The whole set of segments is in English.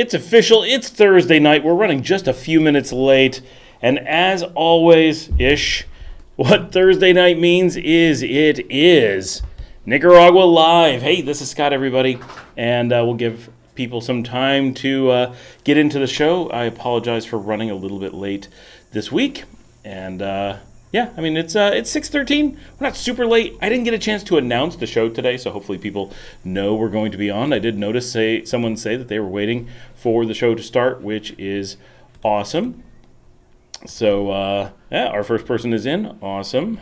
It's official. It's Thursday night. We're running just a few minutes late. And as always-ish, what Thursday night means is it is Nicaragua Live. Hey, this is Scott, everybody. And we'll give people some time to get into the show. I apologize for running a little bit late this week. And yeah, I mean, it's 6:13. We're not super late. I didn't get a chance to announce the show today, so hopefully people know we're going to be on. I did notice someone say that they were waiting for the show to start, which is awesome. So, yeah, our first person is in. Awesome.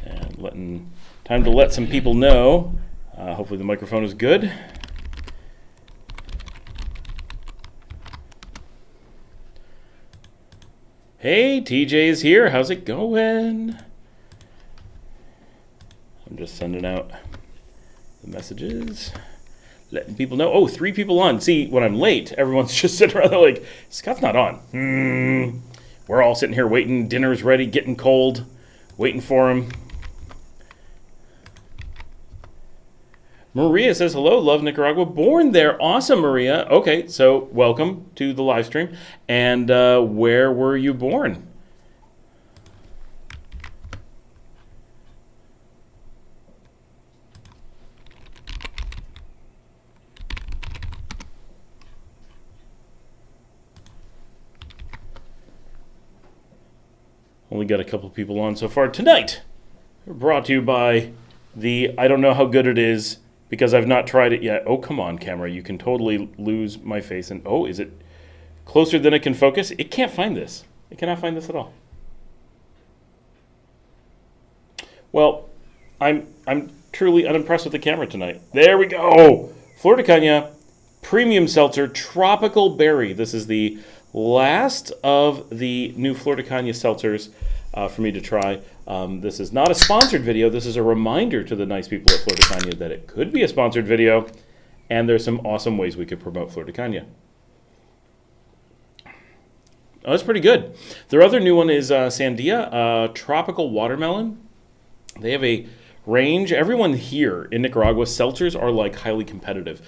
And time to let some people know. Hopefully the microphone is good. Hey, TJ is here. How's it going? I'm just sending out the messages, letting people know. Oh, 3 people on. See, when I'm late, everyone's just sitting around there like, Scott's not on. We're all sitting here waiting. Dinner's ready, getting cold, waiting for him. Maria says, hello, love Nicaragua. Born there. Awesome, Maria. Okay, so welcome to the live stream. And where were you born? Only got a couple people on so far tonight. We're brought to you by I don't know how good it is, because I've not tried it yet. Oh, come on, camera. You can totally lose my face. And oh, is it closer than it can focus? It can't find this. It cannot find this at all. Well, I'm truly unimpressed with the camera tonight. There we go. Flor de Caña Premium Seltzer Tropical Berry. This is the last of the new Flor de Caña seltzers for me to try. This is not a sponsored video. This is a reminder to the nice people at Flor de Caña that it could be a sponsored video, and there's some awesome ways we could promote Flor de Caña. Oh, that's pretty good. Their other new one is Sandia Tropical Watermelon. They have a range. Everyone here in Nicaragua, seltzers are like highly competitive.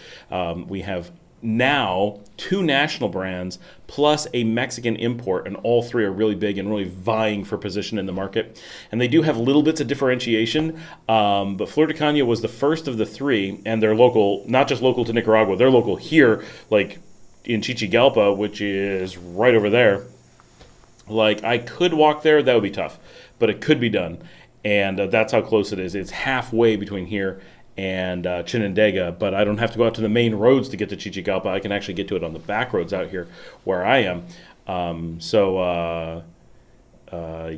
We have now 2 national brands plus a Mexican import, and all 3 are really big and really vying for position in the market. And they do have little bits of differentiation, but Flor de Caña was the first of the 3, and they're local, not just local to Nicaragua, they're local here, like in Chichigalpa, which is right over there. Like, I could walk there, that would be tough, but it could be done. And that's how close it is. It's halfway between here and Chinandega, but I don't have to go out to the main roads to get to Chichigalpa. I can actually get to it on the back roads out here where I am.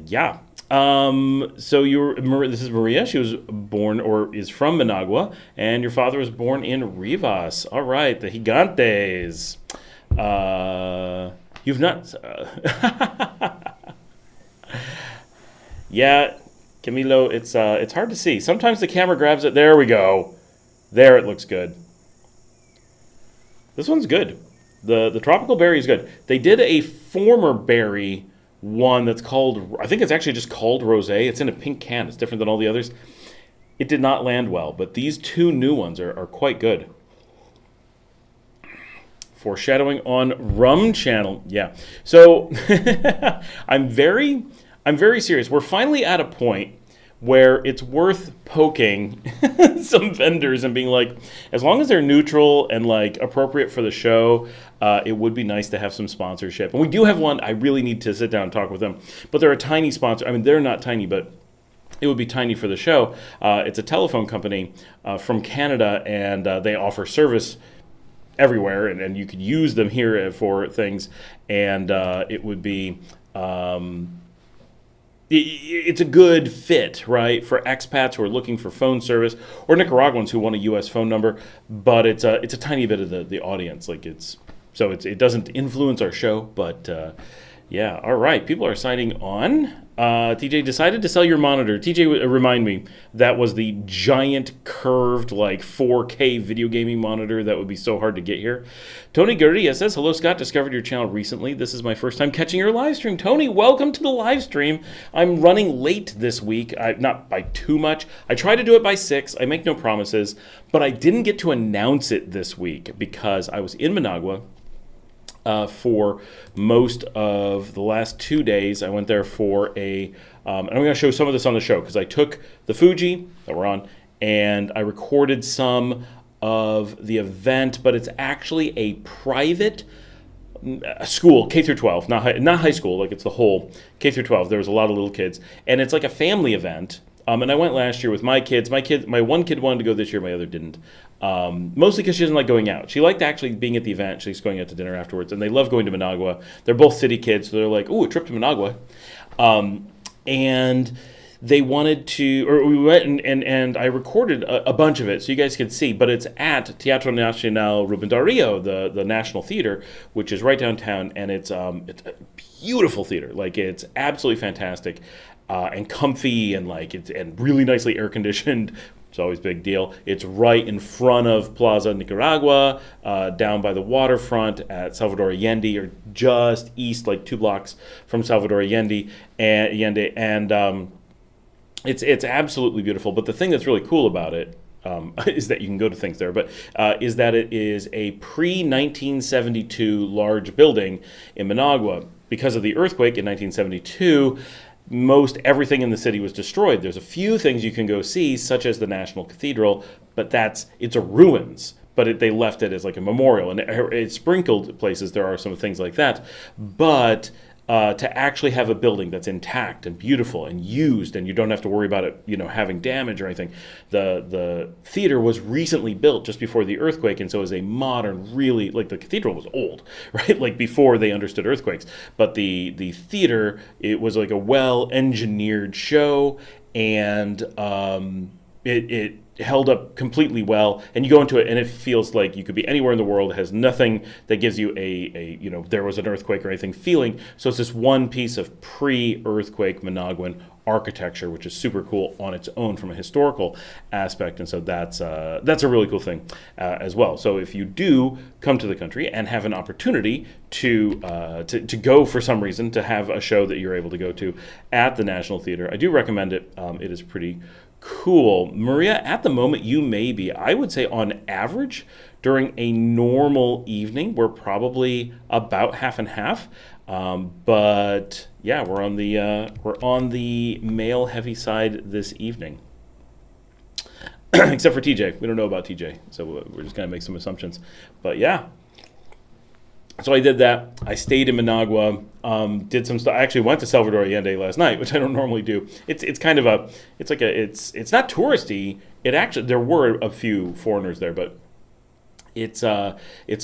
Yeah. This is Maria. She was born, or is from Managua, and your father was born in Rivas. All right, the Gigantes. You've not... Yeah, Camilo, it's hard to see. Sometimes the camera grabs it. There we go. There, it looks good. This one's good. The tropical berry is good. They did a former berry one that's called, I think it's actually just called Rosé. It's in a pink can. It's different than all the others. It did not land well, but these 2 new ones are quite good. Foreshadowing on Rum Channel. Yeah. So I'm very serious. We're finally at a point where it's worth poking some vendors and being like, as long as they're neutral and like appropriate for the show, it would be nice to have some sponsorship. And we do have one. I really need to sit down and talk with them. But they're a tiny sponsor. I mean, they're not tiny, but it would be tiny for the show. It's a telephone company from Canada, and they offer service everywhere, and you could use them here for things. And it would be... it's a good fit, right, for expats who are looking for phone service, or Nicaraguans who want a U.S. phone number. But it's a tiny bit of the audience, like it doesn't influence our show. But yeah, all right, people are signing on. TJ decided to sell your monitor. TJ, remind me, that was the giant curved like 4K video gaming monitor that would be so hard to get here. Tony Gurdia says, hello Scott, discovered your channel recently. This is my first time catching your live stream. Tony, welcome to the live stream. I'm running late this week, not by too much. I try to do it by 6. I make no promises, but I didn't get to announce it this week because I was in Managua. For most of the last 2 days. I went there for and I'm going to show some of this on the show because I took the Fuji that we're on and I recorded some of the event, but it's actually a private school, K through 12, not high school, like it's the whole K through 12. There was a lot of little kids, and it's like a family event. And I went last year with my kids. My one kid wanted to go this year, my other didn't. Mostly because she doesn't like going out. She liked actually being at the event. She's going out to dinner afterwards, and they love going to Managua. They're both city kids, so they're like, ooh, a trip to Managua. And they wanted to, or we went and I recorded a bunch of it so you guys can see, but it's at Teatro Nacional Rubén Darío, the National Theater, which is right downtown, and it's a beautiful theater. Like, it's absolutely fantastic. And comfy and and really nicely air conditioned. It's always a big deal. It's right in front of Plaza Nicaragua, down by the waterfront at Salvador Allende, or just east, like 2 blocks from Salvador Allende, and it's absolutely beautiful. But the thing that's really cool about it is that you can go to things there, but is that it is a pre-1972 large building in Managua. Because of the earthquake in 1972, most everything in the city was destroyed. There's a few things you can go see, such as the National Cathedral, but it's a ruins. But they left it as like a memorial, and it sprinkled places. There are some things like that, but to actually have a building that's intact and beautiful and used, and you don't have to worry about it, having damage or anything. The theater was recently built just before the earthquake, and so it was a modern, really, like the cathedral was old, right? Like before they understood earthquakes. But the theater, it was like a well-engineered show, and it held up completely well, and you go into it and it feels like you could be anywhere in the world. It has nothing that gives you a there was an earthquake or anything feeling. So it's this one piece of pre-earthquake Managua architecture, which is super cool on its own from a historical aspect, and so that's a really cool thing as well. So if you do come to the country and have an opportunity to go for some reason to have a show that you're able to go to at the National Theater, I do recommend it. It is pretty cool. Maria, at the moment you may be, I would say on average, during a normal evening, we're probably about half and half. But yeah, we're on the male heavy side this evening. Except for TJ. We don't know about TJ, so we're just gonna make some assumptions. But yeah. So I did that. I stayed in Managua, did some stuff. I actually went to Salvador Allende last night, which I don't normally do. It's kind of it's not touristy. There were a few foreigners there, but it's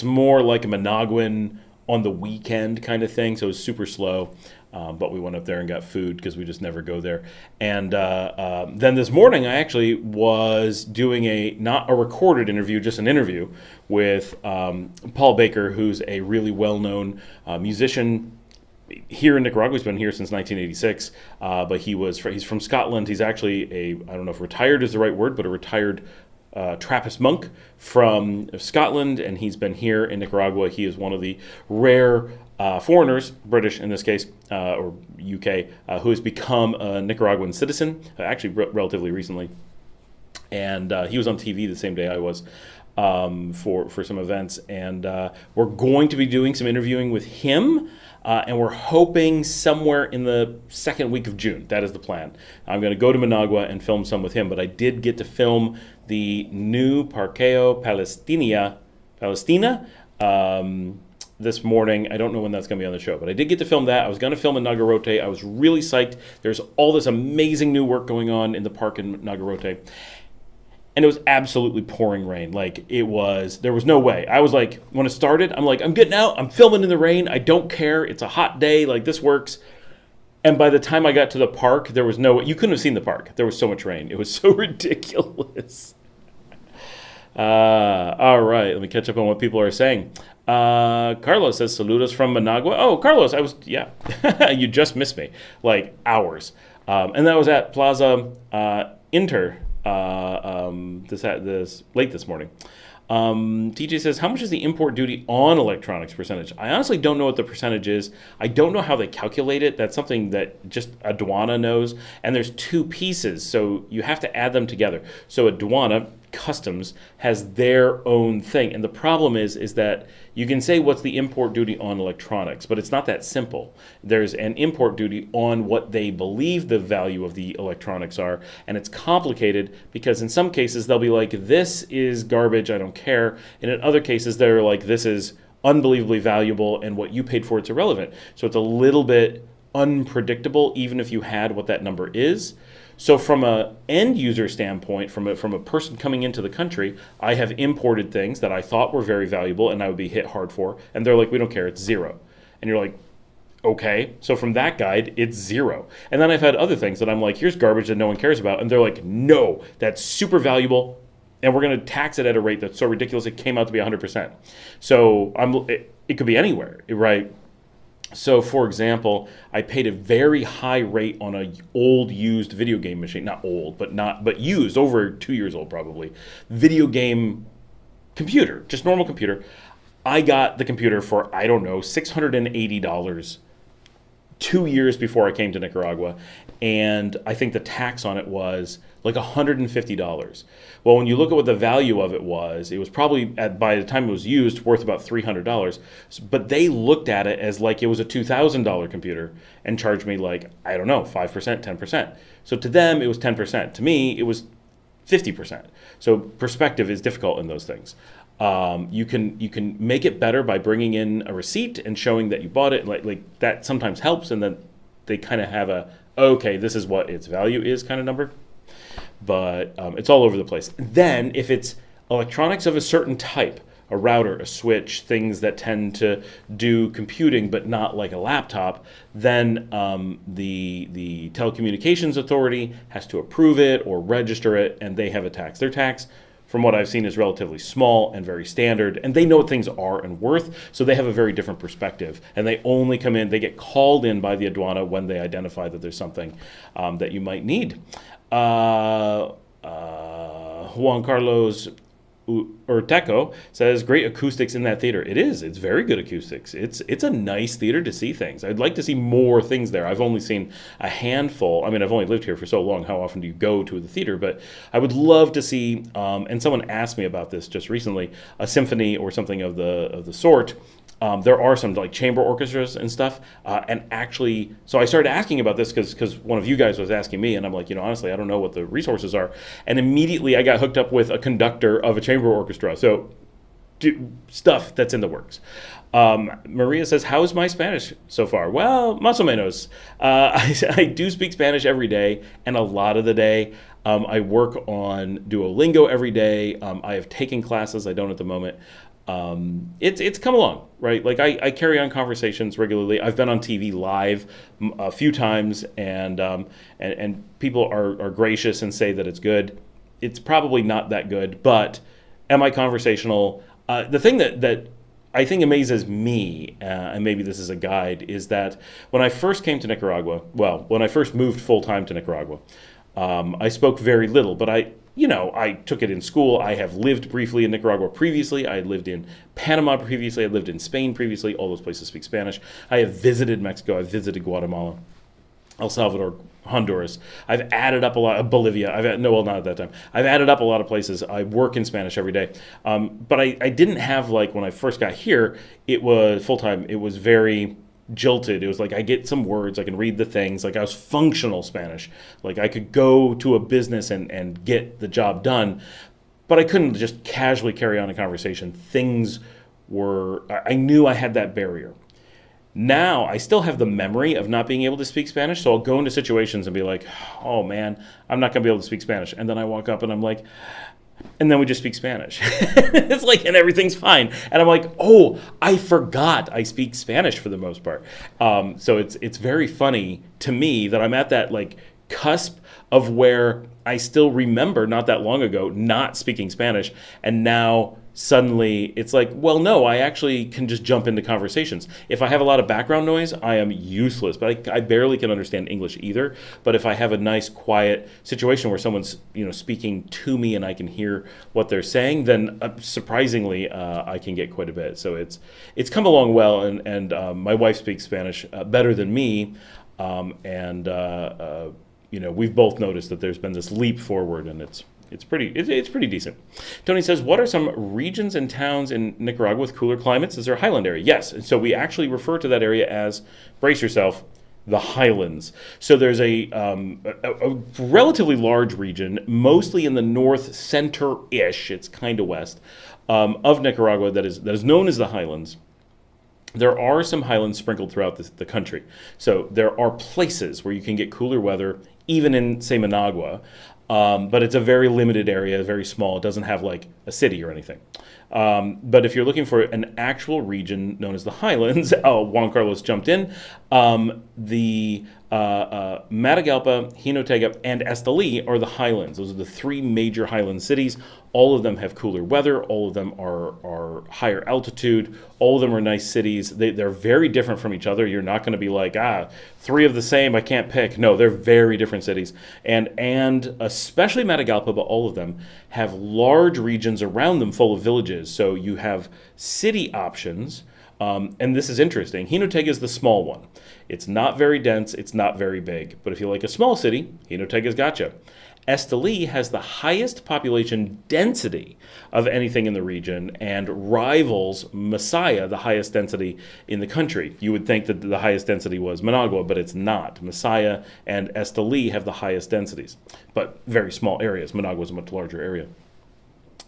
more like a Managuan on the weekend kind of thing. So it was super slow. But we went up there and got food because we just never go there. And then this morning I actually was doing not a recorded interview, just an interview with Paul Baker, who's a really well-known musician here in Nicaragua. He's been here since 1986, but he's from Scotland. He's actually I don't know if retired is the right word, but a retired Trappist monk from Scotland, and he's been here in Nicaragua. He is one of the rare foreigners, British in this case, or UK, who has become a Nicaraguan citizen, actually relatively recently. And he was on TV the same day I was for some events. And we're going to be doing some interviewing with him, and we're hoping somewhere in the second week of June. That is the plan. I'm going to go to Managua and film some with him, but I did get to film the new Parqueo Palestina this morning. I don't know when that's going to be on the show, but I did get to film that. I was going to film in Nagarote. I was really psyched. There's all this amazing new work going on in the park in Nagarote. And it was absolutely pouring rain. There was no way. I was like, when it started, I'm like, I'm getting out. I'm filming in the rain. I don't care. It's a hot day. This works. And by the time I got to the park, there was no way. You couldn't have seen the park. There was so much rain. It was so ridiculous. All right, let me catch up on what people are saying. Carlos says, saludos from Managua. Oh, Carlos, you just missed me, like hours. And that was at Plaza Inter this late this morning. TJ says, how much is the import duty on electronics percentage? I honestly don't know what the percentage is. I don't know how they calculate it. That's something that just aduana knows. And there's two pieces, so you have to add them together. So aduana, customs, has their own thing. And the problem is that you can say what's the import duty on electronics, but it's not that simple. There's an import duty on what they believe the value of the electronics are, and it's complicated because in some cases they'll be like, this is garbage, I don't care. And in other cases they're like, this is unbelievably valuable and what you paid for it's irrelevant. So it's a little bit unpredictable even if you had what that number is. So from a end user standpoint, from a person coming into the country, I have imported things that I thought were very valuable and I would be hit hard for, and they're like, we don't care, it's zero. And you're like, okay. So from that guide, it's zero. And then I've had other things that I'm like, here's garbage that no one cares about, and they're like, no, that's super valuable, and we're going to tax it at a rate that's so ridiculous it came out to be 100%. So it could be anywhere, right? So, for example, I paid a very high rate on a old used video game machine. Not old, but used, over 2 years old probably. Video game computer, just normal computer. I got the computer for, I don't know, $680 2 years before I came to Nicaragua. And I think the tax on it was like $150. Well, when you look at what the value of it was probably, by the time it was used, worth about $300. But they looked at it as like it was a $2,000 computer and charged me like, I don't know, 5%, 10%. So to them, it was 10%. To me, it was 50%. So perspective is difficult in those things. You can make it better by bringing in a receipt and showing that you bought it. Like that sometimes helps, and then they kind of have okay, this is what its value is kind of number. But it's all over the place. Then if it's electronics of a certain type, a router, a switch, things that tend to do computing but not like a laptop, then the telecommunications authority has to approve it or register it, and they have a tax. Their tax, from what I've seen, is relatively small and very standard, and they know what things are and worth, so they have a very different perspective. And they only come in, they get called in by the aduana when they identify that there's something that you might need. Juan Carlos Urteco says, great acoustics in that theater. It is. It's very good acoustics. It's a nice theater to see things. I'd like to see more things there. I've only seen a handful. I mean, I've only lived here for so long. How often do you go to the theater? But I would love to see, and someone asked me about this just recently, a symphony or something of the sort. There are some like chamber orchestras and stuff, and actually, so I started asking about this because one of you guys was asking me, and I'm like, honestly, I don't know what the resources are, and immediately I got hooked up with a conductor of a chamber orchestra. So stuff that's in the works. Maria says, how is my Spanish so far? Well, más o menos. I do speak Spanish every day, and a lot of the day. I work on Duolingo every day. I have taken classes. I don't at the moment. It's come along, right? Like I carry on conversations regularly. I've been on TV live a few times, and people are gracious and say that it's good. It's probably not that good, but am I conversational? The thing that I think amazes me, and maybe this is a guide, is that when I first came to Nicaragua, when I first moved full-time to Nicaragua, I spoke very little, but I took it in school. I have lived briefly in Nicaragua previously. I had lived in Panama previously. I lived in Spain previously. All those places speak Spanish. I have visited Mexico. I've visited Guatemala, El Salvador, Honduras. I've added up a lot, Bolivia. Not at that time. I've added up a lot of places. I work in Spanish every day. But I didn't have, like, when I first got here, it was full-time. It was very jilted. It was like I get some words, I can read the things, like I was functional Spanish. Like I could go to a business and get the job done, but I couldn't just casually carry on a conversation. I knew I had that barrier. Now I still have the memory of not being able to speak Spanish, so I'll go into situations and be like, oh man, I'm not gonna be able to speak Spanish. And then I walk up and I'm like, and then we just speak Spanish. It's like, and everything's fine. And I'm like, oh, I forgot I speak Spanish for the most part. So it's very funny to me that I'm at that like cusp of where I still remember not that long ago not speaking Spanish, and now suddenly it's like, well, no, I actually can just jump into conversations. If I have a lot of background noise, I am useless, but I barely can understand English either. But if I have a nice, quiet situation where someone's speaking to me and I can hear what they're saying, then surprisingly, I can get quite a bit. So it's come along well, and my wife speaks Spanish better than me, we've both noticed that there's been this leap forward, and it's pretty decent. Tony says, what are some regions and towns in Nicaragua with cooler climates? Is there a highland area? Yes. And so we actually refer to that area as, brace yourself, the highlands. So there's a relatively large region, mostly in the north center-ish, it's kind of west, of Nicaragua that is known as the highlands. There are some highlands sprinkled throughout the country. So there are places where you can get cooler weather, even in, say, Managua. But it's a very limited area, very small. It doesn't have like a city or anything. But if you're looking for an actual region known as the Highlands, Juan Carlos jumped in. The Matagalpa, Jinotega, and Esteli are the Highlands. Those are the three major Highland cities. All of them have cooler weather. All of them are higher altitude. All of them are nice cities. They're very different from each other. You're not going to be like, three of the same, I can't pick. No, they're very different cities. And especially Matagalpa, but all of them have large regions around them full of villages. So you have city options. And this is interesting. Jinotega is the small one. It's not very dense. It's not very big. But if you like a small city, Jinotega's got you. Esteli has the highest population density of anything in the region and rivals Masaya, the highest density in the country. You would think that the highest density was Managua, but it's not. Masaya and Esteli have the highest densities, but very small areas. Managua is a much larger area.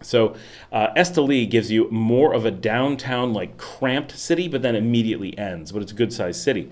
So Esteli gives you more of a downtown, like cramped city, but then immediately ends. But it's a good-sized city.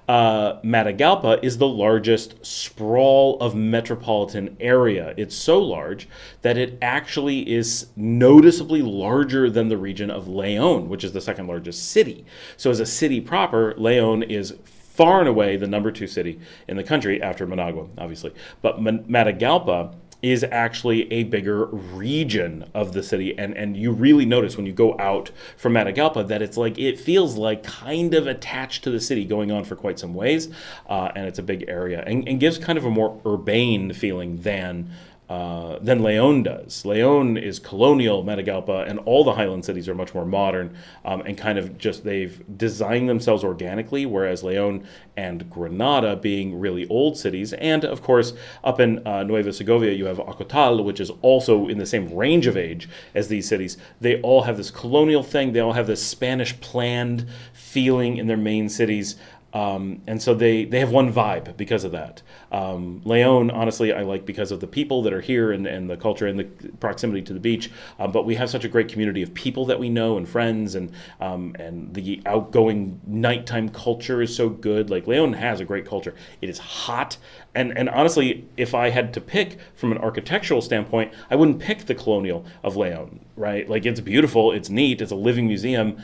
Matagalpa is the largest sprawl of metropolitan area. It's so large that it actually is noticeably larger than the region of León, which is the second largest city. So as a city proper, León is far and away the number 2 city in the country after Managua, obviously. But Matagalpa is actually a bigger region of the city, and you really notice when you go out from Matagalpa that it feels like kind of attached to the city, going on for quite some ways, and it's a big area, and gives kind of a more urbane feeling than León does. León is colonial. Matagalpa and all the Highland cities are much more modern, and kind of just they've designed themselves organically, whereas León and Granada being really old cities. And of course, up in Nueva Segovia, you have Acotal, which is also in the same range of age as these cities. They all have this colonial thing. They all have this Spanish planned feeling in their main cities. And so they have one vibe because of that. León, honestly, I like because of the people that are here and the culture and the proximity to the beach. But we have such a great community of people that we know and friends, and the outgoing nighttime culture is so good. Like León has a great culture. It is hot. And honestly, if I had to pick from an architectural standpoint, I wouldn't pick the colonial of León, right? Like it's beautiful, it's neat, it's a living museum,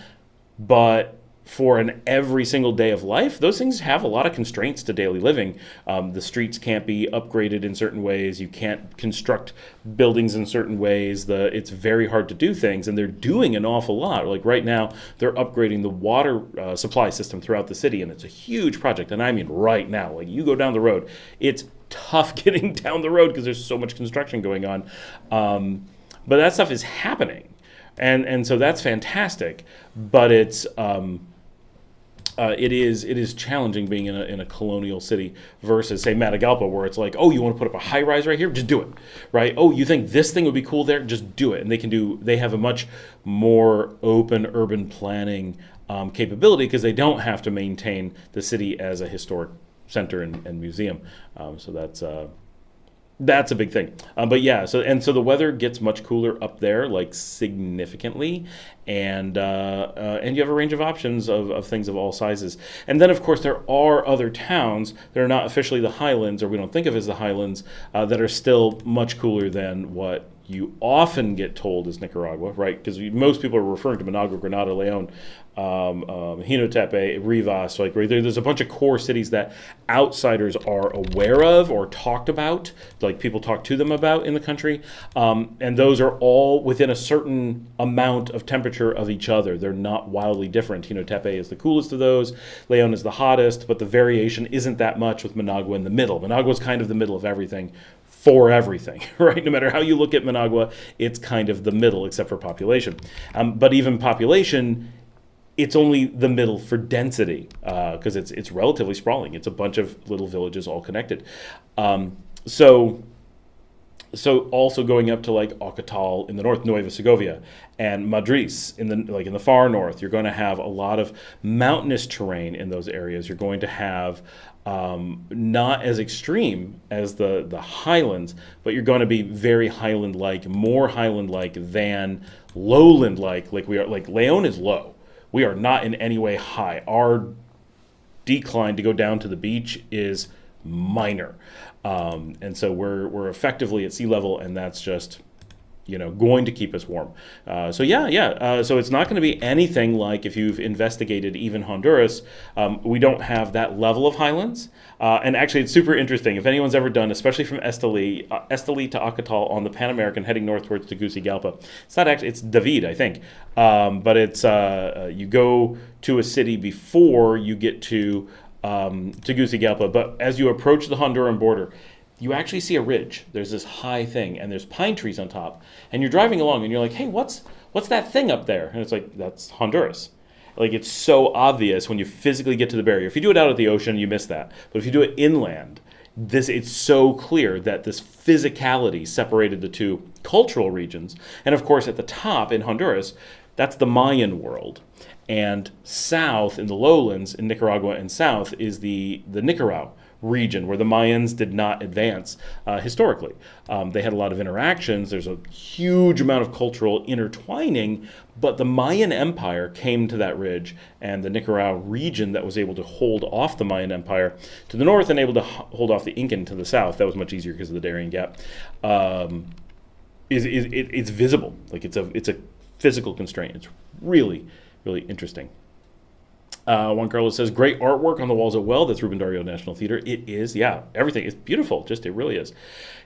but for an every single day of life, those things have a lot of constraints to daily living. The streets can't be upgraded in certain ways. You can't construct buildings in certain ways. It's very hard to do things, and they're doing an awful lot. Like right now, they're upgrading the water supply system throughout the city, and it's a huge project. And I mean right now, like you go down the road, it's tough getting down the road because there's so much construction going on. But that stuff is happening, and so that's fantastic. But it's it is challenging being in a colonial city versus, say, Matagalpa, where it's like, oh, you want to put up a high rise right here? Just do it, right? Oh, you think this thing would be cool there? Just do it. And they have a much more open urban planning capability because they don't have to maintain the city as a historic center and museum. So that's a big thing. But yeah, so the weather gets much cooler up there, like significantly, and you have a range of options of things of all sizes. And then, of course, there are other towns that are not officially the Highlands, or we don't think of as the Highlands, that are still much cooler than what you often get told is Nicaragua, right? Because most people are referring to Managua, Granada, Leon, Jinotepe, Rivas. Like right there's a bunch of core cities that outsiders are aware of or talked about, like people talk to them about in the country. And those are all within a certain amount of temperature of each other. They're not wildly different. Jinotepe is the coolest of those. Leon is the hottest, but the variation isn't that much with Managua in the middle. Managua is kind of the middle of everything. For everything, right? No matter how you look at Managua, it's kind of the middle, except for population. But even population, it's only the middle for density because it's relatively sprawling. It's a bunch of little villages all connected. So also going up to like Ocotal in the north, Nueva Segovia, and Madrid in the far north, you're going to have a lot of mountainous terrain in those areas. You're going to have not as extreme as the Highlands, but you're going to be very Highland-like, more Highland-like than lowland-like. Like we are, like Leon is low. We are not in any way high. Our decline to go down to the beach is minor, and so we're effectively at sea level, and that's just going to keep us warm. So it's not going to be anything like if you've investigated even Honduras. We don't have that level of highlands. And actually, it's super interesting. If anyone's ever done, especially from Esteli to Ocotal on the Pan American heading north towards Tegucigalpa, it's David, I think. But it's you go to a city before you get to Tegucigalpa. But as you approach the Honduran border, you actually see a ridge. There's this high thing, and there's pine trees on top. And you're driving along, and you're like, hey, what's that thing up there? And it's like, that's Honduras. Like, it's so obvious when you physically get to the barrier. If you do it out at the ocean, you miss that. But if you do it inland, it's so clear that this physicality separated the two cultural regions. And, of course, at the top in Honduras, that's the Mayan world. And south in the lowlands, in Nicaragua and south, is the Nicaragua region where the Mayans did not advance historically. They had a lot of interactions. There's a huge amount of cultural intertwining, but the Mayan Empire came to that ridge, and the Nicaragua region that was able to hold off the Mayan Empire to the north and able to hold off the Incan to the south, that was much easier because of the Darien Gap, it's visible. Like it's a physical constraint. It's really, really interesting. Juan Carlos says, great artwork on the walls at Well. That's Ruben Dario National Theater. It is, yeah. Everything is beautiful. Just, it really is.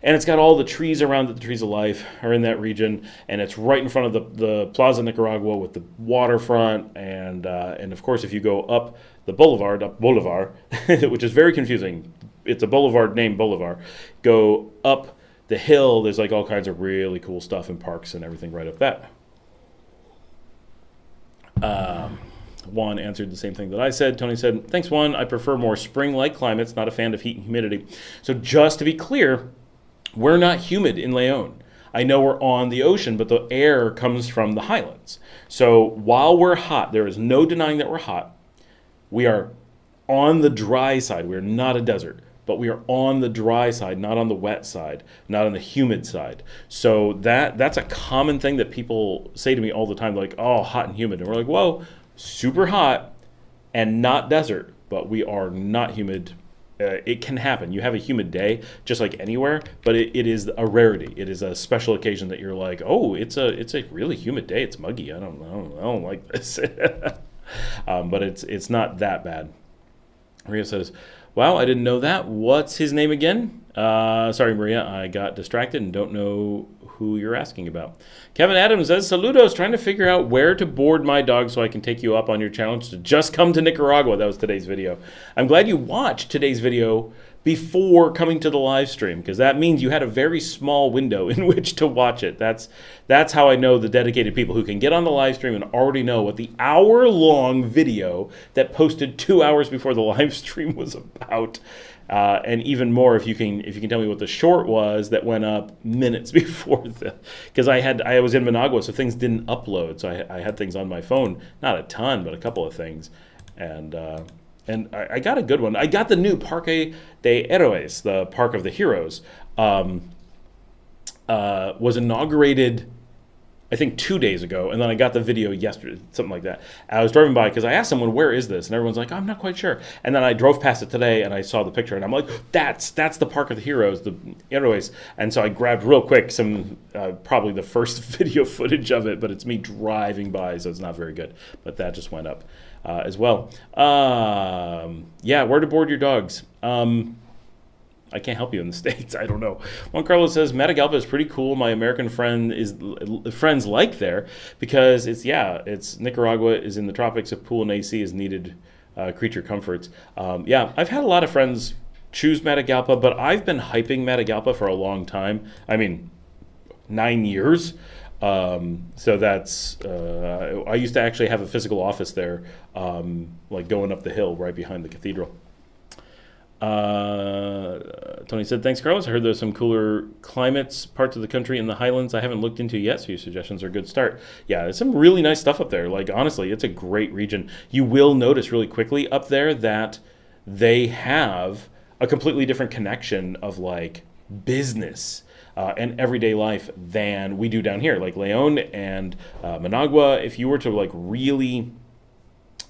And it's got all the trees around it. The trees of life are in that region. And it's right in front of the Plaza Nicaragua with the waterfront. And of course, if you go up the boulevard, which is very confusing. It's a boulevard named Boulevard. Go up the hill. There's like all kinds of really cool stuff and parks and everything right up that. Juan answered the same thing that I said. Tony said, thanks, Juan. I prefer more spring-like climates, not a fan of heat and humidity. So just to be clear, we're not humid in Leon. I know we're on the ocean, but the air comes from the highlands. So while we're hot, there is no denying that we're hot. We are on the dry side. We're not a desert, but we are on the dry side, not on the wet side, not on the humid side. So that's a common thing that people say to me all the time, like, oh, hot and humid. And we're like, whoa, super hot and not desert, but we are not humid. It can happen. You have a humid day just like anywhere, but it is a rarity. It is a special occasion that you're like, oh, it's a really humid day. It's muggy. I don't like this. But it's not that bad. Maria says, wow, I didn't know that. What's his name again? Sorry, Maria, I got distracted and don't know who you're asking about. Kevin Adams says, saludos, trying to figure out where to board my dog so I can take you up on your challenge to just come to Nicaragua. That was today's video. I'm glad you watched today's video before coming to the live stream, because that means you had a very small window in which to watch it. That's how I know the dedicated people who can get on the live stream and already know what the hour-long video that posted 2 hours before the live stream was about. And even more if you can tell me what the short was that went up minutes before because I was in Managua, so things didn't upload, so I had things on my phone, not a ton, but a couple of things, and I got a good one. I got the new Parque de Héroes, the Park of the Heroes, was inaugurated I think 2 days ago, and then I got the video yesterday, something like that. I was driving by because I asked someone, where is this? And everyone's like, I'm not quite sure. And then I drove past it today and I saw the picture and I'm like, that's the Park of the Heroes, anyways. And so I grabbed real quick some, probably the first video footage of it, but it's me driving by, so it's not very good. But that just went up as well. Yeah, where to board your dogs? I can't help you in the States. I don't know. Juan Carlos says, Matagalpa is pretty cool. My American friends like there because it's Nicaragua is in the tropics. A pool and AC is needed creature comforts. I've had a lot of friends choose Matagalpa, but I've been hyping Matagalpa for a long time. I mean, 9 years. So that's, I used to actually have a physical office there, like going up the hill right behind the cathedral. Tony said, thanks, Carlos. I heard there's some cooler climates, parts of the country in the Highlands I haven't looked into yet, so your suggestions are a good start. Yeah, there's some really nice stuff up there. Like, honestly, it's a great region. You will notice really quickly up there that they have a completely different connection of, like, business and everyday life than we do down here. Like, Leon and Managua, if you were to, like, really,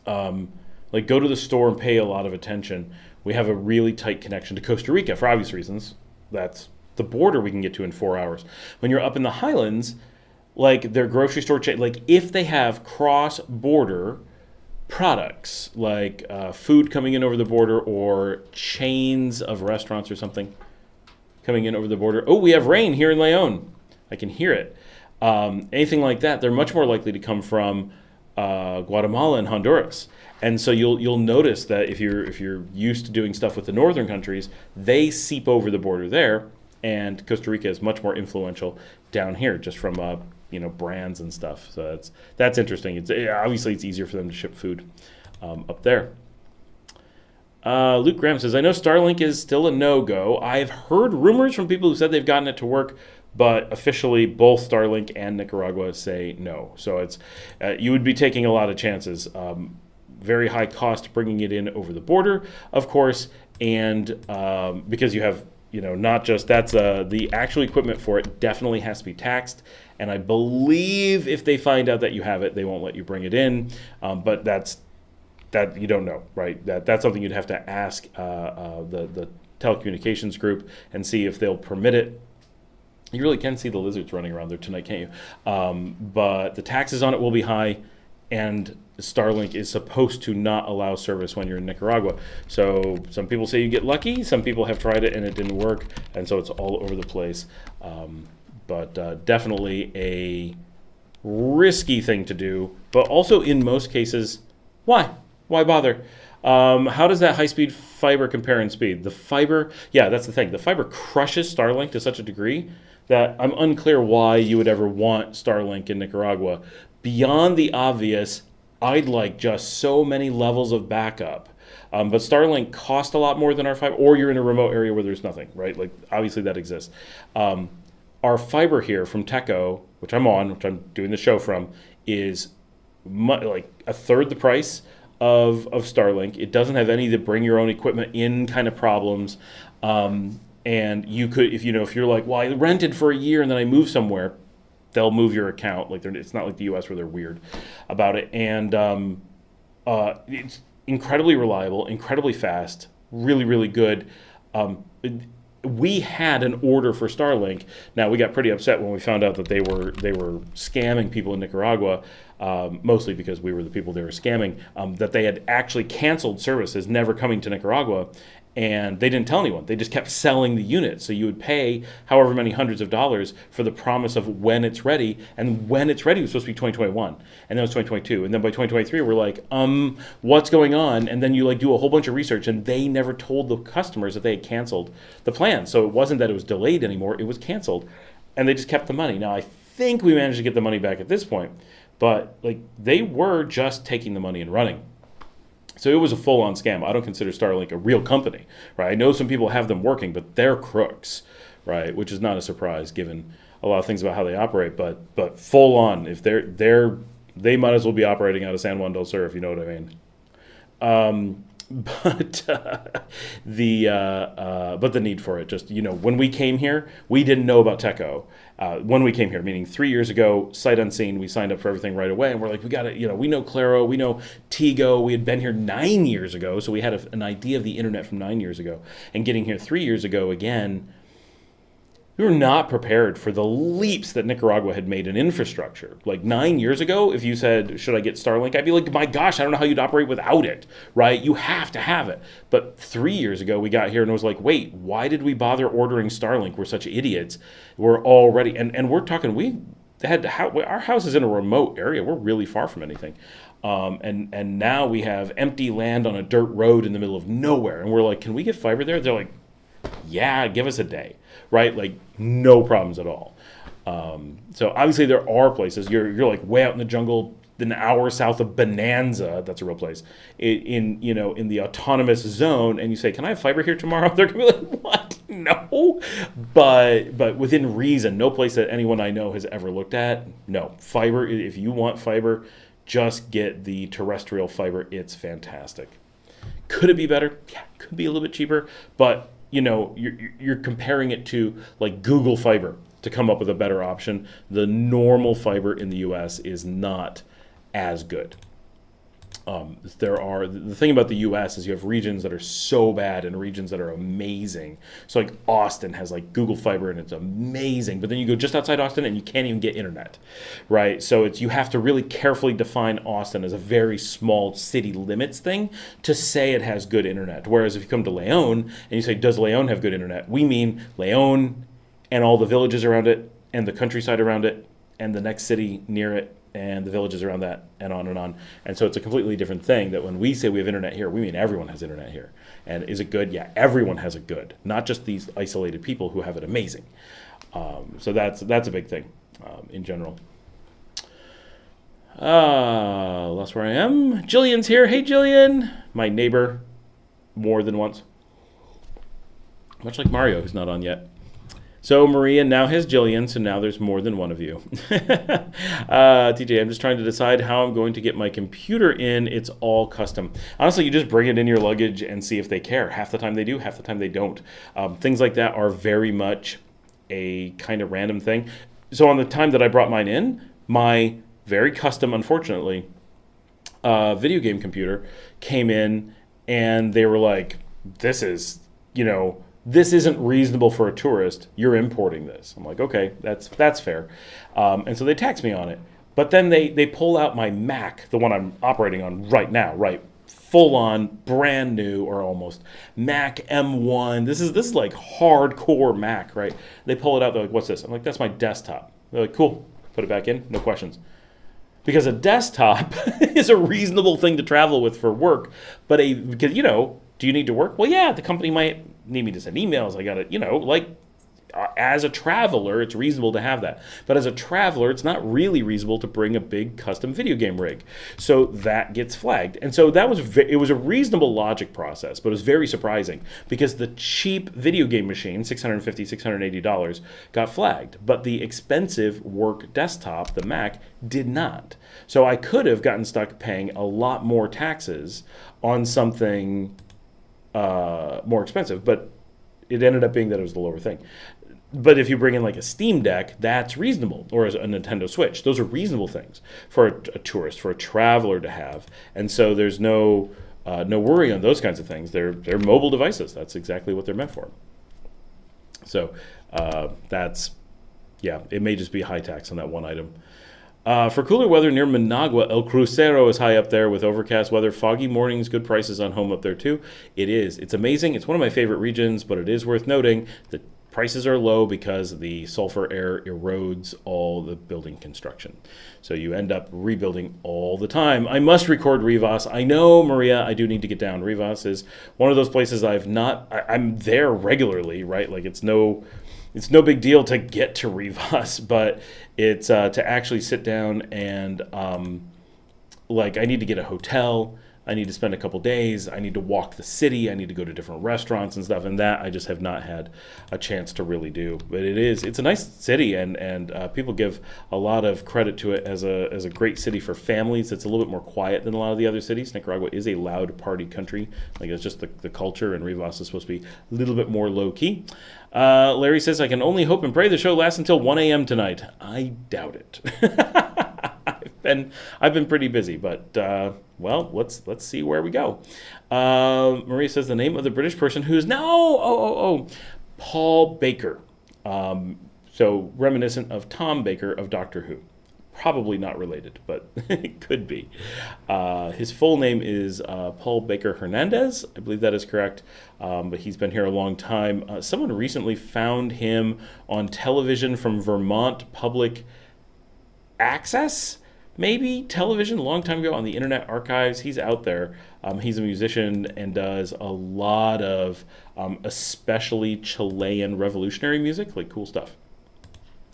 like, go to the store and pay a lot of attention, we have a really tight connection to Costa Rica for obvious reasons. That's the border we can get to in 4 hours. When you're up in the Highlands, like their grocery store chain, like if they have cross-border products, like food coming in over the border or chains of restaurants or something coming in over the border. Oh, we have rain here in Leon. I can hear it. Anything like that, they're much more likely to come from Guatemala and Honduras. And so you'll notice that if you're used to doing stuff with the northern countries, they seep over the border there, and Costa Rica is much more influential down here, just from brands and stuff. So that's interesting. Obviously it's easier for them to ship food up there. Luke Graham says, I know Starlink is still a no-go. I've heard rumors from people who said they've gotten it to work, but officially both Starlink and Nicaragua say no. So it's you would be taking a lot of chances. Very high cost bringing it in over the border, of course, and because you have, not just the actual equipment for it definitely has to be taxed, and I believe if they find out that you have it, they won't let you bring it in. But that you don't know, right? That's something you'd have to ask the telecommunications group and see if they'll permit it. You really can see the lizards running around there tonight, can't you? But the taxes on it will be high, and Starlink is supposed to not allow service when you're in Nicaragua. So some people say you get lucky. Some people have tried it and it didn't work, and so it's all over the place. But definitely a risky thing to do, but also in most cases, why? Why bother? How does that high-speed fiber compare in speed? The fiber, yeah, that's the thing. The fiber crushes Starlink to such a degree that I'm unclear why you would ever want Starlink in Nicaragua. Beyond the obvious, I'd like just so many levels of backup. But Starlink costs a lot more than our fiber, or you're in a remote area where there's nothing, right? Like, obviously that exists. Our fiber here from Teco, which I'm on, which I'm doing the show from, is like a third the price of Starlink. It doesn't have any of the bring your own equipment in kind of problems. And you could, if you're like, well, I rented for a year and then I moved somewhere, they'll move your account. Like, it's not like the U.S. where they're weird about it. And it's incredibly reliable, incredibly fast, really, really good. We had an order for Starlink. Now, we got pretty upset when we found out that they were scamming people in Nicaragua, mostly because we were the people they were scamming, that they had actually canceled services, never coming to Nicaragua. And they didn't tell anyone. They just kept selling the unit. So you would pay however many hundreds of dollars for the promise of when it's ready. And when it's ready, it was supposed to be 2021. And then it was 2022. And then by 2023, we're like, what's going on? And then you do a whole bunch of research. And they never told the customers that they had canceled the plan. So it wasn't that it was delayed anymore. It was canceled. And they just kept the money. Now, I think we managed to get the money back at this point. But they were just taking the money and running. So it was a full-on scam. I don't consider Starlink a real company, right? I know some people have them working, but they're crooks, right? Which is not a surprise given a lot of things about how they operate. But full-on, if they might as well be operating out of San Juan del Sur, if you know what I mean. but the need for it, just, when we came here, we didn't know about Techo. When we came here, meaning 3 years ago, sight unseen, we signed up for everything right away, and we're like, we got to, we know Claro, we know Tigo. We had been here 9 years ago, so we had an idea of the internet from 9 years ago. And getting here 3 years ago again, we were not prepared for the leaps that Nicaragua had made in infrastructure. Like 9 years ago, if you said, should I get Starlink? I'd be like, my gosh, I don't know how you'd operate without it, right? You have to have it. But 3 years ago, we got here and it was like, wait, why did we bother ordering Starlink? We're such idiots. We're already, and we're talking, our house is in a remote area. We're really far from anything. And now we have empty land on a dirt road in the middle of nowhere. And we're like, can we get fiber there? They're like, yeah, give us a day, right? Like no problems at all. So obviously there are places you're like way out in the jungle, an hour south of Bonanza. That's a real place in the autonomous zone. And you say, can I have fiber here tomorrow? They're gonna be like, what? No, but within reason, no place that anyone I know has ever looked at. No fiber. If you want fiber, just get the terrestrial fiber. It's fantastic. Could it be better? Yeah, it could be a little bit cheaper, but you're comparing it to like Google Fiber to come up with a better option. The normal fiber in the U.S. is not as good. The thing about the U.S. is you have regions that are so bad and regions that are amazing. So like Austin has like Google Fiber and it's amazing, but then you go just outside Austin and you can't even get internet, right? So you have to really carefully define Austin as a very small city limits thing to say it has good internet. Whereas if you come to Leon and you say, does Leon have good internet? We mean Leon and all the villages around it and the countryside around it and the next city near it and the villages around that, and on and on. And so it's a completely different thing that when we say we have internet here, we mean everyone has internet here. And is it good? Yeah, everyone has it good, not just these isolated people who have it amazing. So that's a big thing in general. Lost where I am. Jillian's here. Hey, Jillian. My neighbor more than once. Much like Mario, who's not on yet. So Maria now has Jillian, so now there's more than one of you. TJ, I'm just trying to decide how I'm going to get my computer in. It's all custom. Honestly, you just bring it in your luggage and see if they care. Half the time they do, half the time they don't. Things like that are very much a kind of random thing. So on the time that I brought mine in, my very custom, unfortunately, video game computer came in and they were like, this isn't reasonable for a tourist. You're importing this. I'm like, okay, that's fair. And so they tax me on it. But then they pull out my Mac, the one I'm operating on right now, right? Full on, brand new, or almost Mac M1. This is like hardcore Mac, right? They pull it out. They're like, what's this? I'm like, that's my desktop. They're like, cool. Put it back in. No questions. Because a desktop is a reasonable thing to travel with for work. But do you need to work? Well, yeah, the company might need me to send emails. I got to, as a traveler, it's reasonable to have that. But as a traveler, it's not really reasonable to bring a big custom video game rig. So that gets flagged. And so it was a reasonable logic process, but it was very surprising because the cheap video game machine, $650, $680, got flagged. But the expensive work desktop, the Mac, did not. So I could have gotten stuck paying a lot more taxes on something more expensive, but it ended up being that it was the lower thing. But if you bring in like a Steam Deck, that's reasonable, or a Nintendo Switch. Those are reasonable things for a tourist, for a traveler to have. And so there's no worry on those kinds of things. They're mobile devices. That's exactly what they're meant for. So it may just be high tax on that one item. For cooler weather near Managua, El Crucero is high up there with overcast weather, foggy mornings, good prices on home up there too. It is. It's amazing. It's one of my favorite regions, but it is worth noting that prices are low because the sulfur air erodes all the building construction. So you end up rebuilding all the time. I must record Rivas. I know, Maria, I do need to get down. Rivas is one of those places I'm there regularly, right? Like it's no big deal to get to Rivas, but it's to actually sit down and I need to get a hotel. I need to spend a couple days. I need to walk the city. I need to go to different restaurants and stuff. And that I just have not had a chance to really do. But it's a nice city, and people give a lot of credit to it as a great city for families. It's a little bit more quiet than a lot of the other cities. Nicaragua is a loud party country. Like, it's just the culture, and Rivas is supposed to be a little bit more low key. Larry says, I can only hope and pray the show lasts until 1 a.m. tonight. I doubt it. I've been pretty busy, but well, let's see where we go. Maria says the name of the British person who's now Paul Baker. So reminiscent of Tom Baker of Doctor Who. Probably not related, but it could be. His full name is Paul Baker Hernandez. I believe that is correct, but he's been here a long time. Someone recently found him on television from Vermont Public Access. Maybe television, a long time ago on the Internet Archives. He's out there. He's a musician and does a lot of especially Chilean revolutionary music, like cool stuff.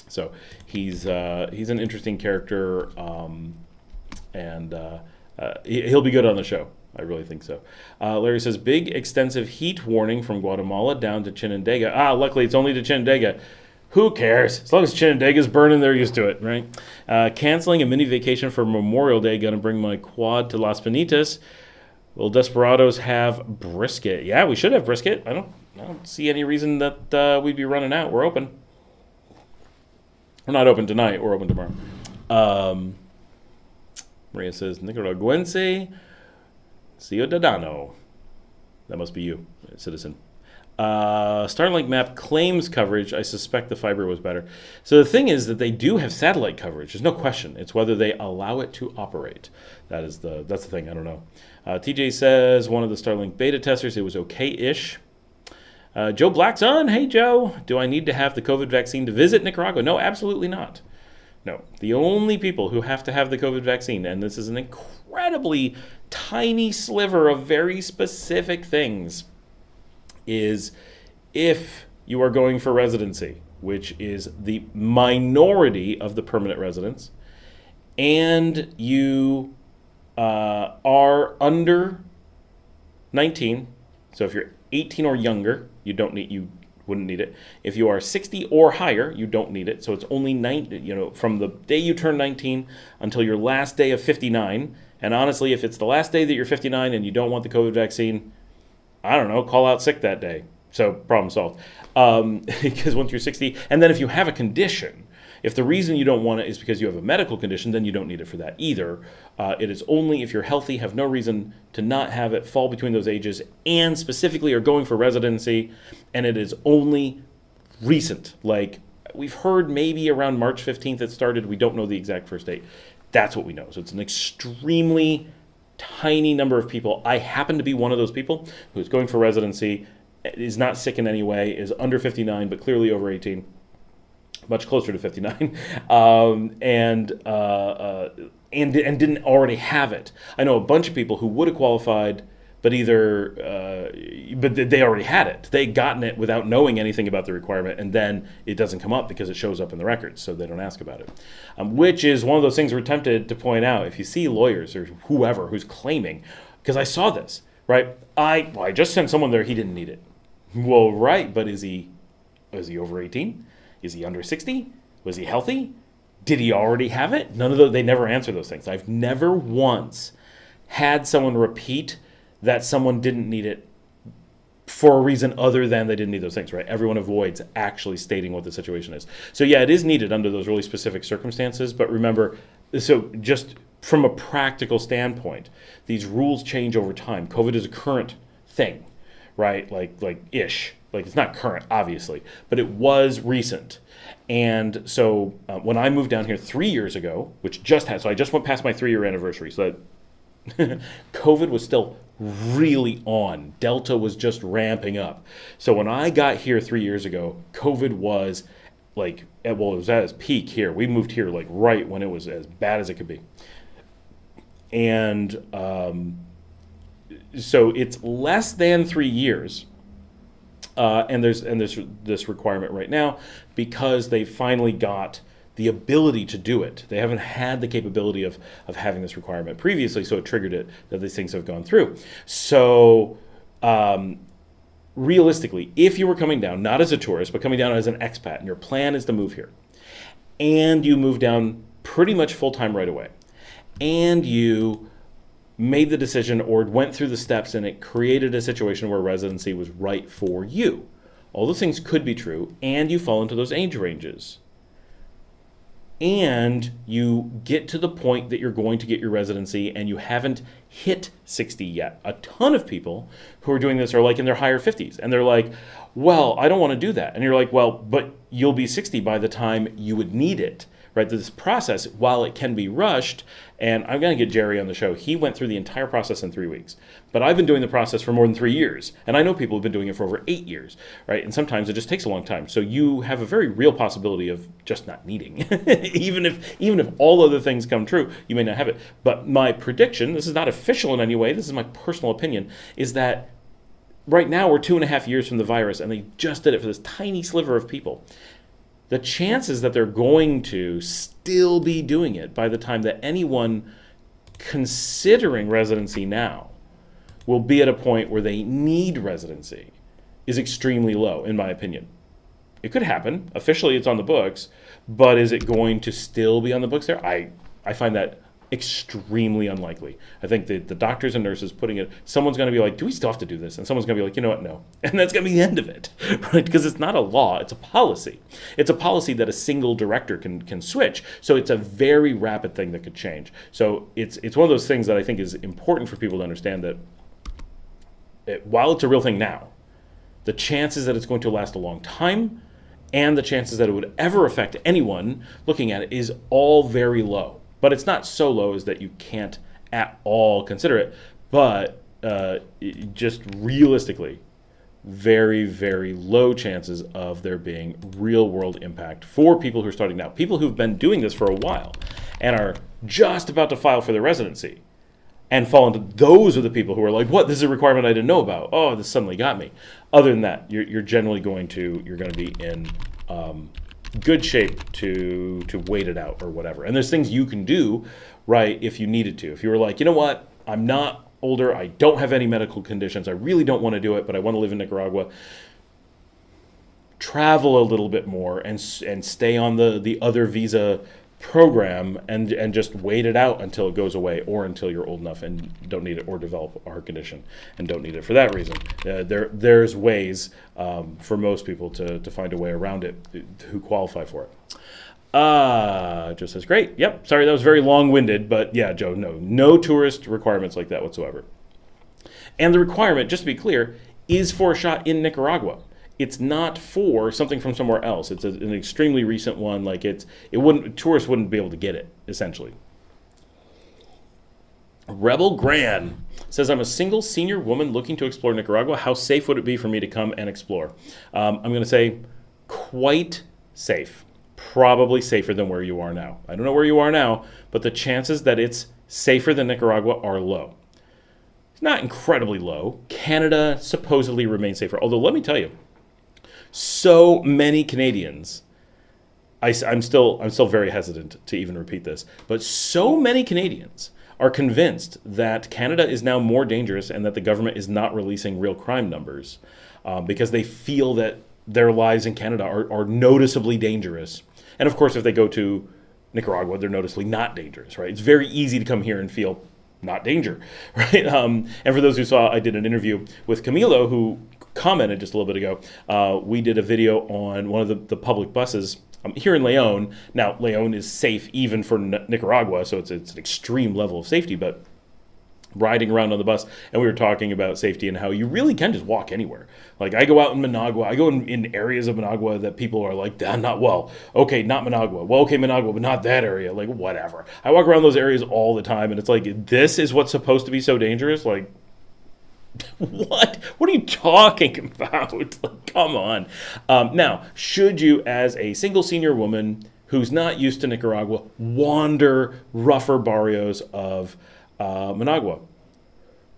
So he's an interesting character, and he'll be good on the show. I really think so. Larry says, big extensive heat warning from Guatemala down to Chinandega. Luckily it's only to Chinandega. Who cares? As long as Chinandega's burning, they're used to it, right? Canceling a mini vacation for Memorial Day. Going to bring my quad to Las Penitas. Will Desperados have brisket? Yeah, we should have brisket. I don't see any reason that we'd be running out. We're open. We're not open tonight. We're open tomorrow. Maria says, Nicaraguense Ciudadano. That must be you, citizen. Starlink map claims coverage. I suspect the fiber was better. So the thing is that they do have satellite coverage. There's no question. It's whether they allow it to operate. That's the thing. I don't know. TJ says one of the Starlink beta testers, it was okay-ish. Joe Blackson. Hey, Joe. Do I need to have the COVID vaccine to visit Nicaragua? No, absolutely not. No. The only people who have to have the COVID vaccine, and this is an incredibly tiny sliver of very specific things, is if you are going for residency, which is the minority of the permanent residents, and you are under 19. So if you're 18 or younger, you wouldn't need it. If you are 60 or higher, you don't need it. So it's only from the day you turn 19 until your last day of 59. And honestly, if it's the last day that you're 59 and you don't want the COVID vaccine, I don't know, call out sick that day. So problem solved. Because once you're 60, and then if you have a condition, if the reason you don't want it is because you have a medical condition, then you don't need it for that either. It is only if you're healthy, have no reason to not have it, fall between those ages, and specifically are going for residency, and it is only recent. Like, we've heard maybe around March 15th it started. We don't know the exact first date. That's what we know. So it's an extremely tiny number of people. I happen to be one of those people who's going for residency, is not sick in any way, is under 59, but clearly over 18, much closer to 59, and didn't already have it. I know a bunch of people who would have qualified, but but they already had it. They'd gotten it without knowing anything about the requirement, and then it doesn't come up because it shows up in the records, so they don't ask about it. Which is one of those things we're tempted to point out. If you see lawyers or whoever who's claiming, because I saw this, right? I just sent someone there, he didn't need it. Well, right, but is he over 18? Is he under 60? Was he healthy? Did he already have it? None of those. They never answer those things. I've never once had someone repeat that someone didn't need it for a reason other than they didn't need those things, right? Everyone avoids actually stating what the situation is. So yeah, it is needed under those really specific circumstances, but remember, so just from a practical standpoint, these rules change over time. COVID is a current thing, right? Like ish. Like, it's not current, obviously, but it was recent. And so when I moved down here 3 years ago, so I just went past my 3-year anniversary, so that COVID was still really on. Delta was just ramping up. So when I got here 3 years ago, COVID was it was at its peak here. We moved here like right when it was as bad as it could be. And so it's less than 3 years. And there's this requirement right now because they finally got the ability to do it. They haven't had the capability of having this requirement previously, so it triggered it that these things have gone through. So realistically, if you were coming down, not as a tourist, but coming down as an expat, and your plan is to move here, and you move down pretty much full-time right away, and you made the decision or went through the steps and it created a situation where residency was right for you. All those things could be true, and you fall into those age ranges. And you get to the point that you're going to get your residency and you haven't hit 60 yet. A ton of people who are doing this are like in their higher 50s, and they're like, well, I don't want to do that. And you're like, well, but you'll be 60 by the time you would need it. Right, this process, while it can be rushed, and I'm going to get Jerry on the show. He went through the entire process in 3 weeks. But I've been doing the process for more than 3 years. And I know people who've been doing it for over 8 years, right? And sometimes it just takes a long time. So you have a very real possibility of just not needing. even if all other things come true, you may not have it. But my prediction, this is not official in any way, this is my personal opinion, is that right now we're 2.5 years from the virus, and they just did it for this tiny sliver of people. The chances that they're going to still be doing it by the time that anyone considering residency now will be at a point where they need residency is extremely low, in my opinion. It could happen. Officially, it's on the books, but is it going to still be on the books there? I find that extremely unlikely. I think the doctors and nurses putting it, someone's going to be like, do we still have to do this? And someone's going to be like, you know what, no. And that's going to be the end of it, right? Because it's not a law, it's a policy. It's a policy that a single director can switch. So it's a very rapid thing that could change. So it's one of those things that I think is important for people to understand that while it's a real thing now, the chances that it's going to last a long time and the chances that it would ever affect anyone looking at it is all very low. But it's not so low as that you can't at all consider it. But just realistically, very, very low chances of there being real world impact for people who are starting now. People who've been doing this for a while and are just about to file for their residency and fall into, those are the people who are like, what, this is a requirement I didn't know about. Oh, this suddenly got me. Other than that, you're generally going to be in good shape to wait it out or whatever. And there's things you can do, right, if you needed to. If you were like, you know what, I'm not older, I don't have any medical conditions, I really don't want to do it, but I want to live in Nicaragua. Travel a little bit more and stay on the other visa program and just wait it out until it goes away or until you're old enough and don't need it or develop a heart condition and don't need it for that reason. There's ways for most people to find a way around it who qualify for it. Just says, great. Yep. Sorry, that was very long-winded, but yeah, Joe, no tourist requirements like that whatsoever. And the requirement, just to be clear, is for a shot in Nicaragua. It's not for something from somewhere else. It's an extremely recent one. Like tourists wouldn't be able to get it, essentially. Rebel Gran says, I'm a single senior woman looking to explore Nicaragua. How safe would it be for me to come and explore? I'm going to say quite safe. Probably safer than where you are now. I don't know where you are now, but the chances that it's safer than Nicaragua are low. It's not incredibly low. Canada supposedly remains safer. Although, let me tell you, so many Canadians, I'm still very hesitant to even repeat this, but so many Canadians are convinced that Canada is now more dangerous and that the government is not releasing real crime numbers because they feel that their lives in Canada are noticeably dangerous. And of course, if they go to Nicaragua, they're noticeably not dangerous, right? It's very easy to come here and feel not danger, right? And for those who saw, I did an interview with Camilo, who commented just a little bit ago. We did a video on one of the public buses here in León. Now, León is safe even for Nicaragua, so it's an extreme level of safety, but riding around on the bus, and we were talking about safety and how you really can just walk anywhere. Like, I go out in Managua, I go in areas of Managua that people are like, not Managua. Well, okay, Managua, but not that area. Like, whatever. I walk around those areas all the time, and it's like, this is what's supposed to be so dangerous? Like, what? What are you talking about? Like, come on. Now, should you, as a single senior woman who's not used to Nicaragua, wander rougher barrios of Managua?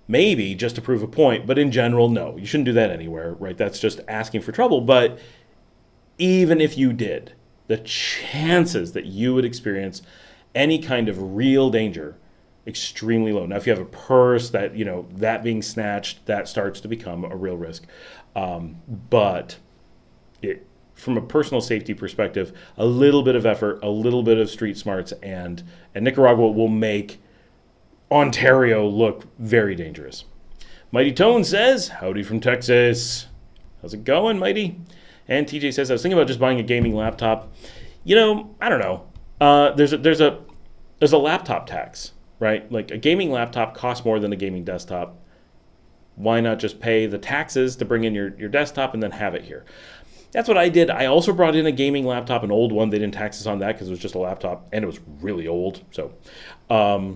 Maybe just to prove a point, but in general, no. You shouldn't do that anywhere, right? That's just asking for trouble. But even if you did, the chances that you would experience any kind of real danger extremely low. Now, if you have a purse that, that being snatched, that starts to become a real risk. But from a personal safety perspective, a little bit of effort, a little bit of street smarts, and Nicaragua will make Ontario look very dangerous. Mighty Tone says, howdy from Texas. How's it going, Mighty? And TJ says, I was thinking about just buying a gaming laptop. I don't know. There's a laptop tax, right? Like a gaming laptop costs more than a gaming desktop. Why not just pay the taxes to bring in your desktop and then have it here? That's what I did. I also brought in a gaming laptop, an old one. They didn't tax us on that because it was just a laptop and it was really old. So, but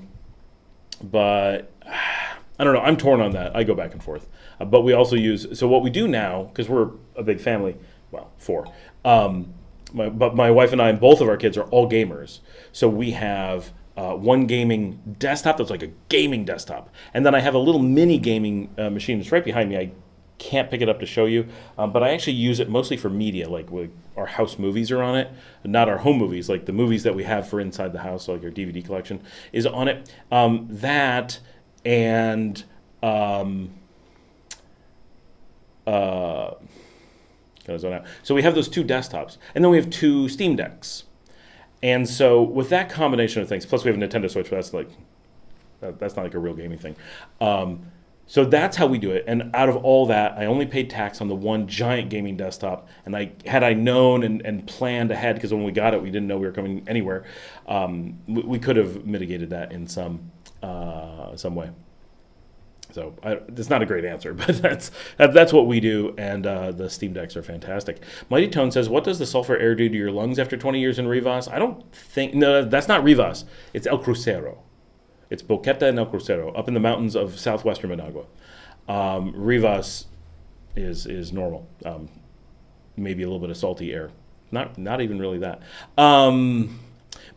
I don't know. I'm torn on that. I go back and forth. But we also so what we do now, because we're a big family, well, 4. But my wife and I and both of our kids are all gamers. So we have one gaming desktop that's like a gaming desktop. And then I have a little mini gaming machine that's right behind me. I can't pick it up to show you, but I actually use it mostly for media, like our house movies are on it, not our home movies, like the movies that we have for inside the house, like our DVD collection is on it. That and so we have those 2 desktops, and then we have 2 Steam Decks. And so with that combination of things, plus we have a Nintendo Switch, but that's not like a real gaming thing. So that's how we do it. And out of all that, I only paid tax on the one giant gaming desktop. And had I known and planned ahead, because when we got it, we didn't know we were coming anywhere, we could have mitigated that in some way. So it's not a great answer, but that's what we do, and the Steam Decks are fantastic. Mighty Tone says, what does the sulfur air do to your lungs after 20 years in Rivas? No, that's not Rivas. It's El Crucero. It's Boqueta and El Crucero, up in the mountains of southwestern Managua. Rivas is normal. Maybe a little bit of salty air. Not even really that.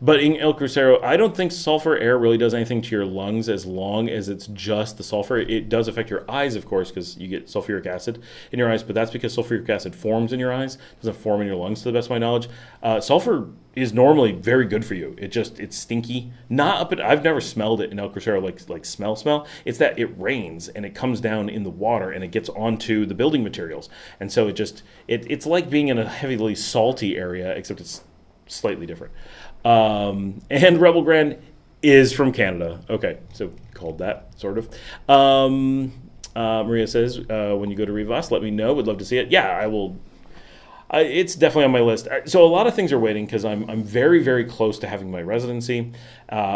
But in El Crucero, I don't think sulfur air really does anything to your lungs as long as it's just the sulfur. It does affect your eyes, of course, because you get sulfuric acid in your eyes, but that's because sulfuric acid forms in your eyes. It doesn't form in your lungs, to the best of my knowledge. Sulfur is normally very good for you. It's stinky. I've never smelled it in El Crucero like smell. It's that it rains and it comes down in the water and it gets onto the building materials. And so it's like being in a heavily salty area, except it's slightly different. And Rebel Grand is from Canada. Okay, so called that, sort of. Maria says, when you go to Rivas, let me know. Would love to see it. Yeah, I will. It's definitely on my list. So a lot of things are waiting because I'm very, very close to having my residency,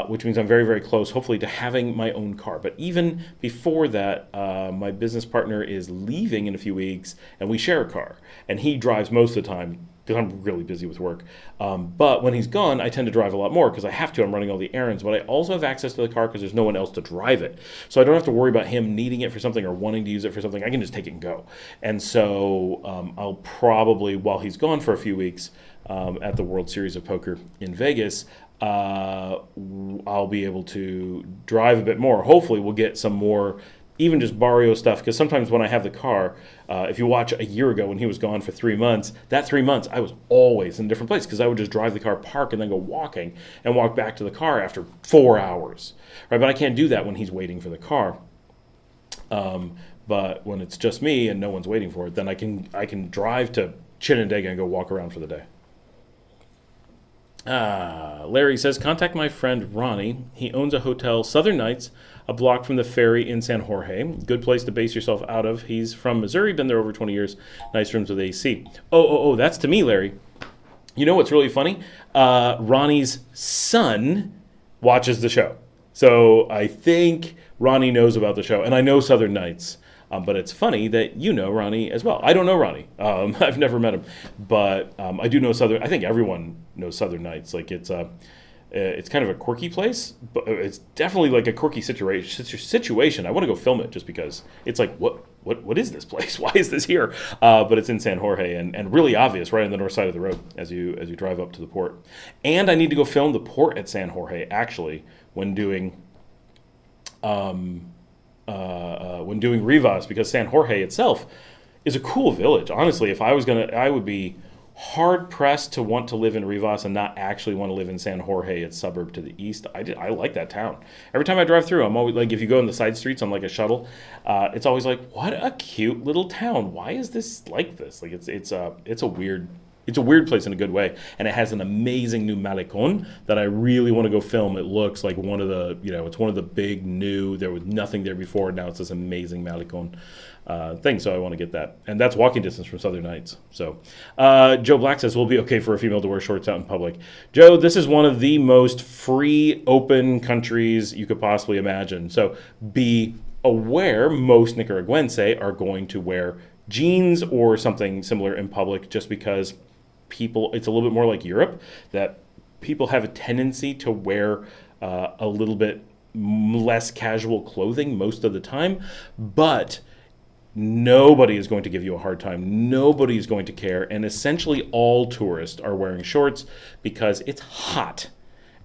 which means I'm very, very close, hopefully, to having my own car. But even before that, my business partner is leaving in a few weeks, and we share a car. And he drives most of the time because I'm really busy with work. But when he's gone, I tend to drive a lot more because I have to. I'm running all the errands. But I also have access to the car because there's no one else to drive it. So I don't have to worry about him needing it for something or wanting to use it for something. I can just take it and go. And so I'll probably, while he's gone for a few weeks at the World Series of Poker in Vegas, I'll be able to drive a bit more. Hopefully we'll get some more even just barrio stuff, because sometimes when I have the car, if you watch a year ago when he was gone for 3 months, that 3 months I was always in a different place because I would just drive the car, park, and then go walking and walk back to the car after 4 hours, right? But I can't do that when he's waiting for the car. But when it's just me and no one's waiting for it, then I can drive to Chinandega and go walk around for the day. Larry says, contact my friend Ronnie. He owns a hotel, Southern Nights, a block from the ferry in San Jorge. Good place to base yourself out of. He's from Missouri, been there over 20 years. Nice rooms with AC. Oh, that's to me, Larry. You know what's really funny? Ronnie's son watches the show. So I think Ronnie knows about the show, and I know Southern Nights. But it's funny that you know Ronnie as well. I don't know Ronnie. I've never met him, but I do know Southern. I think everyone knows Southern Nights. Like it's kind of a quirky place, but it's definitely like a quirky situation. I want to go film it just because it's like what is this place? Why is this here? But it's in San Jorge and really obvious, right on the north side of the road as you drive up to the port. And I need to go film the port at San Jorge actually when doing Rivas, because San Jorge itself is a cool village. Honestly, if I was I would be hard pressed to want to live in Rivas and not actually want to live in San Jorge, its suburb to the east. I like that town. Every time I drive through, I'm always like, if you go in the side streets on like a shuttle, it's always like, what a cute little town. Why is this like this? Like it's a weird place in a good way, and it has an amazing new malecon that I really want to go film. It looks like one of the, it's one of the big new. There was nothing there before. Now it's this amazing malecon thing, so I want to get that, and that's walking distance from Southern Nights. So, Joe Black says, "Will it be okay for a female to wear shorts out in public?" Joe, this is one of the most free, open countries you could possibly imagine. So, be aware. Most Nicaraguans are going to wear jeans or something similar in public, just because it's a little bit more like Europe, that people have a tendency to wear a little bit less casual clothing most of the time, but nobody is going to give you a hard time. Nobody is going to care. And essentially all tourists are wearing shorts because it's hot.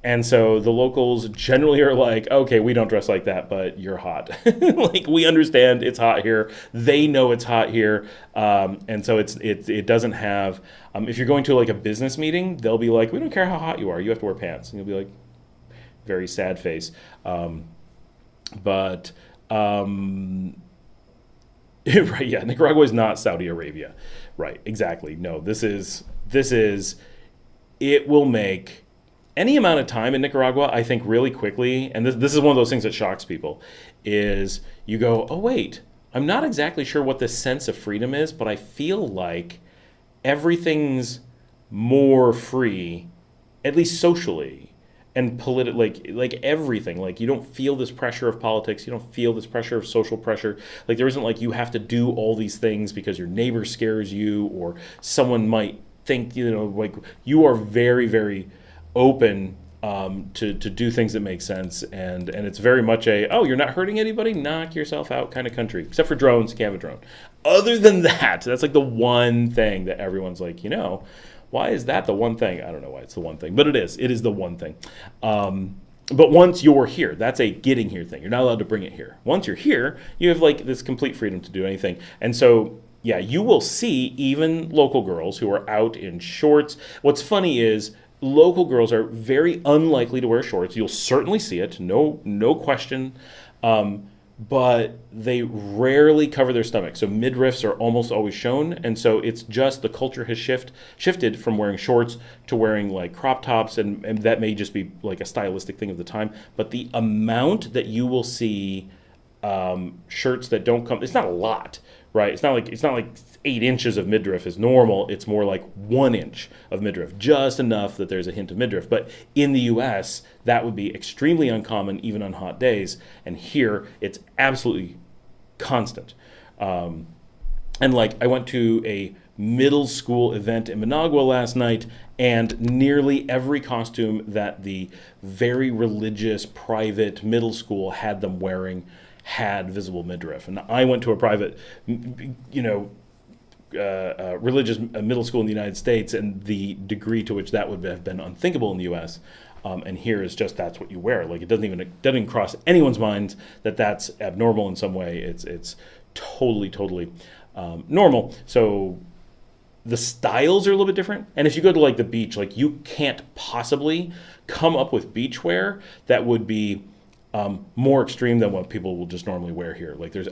And so the locals generally are like, okay, we don't dress like that, but you're hot. Like, we understand it's hot here. They know it's hot here. And so it doesn't have, if you're going to like a business meeting, they'll be like, we don't care how hot you are. You have to wear pants. And you'll be like, very sad face. Right, yeah, Nicaragua is not Saudi Arabia. Right, exactly. No, this is, it will make any amount of time in Nicaragua, I think, really quickly, and this is one of those things that shocks people, is you go, oh wait, I'm not exactly sure what this sense of freedom is, but I feel like everything's more free, at least socially, and like everything. Like, you don't feel this pressure of politics, you don't feel this pressure of social pressure. Like, there isn't like you have to do all these things because your neighbor scares you, or someone might think, like, you are very, very open to do things that make sense, and it's very much you're not hurting anybody, knock yourself out kind of country, except for drones. You can't have a drone. Other than that, that's like the one thing that everyone's like, why is that the one thing? I don't know why it's the one thing, but it is the one thing. But once you're here, that's a getting here thing. You're not allowed to bring it here. Once you're here, you have like this complete freedom to do anything. And so, yeah, you will see even local girls who are out in shorts. What's funny is local girls are very unlikely to wear shorts. You'll certainly see it, no question. But they rarely cover their stomach. So midriffs are almost always shown. And so it's just the culture has shifted from wearing shorts to wearing like crop tops. And that may just be like a stylistic thing of the time. But the amount that you will see shirts that don't come, it's not a lot, right? It's not like 8 inches of midriff is normal. It's more like 1 inch of midriff, just enough that there's a hint of midriff. But in the US, that would be extremely uncommon, even on hot days. And here, it's absolutely constant. And like, I went to a middle school event in Managua last night, and nearly every costume that the very religious private middle school had them wearing had visible midriff. And I went to a private, religious middle school in the United States, and the degree to which that would have been unthinkable in the U.S. And here is just, that's what you wear. Like, it doesn't even cross anyone's minds that that's abnormal in some way. It's totally normal. So the styles are a little bit different. And if you go to like the beach, like, you can't possibly come up with beachwear that would be more extreme than what people will just normally wear here. Like, there's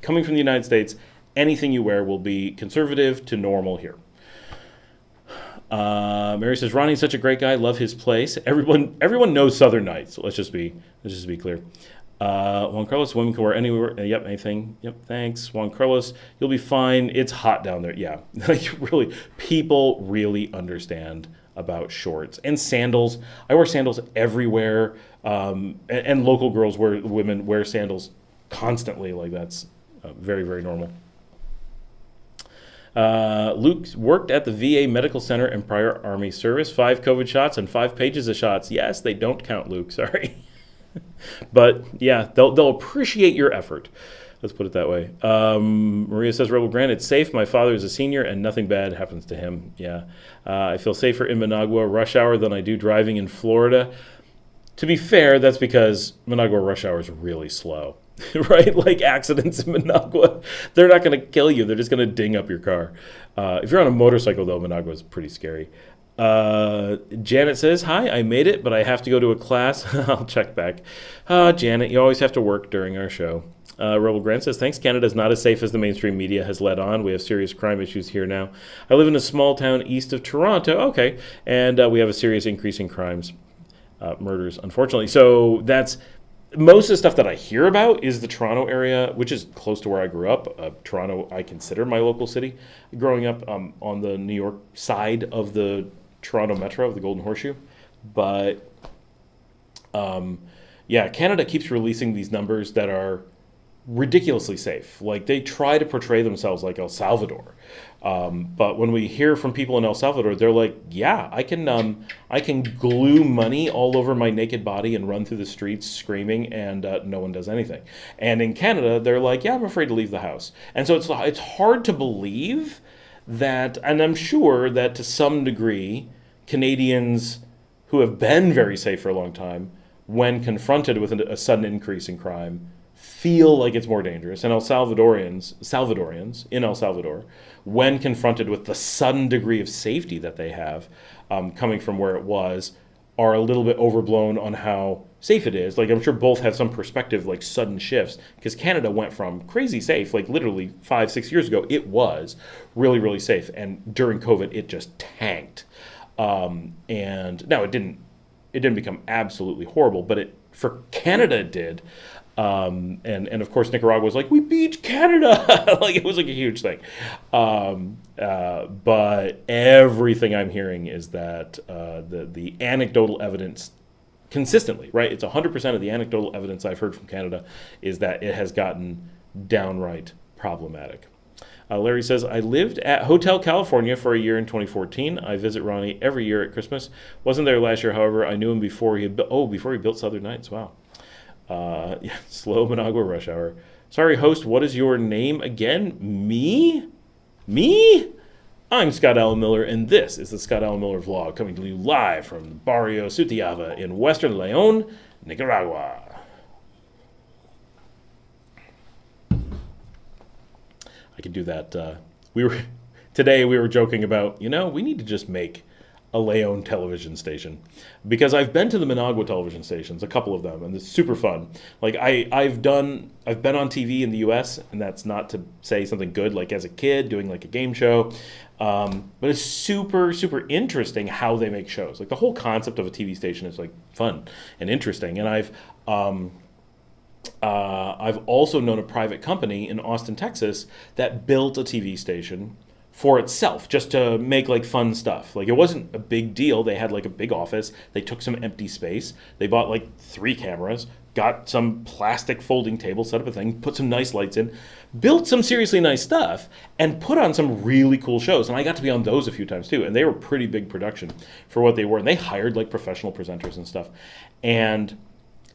coming from the United States, anything you wear will be conservative to normal here. Mary says, Ronnie's such a great guy. Love his place. Everyone knows Southern Nights. So let's just be clear. Juan Carlos, women can wear anywhere. Yep, anything. Yep, thanks. Juan Carlos, you'll be fine. It's hot down there. Yeah, like, really, people really understand about shorts and sandals. I wear sandals everywhere, and local women wear sandals constantly. Like, that's very, very normal. Luke worked at the VA Medical Center in prior Army service. 5 COVID shots and 5 pages of shots. Yes, they don't count, Luke. Sorry. But yeah, they'll appreciate your effort. Let's put it that way. Maria says, Rebel Grant, it's safe. My father is a senior and nothing bad happens to him. Yeah. I feel safer in Managua rush hour than I do driving in Florida. To be fair, that's because Managua rush hour is really slow. right? Like accidents in Managua, they're not going to kill you. They're just going to ding up your car. If you're on a motorcycle, though, Managua is pretty scary. Janet says, hi, I made it, but I have to go to a class. I'll check back. Janet, you always have to work during our show. Rebel Grant says, thanks, Canada is not as safe as the mainstream media has led on. We have serious crime issues here now. I live in a small town east of Toronto. Okay. And we have a serious increase in crimes, murders, unfortunately. So that's most of the stuff that I hear about is the Toronto area, which is close to where I grew up. Toronto, I consider my local city. Growing up on the New York side of the Toronto Metro, of the Golden Horseshoe. But yeah, Canada keeps releasing these numbers that are ridiculously safe. Like they try to portray themselves like El Salvador. But when we hear from people in El Salvador, they're like, yeah, I can glue money all over my naked body and run through the streets screaming and no one does anything. And in Canada, they're like, yeah, I'm afraid to leave the house. And so it's hard to believe that, and I'm sure that to some degree, Canadians who have been very safe for a long time, when confronted with a sudden increase in crime, feel like it's more dangerous. And Salvadorians in El Salvador, when confronted with the sudden degree of safety that they have coming from where it was, are a little bit overblown on how safe it is. Like I'm sure both have some perspective, like sudden shifts, because Canada went from crazy safe, like literally 5-6 years ago, it was really, really safe. And during COVID, it just tanked. And now it didn't become absolutely horrible, but for Canada it did. And of course Nicaragua was like, we beat Canada. Like it was like a huge thing. But everything I'm hearing is that the anecdotal evidence consistently, right? It's 100% of the anecdotal evidence I've heard from Canada is that it has gotten downright problematic. Larry says, I lived at Hotel California for a year in 2014. I visit Ronnie every year at Christmas. Wasn't there last year, however. I knew him before he built Southern Nights. Wow. Yeah, slow Managua rush hour. Sorry, host, what is your name again? Me? I'm Scott Allen Miller, and this is the Scott Allen Miller vlog, coming to you live from Barrio Sutiaba in Western León, Nicaragua. I could do that. Today we were joking about, we need to just make a León television station, because I've been to the Managua television stations, a couple of them, and it's super fun. Like I've been on TV in the U.S., and that's not to say something good, like as a kid doing like a game show, but it's super, super interesting how they make shows. Like the whole concept of a TV station is like fun and interesting. And I've also known a private company in Austin, Texas, that built a TV station for itself, just to make like fun stuff. Like it wasn't a big deal. They had like a big office. They took some empty space. They bought like 3 cameras, got some plastic folding table, set up a thing, put some nice lights in, built some seriously nice stuff, and put on some really cool shows. And I got to be on those a few times too. And they were pretty big production for what they were. And they hired like professional presenters and stuff. And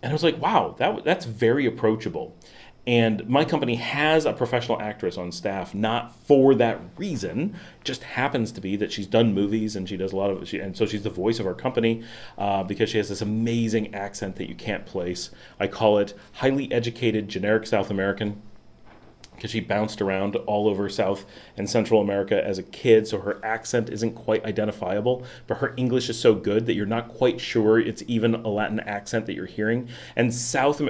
I was like, wow, that's very approachable. And my company has a professional actress on staff, not for that reason. It just happens to be that she's done movies and she does a lot of, and so she's the voice of our company because she has this amazing accent that you can't place. I call it highly educated generic South American, because she bounced around all over South and Central America as a kid, so her accent isn't quite identifiable, but her English is so good that you're not quite sure it's even a Latin accent that you're hearing. And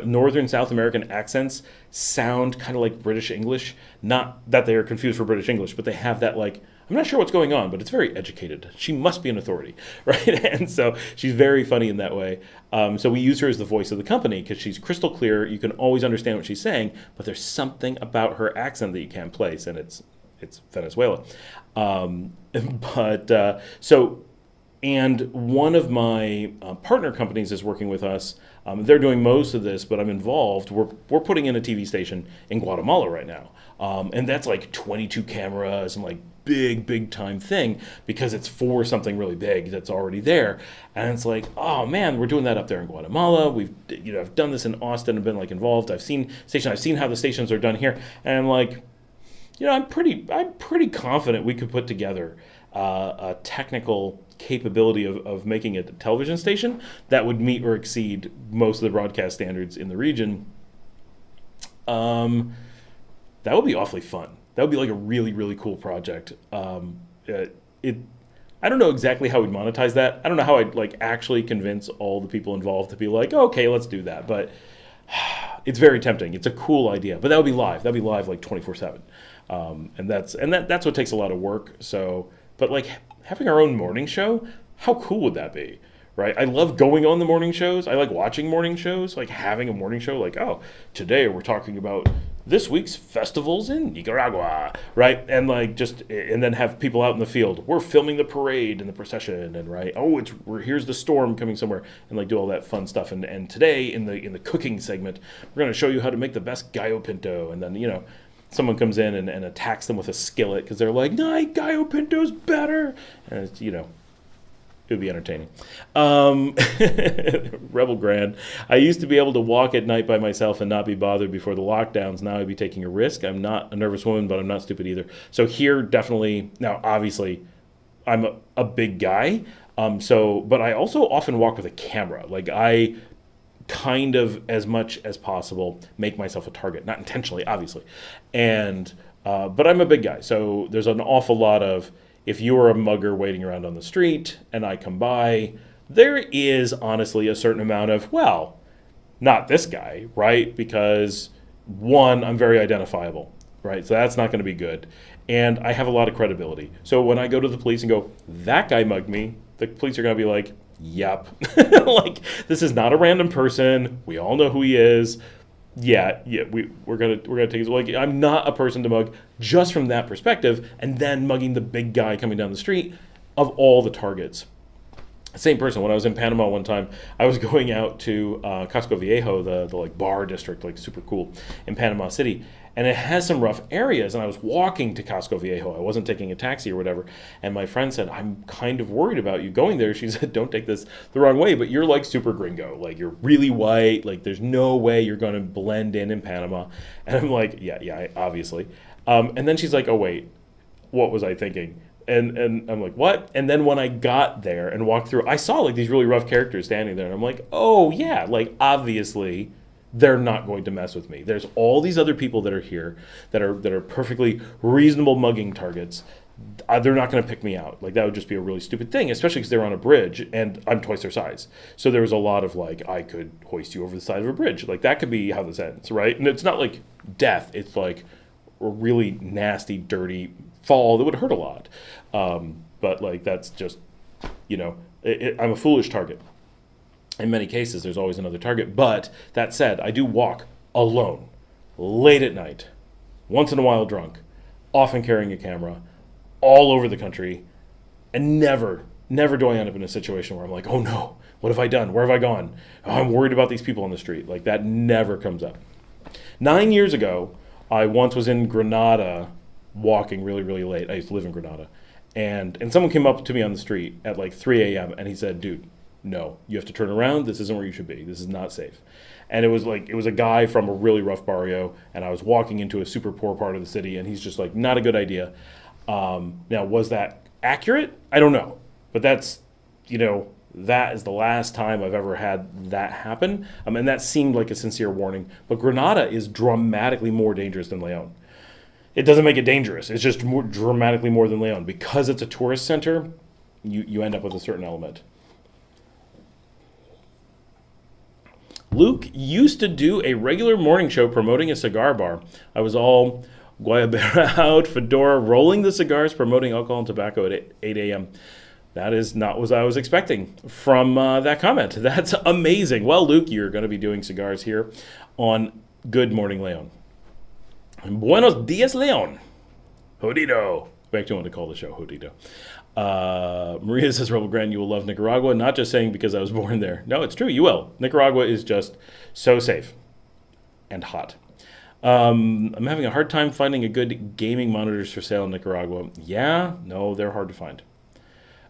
Northern South American accents sound kind of like British English. Not that they are confused for British English, but they have that like, I'm not sure what's going on, but it's very educated. She must be an authority, right? And so she's very funny in that way. So we use her as the voice of the company because she's crystal clear. You can always understand what she's saying, but there's something about her accent that you can't place, and it's Venezuela. And one of my partner companies is working with us. They're doing most of this, but I'm involved. We're putting in a TV station in Guatemala right now, and that's like 22 cameras and like big time thing, because it's for something really big that's already there. And it's like, oh man, we're doing that up there in Guatemala. I've done this in Austin and been like involved. I've seen how the stations are done here, and I'm like, I'm pretty confident we could put together a technical capability of making a television station that would meet or exceed most of the broadcast standards in the region. That would be awfully fun. That would be like a really, really cool project. It I don't know exactly how we'd monetize that. I don't know how I'd like actually convince all the people involved to be like, okay, let's do that. But it's very tempting. It's a cool idea. But that would be live. That'd be live like 24/7. That's what takes a lot of work. So, but like having our own morning show, how cool would that be? Right? I love going on the morning shows. I like watching morning shows, like having a morning show like, oh, today we're talking about this week's festivals in Nicaragua, right? And like and then have people out in the field. We're filming the parade and the procession, and right, oh, here's the storm coming somewhere, and like do all that fun stuff. And today in the cooking segment, we're going to show you how to make the best gallo pinto, and then someone comes in and attacks them with a skillet because they're like, no, gallo pinto's better, and it's it would be entertaining. Rebel Grand. I used to be able to walk at night by myself and not be bothered before the lockdowns. Now I'd be taking a risk. I'm not a nervous woman, but I'm not stupid either. So here, definitely. Now, obviously, I'm a big guy. But I also often walk with a camera. Like I kind of, as much as possible, make myself a target. Not intentionally, obviously. But I'm a big guy. So there's an awful lot of, if you are a mugger waiting around on the street and I come by, there is honestly a certain amount of, well, not this guy, right? Because one, I'm very identifiable, right? So that's not going to be good. And I have a lot of credibility. So when I go to the police and go, that guy mugged me, the police are going to be like, yep. Like, this is not a random person. We all know who he is. Yeah, we're gonna take it. Like, I'm not a person to mug just from that perspective, and then mugging the big guy coming down the street of all the targets. Same person. When I was in Panama one time, I was going out to Casco Viejo, the like bar district, like super cool in Panama City, and it has some rough areas. And I was walking to Casco Viejo. I wasn't taking a taxi or whatever. And my friend said, "I'm kind of worried about you going there." She said, "Don't take this the wrong way, but you're like super gringo. Like you're really white. Like there's no way you're going to blend in Panama." And I'm like, "Yeah, obviously." And then she's like, "Oh wait, what was I thinking?" And I'm like, what? And then when I got there and walked through, I saw like these really rough characters standing there. And I'm like, oh yeah, like obviously they're not going to mess with me. There's all these other people that are here that are perfectly reasonable mugging targets. They're not going to pick me out. Like that would just be a really stupid thing, especially because they're on a bridge and I'm twice their size. So there was a lot of like, I could hoist you over the side of a bridge. Like that could be how this ends, right? And it's not like death. It's like a really nasty, dirty fall that would hurt a lot. But like that's just, I'm a foolish target. In many cases, there's always another target. But that said, I do walk alone, late at night, once in a while drunk, often carrying a camera, all over the country, and never do I end up in a situation where I'm like, oh no, what have I done? Where have I gone? Oh, I'm worried about these people on the street. Like that never comes up. 9 years ago, I once was in Granada walking really, really late. I used to live in Granada. And someone came up to me on the street at like 3 a.m. and he said, dude, no, you have to turn around. This isn't where you should be. This is not safe. And it was a guy from a really rough barrio, and I was walking into a super poor part of the city, and he's just like, not a good idea. Now, was that accurate? I don't know. But that's, that is the last time I've ever had that happen. And that seemed like a sincere warning. But Granada is dramatically more dangerous than Leon. It doesn't make it dangerous. It's just dramatically more than Leon. Because it's a tourist center, you end up with a certain element. Luke used to do a regular morning show promoting a cigar bar. I was all guayabera out, fedora, rolling the cigars, promoting alcohol and tobacco at 8 a.m. That is not what I was expecting from that comment. That's amazing. Well, Luke, you're going to be doing cigars here on Good Morning Leon. Buenos dias, Leon. Jodido. I actually want to call the show Jodido. Maria says, Rebel Grand, you will love Nicaragua. Not just saying because I was born there. No, it's true. You will. Nicaragua is just so safe and hot. I'm having a hard time finding a good gaming monitors for sale in Nicaragua. Yeah, no, they're hard to find.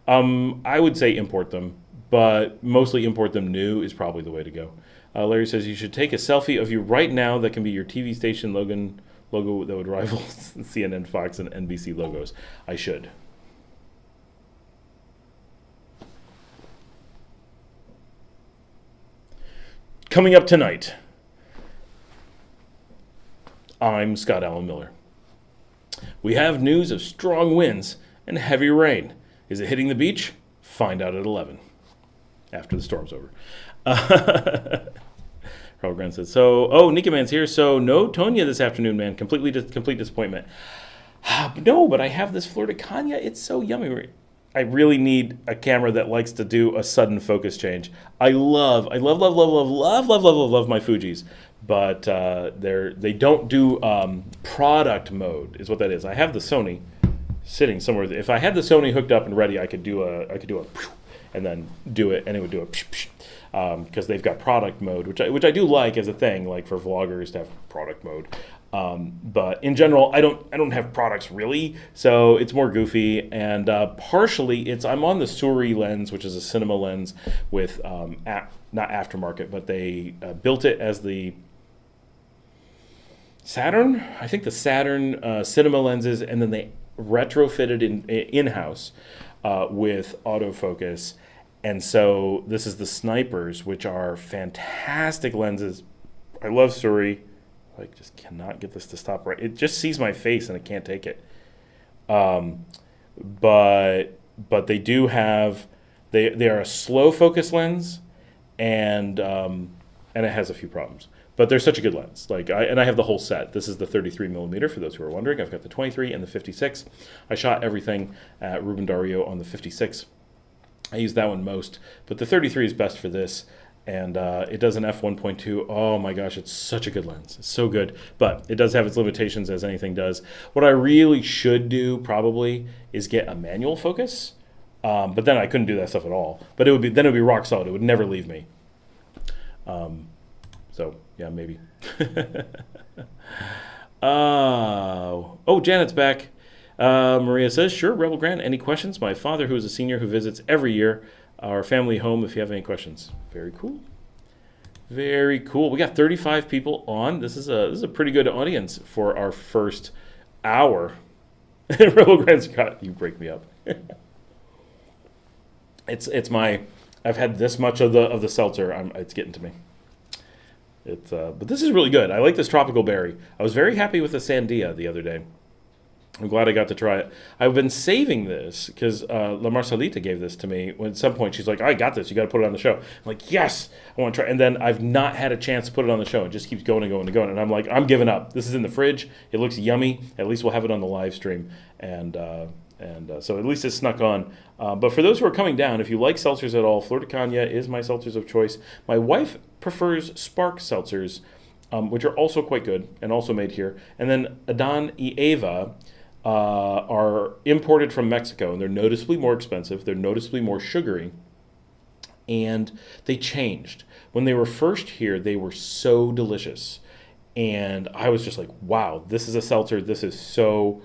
I would say import them, but mostly import them new is probably the way to go. Larry says, you should take a selfie of you right now that can be your TV station logo that would rival CNN, Fox, and NBC logos. I should. Coming up tonight, I'm Scott Allen Miller. We have news of strong winds and heavy rain. Is it hitting the beach? Find out at 11 after the storm's over. Raul Grant says, Nika Man's here, so no Tonya this afternoon, man. Complete disappointment. No, but I have this Florida Cagna. It's so yummy. I really need a camera that likes to do a sudden focus change. I love my Fujis, but they don't do product mode, is what that is. I have the Sony sitting somewhere. If I had the Sony hooked up and ready, I could do a and then do it, and it would do a because they've got product mode, which I do like as a thing, like for vloggers to have product mode. But in general, I don't have products really, so it's more goofy. And partially, I'm on the Suri lens, which is a cinema lens with not aftermarket, but they built it as the Saturn. I think the Saturn cinema lenses, and then they retrofitted in-house with autofocus. And so this is the Snipers, which are fantastic lenses. I love Suri. I just cannot get this to stop right. It just sees my face and it can't take it. But they do have they are a slow focus lens, and it has a few problems. But they're such a good lens. I have the whole set. This is the 33 millimeter for those who are wondering. I've got the 23 and the 56. I shot everything at Ruben Dario on the 56. I use that one most, but the 33 is best for this. And it does an f1.2. Oh my gosh, it's such a good lens. It's so good. But it does have its limitations, as anything does. What I really should do probably is get a manual focus. But then I couldn't do that stuff at all. But it would be rock solid. It would never leave me. So yeah, maybe. Janet's back. Maria says, sure, Rebel Grant, any questions? My father, who is a senior who visits every year our family home, if you have any questions. Very cool. Very cool. We got 35 people on. This is a pretty good audience for our first hour. Rebel Grant Scott, you break me up. I've had this much of the seltzer. It's getting to me. But this is really good. I like this tropical berry. I was very happy with the Sandia the other day. I'm glad I got to try it. I've been saving this because La Marcelita gave this to me. When at some point she's like, I got this. You got to put it on the show. I'm like, yes, I want to try. And then I've not had a chance to put it on the show. It just keeps going and going and going. And I'm like, I'm giving up. This is in the fridge. It looks yummy. At least we'll have it on the live stream. And so at least it snuck on. But for those who are coming down, if you like seltzers at all, Florida Cagna is my seltzers of choice. My wife prefers Spark seltzers, which are also quite good and also made here. And then Adan y Eva are imported from Mexico, and they're noticeably more expensive. They're noticeably more sugary, and they changed. When they were first here, they were so delicious, and I was just like, wow, this is a seltzer. This is so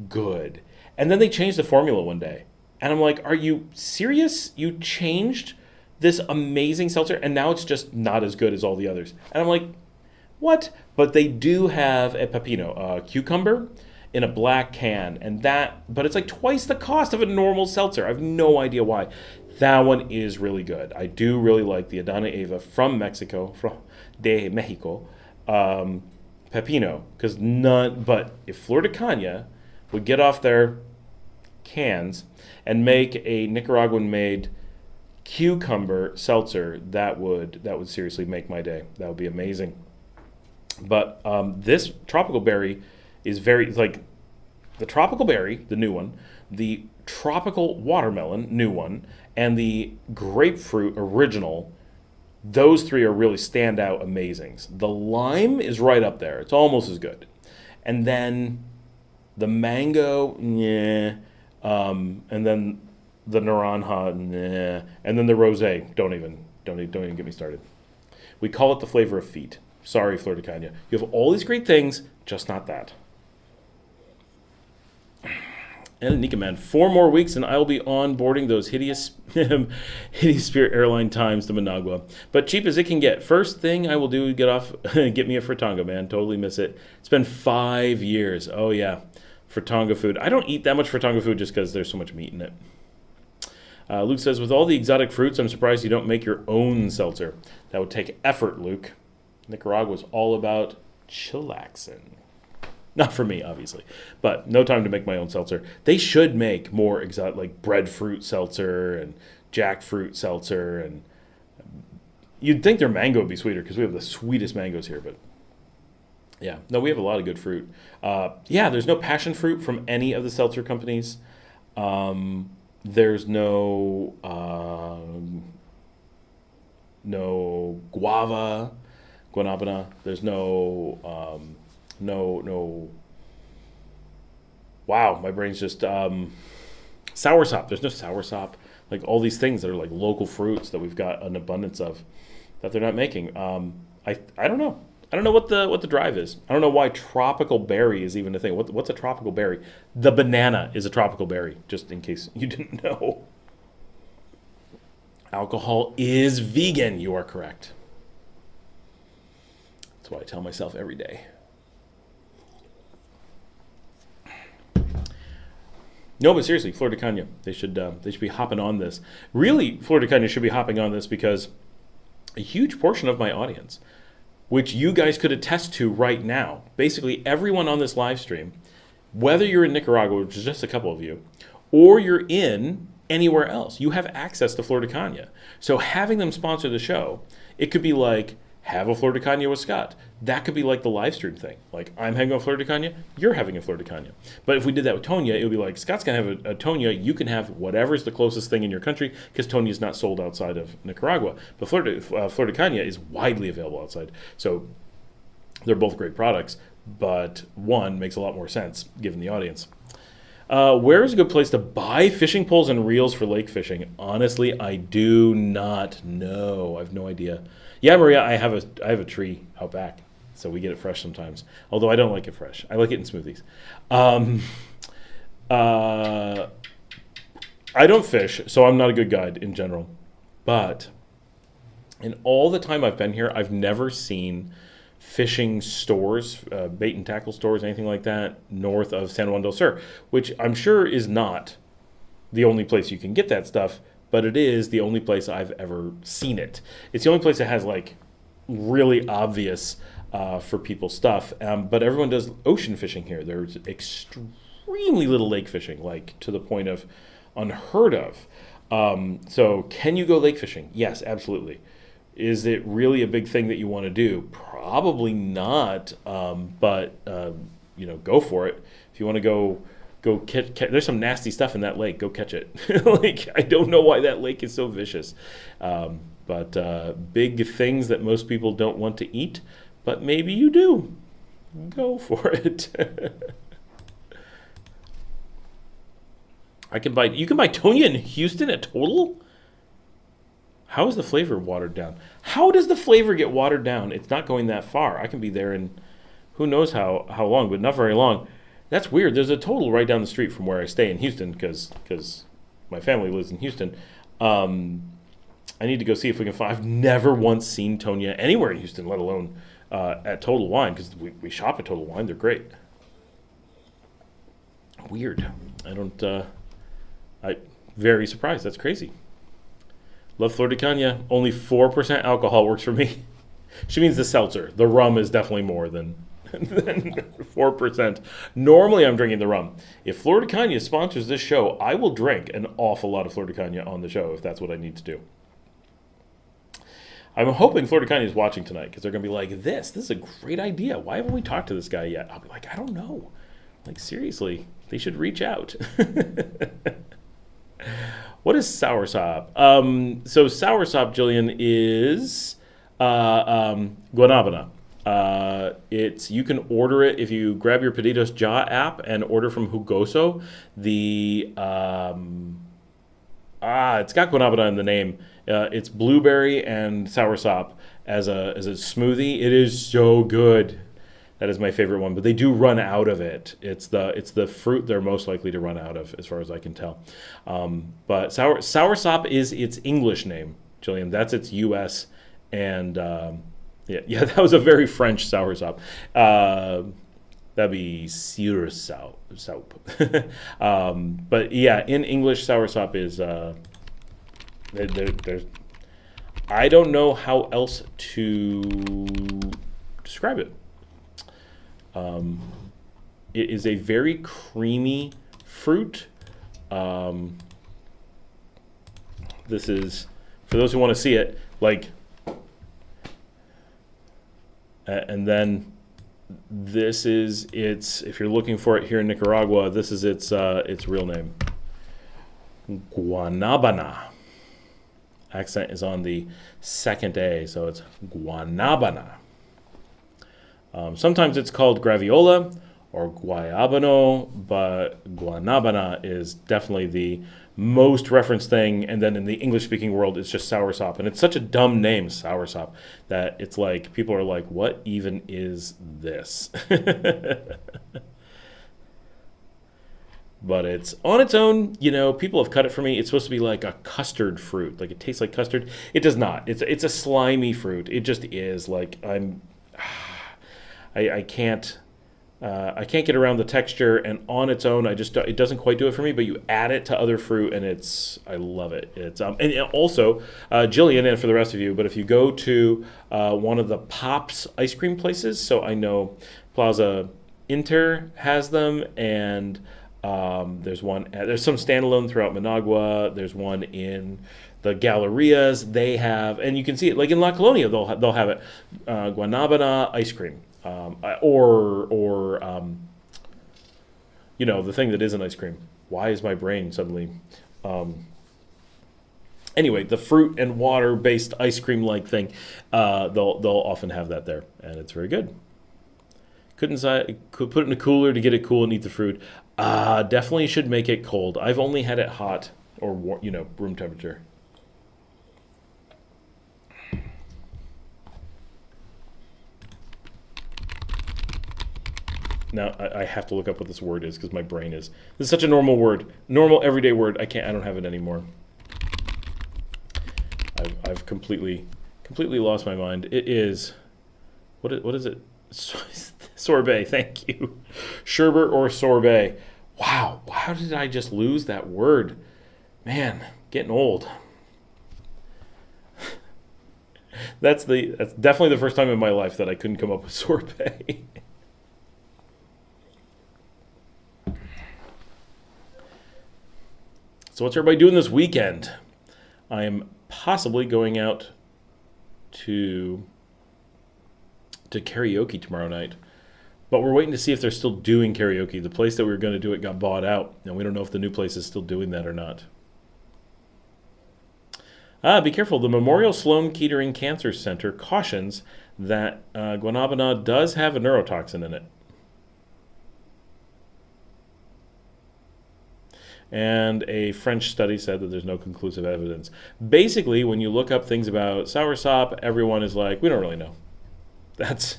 good. And then they changed the formula one day, and I'm like, are you serious? You changed this amazing seltzer, and now it's just not as good as all the others. And I'm like, what? But they do have a pepino, a cucumber, in a black can, but it's like twice the cost of a normal seltzer. I have no idea why. That one is really good. I do really like the Adana Eva from Mexico, de Mexico, pepino, but if Florida Cagna would get off their cans and make a Nicaraguan-made cucumber seltzer, that would seriously make my day. That would be amazing. But this tropical berry is very, like, the tropical berry, the new one, the tropical watermelon, new one, and the grapefruit original. Those three are really standout amazings. The lime is right up there. It's almost as good. And then the mango, yeah. And then the naranja, nah. And then the rosé. Don't even get me started. We call it the flavor of feet. Sorry, Florida Cagna. You have all these great things, just not that. And Nika Man, 4 more weeks and I'll be onboarding those hideous Spirit airline times to Managua. But cheap as it can get. First thing I will do is get me a fritanga, man. Totally miss it. It's been 5 years. Oh yeah, fritanga food. I don't eat that much fritanga food just because there's so much meat in it. Luke says, with all the exotic fruits, I'm surprised you don't make your own seltzer. That would take effort, Luke. Nicaragua is all about chillaxing. Not for me, obviously, but no time to make my own seltzer. They should make more exotic, like breadfruit seltzer and jackfruit seltzer, and you'd think their mango would be sweeter because we have the sweetest mangoes here, but yeah, no, we have a lot of good fruit. Yeah, there's no passion fruit from any of the seltzer companies. There's no guanabana. There's no wow, my brain's just soursop. There's no soursop. Like all these things that are like local fruits that we've got an abundance of that they're not making. I don't know. I don't know what the drive is. I don't know why tropical berry is even a thing. What's a tropical berry? The banana is a tropical berry, just in case you didn't know. Alcohol is vegan. You are correct. That's what I tell myself every day. No, but seriously, Flor de Caña, they should be hopping on this. Really, Flor de Caña should be hopping on this because a huge portion of my audience, which you guys could attest to right now, basically everyone on this live stream, whether you're in Nicaragua, which is just a couple of you, or you're in anywhere else, you have access to Flor de Caña. So having them sponsor the show, it could be like, have a Flor de Caña with Scott. That could be like the live stream thing. Like, I'm having a Flor de Caña, you're having a Flor de Caña. But if we did that with Tonya, it would be like, Scott's going to have a Tonya, you can have whatever's the closest thing in your country, because Tonya is not sold outside of Nicaragua. But Flor de Caña is widely available outside. So they're both great products, but one makes a lot more sense given the audience. Where is a good place to buy fishing poles and reels for lake fishing? Honestly, I do not know. I have no idea. Yeah, Maria, I have a tree out back, so we get it fresh sometimes. Although I don't like it fresh. I like it in smoothies. I don't fish, so I'm not a good guide in general. But in all the time I've been here, I've never seen fishing stores, bait and tackle stores, anything like that, north of San Juan del Sur, which I'm sure is not the only place you can get that stuff, but it is the only place I've ever seen it. It's the only place that has like really obvious for people stuff, but everyone does ocean fishing here. There's extremely little lake fishing, like to the point of unheard of. So can you go lake fishing? Yes, absolutely. Is it really a big thing that you want to do? Probably not, but go for it. If you want to go catch, there's some nasty stuff in that lake. Go catch it. Like, I don't know why that lake is so vicious, but big things that most people don't want to eat, but maybe you do. Go for it. You can buy Tonya in Houston at Total. How is the flavor watered down? How does the flavor get watered down? It's not going that far. I can be there in who knows how long, but not very long. That's weird. There's a Total right down the street from where I stay in Houston because my family lives in Houston. I need to go see if we can find. I've never once seen Tonya anywhere in Houston, let alone at Total Wine, because we shop at Total Wine. They're great. Weird. I'm very surprised. That's crazy. Love Flor de Caña. Only 4% alcohol works for me. She means the seltzer. The rum is definitely more than 4%. Normally I'm drinking the rum. If Flor de Caña sponsors this show, I will drink an awful lot of Flor de Caña on the show if that's what I need to do. I'm hoping Flor de Caña is watching tonight because they're going to be like, this is a great idea. Why haven't we talked to this guy yet? I'll be like, I don't know. Like, seriously, they should reach out. What is soursop? So soursop, Jillian, is guanabana. You can order it if you grab your Pedidos Ya app and order from Jugoso. It's got guanabana in the name. It's blueberry and soursop as a smoothie. It is so good. That is my favorite one, but they do run out of it. It's the fruit they're most likely to run out of, as far as I can tell. But soursop is its English name, Jillian. That's its U.S. and yeah, that was a very French soursop. That'd be soursop. But yeah, in English, soursop is there's. I don't know how else to describe it. It is a very creamy fruit. This is, for those who want to see it, like, and then this is its, if you're looking for it here in Nicaragua, this is its real name. Guanabana. Accent is on the second A, so it's Guanabana. Sometimes it's called graviola or guayabano, but guanabana is definitely the most referenced thing. And then in the English-speaking world, it's just soursop. And it's such a dumb name, soursop, that it's like, people are like, what even is this? But it's on its own, you know, people have cut it for me. It's supposed to be like a custard fruit. Like, it tastes like custard. It does not. It's a slimy fruit. It just is. Like, I can't get around the texture, and on its own, it doesn't quite do it for me. But you add it to other fruit, and I love it. It's and also, Jillian, and for the rest of you, but if you go to one of the Pops ice cream places, so I know Plaza Inter has them, and there's some standalone throughout Managua. There's one in the Gallerias. They have, and you can see it like in La Colonia. They'll have it, Guanabana ice cream. Or you know, the thing that isn't ice cream. Why is my brain suddenly? Anyway, the fruit and water based ice cream like thing, they'll often have that there, and it's very good. Could put it in a cooler to get it cool and eat the fruit. Definitely should make it cold. I've only had it hot or room temperature. Now, I have to look up what this word is because my brain is. This is such a normal word. Normal, everyday word. I don't have it anymore. I've completely lost my mind. It is, what is it? Sorbet, thank you. Sherbet or sorbet. Wow, how did I just lose that word? Man, getting old. That's definitely the first time in my life that I couldn't come up with sorbet. So what's everybody doing this weekend? I am possibly going out to karaoke tomorrow night. But we're waiting to see if they're still doing karaoke. The place that we were going to do it got bought out, and we don't know if the new place is still doing that or not. Be careful. The Memorial Sloan Kettering Cancer Center cautions that guanabana does have a neurotoxin in it. And a French study said that there's no conclusive evidence. Basically, when you look up things about soursop, everyone is like, we don't really know. That's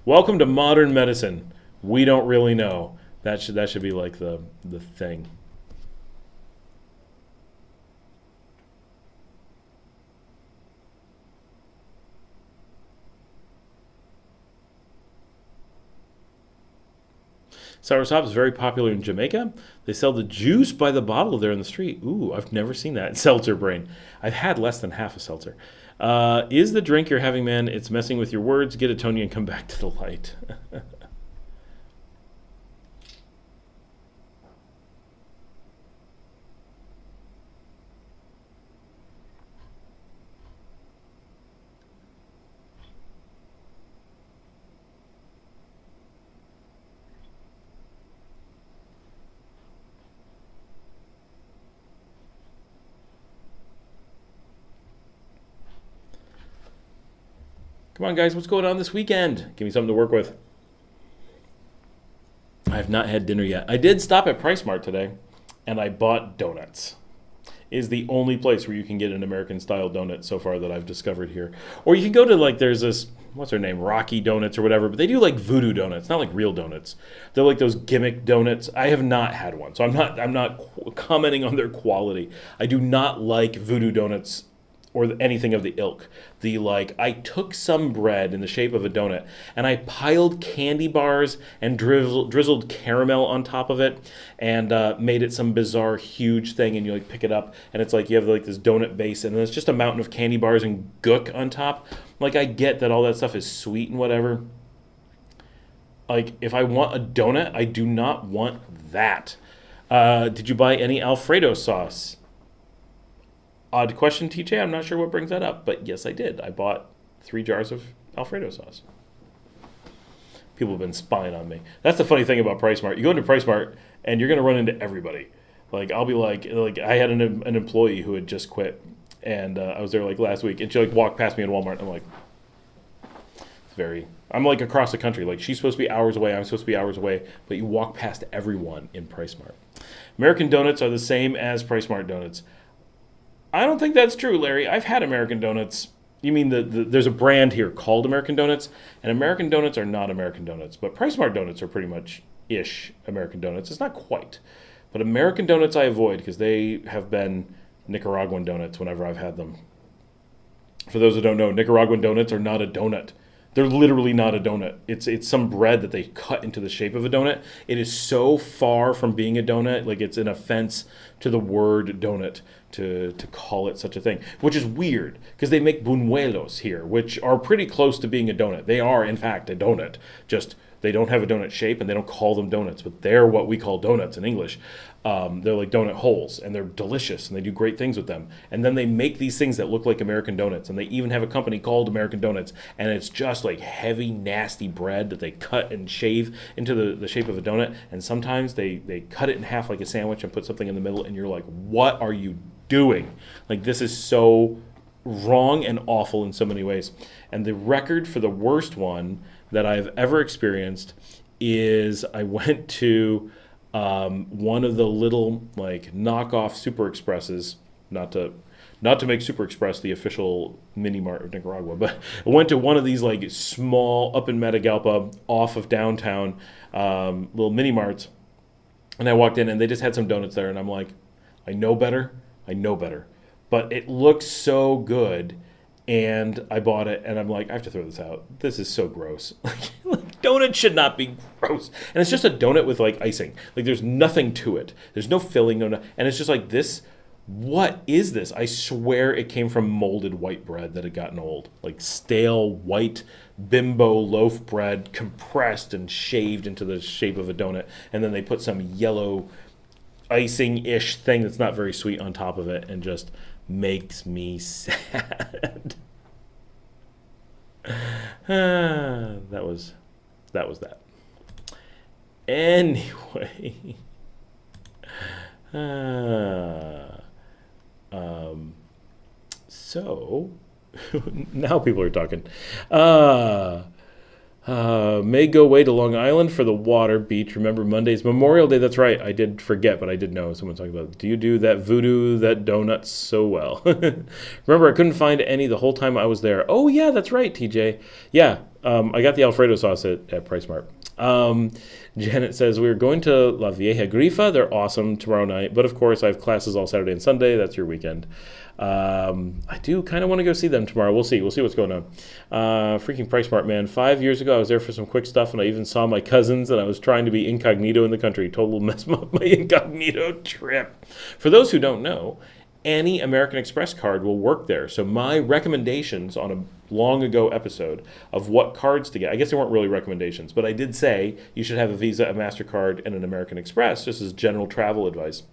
welcome to modern medicine. We don't really know. That should be like the thing. Soursop is very popular in Jamaica. They sell the juice by the bottle there in the street. Ooh, I've never seen that. Seltzer brain. I've had less than half a seltzer. Is the drink you're having, man? It's messing with your words. Get a Tony and come back to the light. Come on, guys, what's going on this weekend? Give me something to work with. I have not had dinner yet. I did stop at Price Mart today, and I bought donuts. It is the only place where you can get an American-style donut so far that I've discovered here. Or you can go to, like, there's this, what's her name, Rocky Donuts or whatever, but they do, like, voodoo donuts, not like real donuts. They're like those gimmick donuts. I have not had one, so I'm not commenting on their quality. I do not like voodoo donuts or anything of the ilk. I took some bread in the shape of a donut, and I piled candy bars and drizzled caramel on top of it, and made it some bizarre, huge thing, and you, like, pick it up, and it's like you have, like, this donut base, and then it's just a mountain of candy bars and gook on top. Like, I get that all that stuff is sweet and whatever. Like, if I want a donut, I do not want that. Did you buy any Alfredo sauce? Odd question, TJ. I'm not sure what brings that up, but yes, I did. I bought 3 jars of Alfredo sauce. People have been spying on me. That's the funny thing about PriceSmart. You go into PriceSmart, and you're going to run into everybody. Like, I'll be like I had an employee who had just quit, and I was there like last week, and she like walked past me in Walmart, and I'm like, I'm like across the country. Like, she's supposed to be hours away, I'm supposed to be hours away, but you walk past everyone in PriceSmart. American donuts are the same as PriceSmart donuts. I don't think that's true, Larry. I've had American donuts. You mean there's a brand here called American Donuts, and American Donuts are not American Donuts, but PriceSmart donuts are pretty much ish American Donuts. It's not quite. But American Donuts I avoid because they have been Nicaraguan donuts whenever I've had them. For those who don't know, Nicaraguan donuts are not a donut. They're literally not a donut. It's some bread that they cut into the shape of a donut. It is so far from being a donut, like it's an offense to the word donut to call it such a thing, which is weird because they make buñuelos here, which are pretty close to being a donut. They are, in fact, a donut. Just they don't have a donut shape and they don't call them donuts, but they're what we call donuts in English. They're like donut holes, and they're delicious, and they do great things with them. And then they make these things that look like American donuts, and they even have a company called American Donuts, and it's just like heavy, nasty bread that they cut and shave into the shape of a donut, and sometimes they cut it in half like a sandwich and put something in the middle, and you're like, what are you doing? Like, this is so wrong and awful in so many ways. And the record for the worst one that I've ever experienced is I went to one of the little like knockoff Super Expresses, not to make Super Express the official mini mart of Nicaragua, but I went to one of these like small up in Matagalpa off of downtown little mini marts, and I walked in and they just had some donuts there, and I'm like, I know better, but it looks so good. And I bought it, and I'm like, I have to throw this out. This is so gross. Like, donuts should not be gross. And it's just a donut with, like, icing. Like, there's nothing to it. There's no filling, and it's just like this. What is this? I swear it came from molded white bread that had gotten old. Like, stale, white, bimbo loaf bread compressed and shaved into the shape of a donut. And then they put some yellow icing-ish thing that's not very sweet on top of it, and just makes me sad. That was that. Anyway, so now people are talking. May go away to Long Island for the water beach. Remember Monday's Memorial Day. That's right. I did forget, but I did know. Someone talking about, do you do that voodoo, that donuts so well? Remember, I couldn't find any the whole time I was there. Oh, yeah, that's right, TJ. Yeah, I got the Alfredo sauce at PriceSmart. Janet says, we're going to La Vieja Grifa. They're awesome tomorrow night. But, of course, I have classes all Saturday and Sunday. That's your weekend. I do kind of want to go see them tomorrow. We'll see what's going on. Freaking PriceSmart, man. 5 years ago, I was there for some quick stuff, and I even saw my cousins, and I was trying to be incognito in the country. Total mess up my incognito trip. For those who don't know, any American Express card will work there. So my recommendations on a long ago episode of what cards to get, I guess they weren't really recommendations, but I did say you should have a Visa, a MasterCard, and an American Express, just as general travel advice.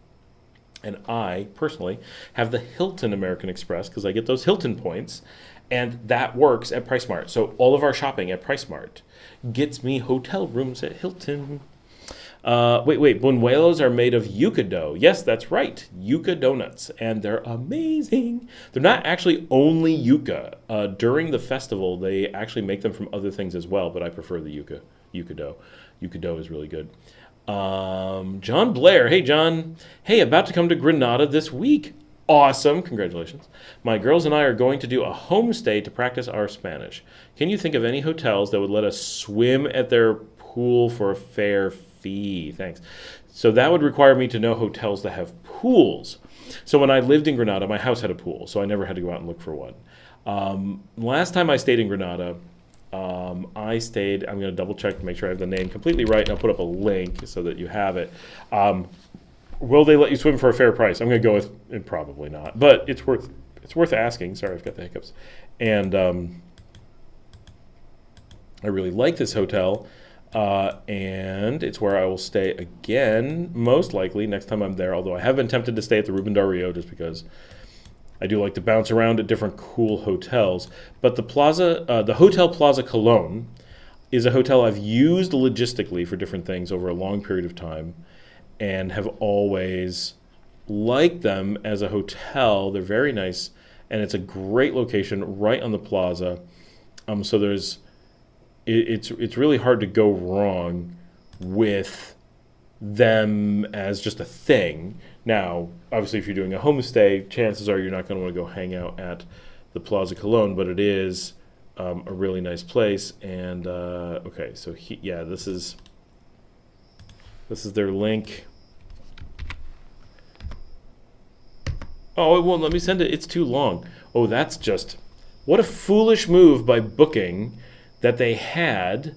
And I, personally, have the Hilton American Express because I get those Hilton points, and that works at PriceSmart. So all of our shopping at PriceSmart gets me hotel rooms at Hilton. Wait, buñuelos are made of yuca dough. Yes, that's right, yuca donuts, and they're amazing. They're not actually only yuca. During the festival, they actually make them from other things as well, but I prefer the yuca dough. Yuca dough is really good. John Blair. Hey, John. Hey, about to come to Granada this week. Awesome. Congratulations. My girls and I are going to do a homestay to practice our Spanish. Can you think of any hotels that would let us swim at their pool for a fair fee? Thanks. So that would require me to know hotels that have pools. So when I lived in Granada, my house had a pool, so I never had to go out and look for one. Last time I stayed in Granada, I stayed, I'm going to double check to make sure I have the name completely right, and I'll put up a link so that you have it. Will they let you swim for a fair price? I'm going to go with probably not, but it's worth asking. Sorry, I've got the hiccups. And I really like this hotel. And it's where I will stay again, most likely next time I'm there. Although I have been tempted to stay at the Ruben del Rio just because I do like to bounce around at different cool hotels. But the Hotel Plaza Cologne is a hotel I've used logistically for different things over a long period of time, and have always liked them as a hotel. They're very nice, and it's a great location right on the plaza. So it's really hard to go wrong with them as just a thing. Now, obviously, if you're doing a homestay, chances are you're not going to want to go hang out at the Plaza Cologne, but it is a really nice place. And okay, so this is their link. Oh, it won't let me send it. It's too long. Oh, that's just, what a foolish move by Booking that they had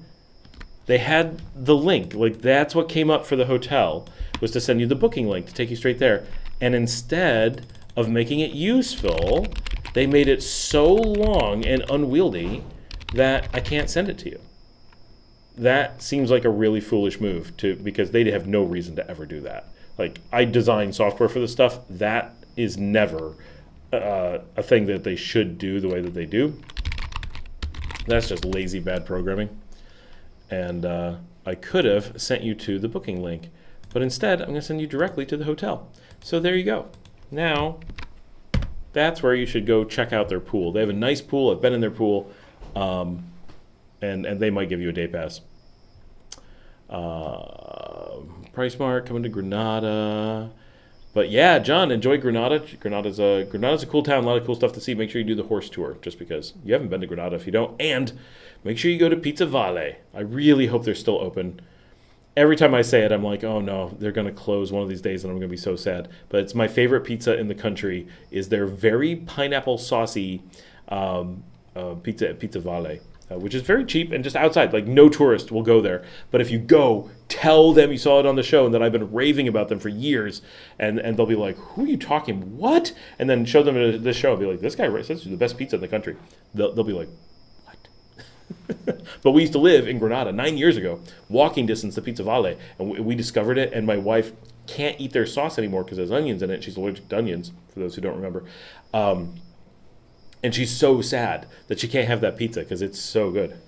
the link. Like, that's what came up for the hotel, was to send you the booking link to take you straight there. And instead of making it useful, they made it so long and unwieldy that I can't send it to you. That seems like a really foolish move, because they have no reason to ever do that. Like, I design software for this stuff. That is never a thing that they should do the way that they do. That's just lazy, bad programming. And I could have sent you to the booking link, but instead I'm going to send you directly to the hotel. So there you go. Now, that's where you should go check out their pool. They have a nice pool. I've been in their pool, and they might give you a day pass. Price Mark, coming to Granada. But yeah, John, enjoy Granada. Granada's a cool town, a lot of cool stuff to see. Make sure you do the horse tour, just because you haven't been to Granada if you don't. And make sure you go to Pizza Valle. I really hope they're still open. Every time I say it, I'm like, oh no, they're going to close one of these days and I'm going to be so sad. But it's my favorite pizza in the country, is their very pineapple saucy pizza at Pizza Valle. Which is very cheap and just outside. Like, no tourist will go there. But if you go, tell them you saw it on the show and that I've been raving about them for years. And they'll be like, who are you talking? What? And then show them this show and be like, this guy says it's the best pizza in the country. They'll be like, what? But we used to live in Granada 9 years ago, walking distance to Pizza Valle. And we discovered it. And my wife can't eat their sauce anymore because there's onions in it. She's allergic to onions, for those who don't remember. And she's so sad that she can't have that pizza because it's so good.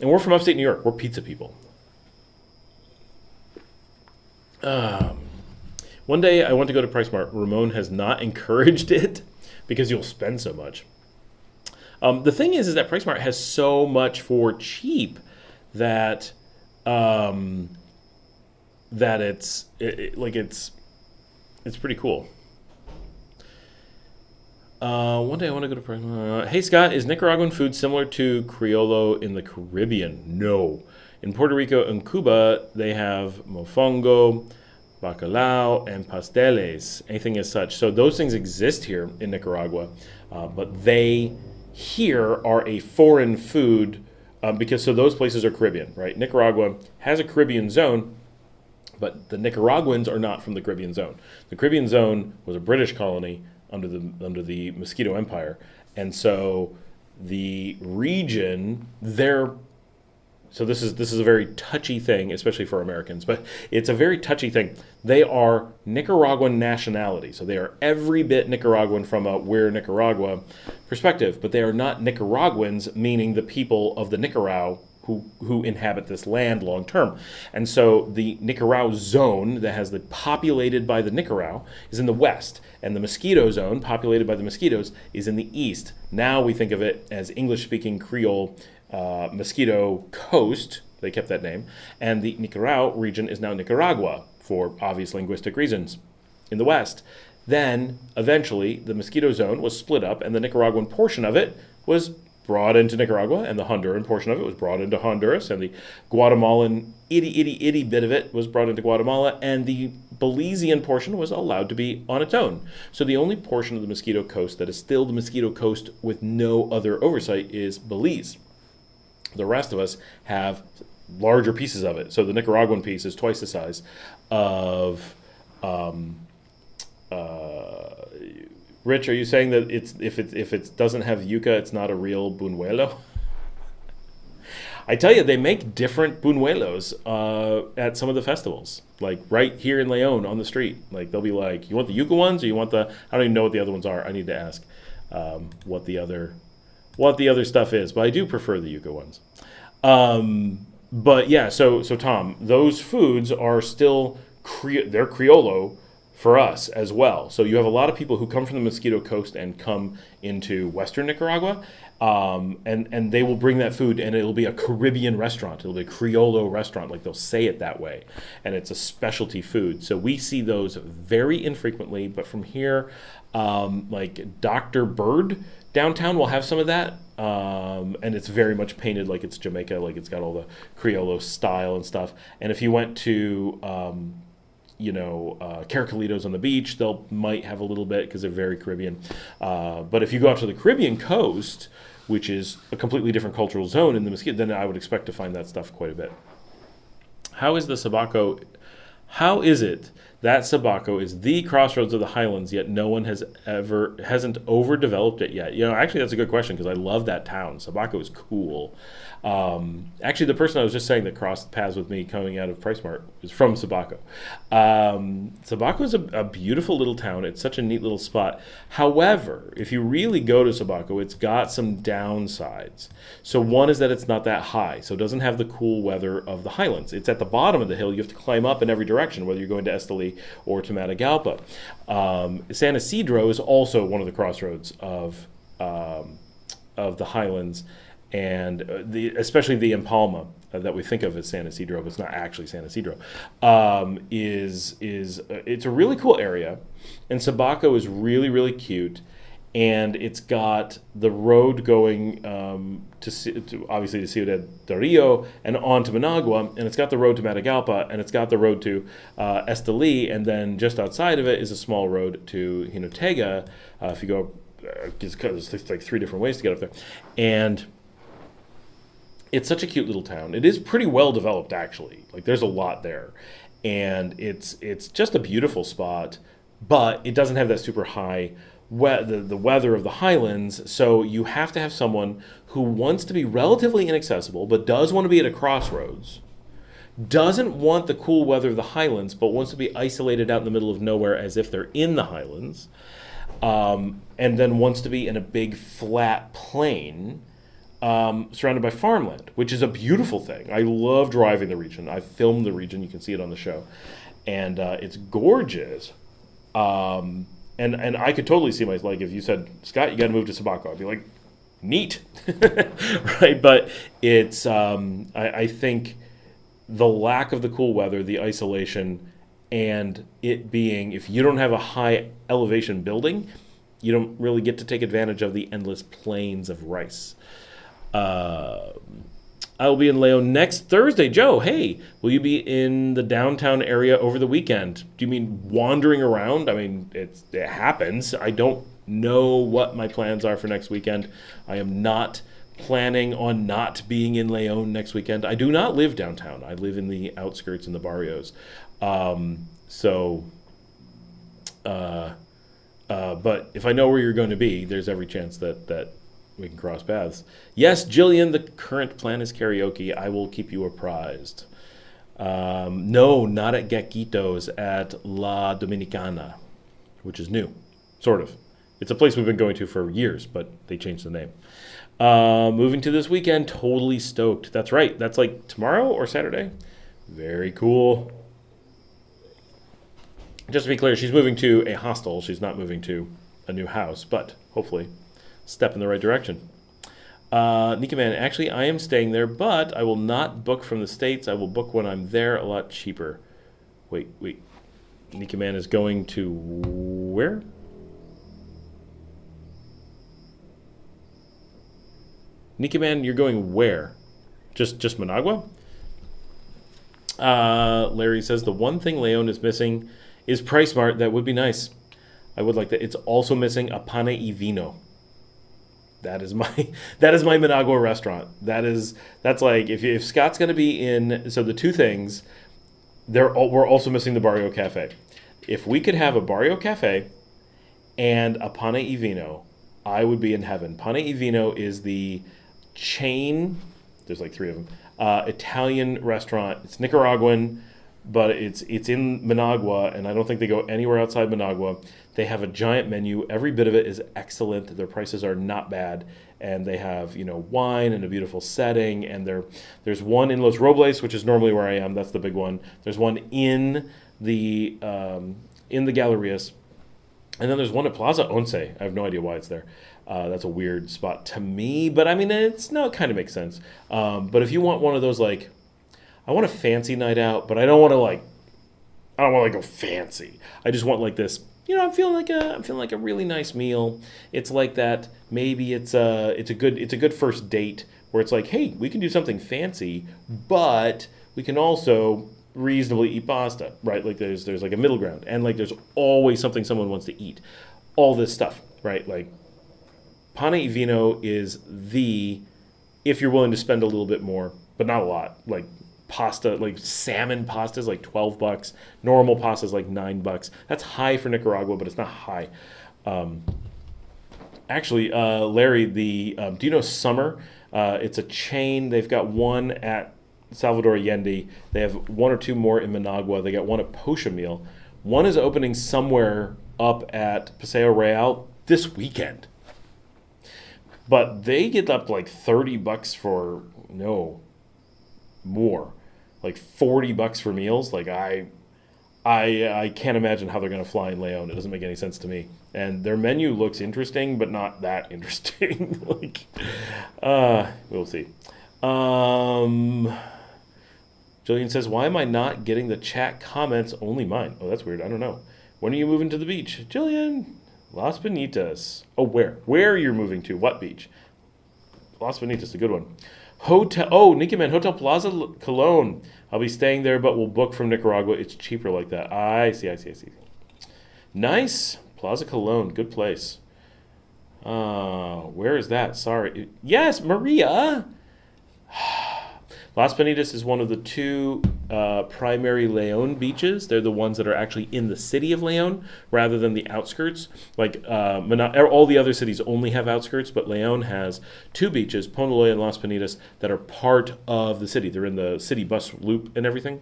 And we're from upstate New York. We're pizza people. One day I want to go to Price Mart. Ramon has not encouraged it because you'll spend so much. The thing is that Price Mart has so much for cheap that it's pretty cool. One day I want to go to Price. Hey Scott, is Nicaraguan food similar to Criollo in the Caribbean? No. In Puerto Rico and Cuba, they have mofongo, bacalao, and pasteles, anything as such. So those things exist here in Nicaragua, but they here are a foreign food because those places are Caribbean, right? Nicaragua has a Caribbean zone, but the Nicaraguans are not from the Caribbean zone. The Caribbean zone was a British colony under the Mosquito Empire, and so the region there. So this is a very touchy thing, especially for Americans, but it's a very touchy thing. They are Nicaraguan nationality, so they are every bit Nicaraguan from a "we're Nicaragua" perspective, but they are not Nicaraguans, meaning the people of the Nicaragua who inhabit this land long term. And so the Nicaragua zone that has the populated by the Nicaragua is in the west, and the Mosquito zone, populated by the mosquitoes, is in the east. Now we think of it as English-speaking Creole Mosquito Coast. They kept that name. And the Nicaragua region is now Nicaragua for obvious linguistic reasons in the west. Then, eventually, the Mosquito zone was split up, and the Nicaraguan portion of it was brought into Nicaragua, and the Honduran portion of it was brought into Honduras, and the Guatemalan itty bit of it was brought into Guatemala, and the Belizean portion was allowed to be on its own. So the only portion of the Mosquito Coast that is still the Mosquito Coast with no other oversight is Belize. The rest of us have larger pieces of it. So the Nicaraguan piece is twice the size of Rich, are you saying that if it doesn't have yuca, it's not a real buñuelo? I tell you, they make different buñuelos at some of the festivals. Like right here in Leon on the street. Like they'll be like, you want the yuca ones or you want the, I don't even know what the other ones are. I need to ask what the other stuff is. But I do prefer the yuca ones. But yeah, so Tom, those foods are still, they're Criollo for us as well. So you have a lot of people who come from the Mosquito Coast and come into Western Nicaragua, and they will bring that food, and it'll be a Caribbean restaurant. It'll be a Criollo restaurant, like they'll say it that way, and it's a specialty food. So we see those very infrequently, but from here, like Dr. Bird downtown will have some of that, and it's very much painted like it's Jamaica, like it's got all the Criollo style and stuff. And if you went to Caracolitos on the beach, they'll might have a little bit because they're very Caribbean. But if you go out to the Caribbean coast, which is a completely different cultural zone in the Mosquito, then I would expect to find that stuff quite a bit. How is it that Sabaco is the crossroads of the Highlands, yet no one hasn't overdeveloped it yet? Actually, that's a good question because I love that town. Sabaco is cool. Actually, the person I was just saying that crossed paths with me coming out of PriceSmart is from Sabaco. Sabaco is a beautiful little town. It's such a neat little spot. However, if you really go to Sabaco, it's got some downsides. So one is that it's not that high, so it doesn't have the cool weather of the Highlands. It's at the bottom of the hill. You have to climb up in every direction, whether you're going to Esteli or to Matagalpa. San Isidro is also one of the crossroads of the Highlands, and especially the Empalma that we think of as San Isidro, but it's not actually San Isidro, it's a really cool area, and Sabaco is really, really cute, and it's got the road going to obviously to Ciudad del Rio and on to Managua, and it's got the road to Matagalpa, and it's got the road to Esteli, and then just outside of it is a small road to Jinotega. If you go, there's like 3 different ways to get up there, and it's such a cute little town. It is pretty well developed, actually. Like there's a lot there, and it's just a beautiful spot. But it doesn't have that super high the weather of the Highlands. So you have to have someone who wants to be relatively inaccessible, but does want to be at a crossroads. Doesn't want the cool weather of the Highlands, but wants to be isolated out in the middle of nowhere as if they're in the Highlands, and then wants to be in a big flat plain. Surrounded by farmland, which is a beautiful thing. I love driving the region. I filmed the region. You can see it on the show. And it's gorgeous. And I could totally see myself, like if you said, Scott, you got to move to Sabaco, I'd be like, neat. Right? But it's, I think the lack of the cool weather, the isolation, and it being, if you don't have a high elevation building, you don't really get to take advantage of the endless plains of rice. I will be in Leon next Thursday. Joe, hey, will you be in the downtown area over the weekend? Do you mean wandering around? I mean, it happens. I don't know what my plans are for next weekend. I am not planning on not being in Leon next weekend. I do not live downtown. I live in the outskirts in the barrios. But if I know where you're going to be, there's every chance that we can cross paths. Yes, Jillian, the current plan is karaoke. I will keep you apprised. No, not at Gaquitos, at La Dominicana, which is new, sort of. It's a place we've been going to for years, but they changed the name. Moving to this weekend, totally stoked. That's right. That's like tomorrow or Saturday. Very cool. Just to be clear, she's moving to a hostel. She's not moving to a new house, but hopefully step in the right direction. Nika Man, actually, I am staying there, but I will not book from the States. I will book when I'm there, a lot cheaper. Wait. Nika Man is going to where? Nika Man, you're going where? Just Managua? Larry says, the one thing Leon is missing is PriceSmart. That would be nice. I would like that. It's also missing a pane y vino. That is my Managua restaurant. That's like if Scott's going to be in. So the two things, we're also missing the Barrio Cafe. If we could have a Barrio Cafe and a pane y vino, I would be in heaven. Pane y vino is the chain There's like 3 of them. Italian restaurant. It's Nicaraguan, but it's in Managua, and I don't think they go anywhere outside Managua. They have a giant menu. Every bit of it is excellent. Their prices are not bad, and they have wine and a beautiful setting. And there's one in Los Robles, which is normally where I am. That's the big one. There's one in the Gallerias, and then there's one at Plaza Once. I have no idea why it's there. That's a weird spot to me, but I mean, it kind of makes sense. But if you want one of those, like, I want a fancy night out, but I don't want to go fancy. I just want like this. I'm feeling like a really nice meal. It's like that. Maybe it's a good first date where it's like, hey, we can do something fancy, but we can also reasonably eat pasta, right? Like there's like a middle ground, and like there's always something someone wants to eat. All this stuff, right? Like pane e vino is if you're willing to spend a little bit more, but not a lot. Like pasta, like salmon pasta is like $12. Normal pasta is like $9. That's high for Nicaragua, but it's not high. Actually, Larry, do you know Summer? It's a chain. They've got one at Salvador Allende. They have 1 or 2 more in Managua. They got one at Pochamil. One is opening somewhere up at Paseo Real this weekend. But they get up to like $30 for more, like $40 for meals. Like I can't imagine how they're going to fly in Leon. It doesn't make any sense to me. And their menu looks interesting, but not that interesting. We'll see. Jillian says, why am I not getting the chat comments? Only mine. Oh, that's weird. I don't know. When are you moving to the beach? Jillian, Las Bonitas. Oh, where? Where you're moving to? What beach? Las Bonitas, a good one. Nicky Man, Hotel Plaza Colón. I'll be staying there, but we'll book from Nicaragua. It's cheaper like that. I see. Nice. Plaza Colón, good place. Where is that? Sorry. Yes, Maria. Las Bonitas is one of the 2 primary Leon beaches. They're the ones that are actually in the city of Leon rather than the outskirts. Like all the other cities only have outskirts, but Leon has 2 beaches, Ponaloy and Las Bonitas, that are part of the city. They're in the city bus loop and everything.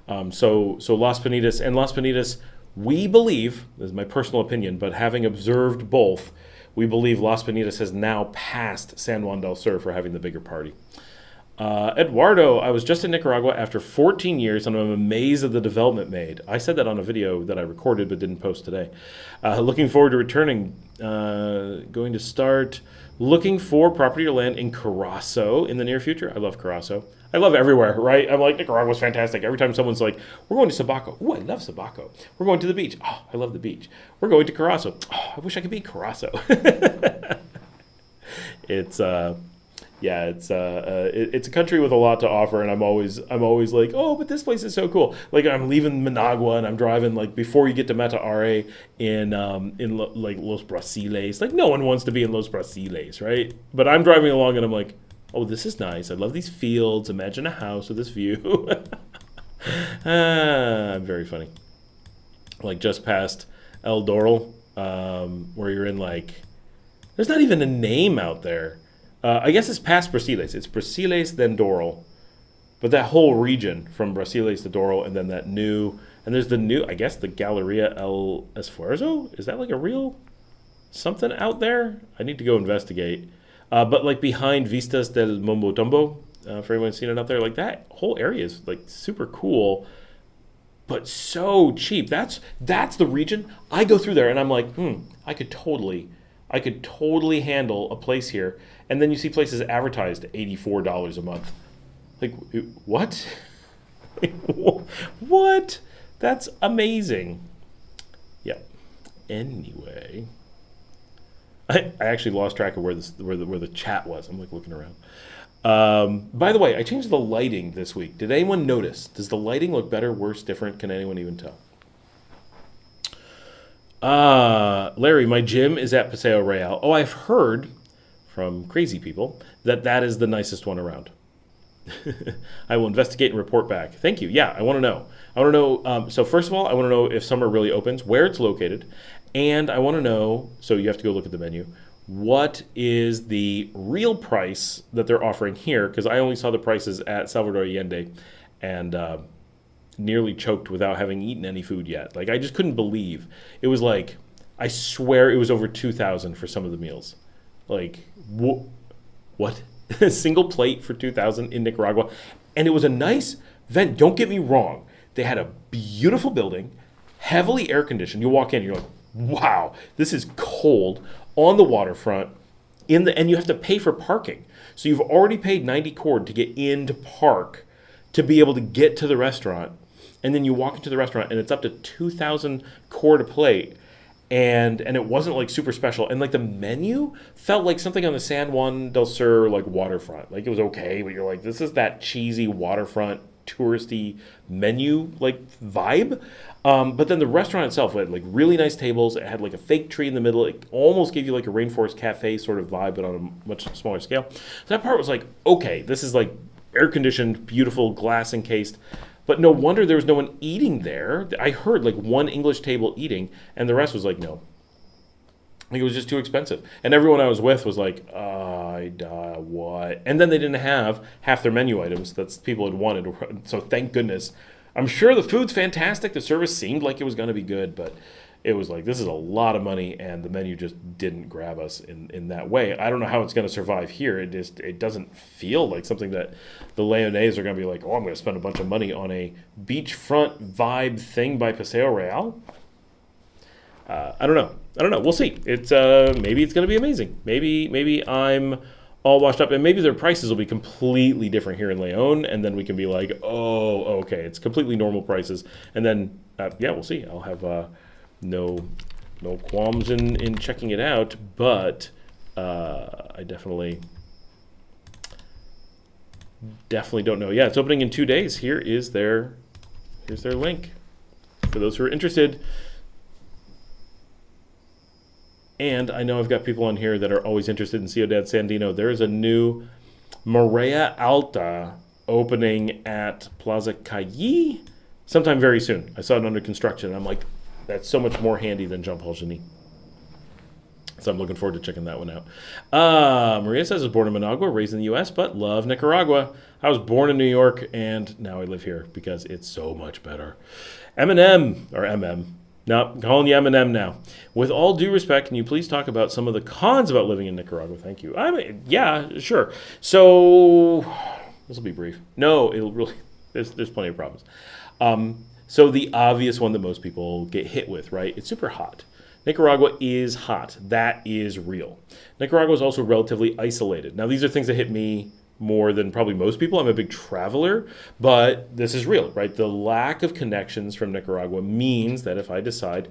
So Las Bonitas, we believe, this is my personal opinion, but having observed both, we believe Las Bonitas has now passed San Juan del Sur for having the bigger party. Eduardo, I was just in Nicaragua after 14 years and I'm amazed at the development made. I said that on a video that I recorded but didn't post today. Looking forward to returning. Going to start looking for property or land in Carazo in the near future. I love Carazo. I love everywhere, right? I'm like, Nicaragua's fantastic. Every time someone's like, we're going to Sabaco. Oh, I love Sabaco. We're going to the beach. Oh, I love the beach. We're going to Carazo. Oh, I wish I could be Carazo. It's a country with a lot to offer, and I'm always like, oh, but this place is so cool. Like I'm leaving Managua and I'm driving like before you get to Mata Are in like Los Brasiles. Like no one wants to be in Los Brasiles, right? But I'm driving along and I'm like, oh, this is nice. I love these fields. Imagine a house with this view. Very funny. Like just past El Doral, where you're in like, there's not even a name out there. I guess it's past Brasiles. It's Brasiles, then Doral. But that whole region from Brasiles to Doral, and then that new, and there's the new, I guess the Galleria El Esfuerzo? Is that like a real something out there? I need to go investigate. But like behind Vistas del Mombotombo, for anyone who's seen it out there, like that whole area is like super cool, but so cheap. That's the region. I go through there and I'm like, I could totally handle a place here. And then you see places advertised at $84 a month. Like, what? What? That's amazing. Yeah. Anyway, I actually lost track of where the chat was. I'm like looking around. By the way, I changed the lighting this week. Did anyone notice? Does the lighting look better, worse, different? Can anyone even tell? Larry, my gym is at Paseo Real. Oh, I've heard from crazy people that is the nicest one around. I will investigate and report back. Thank you. Yeah, I want to know. So first of all, I want to know if summer really opens, where it's located, and I want to know, so you have to go look at the menu, what is the real price that they're offering here, because I only saw the prices at Salvador Allende and nearly choked without having eaten any food yet. Like, I just couldn't believe. It was like, I swear it was over 2,000 for some of the meals. Like, what? A single plate for 2,000 in Nicaragua. And it was a nice vent. Don't get me wrong. They had a beautiful building, heavily air conditioned. You walk in, you're like, wow, this is cold, on the waterfront, and you have to pay for parking. So you've already paid 90 cord to get in to park to be able to get to the restaurant. And then you walk into the restaurant and it's up to 2,000 cord a plate. And it wasn't like super special. And like the menu felt like something on the San Juan del Sur like waterfront. Like it was okay, but you're like, this is that cheesy waterfront touristy menu like vibe. But then the restaurant itself had like really nice tables. It had like a fake tree in the middle. It almost gave you like a rainforest cafe sort of vibe, but on a much smaller scale. So that part was like, okay, this is like air conditioned, beautiful, glass encased. But no wonder there was no one eating there. I heard like one English table eating, and the rest was like, no. Like it was just too expensive. And everyone I was with was like, what? And then they didn't have half their menu items that people had wanted. So thank goodness. I'm sure the food's fantastic. The service seemed like it was going to be good, but it was like, this is a lot of money, and the menu just didn't grab us in that way. I don't know how it's going to survive here. It doesn't feel like something that the Leonese are going to be like, oh, I'm going to spend a bunch of money on a beachfront vibe thing by Paseo Real. I don't know. We'll see. It's maybe it's going to be amazing. Maybe I'm all washed up, and maybe their prices will be completely different here in Leon, and then we can be like, oh, okay, it's completely normal prices, and then yeah, we'll see. I'll have no qualms in checking it out, but I definitely don't know. Yeah, it's opening in 2 days. Here's their link for those who are interested. And I know I've got people on here that are always interested in Ciudad Sandino. There is a new Marea Alta opening at Plaza Calle sometime very soon. I saw it under construction, and I'm like, that's so much more handy than Jean Paul Genis. So I'm looking forward to checking that one out. Maria says, I was born in Managua, raised in the U.S., but love Nicaragua. I was born in New York, and now I live here because it's so much better. Eminem, or MM. No, I'm calling you Eminem now. With all due respect, can you please talk about some of the cons about living in Nicaragua? Thank you. I mean, yeah, sure. So this will be brief. No, it'll really. There's plenty of problems. So the obvious one that most people get hit with, right? It's super hot. Nicaragua is hot. That is real. Nicaragua is also relatively isolated. Now, these are things that hit me more than probably most people. I'm a big traveler, but this is real, right? The lack of connections from Nicaragua means that if I decide,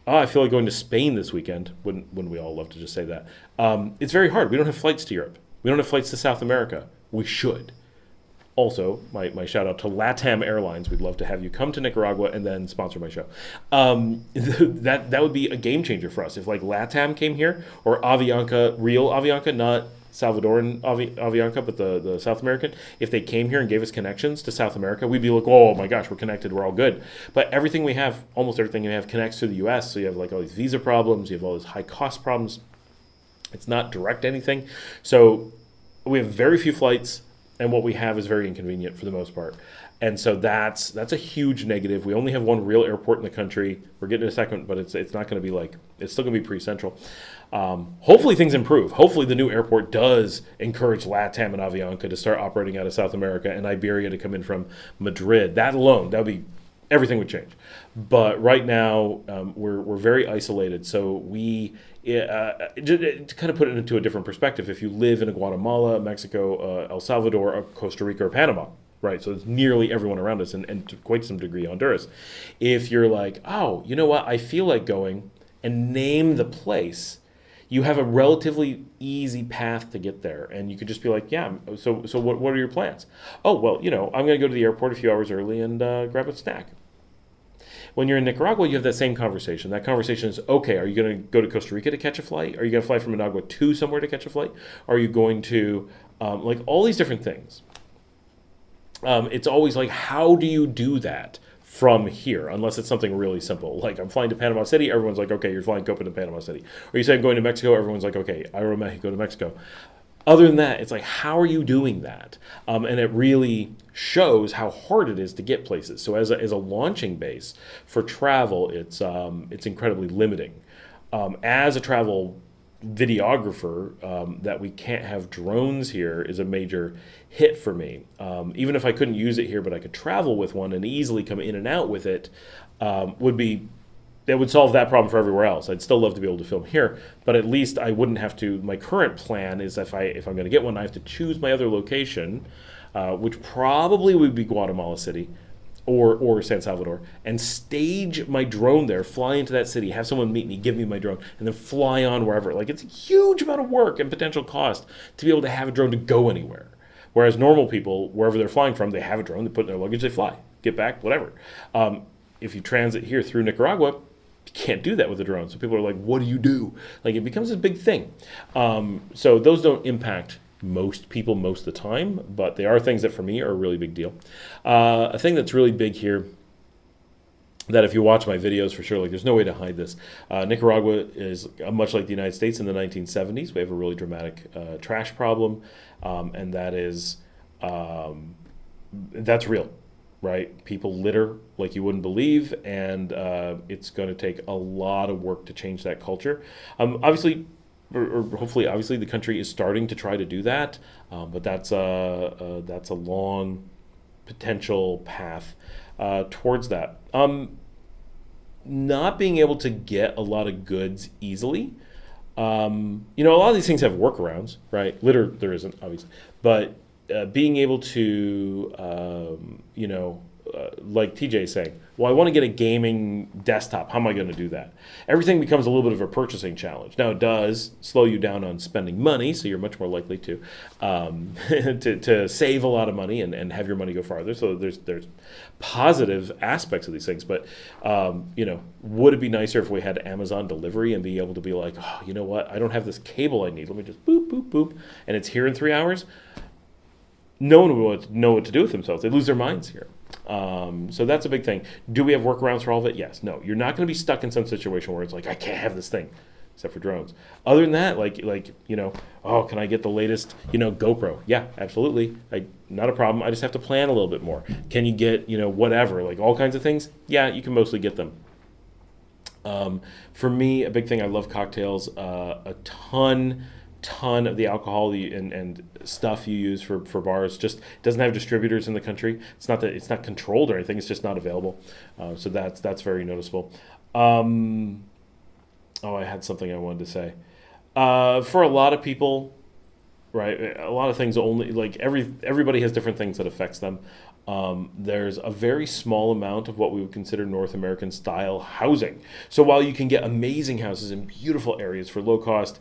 I feel like going to Spain this weekend, wouldn't we all love to just say that? It's very hard. We don't have flights to Europe. We don't have flights to South America. We should. Also, my shout out to LATAM Airlines. We'd love to have you come to Nicaragua and then sponsor my show. That would be a game changer for us. If like LATAM came here, or Avianca, real Avianca, not Salvadoran Avianca, but the South American, if they came here and gave us connections to South America, we'd be like, oh my gosh, we're connected, we're all good. But everything we have, almost everything we have connects to the US, so you have like all these visa problems, you have all these high cost problems. It's not direct anything. So we have very few flights, and what we have is very inconvenient for the most part. And so that's a huge negative. We only have one real airport in the country. We're getting a second, but it's not going to be like, it's still going to be pretty central. Hopefully things improve. Hopefully the new airport does encourage LATAM and Avianca to start operating out of South America and Iberia to come in from Madrid. That alone, that would be, everything would change. But right now, we're very isolated. So we, to kind of put it into a different perspective, if you live in Guatemala, Mexico, El Salvador, or Costa Rica, or Panama, right, so it's nearly everyone around us, and to quite some degree Honduras. If you're like, oh, you know what, I feel like going, and name the place, you have a relatively easy path to get there. And you could just be like, yeah, so what are your plans? Oh, well, I'm going to go to the airport a few hours early and grab a snack. When you're in Nicaragua, you have that same conversation. That conversation is, okay, are you going to go to Costa Rica to catch a flight? Are you going to fly from Managua to somewhere to catch a flight? Are you going to, like all these different things? It's always like, how do you do that from here, unless it's something really simple. Like I'm flying to Panama City, everyone's like, okay, you're flying Copa to Panama City. Or you say I'm going to Mexico, everyone's like, okay, Aeromexico to Mexico. Other than that, it's like, how are you doing that? And it really shows how hard it is to get places. So as a launching base for travel, it's incredibly limiting. As a travel videographer, that we can't have drones here is a major hit for me. Even if I couldn't use it here, but I could travel with one and easily come in and out with it, that would solve that problem for everywhere else. I'd still love to be able to film here, but at least I wouldn't have to. My current plan is if I'm going to get one, I have to choose my other location, which probably would be Guatemala City or San Salvador, and stage my drone there, fly into that city, have someone meet me, give me my drone, and then fly on wherever. Like, it's a huge amount of work and potential cost to be able to have a drone to go anywhere. Whereas normal people, wherever they're flying from, they have a drone, they put in their luggage, they fly, get back, whatever. If you transit here through Nicaragua, you can't do that with a drone. So people are like, what do you do? Like, it becomes a big thing. So those don't impact most people most of the time, but they are things that for me are a really big deal. A thing that's really big here, that if you watch my videos for sure, like there's no way to hide this. Nicaragua is much like the United States in the 1970s. We have a really dramatic trash problem, and that is, that's real. Right? People litter like you wouldn't believe, and it's going to take a lot of work to change that culture. Obviously, or hopefully, obviously, the country is starting to try to do that, but that's a long potential path towards that. Not being able to get a lot of goods easily. A lot of these things have workarounds, right? Litter, there isn't, obviously, but being able to, like TJ is saying, well, I want to get a gaming desktop. How am I going to do that? Everything becomes a little bit of a purchasing challenge. Now, it does slow you down on spending money, so you're much more likely to to save a lot of money and have your money go farther. So there's positive aspects of these things. But, would it be nicer if we had Amazon delivery and be able to be like, oh, you know what? I don't have this cable I need. Let me just boop, boop, boop, and it's here in 3 hours. No one would know what to do with themselves. They lose their minds here. So that's a big thing. Do we have workarounds for all of it? Yes. No. You're not going to be stuck in some situation where it's like, I can't have this thing, except for drones. Other than that, oh, can I get the latest, GoPro? Yeah, absolutely. Not a problem. I just have to plan a little bit more. Can you get, whatever, like all kinds of things? Yeah, you can mostly get them. For me, a big thing, I love cocktails. A ton of the alcohol and stuff you use for bars just doesn't have distributors in the country. It's not that it's not controlled or anything. It's just not available. So that's very noticeable. I had something I wanted to say. For a lot of people, right? A lot of things only like everybody has different things that affects them. There's a very small amount of what we would consider North American style housing. So while you can get amazing houses in beautiful areas for low cost,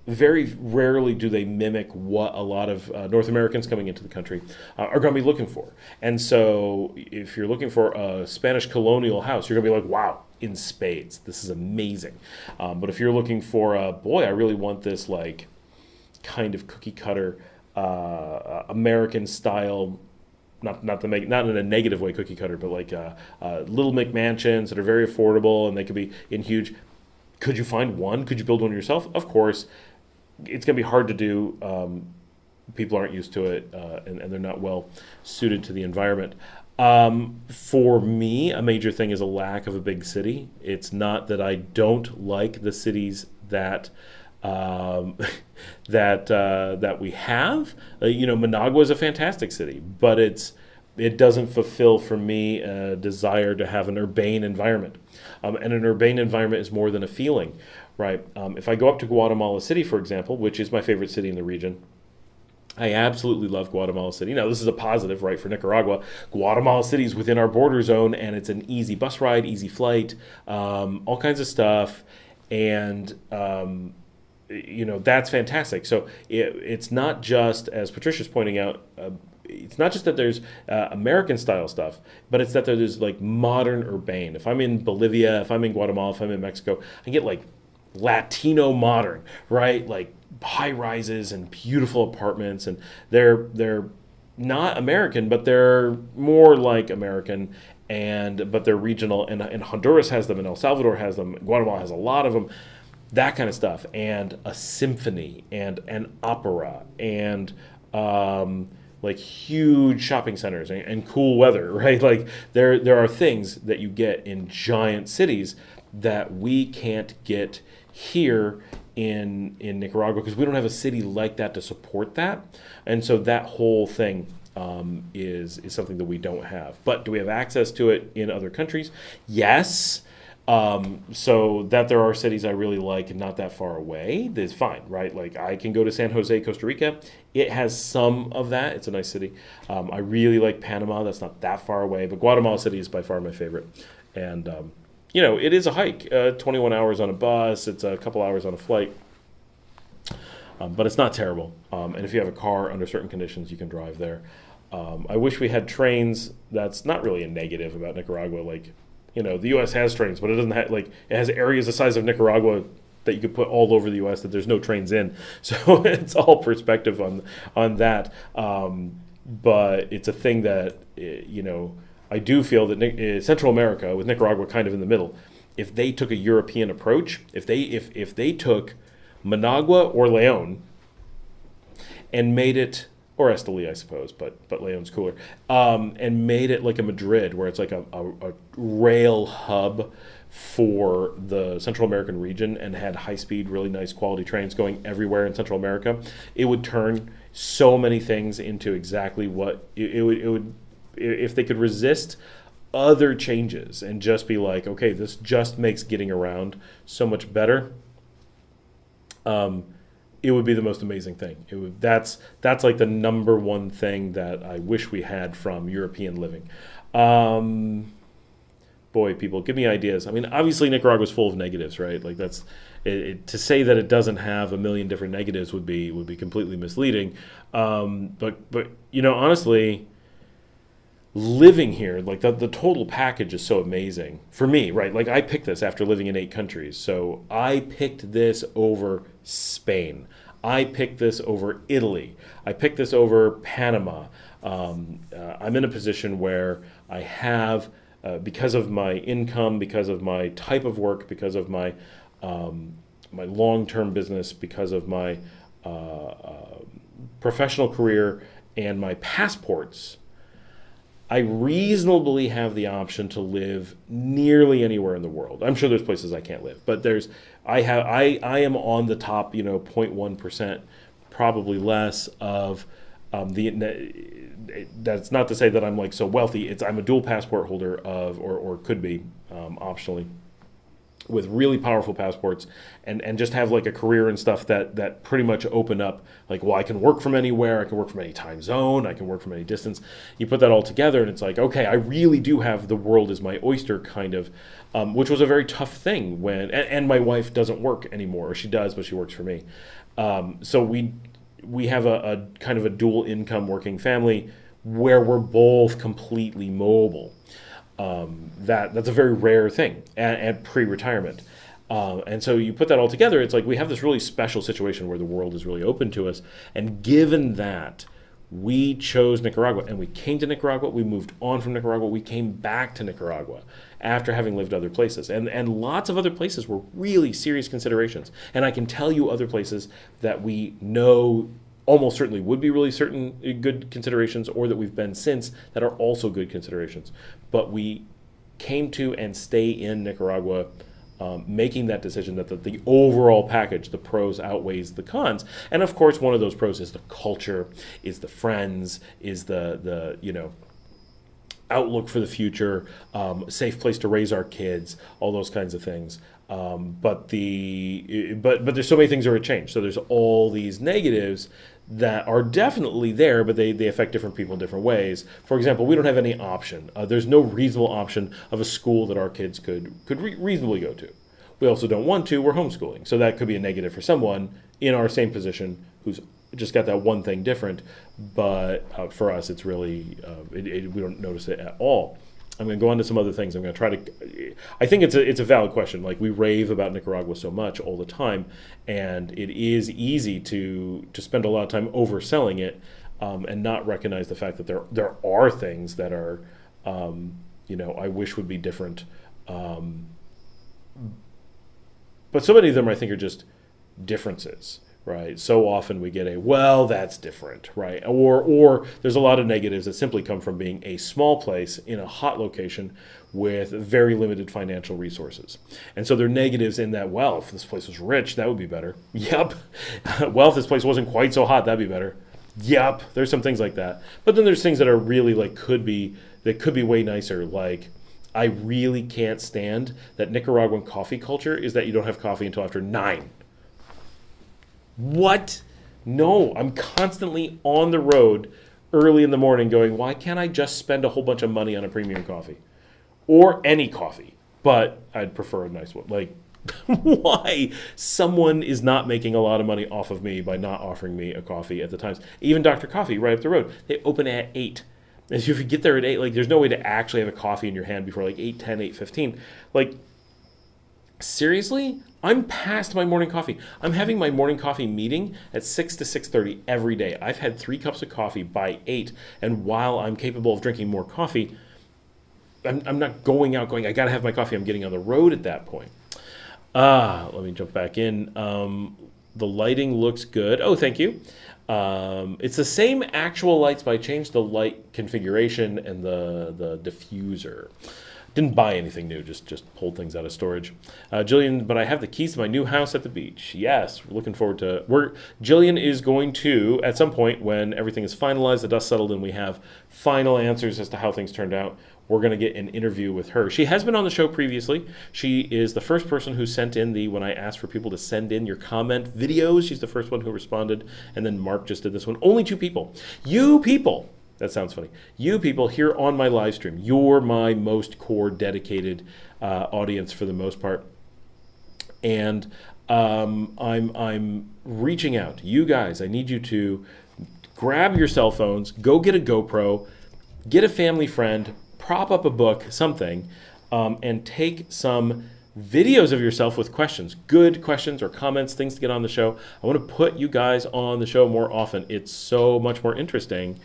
very rarely do they mimic what a lot of North Americans coming into the country are going to be looking for. And so if you're looking for a Spanish colonial house, you're going to be like, wow, in spades. This is amazing. But if you're looking for I really want this like kind of cookie cutter American style, not in a negative way cookie cutter, but like little McMansions that are very affordable and they could be in huge. Could you find one? Could you build one yourself? Of course. It's going to be hard to do. People aren't used to it, and they're not well suited to the environment. For me, a major thing is a lack of a big city. It's not that I don't like the cities that that we have. Managua is a fantastic city, but it doesn't fulfill for me a desire to have an urbane environment. And an urbane environment is more than a feeling, right? If I go up to Guatemala City, for example, which is my favorite city in the region, I absolutely love Guatemala City. Now, this is a positive, right, for Nicaragua. Guatemala City is within our border zone, and it's an easy bus ride, easy flight, all kinds of stuff. And that's fantastic. So it's not just, as Patricia's pointing out, it's not just that there's American style stuff, but it's that there's like modern urbane. If I'm in Bolivia, if I'm in Guatemala, if I'm in Mexico, I get like Latino modern, right? Like high rises and beautiful apartments, and they're not American, but they're more like American, but they're regional. And Honduras has them, and El Salvador has them. Guatemala has a lot of them. That kind of stuff, and a symphony, and an opera, and like huge shopping centers and cool weather, right? Like there are things that you get in giant cities that we can't get here in Nicaragua, because we don't have a city like that to support that. And so that whole thing is something that we don't have. But do we have access to it in other countries? Yes. So that there are cities I really like and not that far away, that's fine, right? Like I can go to San Jose, Costa Rica. It has some of that. It's a nice city. I really like Panama. That's not that far away, but Guatemala City is by far my favorite. And, it is a hike, 21 hours on a bus. It's a couple hours on a flight. But it's not terrible. And if you have a car under certain conditions, you can drive there. I wish we had trains. That's not really a negative about Nicaragua. Like, the U.S. has trains, but it doesn't have, like, it has areas the size of Nicaragua that you could put all over the U.S. that there's no trains in. So it's all perspective on that. But it's a thing that, I do feel that Central America, with Nicaragua kind of in the middle, if they took a European approach, if they took Managua or Leon and made it, or Esteli, I suppose, but Leon's cooler, and made it like a Madrid, where it's like a rail hub for the Central American region, and had high-speed, really nice quality trains going everywhere in Central America, it would turn so many things into exactly what it would, if they could resist other changes and just be like, okay, this just makes getting around so much better. It would be the most amazing thing. That's like the number one thing that I wish we had from European living. Boy, people, give me ideas. I mean, obviously Nicaragua's full of negatives, right? Like that's to say that it doesn't have a million different negatives would be completely misleading. But honestly, living here, like the total package is so amazing for me, right? Like I picked this after living in 8 countries. So I picked this over Spain. I picked this over Italy. I picked this over Panama. I'm in a position where I have, because of my income, because of my type of work, because of my my long-term business, because of my professional career and my passports, I reasonably have the option to live nearly anywhere in the world. I'm sure there's places I can't live, but I am on the top, 0.1%, probably less of that's not to say that I'm like so wealthy. I'm a dual passport holder or could be optionally, with really powerful passports, and just have like a career and stuff that pretty much open up, like, well, I can work from anywhere, I can work from any time zone, I can work from any distance. You put that all together and it's like, okay, I really do have the world as my oyster, kind of, which was a very tough thing when, and my wife doesn't work anymore, or she does, but she works for me. So we have a kind of a dual income working family where we're both completely mobile. That's a very rare thing at pre-retirement. And so you put that all together, it's like we have this really special situation where the world is really open to us. And given that, we chose Nicaragua, and we came to Nicaragua, we moved on from Nicaragua, we came back to Nicaragua after having lived other places. And lots of other places were really serious considerations. And I can tell you other places that we know almost certainly would be really good considerations, or that we've been since that are also good considerations. But we came to and stay in Nicaragua, making that decision that the overall package, the pros outweighs the cons. And of course, one of those pros is the culture, is the friends, is the outlook for the future, safe place to raise our kids, all those kinds of things. But there's so many things that are changed. So there's all these negatives that are definitely there, but they affect different people in different ways. For example, we don't have any option. There's no reasonable option of a school that our kids could reasonably go to. We also don't want to. We're homeschooling. So that could be a negative for someone in our same position who's just got that one thing different. But for us, it's really, we don't notice it at all. I'm going to go on to some other things. I'm going to try to. I think it's a valid question. Like, we rave about Nicaragua so much all the time, and it is easy to spend a lot of time overselling it. and not recognize the fact that there are things that are, I wish would be different. But so many of them, I think, are just differences, right? So often we get well, that's different, right? Or there's a lot of negatives that simply come from being a small place in a hot location with very limited financial resources. And so they're negatives in that, well, if this place was rich, that would be better. Yep. Well, if this place wasn't quite so hot, that'd be better. Yep. There's some things like that. But then there's things that are really could be way nicer, like, I really can't stand that Nicaraguan coffee culture is that you don't have coffee until after 9. What? No, I'm constantly on the road early in the morning going, why can't I just spend a whole bunch of money on a premium coffee? Or any coffee, but I'd prefer a nice one. Like, why? Someone is not making a lot of money off of me by not offering me a coffee at the times. Even Dr. Coffee right up the road, they open at 8. And so if you get there at 8, there's no way to actually have a coffee in your hand before 8:10, 8:15. Seriously? I'm past my morning coffee. I'm having my morning coffee meeting at 6 to 6:30 every day. I've had 3 cups of coffee by 8, and while I'm capable of drinking more coffee, I'm not going out I got to have my coffee. I'm getting on the road at that point. Let me jump back in. The lighting looks good. Oh, thank you. It's the same actual lights, but I changed the light configuration and the diffuser. Didn't buy anything new, just pulled things out of storage. Jillian, but I have the keys to my new house at the beach. Yes, we're looking forward to. Jillian is going to, at some point when everything is finalized, the dust settled, and we have final answers as to how things turned out, we're going to get an interview with her. She has been on the show previously. She is the first person who sent in when I asked for people to send in your comment videos, she's the first one who responded, and then Mark just did this one. Only 2 people. You people, that sounds funny. You people here on my live stream, you're my most core dedicated audience for the most part. And I'm reaching out. You guys, I need you to grab your cell phones, go get a GoPro, get a family friend, prop up a book, something, and take some videos of yourself with questions, good questions or comments, things to get on the show. I want to put you guys on the show more often. It's so much more interesting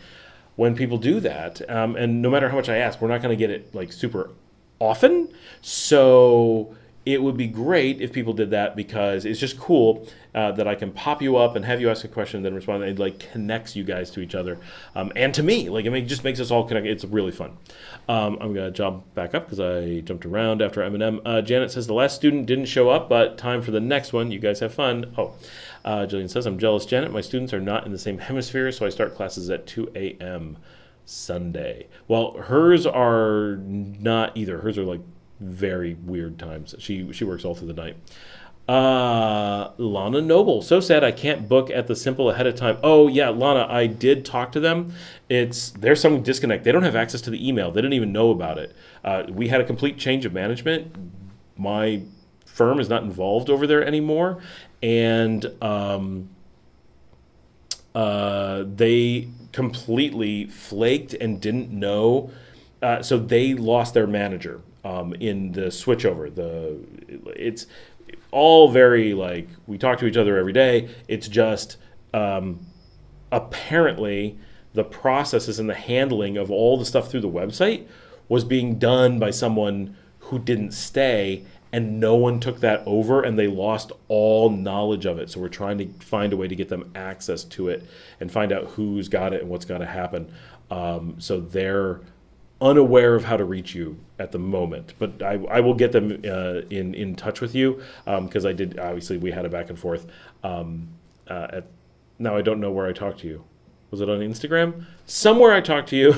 when people do that. And no matter how much I ask, we're not going to get it super often. So it would be great if people did that, because it's just cool that I can pop you up and have you ask a question and then respond. And it connects you guys to each other and to me. It just makes us all connect. It's really fun. I'm going to jump back up because I jumped around after Eminem. Janet says the last student didn't show up, but time for the next one. You guys have fun. Jillian says, I'm jealous, Janet. My students are not in the same hemisphere, so I start classes at 2 a.m. Sunday. Well, hers are not either. Hers are very weird times. She works all through the night. Lana Noble, so sad I can't book at the Simple ahead of time. Oh yeah, Lana, I did talk to them. There's some disconnect. They don't have access to the email. They didn't even know about it. We had a complete change of management. My firm is not involved over there anymore, and they completely flaked and didn't know. So they lost their manager in the switchover. It's all very we talk to each other every day. It's just apparently the processes and the handling of all the stuff through the website was being done by someone who didn't stay, and no one took that over, and they lost all knowledge of it. So we're trying to find a way to get them access to it and find out who's got it and what's got to happen. So they're unaware of how to reach you at the moment, but I will get them in touch with you, because I did, obviously we had a back and forth. Now I don't know where I talked to you. Was it on Instagram? Somewhere I talked to you,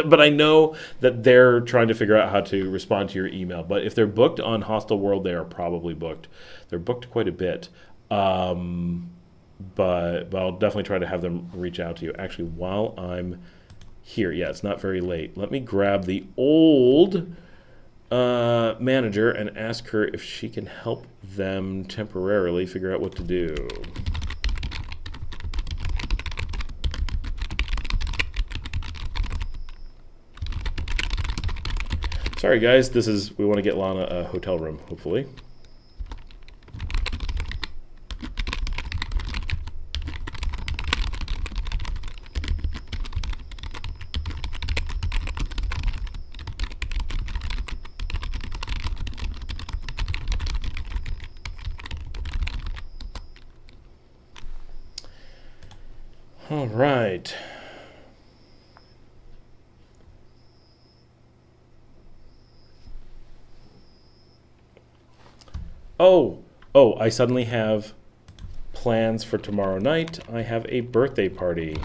but I know that they're trying to figure out how to respond to your email. But if they're booked on Hostel World, they are probably booked. They're booked quite a bit. But I'll definitely try to have them reach out to you. Actually, while I'm here, yeah, it's not very late. Let me grab the old manager and ask her if she can help them temporarily figure out what to do. Sorry guys, we want to get Lana a hotel room, hopefully. All right. Oh, I suddenly have plans for tomorrow night. I have a birthday party.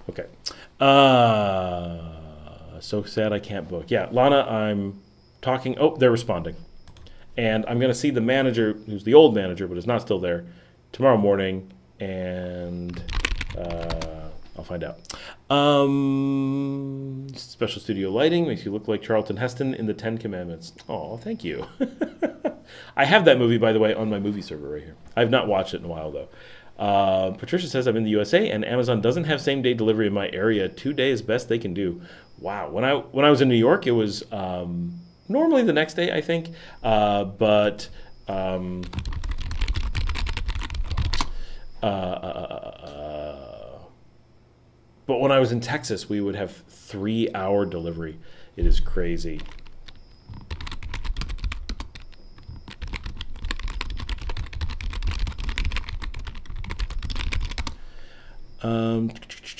Okay. So sad I can't book. Yeah, Lana, I'm talking. Oh, they're responding. And I'm going to see the manager, who's the old manager, but is not still there, tomorrow morning. And I'll find out. Special studio lighting makes you look like Charlton Heston in the 10 Commandments. Oh, thank you. I have that movie, by the way, on my movie server right here. I've not watched it in a while, though. Patricia says I'm in the USA, and Amazon doesn't have same-day delivery in my area. 2 days best they can do. Wow. When I was in New York, it was normally the next day, I think. But when I was in Texas, we would have 3-hour delivery. It is crazy.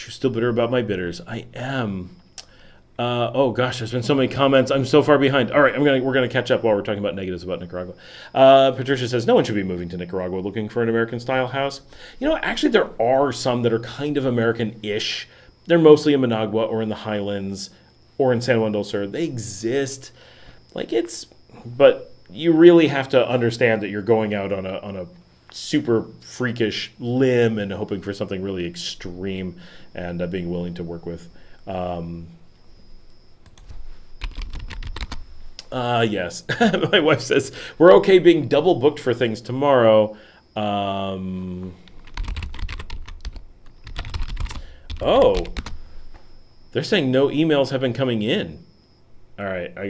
Still bitter about my bitters. I am. Oh gosh, there's been so many comments. I'm so far behind. All right, we're gonna catch up while we're talking about negatives about Nicaragua. Patricia says no one should be moving to Nicaragua looking for an American-style house. Actually, there are some that are kind of American-ish. They're mostly in Managua or in the Highlands or in San Juan del Sur. They exist, but you really have to understand that you're going out on a super freakish limb and hoping for something really extreme and being willing to work with. Yes. My wife says, we're okay being double booked for things tomorrow. Oh, they're saying no emails have been coming in. All right, I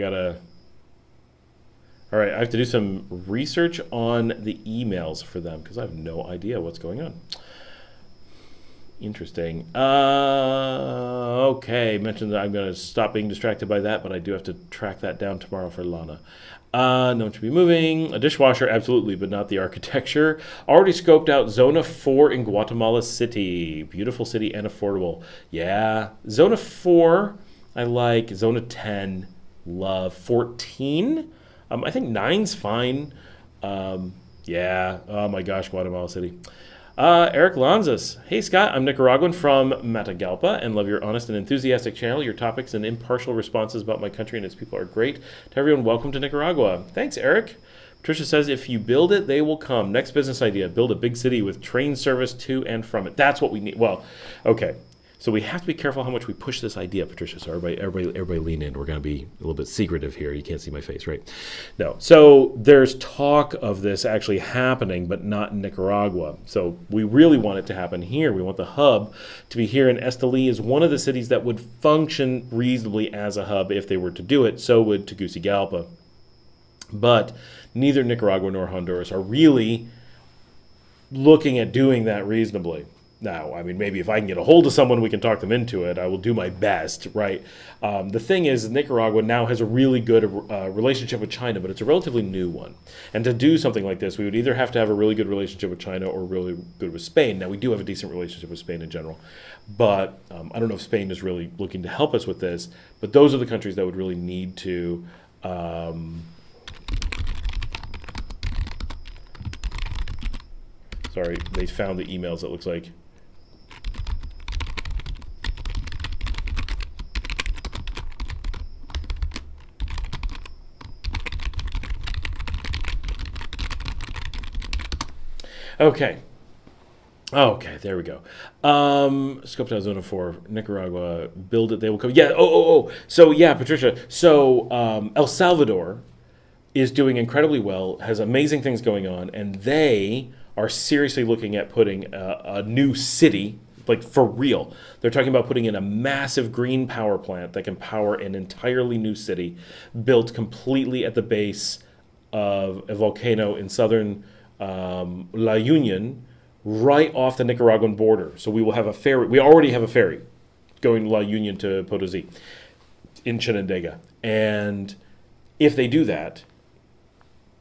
have to do some research on the emails for them because I have no idea what's going on. Interesting. Okay, mentioned that I'm going to stop being distracted by that, but I do have to track that down tomorrow for Lana. No one should be moving. A dishwasher, absolutely, but not the architecture. Already scoped out Zona 4 in Guatemala City. Beautiful city and affordable. Yeah, Zona 4, I like. Zona 10, love. 14, I think 9's fine. Yeah, oh my gosh, Guatemala City. Eric Lanzas. Hey, Scott, I'm Nicaraguan from Matagalpa and love your honest and enthusiastic channel. Your topics and impartial responses about my country and its people are great. To everyone, welcome to Nicaragua. Thanks, Eric. Patricia says, if you build it, they will come. Next business idea, build a big city with train service to and from it. That's what we need. Well, okay. So we have to be careful how much we push this idea, Patricia. So everybody lean in. We're going to be a little bit secretive here. You can't see my face, right? No. So there's talk of this actually happening, but not in Nicaragua. So we really want it to happen here. We want the hub to be here. And Esteli is one of the cities that would function reasonably as a hub if they were to do it. So would Tegucigalpa. But neither Nicaragua nor Honduras are really looking at doing that reasonably. Now, I mean, maybe if I can get a hold of someone, we can talk them into it. I will do my best, right? The thing is, Nicaragua now has a really good relationship with China, but it's a relatively new one. And to do something like this, we would either have to have a really good relationship with China or really good with Spain. Now, we do have a decent relationship with Spain in general, but I don't know if Spain is really looking to help us with this. But those are the countries that would really need to sorry, they found the emails, it looks like. Okay, there we go. Scoped out Zona 4, Nicaragua, build it, they will come. Yeah, So, yeah, Patricia. So, El Salvador is doing incredibly well, has amazing things going on, and they are seriously looking at putting a new city, like for real. They're talking about putting in a massive green power plant that can power an entirely new city built completely at the base of a volcano in southern La Union, right off the Nicaraguan border. So we will have a ferry. We already have a ferry going La Union to Potosí in Chinandega. And if they do that,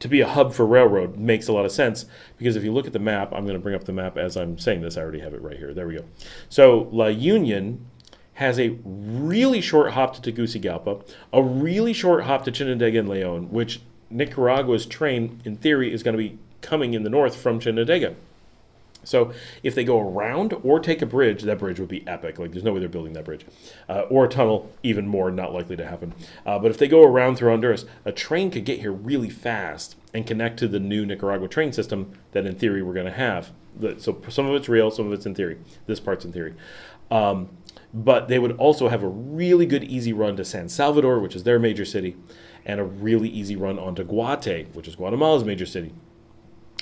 to be a hub for railroad makes a lot of sense, because if you look at the map, I'm going to bring up the map as I'm saying this. I already have it right here. There we go. So La Union has a really short hop to Tegucigalpa, a really short hop to Chinandega and Leon, which Nicaragua's train, in theory, is going to be coming in the north from Chinandega. So if they go around or take a bridge, that bridge would be epic. Like, there's no way they're building that bridge. Or a tunnel, even more not likely to happen. But if they go around through Honduras, a train could get here really fast and connect to the new Nicaragua train system that, in theory, we're going to have. So some of it's real, some of it's in theory. This part's in theory. But they would also have a really good, easy run to San Salvador, which is their major city, and a really easy run onto Guate, which is Guatemala's major city.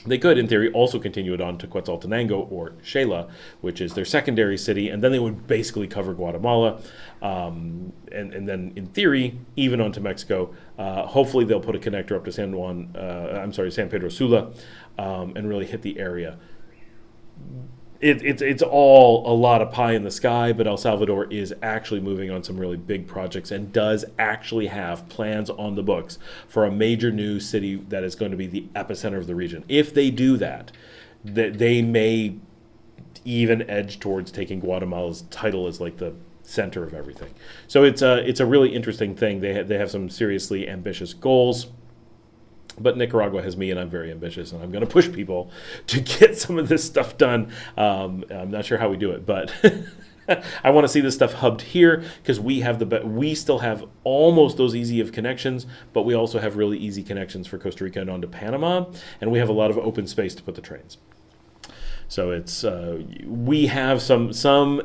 They could, in theory, also continue it on to Quetzaltenango or Xela, which is their secondary city, and then they would basically cover Guatemala, and then, in theory, even onto Mexico. Hopefully, they'll put a connector up to San Pedro Sula, and really hit the area. It's all a lot of pie in the sky, but El Salvador is actually moving on some really big projects and does actually have plans on the books for a major new city that is going to be the epicenter of the region. If they do that, they may even edge towards taking Guatemala's title as like the center of everything. So it's a really interesting thing. They have some seriously ambitious goals. But Nicaragua has me, and I'm very ambitious, and I'm going to push people to get some of this stuff done. I'm not sure how we do it, but I want to see this stuff hubbed here, because we still have almost those easy of connections, but we also have really easy connections for Costa Rica and on to Panama, and we have a lot of open space to put the trains. So it's we have some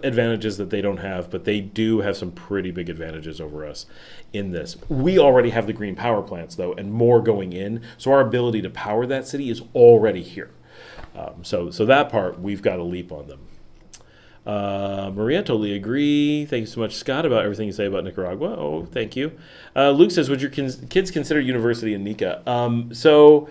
advantages that they don't have, but they do have some pretty big advantages over us in this. We already have the green power plants, though, and more going in. So our ability to power that city is already here. So that part, we've got a leap on them. Maria, totally agree. Thank you so much, Scott, about everything you say about Nicaragua. Oh, thank you. Luke says, would your kids consider university in Nica? So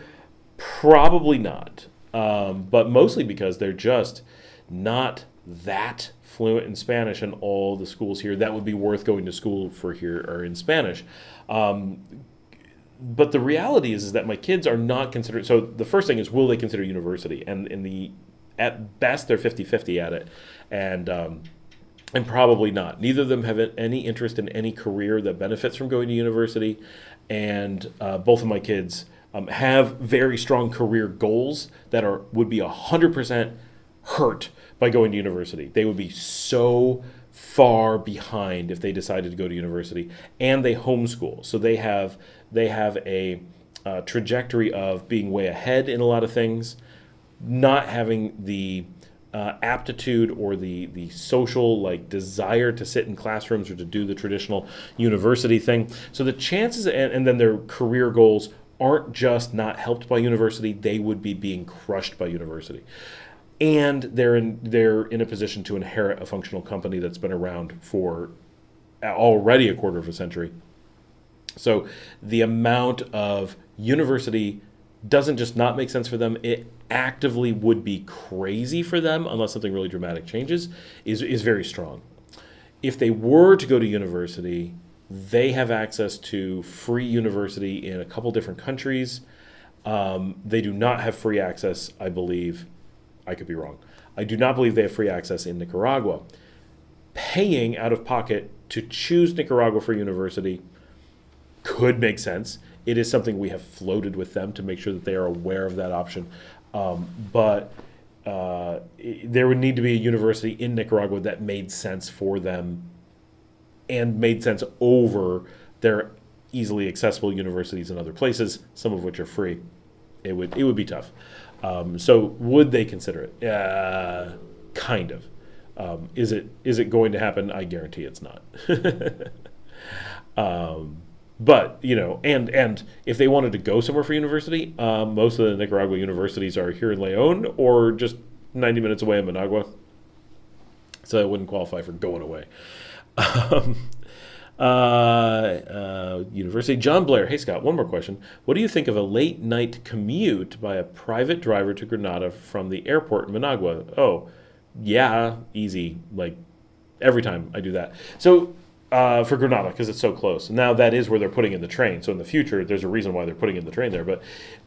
probably not. But mostly because they're just not that fluent in Spanish, and all the schools here that would be worth going to school for here are in Spanish. But the reality is that my kids are not considered. So the first thing is, will they consider university? And at best, they're 50-50 at it. And probably not. Neither of them have any interest in any career that benefits from going to university. And both of my kids have very strong career goals that would be 100% hurt by going to university. They would be so far behind if they decided to go to university, and they homeschool. So they have a trajectory of being way ahead in a lot of things, not having the aptitude or the social desire to sit in classrooms or to do the traditional university thing. So the chances, and then their career goals aren't just not helped by university, they would be being crushed by university. And they're in a position to inherit a functional company that's been around for already a quarter of a century. So the amount of university doesn't just not make sense for them, it actively would be crazy for them unless something really dramatic changes, is very strong. If they were to go to university, they have access to free university in a couple different countries. They do not have free access, I believe. I could be wrong. I do not believe they have free access in Nicaragua. Paying out of pocket to choose Nicaragua for university could make sense. It is something we have floated with them to make sure that they are aware of that option. But there would need to be a university in Nicaragua that made sense for them and made sense over their easily accessible universities in other places, some of which are free. It would be tough. So would they consider it? Kind of. Is it going to happen? I guarantee it's not. But, and if they wanted to go somewhere for university, most of the Nicaragua universities are here in Leon or just 90 minutes away in Managua. So it wouldn't qualify for going away. University. John Blair. Hey, Scott, one more question. What do you think of a late night commute by a private driver to Granada from the airport in Managua? Oh, yeah, easy. Like every time I do that. So For Granada, because it's so close. Now that is where they're putting in the train. So in the future, there's a reason why they're putting in the train there. But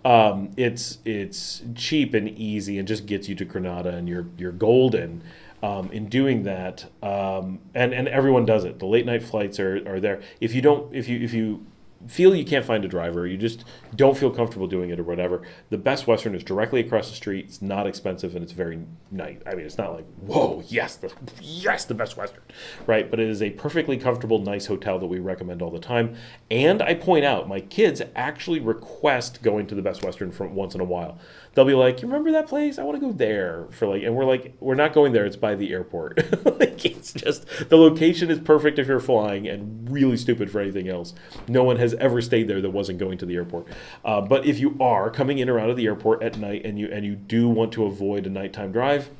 it's cheap and easy, and just gets you to Granada, and you're golden in doing that. And everyone does it. The late night flights are there. If you feel you can't find a driver, you just don't feel comfortable doing it or whatever, the Best Western is directly across the street. It's not expensive, and it's very nice. I mean, it's not like, whoa, yes, the Best Western, right? But it is a perfectly comfortable, nice hotel that we recommend all the time. And I point out, my kids actually request going to the Best Western from once in a while. They'll be like, you remember that place? I want to go there and we're like, we're not going there. It's by the airport. Like, it's just, the location is perfect if you're flying, and really stupid for anything else. No one has ever stayed there that wasn't going to the airport. But if you are coming in or out of the airport at night, and you do want to avoid a nighttime drive,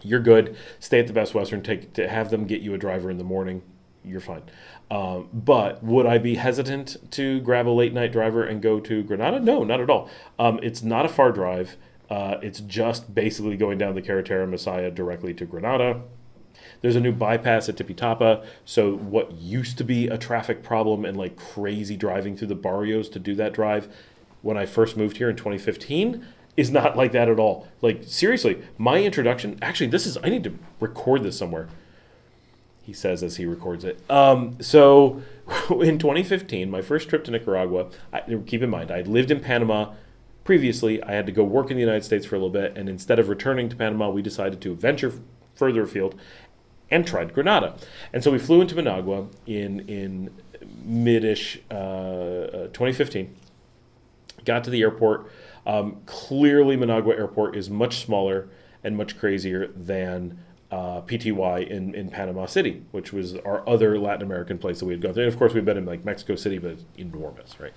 you're good. Stay at the Best Western. Have them get you a driver in the morning. You're fine. But would I be hesitant to grab a late night driver and go to Granada? No, not at all. It's not a far drive. It's just basically going down the Carretera Messiah directly to Granada. There's a new bypass at Tipitapa, so what used to be a traffic problem and like crazy driving through the barrios to do that drive when I first moved here in 2015 is not like that at all. Like, seriously, my introduction, actually, I need to record this somewhere, he says as he records it. So in 2015, my first trip to Nicaragua, keep in mind, I lived in Panama previously. I had to go work in the United States for a little bit, and instead of returning to Panama, we decided to venture further afield and tried Granada. And so we flew into Managua in mid-ish 2015, got to the airport. Clearly, Managua Airport is much smaller and much crazier than PTY in Panama City, which was our other Latin American place that we had gone to. And of course, we've been in like Mexico City, but it's enormous, right?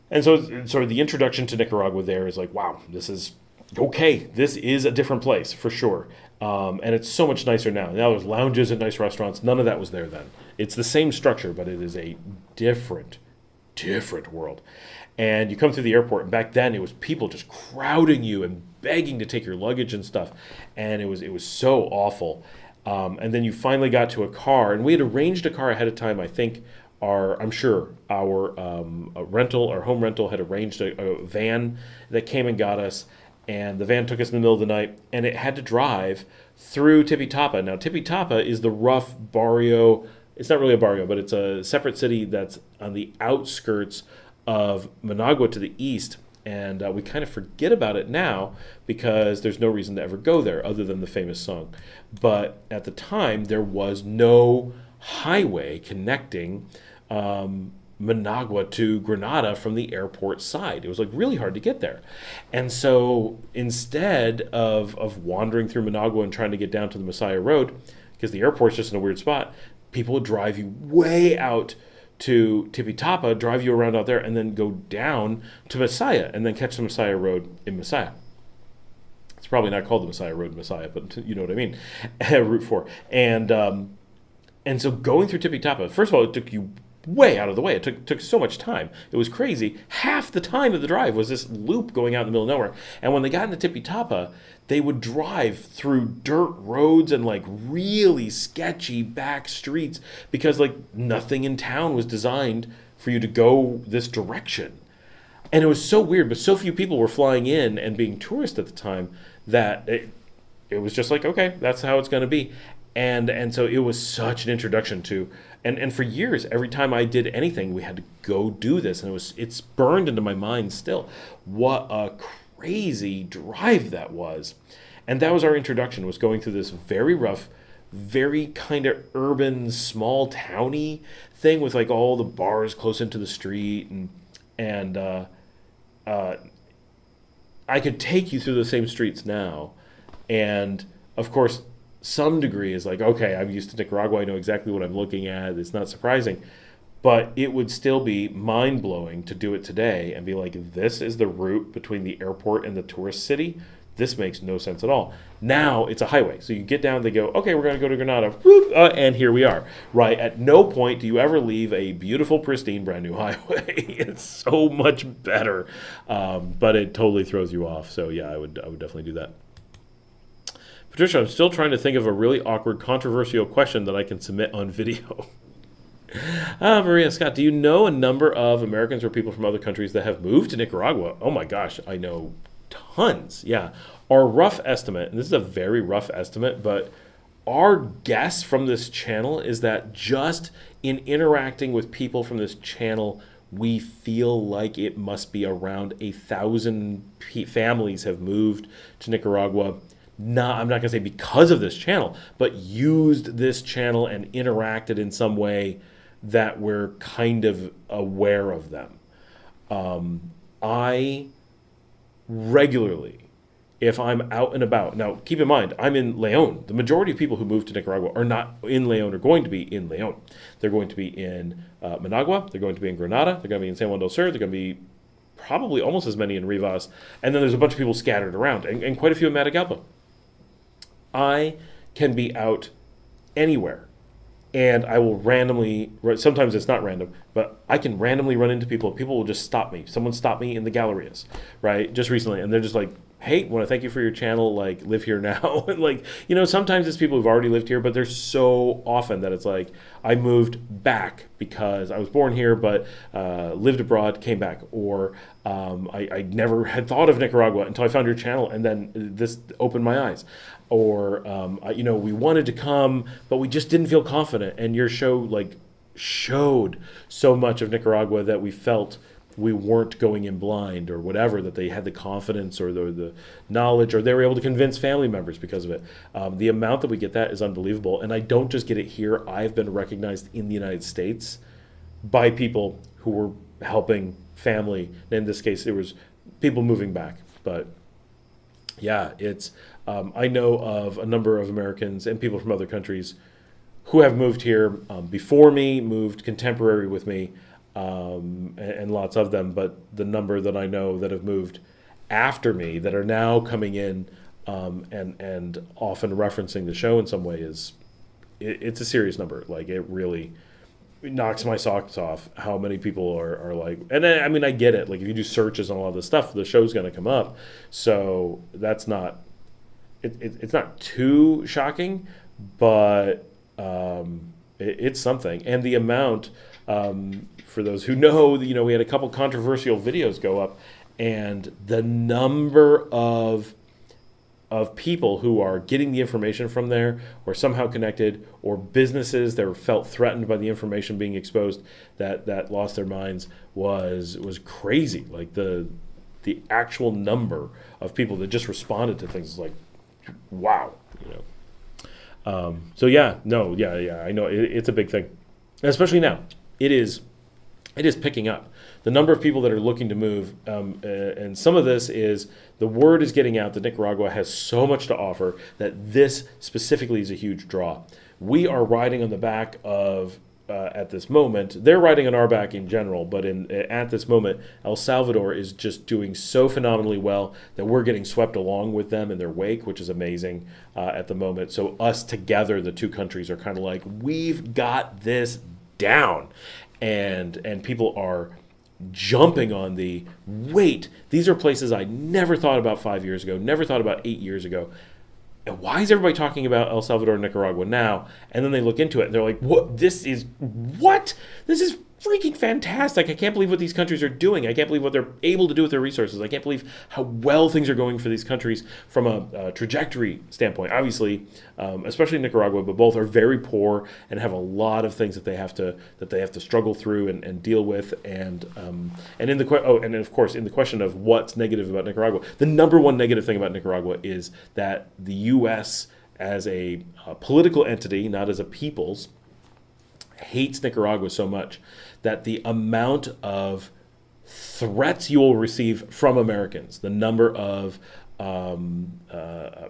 And so the introduction to Nicaragua there is like, wow, this is okay. This is a different place for sure. And it's so much nicer now. Now there's lounges and nice restaurants. None of that was there then. It's the same structure, but it is a different world. And you come through the airport, and back then it was people just crowding you and begging to take your luggage and stuff. And it was so awful. And then you finally got to a car, and we had arranged a car ahead of time. I think our home rental had arranged a van that came and got us. And the van took us in the middle of the night, and it had to drive through Tipitapa. Now, Tipitapa is the rough barrio. It's not really a barrio, but it's a separate city that's on the outskirts of Managua to the east. And we kind of forget about it now because there's no reason to ever go there other than the famous song. But at the time, there was no highway connecting Managua to Granada from the airport side. It was like really hard to get there. And so instead of wandering through Managua and trying to get down to the Messiah Road, because the airport's just in a weird spot, people would drive you way out to Tipitapa, drive you around out there, and then go down to Messiah, and then catch the Messiah Road in Messiah. It's probably not called the Messiah Road in Messiah, but you know what I mean. Route 4. And so going through Tipitapa, first of all, it took you way out of the way. It took so much time. It was crazy. Half the time of the drive was this loop going out in the middle of nowhere. And when they got into Tipitapa, they would drive through dirt roads and like really sketchy back streets because like nothing in town was designed for you to go this direction. And it was so weird, but so few people were flying in and being tourists at the time that it was just like, okay, that's how it's going to be. And so it was such an introduction to, and for years, every time I did anything, we had to go do this. And it's burned into my mind still. What a crazy drive that was. And that was our introduction, was going through this very rough, very kind of urban, small towny thing with like all the bars close into the street. And I could take you through the same streets now. And of course, some degree is like, okay, I'm used to Nicaragua. I know exactly what I'm looking at. It's not surprising. But it would still be mind-blowing to do it today and be like, this is the route between the airport and the tourist city. This makes no sense at all. Now it's a highway. So you get down, they go, okay, we're going to go to Granada. Whoop, and here we are. Right? At no point do you ever leave a beautiful, pristine, brand new highway. It's so much better. But it totally throws you off. So yeah, I would definitely do that. Patricia, I'm still trying to think of a really awkward, controversial question that I can submit on video. Maria Scott, do you know a number of Americans or people from other countries that have moved to Nicaragua? Oh my gosh, I know tons. Yeah. Our rough estimate, and this is a very rough estimate, but our guess from this channel is that just in interacting with people from this channel, we feel like it must be around 1,000 families have moved to Nicaragua. I'm not going to say because of this channel, but used this channel and interacted in some way that we're kind of aware of them. I regularly, if I'm out and about, now keep in mind, I'm in León. The majority of people who move to Nicaragua are not in León or going to be in León. They're going to be in Managua, they're going to be in Granada, they're going to be in San Juan del Sur, they're going to be probably almost as many in Rivas, and then there's a bunch of people scattered around, and quite a few in Matagalpa. I can be out anywhere, and I will randomly, sometimes it's not random, but I can randomly run into people. People will just stop me. Someone stopped me in the gallerias, right, just recently, and they're just like, hey, want to thank you for your channel, like, live here now. And like, you know, sometimes it's people who've already lived here, but there's so often that it's like, I moved back because I was born here, but lived abroad, came back. Or I never had thought of Nicaragua until I found your channel, and then this opened my eyes. Or, you know, we wanted to come, but we just didn't feel confident. And your show, like, showed so much of Nicaragua that we felt we weren't going in blind or whatever, that they had the confidence or the knowledge, or they were able to convince family members because of it. The amount that we get that is unbelievable. And I don't just get it here. I've been recognized in the United States by people who were helping family. In this case, it was people moving back. But yeah, it's I know of a number of Americans and people from other countries who have moved here before me, moved contemporary with me, and lots of them, but the number that I know that have moved after me that are now coming in and often referencing the show in some way it's a serious number. Like, it really knocks my socks off how many people are like, and I mean, I get it. Like, if you do searches on a lot of this stuff, the show's going to come up. So that's not, it's not too shocking, but it's something. And the amount, for those who know, you know, we had a couple controversial videos go up, and the number of people who are getting the information from there, or somehow connected, or businesses that felt threatened by the information being exposed that lost their minds was crazy. Like, the actual number of people that just responded to things is like, wow, you know. So yeah, I know it's a big thing, especially now. It is picking up. The number of people that are looking to move, and some of this is the word is getting out that Nicaragua has so much to offer that this specifically is a huge draw. We are riding on the back of, at this moment, they're riding on our back in general, but at this moment, El Salvador is just doing so phenomenally well that we're getting swept along with them in their wake, which is amazing at the moment. So us together, the two countries are kind of like, we've got this down. And people are jumping on the, wait, these are places I never thought about 5 years ago, never thought about 8 years ago. And why is everybody talking about El Salvador and Nicaragua now? And then they look into it and they're like, what? This is freaking fantastic. I can't believe what these countries are doing. I can't believe what they're able to do with their resources. I can't believe how well things are going for these countries from a trajectory standpoint. Obviously, especially Nicaragua, but both are very poor and have a lot of things that they have to struggle through and deal with. And of course, in the question of what's negative about Nicaragua, the number one negative thing about Nicaragua is that the U.S. as a political entity, not as a people's, hates Nicaragua so much that the amount of threats you will receive from Americans, the number of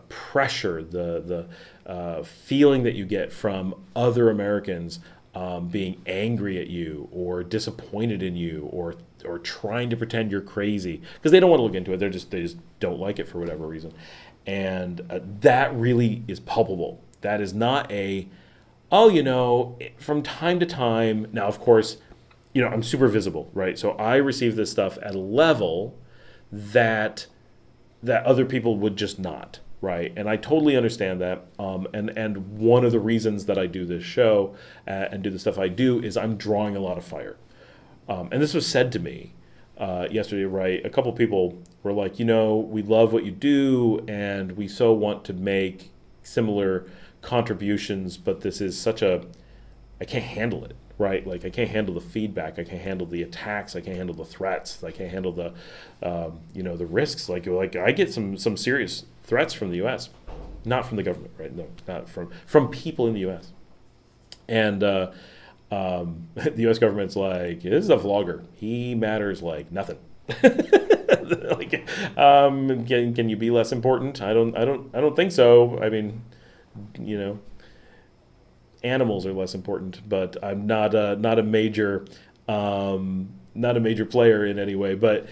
pressure, the feeling that you get from other Americans being angry at you or disappointed in you or trying to pretend you're crazy because they don't want to look into it. They just don't like it for whatever reason, and that really is palpable. That is not from time to time. Now, of course, I'm super visible, right? So I receive this stuff at a level that other people would just not. right? And I totally understand that. And one of the reasons that I do this show and do the stuff I do is I'm drawing a lot of fire. And this was said to me yesterday, right? A couple people were like, we love what you do, and we so want to make similar contributions, but this is I can't handle it, right? Like, I can't handle the feedback, I can't handle the attacks, I can't handle the threats, I can't handle the, the risks. Like I get some serious threats from the U.S., not from the government, right? No, not from people in the U.S. And the U.S. government's like, this is a vlogger. He matters like nothing. Like, can you be less important? I don't think so. I mean, animals are less important, but I'm not a major player in any way. But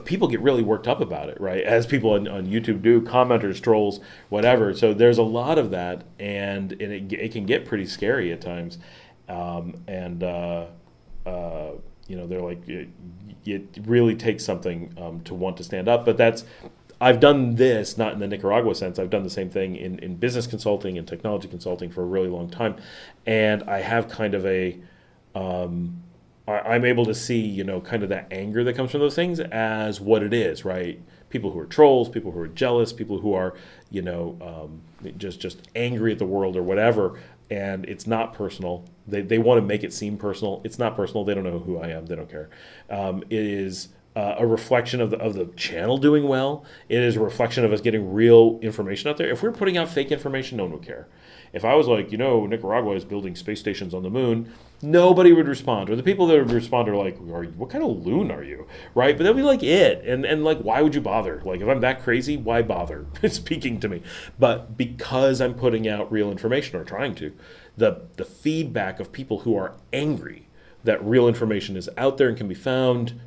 people get really worked up about it, right? As people on YouTube do, commenters, trolls, whatever. So there's a lot of that, and it can get pretty scary at times. They're like, it really takes something to want to stand up. But I've done this, not in the Nicaragua sense. I've done the same thing in business consulting and technology consulting for a really long time. And I have kind of I'm able to see, kind of that anger that comes from those things as what it is, right? People who are trolls, people who are jealous, people who are, just angry at the world or whatever. And it's not personal. They want to make it seem personal. It's not personal. They don't know who I am. They don't care. It is a reflection of the channel doing well. It is a reflection of us getting real information out there. If we're putting out fake information, no one would care. If I was like, Nicaragua is building space stations on the moon, nobody would respond. Or the people that would respond are like, what kind of loon are you? Right? But they'll be like, and like, why would you bother? Like, if I'm that crazy, why bother speaking to me? But because I'm putting out real information, or trying to, the feedback of people who are angry that real information is out there and can be found,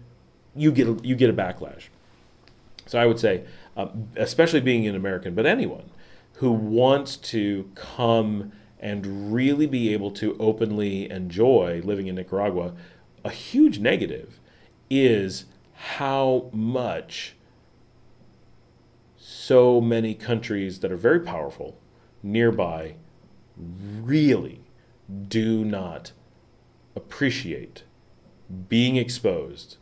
you get a backlash. So I would say, especially being an American, but anyone who wants to come and really be able to openly enjoy living in Nicaragua, a huge negative is how much so many countries that are very powerful nearby really do not appreciate being exposed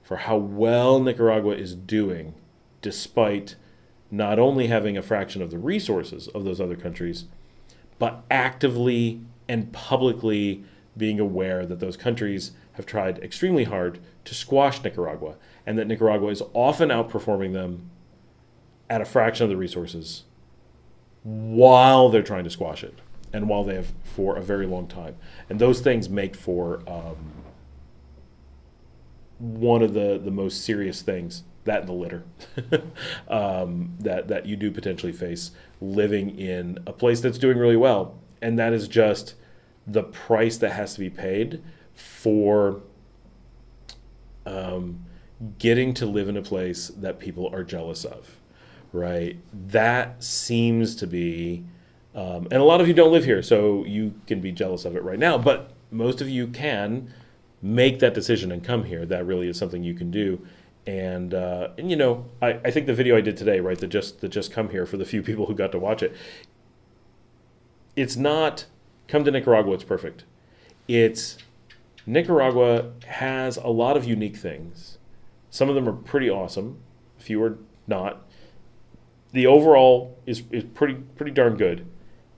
for how well Nicaragua is doing, despite not only having a fraction of the resources of those other countries, but actively and publicly being aware that those countries have tried extremely hard to squash Nicaragua, and that Nicaragua is often outperforming them at a fraction of the resources while they're trying to squash it, and while they have for a very long time. And those things make for one of the most serious things, that and the litter, that you do potentially face living in a place that's doing really well. And that is just the price that has to be paid for getting to live in a place that people are jealous of, right? That seems to be, and a lot of you don't live here, so you can be jealous of it right now, but most of you can make that decision and come here. That really is something you can do. And I think the video I did today, right, that just come here, for the few people who got to watch it, it's not come to Nicaragua, it's perfect. It's Nicaragua has a lot of unique things. Some of them are pretty awesome, a few are not. The overall is pretty darn good,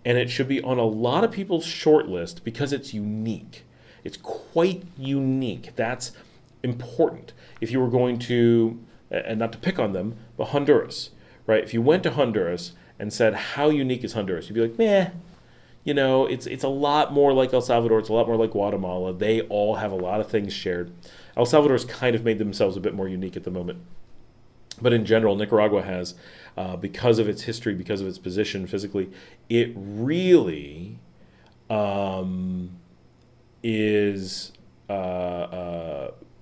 and it should be on a lot of people's short list because it's unique. It's quite unique. That's important. If you were going to, and not to pick on them, but Honduras, right? If you went to Honduras and said, how unique is Honduras? You'd be like, meh. It's a lot more like El Salvador. It's a lot more like Guatemala. They all have a lot of things shared. El Salvador's kind of made themselves a bit more unique at the moment. But in general, Nicaragua has, because of its history, because of its position physically, it really is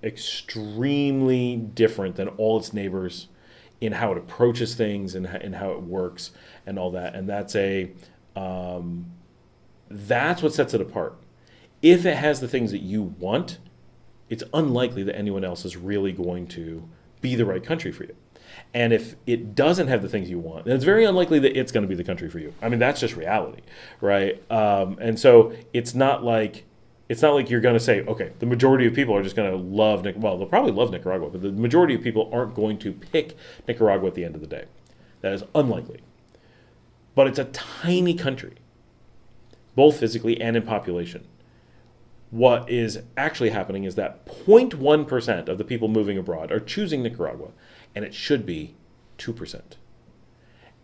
extremely different than all its neighbors in how it approaches things and how it works and all that. And that's what sets it apart. If it has the things that you want, it's unlikely that anyone else is really going to be the right country for you. And if it doesn't have the things you want, then it's very unlikely that it's going to be the country for you. I mean, that's just reality, right? And so it's not like you're going to say, okay, the majority of people are just going to love well, they'll probably love Nicaragua, but the majority of people aren't going to pick Nicaragua at the end of the day. That is unlikely. But it's a tiny country, both physically and in population. What is actually happening is that 0.1% of the people moving abroad are choosing Nicaragua, and it should be 2%.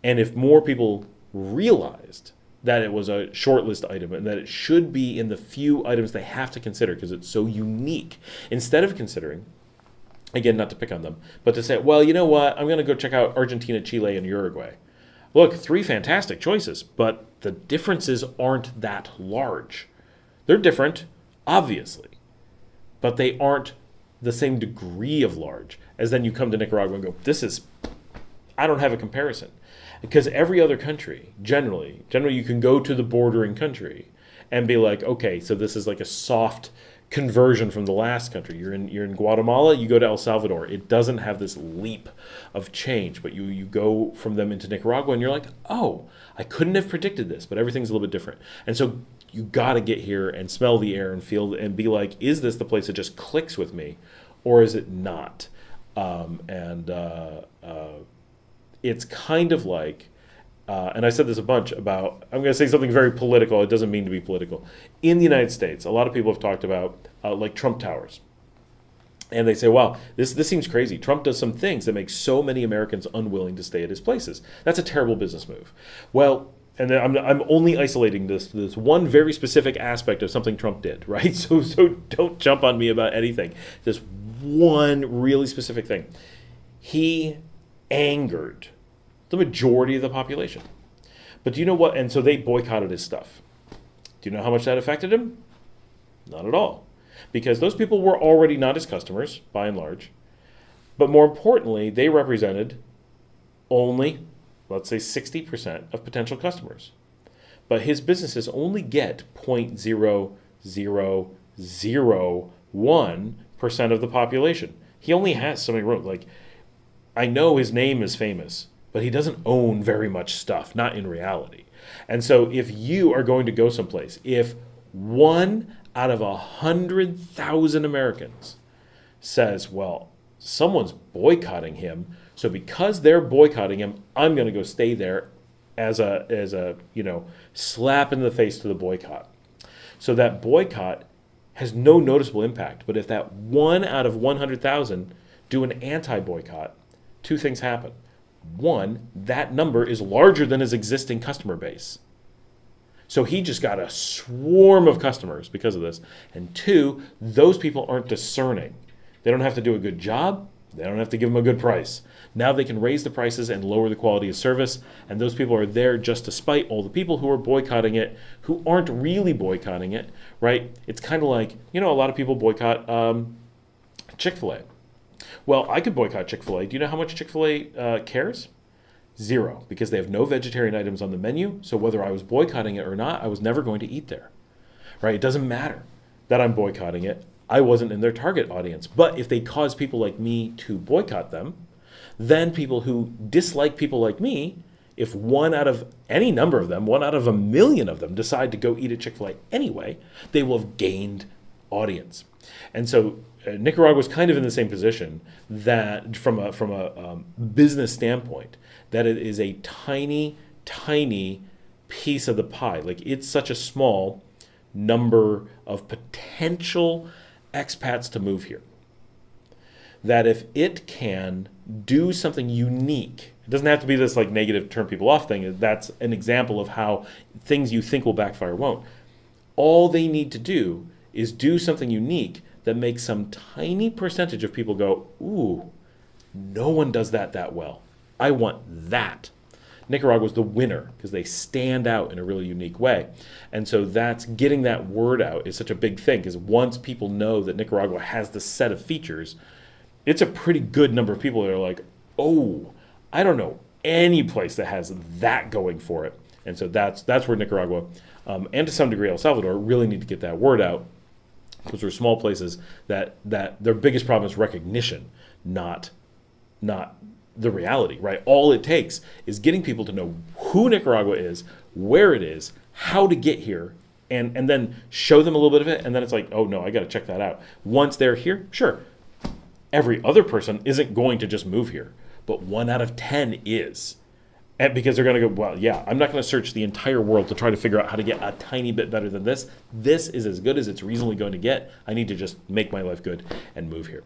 And if more people realized that it was a shortlist item and that it should be in the few items they have to consider because it's so unique, instead of considering, again, not to pick on them, but to say, well, you know what, I'm going to go check out Argentina, Chile, and Uruguay. Look, 3 fantastic choices, but the differences aren't that large. They're different, obviously, but they aren't the same degree of large as then you come to Nicaragua and go, I don't have a comparison. Because every other country, generally you can go to the bordering country and be like, okay, so this is like a soft conversion from the last country. You're in Guatemala, you go to El Salvador. It doesn't have this leap of change, but you go from them into Nicaragua and you're like, oh, I couldn't have predicted this, but everything's a little bit different. And so you got to get here and smell the air and feel and be like, is this the place that just clicks with me, or is it not? It's kind of like, and I said this a bunch about, I'm going to say something very political. It doesn't mean to be political. In the United States, a lot of people have talked about like Trump Towers. And they say, wow, this seems crazy. Trump does some things that make so many Americans unwilling to stay at his places. That's a terrible business move. Well, and I'm only isolating this one very specific aspect of something Trump did, right? So don't jump on me about anything. This one really specific thing. He angered the majority of the population. But do you know what? And so they boycotted his stuff. Do you know how much that affected him? Not at all. Because those people were already not his customers, by and large. But more importantly, they represented only, let's say, 60% of potential customers. But his businesses only get 0.0001% of the population. He only has so many rooms. Like, I know his name is famous, but he doesn't own very much stuff, not in reality. And so if you are going to go someplace, if 1 out of 100,000 Americans says, well, someone's boycotting him, so because they're boycotting him, I'm going to go stay there as a slap in the face to the boycott. So that boycott has no noticeable impact. But if that 1 out of 100,000 do an anti-boycott, 2 things happen. 1, that number is larger than his existing customer base. So he just got a swarm of customers because of this. And 2, those people aren't discerning. They don't have to do a good job. They don't have to give them a good price. Now they can raise the prices and lower the quality of service. And those people are there just to spite all the people who are boycotting it, who aren't really boycotting it, right? It's kind of like, a lot of people boycott Chick-fil-A. Well, I could boycott Chick-fil-A. Do you know how much Chick-fil-A cares? 0, because they have no vegetarian items on the menu. So whether I was boycotting it or not, I was never going to eat there, right? It doesn't matter that I'm boycotting it. I wasn't in their target audience. But if they cause people like me to boycott them, then people who dislike people like me, if 1 out of any number of them, 1 out of a million of them decide to go eat at Chick-fil-A anyway, they will have gained audience. And so Nicaragua is kind of in the same position that from a business standpoint, that it is a tiny, tiny piece of the pie. Like, it's such a small number of potential expats to move here that if it can do something unique, it doesn't have to be this like negative turn people off thing. That's an example of how things you think will backfire won't. All they need to do is do something unique that makes some tiny percentage of people go, ooh, no one does that well. I want that. Nicaragua's the winner because they stand out in a really unique way. And so that's getting that word out is such a big thing, because once people know that Nicaragua has this set of features, it's a pretty good number of people that are like, oh, I don't know any place that has that going for it. And so that's where Nicaragua, and to some degree El Salvador, really need to get that word out. Those are small places that their biggest problem is recognition, not the reality, right? All it takes is getting people to know who Nicaragua is, where it is, how to get here, and then show them a little bit of it, and then it's like, oh no, I got to check that out. Once they're here, sure, every other person isn't going to just move here, but 1 out of 10 is. And because they're going to go, well, yeah, I'm not going to search the entire world to try to figure out how to get a tiny bit better than this. This is as good as it's reasonably going to get. I need to just make my life good and move here.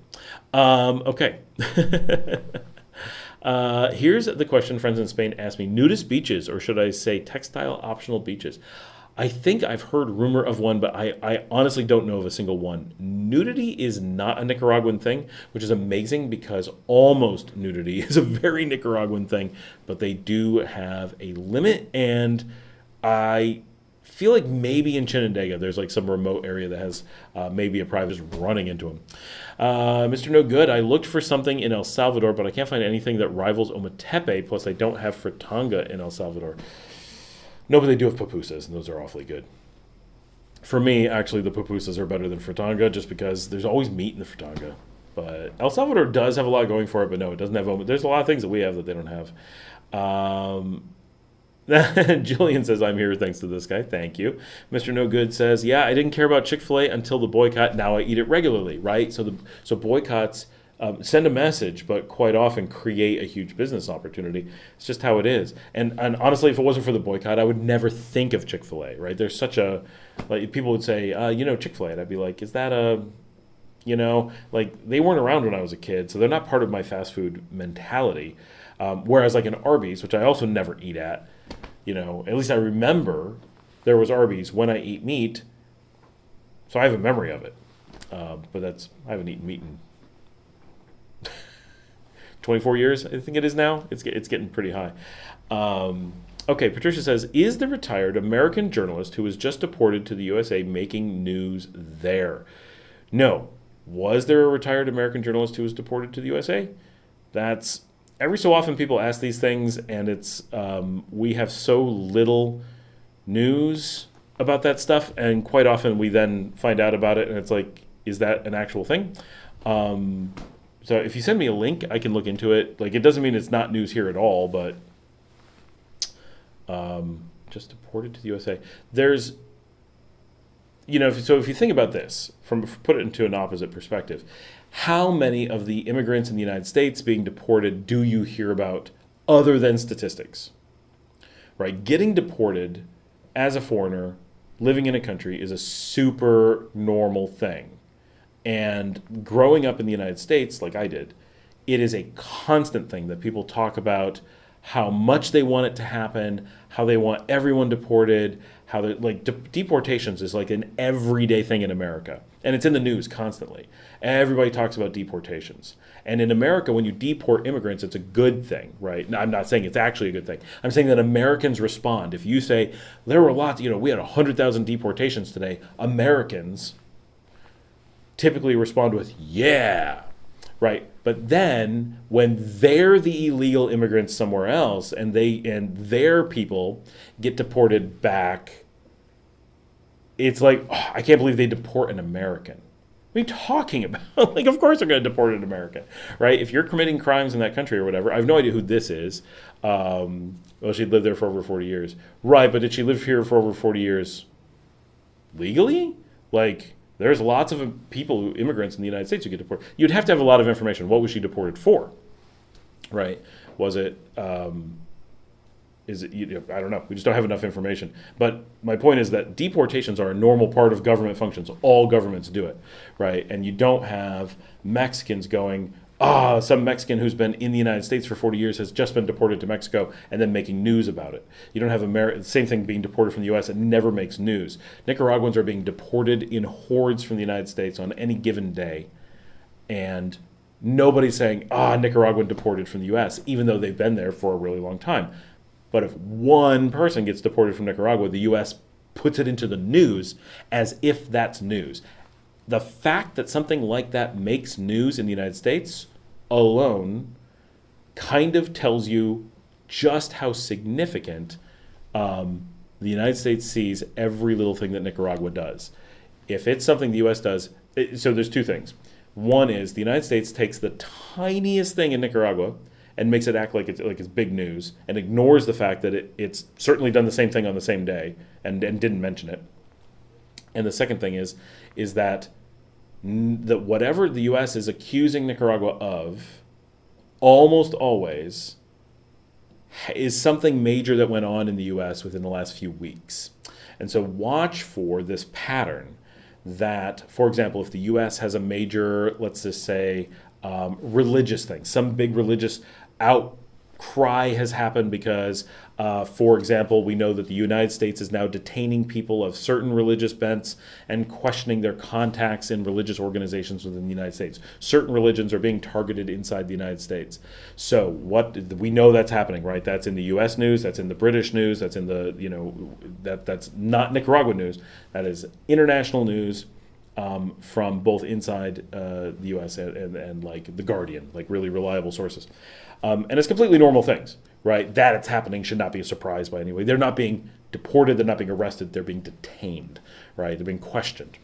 Okay. Here's the question friends in Spain asked me. Nudist beaches, or should I say textile optional beaches? I think I've heard rumor of one, but I honestly don't know of a single one. Nudity is not a Nicaraguan thing, which is amazing because almost nudity is a very Nicaraguan thing, but they do have a limit, and I feel like maybe in Chinandega there's like some remote area that has maybe a private just running into them. Mr. No Good, I looked for something in El Salvador, but I can't find anything that rivals Ometepe, plus I don't have fritanga in El Salvador. No, but they do have pupusas, and those are awfully good. For me, actually, the pupusas are better than fritanga just because there's always meat in the fritanga. But El Salvador does have a lot going for it, but no, it doesn't have. There's a lot of things that we have that they don't have. Jillian says, I'm here thanks to this guy. Thank you. Mr. No Good says, yeah, I didn't care about Chick-fil-A until the boycott. Now I eat it regularly, right? So boycotts send a message, but quite often create a huge business opportunity. It's just how it is. And honestly, if it wasn't for the boycott, I would never think of Chick-fil-A, right? There's such a, like, people would say, Chick-fil-A. And I'd be like, is that a, like, they weren't around when I was a kid, so they're not part of my fast food mentality. Whereas like an Arby's, which I also never eat at, at least I remember there was Arby's when I eat meat, so I have a memory of it. But I haven't eaten meat in 24 years, I think it is now. It's getting pretty high. Okay, Patricia says, is the retired American journalist who was just deported to the USA making news there? No. Was there a retired American journalist who was deported to the USA? That's, every so often people ask these things, and it's, we have so little news about that stuff, and quite often we then find out about it, and it's like, is that an actual thing? So if you send me a link, I can look into it. Like, it doesn't mean it's not news here at all, but just deported to the USA. There's, so if you think about this, put it into an opposite perspective, how many of the immigrants in the United States being deported do you hear about other than statistics? Right? Getting deported as a foreigner living in a country is a super normal thing. And growing up in the United States, like I did, it is a constant thing that people talk about how much they want it to happen, how they want everyone deported, how they deportations is like an everyday thing in America. And it's in the news constantly. Everybody talks about deportations. And in America, when you deport immigrants, it's a good thing, right? Now, I'm not saying it's actually a good thing. I'm saying that Americans respond. If you say, there were lots, we had 100,000 deportations today, Americans typically respond with, yeah, right? But then when they're the illegal immigrants somewhere else and their people get deported back, it's like, oh, I can't believe they deport an American. What are you talking about? Like, of course they're going to deport an American, right? If you're committing crimes in that country or whatever, I have no idea who this is. Well, she lived there for over 40 years. Right, but did she live here for over 40 years legally? Like, there's lots of people, immigrants in the United States who get deported. You'd have to have a lot of information. What was she deported for? Right? Was it, is it, I don't know. We just don't have enough information. But my point is that deportations are a normal part of government functions. All governments do it, right? And you don't have Mexicans going, some Mexican who's been in the United States for 40 years has just been deported to Mexico and then making news about it. You don't have the same thing being deported from the U.S. It never makes news. Nicaraguans are being deported in hordes from the United States on any given day. And nobody's saying, Nicaraguan deported from the U.S., even though they've been there for a really long time. But if one person gets deported from Nicaragua, the U.S. puts it into the news as if that's news. The fact that something like that makes news in the United States alone kind of tells you just how significant the United States sees every little thing that Nicaragua does. If it's something the U.S. does, so there's two things. One is the United States takes the tiniest thing in Nicaragua and makes it act like it's big news, and ignores the fact that it's certainly done the same thing on the same day and didn't mention it. And the second thing is that whatever the U.S. is accusing Nicaragua of, almost always is something major that went on in the U.S. within the last few weeks. And so watch for this pattern that, for example, if the U.S. has a major, let's just say, religious thing, some big religious outcry has happened because, for example, we know that the United States is now detaining people of certain religious bents and questioning their contacts in religious organizations within the United States. Certain religions are being targeted inside the United States. So we know that's happening, right? That's in the U.S. news, that's in the British news, that's in the, that's not Nicaraguan news. That is international news. From both inside the U.S. and like The Guardian, like really reliable sources. And it's completely normal things, right? That it's happening should not be a surprise by any way. They're not being deported, they're not being arrested, they're being detained, right? They're being questioned.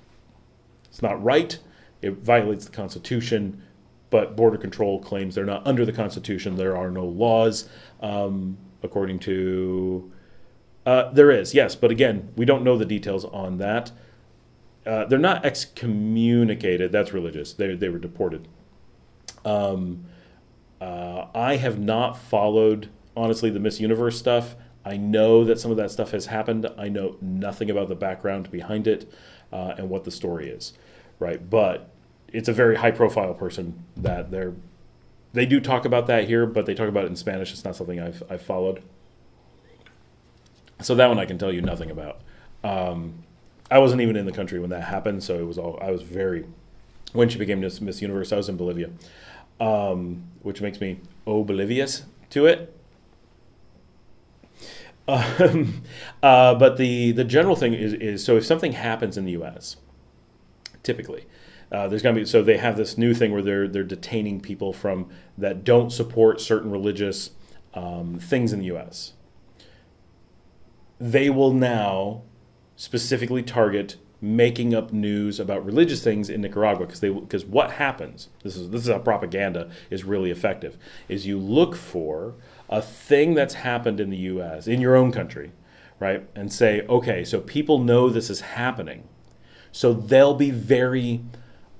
It's not right, it violates the Constitution, but Border Control claims they're not under the Constitution, there are no laws, according to... there is, yes, but again, we don't know the details on that. They're not excommunicated. That's religious. They were deported. I have not followed, honestly, the Miss Universe stuff. I know that some of that stuff has happened. I know nothing about the background behind it and what the story is, right? But it's a very high-profile person that they do talk about that here, but they talk about it in Spanish. It's not something I've followed. So that one I can tell you nothing about. I wasn't even in the country when that happened, so when she became Miss Universe, I was in Bolivia, which makes me oblivious to it. But the general thing is so if something happens in the U.S., typically, there's going to be, so they have this new thing where they're detaining people from that don't support certain religious things in the U.S. They will now specifically target making up news about religious things in Nicaragua because what happens, this is how propaganda is really effective, is you look for a thing that's happened in the US, in your own country, right? And say, okay, so people know this is happening. So they'll be very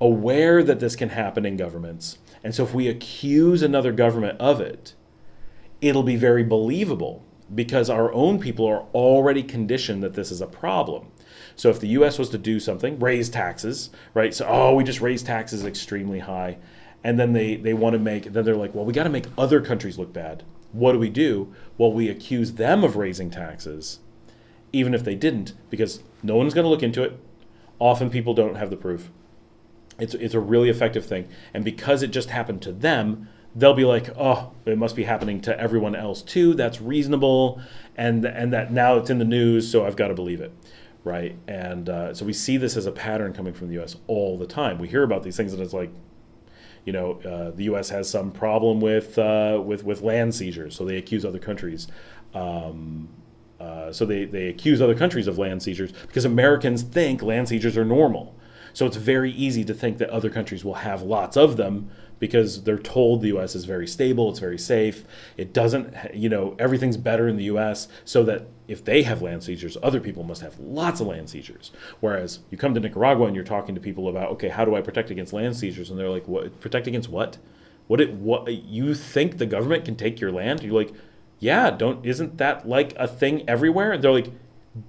aware that this can happen in governments. And so if we accuse another government of it, it'll be very believable, because our own people are already conditioned that this is a problem. So if the U.S. was to do something, raise taxes, right? So, we just raised taxes extremely high. And then they want to then they're like, well, we got to make other countries look bad. What do? Well, we accuse them of raising taxes, even if they didn't, because no one's going to look into it. Often people don't have the proof. It's a really effective thing. And because it just happened to them, they'll be like, oh, it must be happening to everyone else too. That's reasonable. And that now it's in the news, so I've got to believe it, right? And so we see this as a pattern coming from the U.S. all the time. We hear about these things and it's like, the U.S. has some problem with land seizures, so they accuse other countries. So they accuse other countries of land seizures because Americans think land seizures are normal. So it's very easy to think that other countries will have lots of them because they're told the U.S. is very stable, it's very safe. It doesn't, everything's better in the U.S. so that if they have land seizures, other people must have lots of land seizures. Whereas you come to Nicaragua and you're talking to people about, okay, how do I protect against land seizures? And they're like, what? Protect against what? What? You think the government can take your land? You're like, yeah, isn't that like a thing everywhere? And they're like,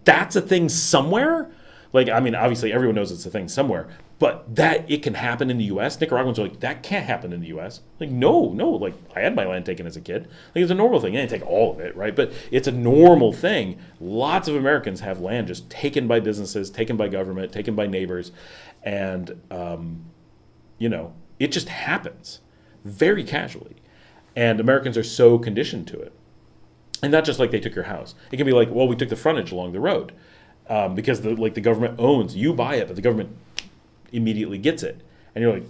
that's a thing somewhere? Like, I mean, obviously everyone knows it's a thing somewhere, but that it can happen in the U.S., Nicaraguans are like, that can't happen in the U.S. Like, no, like, I had my land taken as a kid. Like, it's a normal thing. You didn't take all of it, right? But it's a normal thing. Lots of Americans have land just taken by businesses, taken by government, taken by neighbors, and, it just happens very casually. And Americans are so conditioned to it. And not just like they took your house. It can be like, well, we took the frontage along the road. Because the government owns, you buy it, but the government immediately gets it. And you're like,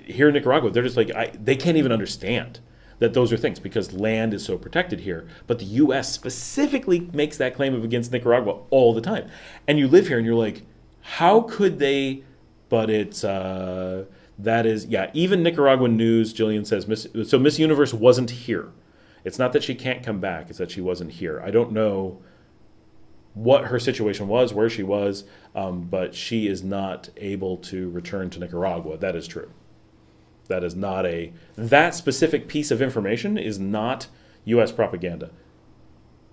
here in Nicaragua, they're just like, they can't even understand that those are things because land is so protected here. But the U.S. specifically makes that claim against Nicaragua all the time. And you live here and you're like, how could they, but it's, That is, yeah, even Nicaraguan news, Jillian says, Miss Universe wasn't here. It's not that she can't come back, it's that she wasn't here. I don't know what her situation was, where she was, but she is not able to return to Nicaragua. That is true. That is not that specific piece of information is not U.S. propaganda.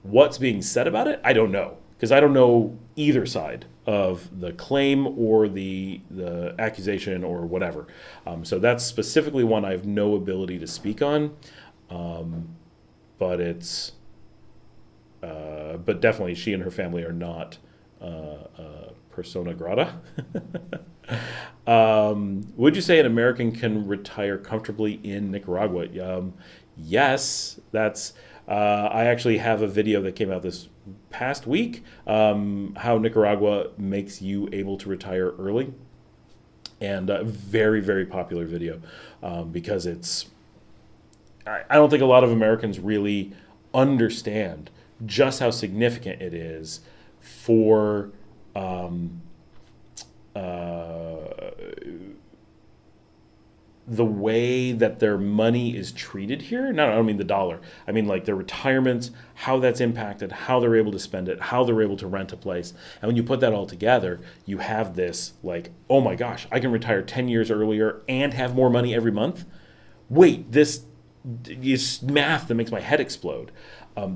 What's being said about it, I don't know, because I don't know either side of the claim or the accusation or whatever. So that's specifically one I have no ability to speak on, but it's. But definitely, she and her family are not persona grata. Would you say an American can retire comfortably in Nicaragua? Yes, that's. I actually have a video that came out this past week, how Nicaragua makes you able to retire early, and a very, very popular video, because it's. I don't think a lot of Americans really understand just how significant it is for the way that their money is treated here. No, I don't mean the dollar. I mean like their retirements, how that's impacted, how they're able to spend it, how they're able to rent a place. And when you put that all together, you have this like, oh my gosh, I can retire 10 years earlier and have more money every month. Wait, this is math that makes my head explode.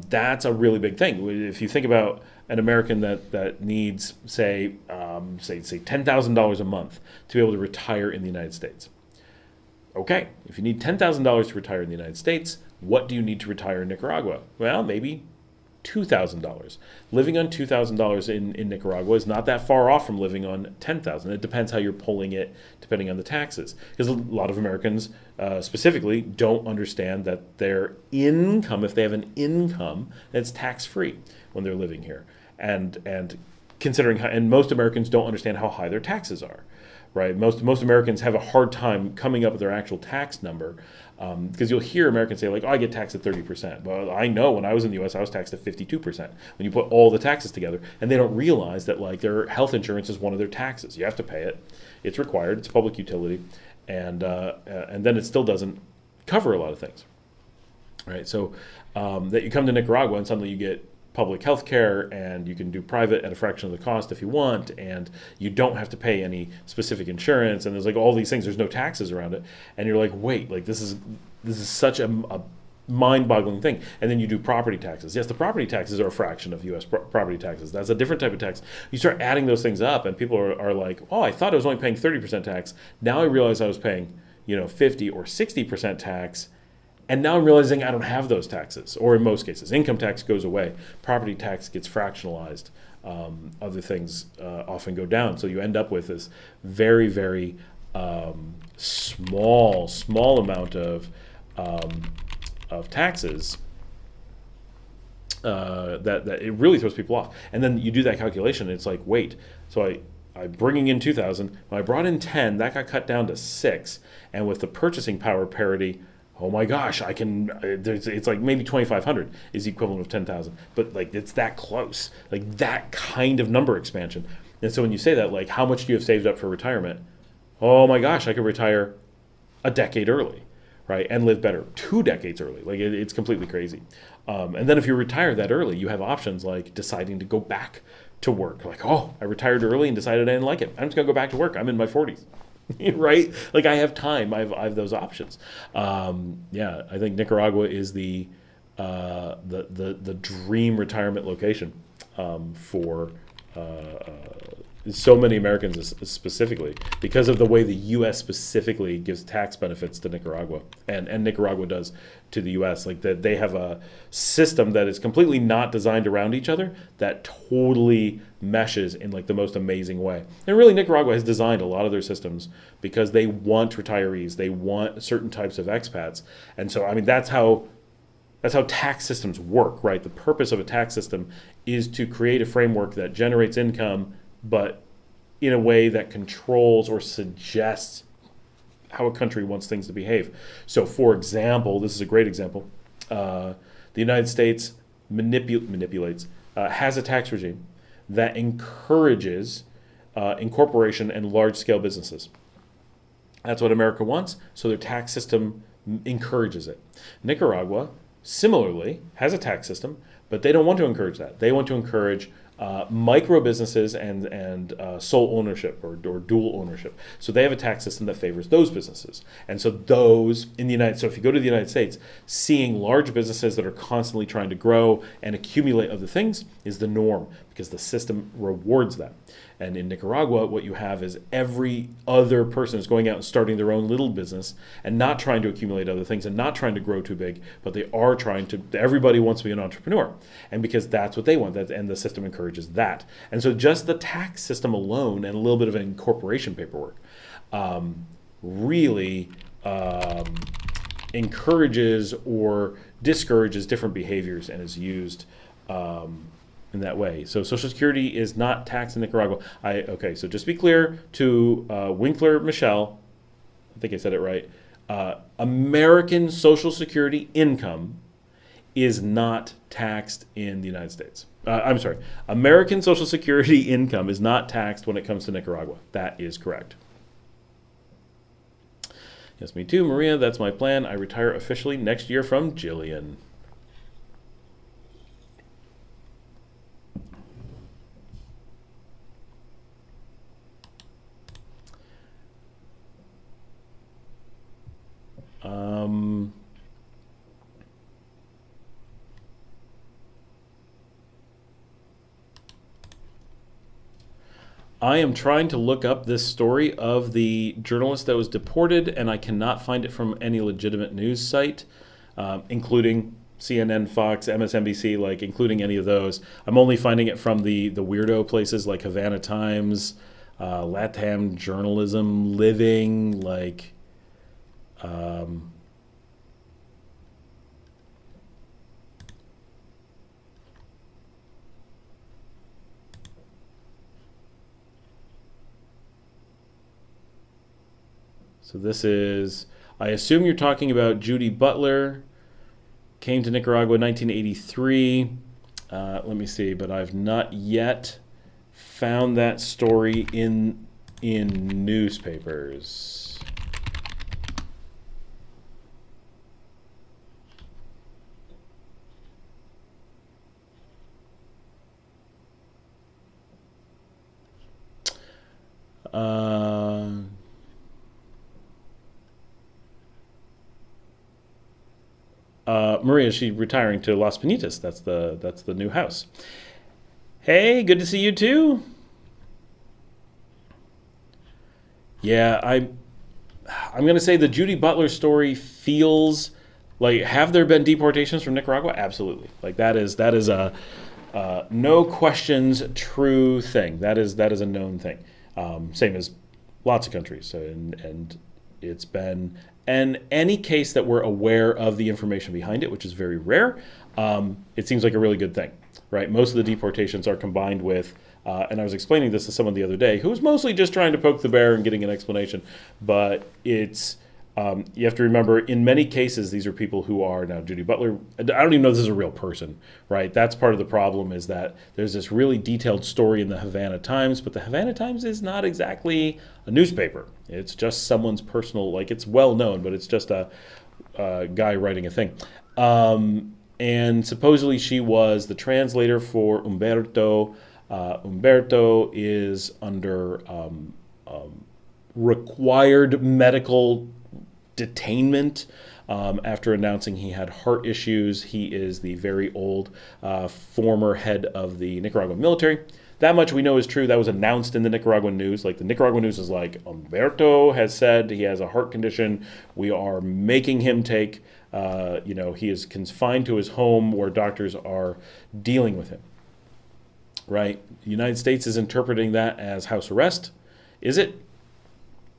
That's a really big thing. If you think about an American that needs, say $10,000 a month to be able to retire in the United States. Okay, if you need $10,000 to retire in the United States, what do you need to retire in Nicaragua? Well, maybe $2,000. Living on $2,000 in Nicaragua is not that far off from living on $10,000. It depends how you're pulling it, depending on the taxes. Because a lot of Americans specifically don't understand that their income, if they have an income, that's tax-free when they're living here. And considering how, and most Americans don't understand how high their taxes are. Right, most Americans have a hard time coming up with their actual tax number, because you'll hear Americans say like, "Oh, I get taxed at 30%." Well, I know when I was in the U.S., I was taxed at 52%. When you put all the taxes together, and they don't realize that like their health insurance is one of their taxes. You have to pay it; it's required. It's a public utility, and then it still doesn't cover a lot of things. Right, so that you come to Nicaragua and suddenly you get public health care, and you can do private at a fraction of the cost if you want, and you don't have to pay any specific insurance, and there's like all these things, there's no taxes around it, and you're like, wait, like this is such a mind-boggling thing. And then you do property taxes. Yes, the property taxes are a fraction of U.S. Property taxes. That's a different type of tax. You start adding those things up, and people are like, oh, I thought I was only paying 30% tax. Now I realize I was paying 50 or 60% tax. And now I'm realizing I don't have those taxes, or in most cases, income tax goes away, property tax gets fractionalized, other things often go down. So you end up with this very, very small amount of taxes that it really throws people off. And then you do that calculation, and it's like, wait, so I'm bringing in 2,000. When I brought in 10, that got cut down to 6, and with the purchasing power parity. Oh my gosh, I can, it's like maybe 2,500 is the equivalent of 10,000, but like it's that close, like that kind of number expansion. And so when you say that, like how much do you have saved up for retirement? Oh my gosh, I could retire a decade early, right? And live better 2 decades early. Like it's completely crazy. And then if you retire that early, you have options like deciding to go back to work. Like, oh, I retired early and decided I didn't like it. I'm just gonna go back to work. I'm in my 40s. Right? Like I have time. I have those options. Yeah, I think Nicaragua is the dream retirement location for so many Americans specifically, because of the way the U.S. specifically gives tax benefits to Nicaragua, and Nicaragua does to the U.S. Like that, they have a system that is completely not designed around each other that totally meshes in like the most amazing way. And really, Nicaragua has designed a lot of their systems because they want retirees, they want certain types of expats, and so I mean that's how tax systems work, right? The purpose of a tax system is to create a framework that generates income, but in a way that controls or suggests how a country wants things to behave. So, for example, this is a great example. The United States manipulates, has a tax regime that encourages incorporation and large-scale businesses. That's what America wants, so their tax system encourages it. Nicaragua, similarly, has a tax system, but they don't want to encourage that. They want to encourage micro businesses and sole ownership or dual ownership. So they have a tax system that favors those businesses. And so those in the so if you go to the United States, seeing large businesses that are constantly trying to grow and accumulate other things is the norm because the system rewards that. And in Nicaragua, what you have is every other person is going out and starting their own little business and not trying to accumulate other things and not trying to grow too big, but they are trying to, everybody wants to be an entrepreneur. And because that's what they want, and the system encourages that. And so just the tax system alone and a little bit of incorporation paperwork really encourages or discourages different behaviors and is used in that way. So Social Security is not taxed in Nicaragua. Okay, so just to be clear to Winkler Michelle, I think I said it right, American Social Security income is not taxed in the United States. I'm sorry, American Social Security income is not taxed when it comes to Nicaragua. That is correct. Yes, me too, Maria, that's my plan. I retire officially next year from Jillian. I am trying to look up this story of the journalist that was deported, and I cannot find it from any legitimate news site, including CNN, Fox, MSNBC, like including any of those. I'm only finding it from the weirdo places like Havana Times, Latam Journalism, Living, like. So this is, I assume you're talking about Judy Butler, came to Nicaragua in 1983. Let me see, but I've not yet found that story in newspapers. Maria, she's retiring to Las Pinitas. That's the new house. Hey, good to see you too. Yeah, I'm gonna say the Judy Butler story feels like, have there been deportations from Nicaragua? Absolutely. Like that is a no questions true thing. That is a known thing. Same as lots of countries, and it's been. And any case that we're aware of the information behind it, which is very rare, it seems like a really good thing, right? Most of the deportations are combined with, and I was explaining this to someone the other day who was mostly just trying to poke the bear and getting an explanation, but it's, you have to remember, in many cases, these are people who are, now Judy Butler, I don't even know if this is a real person, right? That's part of the problem, is that there's this really detailed story in the Havana Times, but the Havana Times is not exactly a newspaper. It's just someone's personal, like it's well known, but it's just a guy writing a thing. And supposedly she was the translator for Humberto. Humberto is under required medical detainment after announcing he had heart issues. He is the very old former head of the Nicaraguan military. That much we know is true. That was announced in the Nicaraguan news. Like the Nicaraguan news is like, Humberto has said he has a heart condition. We are making him take, he is confined to his home where doctors are dealing with him. Right? The United States is interpreting that as house arrest. Is it?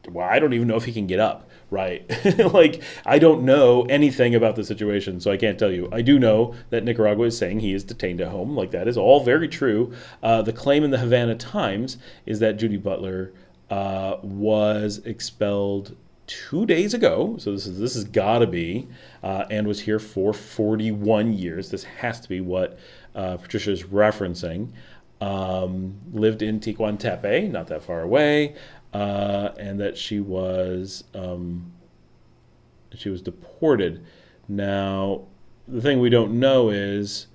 Well, I don't even know if he can get up. Right. Like, I don't know anything about the situation, so I can't tell you. I do know that Nicaragua is saying he is detained at home. Like, that is all very true. The claim in the Havana Times is that Judy Butler was expelled 2 days ago. So this has got to be, and was here for 41 years. This has to be what Patricia is referencing. Lived in Ticuantepe, not that far away. and that she was deported. Now, the thing we don't know is,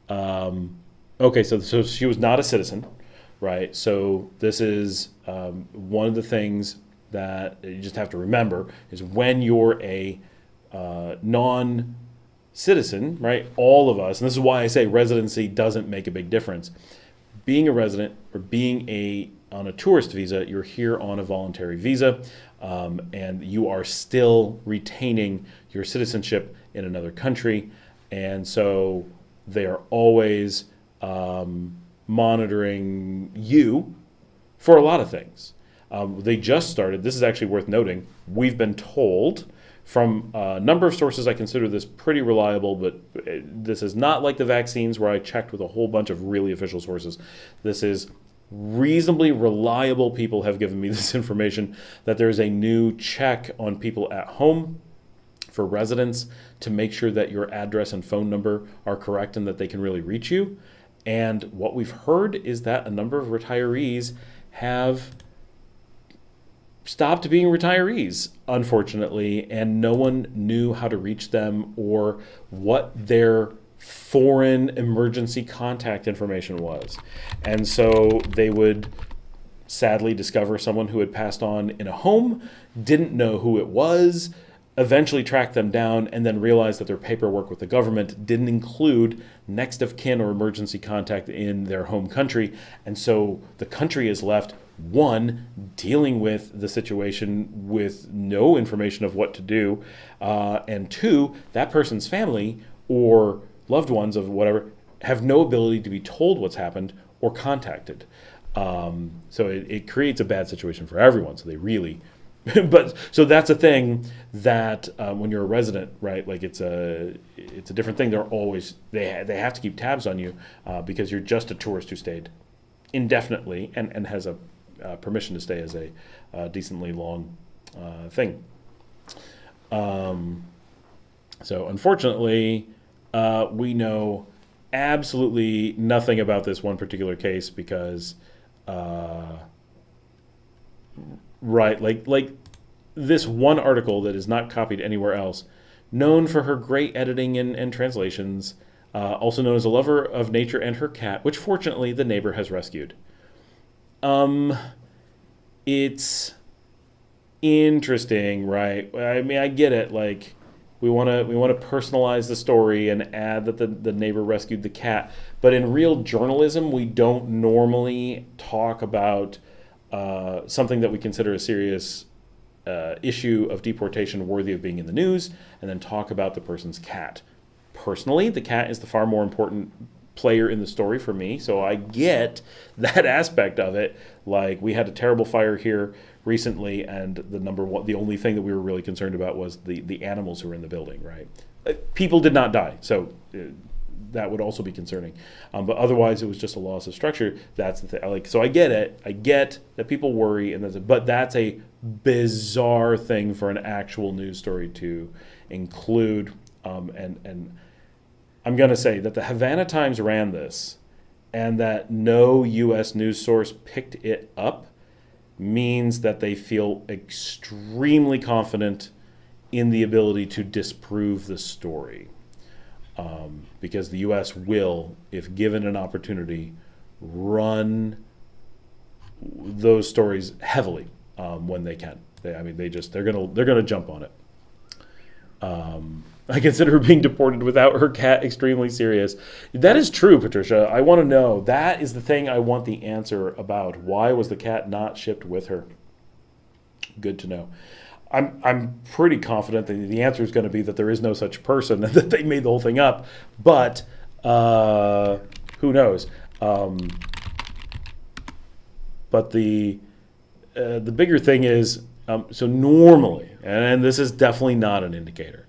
okay, so she was not a citizen, right? So this is one of the things that you just have to remember is when you're a non-citizen, right? All of us, and this is why I say residency doesn't make a big difference. Being a resident or being on a tourist visa, you're here on a voluntary visa, and you are still retaining your citizenship in another country, and so they are always monitoring you for a lot of things. They just started, this is actually worth noting, we've been told from a number of sources, I consider this pretty reliable, but this is not like the vaccines where I checked with a whole bunch of really official sources. This is reasonably reliable people have given me this information, that there is a new check on people at home for residents to make sure that your address and phone number are correct and that they can really reach you. And what we've heard is that a number of retirees have stopped being retirees, unfortunately, and no one knew how to reach them or what their foreign emergency contact information was. And so they would sadly discover someone who had passed on in a home, didn't know who it was, eventually track them down, and then realize that their paperwork with the government didn't include next of kin or emergency contact in their home country. And so the country is left, one, dealing with the situation with no information of what to do, and two, that person's family or loved ones of whatever have no ability to be told what's happened or contacted. So it creates a bad situation for everyone. So they really, but so that's a thing that when you're a resident, right? Like it's a different thing. They're always they have to keep tabs on you because you're just a tourist who stayed indefinitely and has a permission to stay as a decently long thing. So unfortunately, we know absolutely nothing about this one particular case because, right, like this one article that is not copied anywhere else, known for her great editing and translations, also known as a lover of nature and her cat, which fortunately the neighbor has rescued. It's interesting, right? I mean, I get it. Like, we want to personalize the story and add that the neighbor rescued the cat. But in real journalism, we don't normally talk about something that we consider a serious issue of deportation worthy of being in the news, and then talk about the person's cat. Personally, the cat is the far more important player in the story for me, so I get that aspect of it. Like, we had a terrible fire here recently, and the only thing that we were really concerned about was the animals who were in the building, right? People did not die, so that would also be concerning. But otherwise, it was just a loss of structure. That's the thing. Like, so I get it. I get that people worry, but that's a bizarre thing for an actual news story to include. And I'm going to say that the Havana Times ran this, and that no U.S. news source picked it up means that they feel extremely confident in the ability to disprove the story. Because the U.S. will, if given an opportunity, run those stories heavily when they can. They're gonna jump on it. I consider her being deported without her cat extremely serious. That is true, Patricia. I want to know. That is the thing I want the answer about. Why was the cat not shipped with her? Good to know. I'm pretty confident that the answer is going to be that there is no such person and that they made the whole thing up. But who knows? But the bigger thing is, so normally, and this is definitely not an indicator,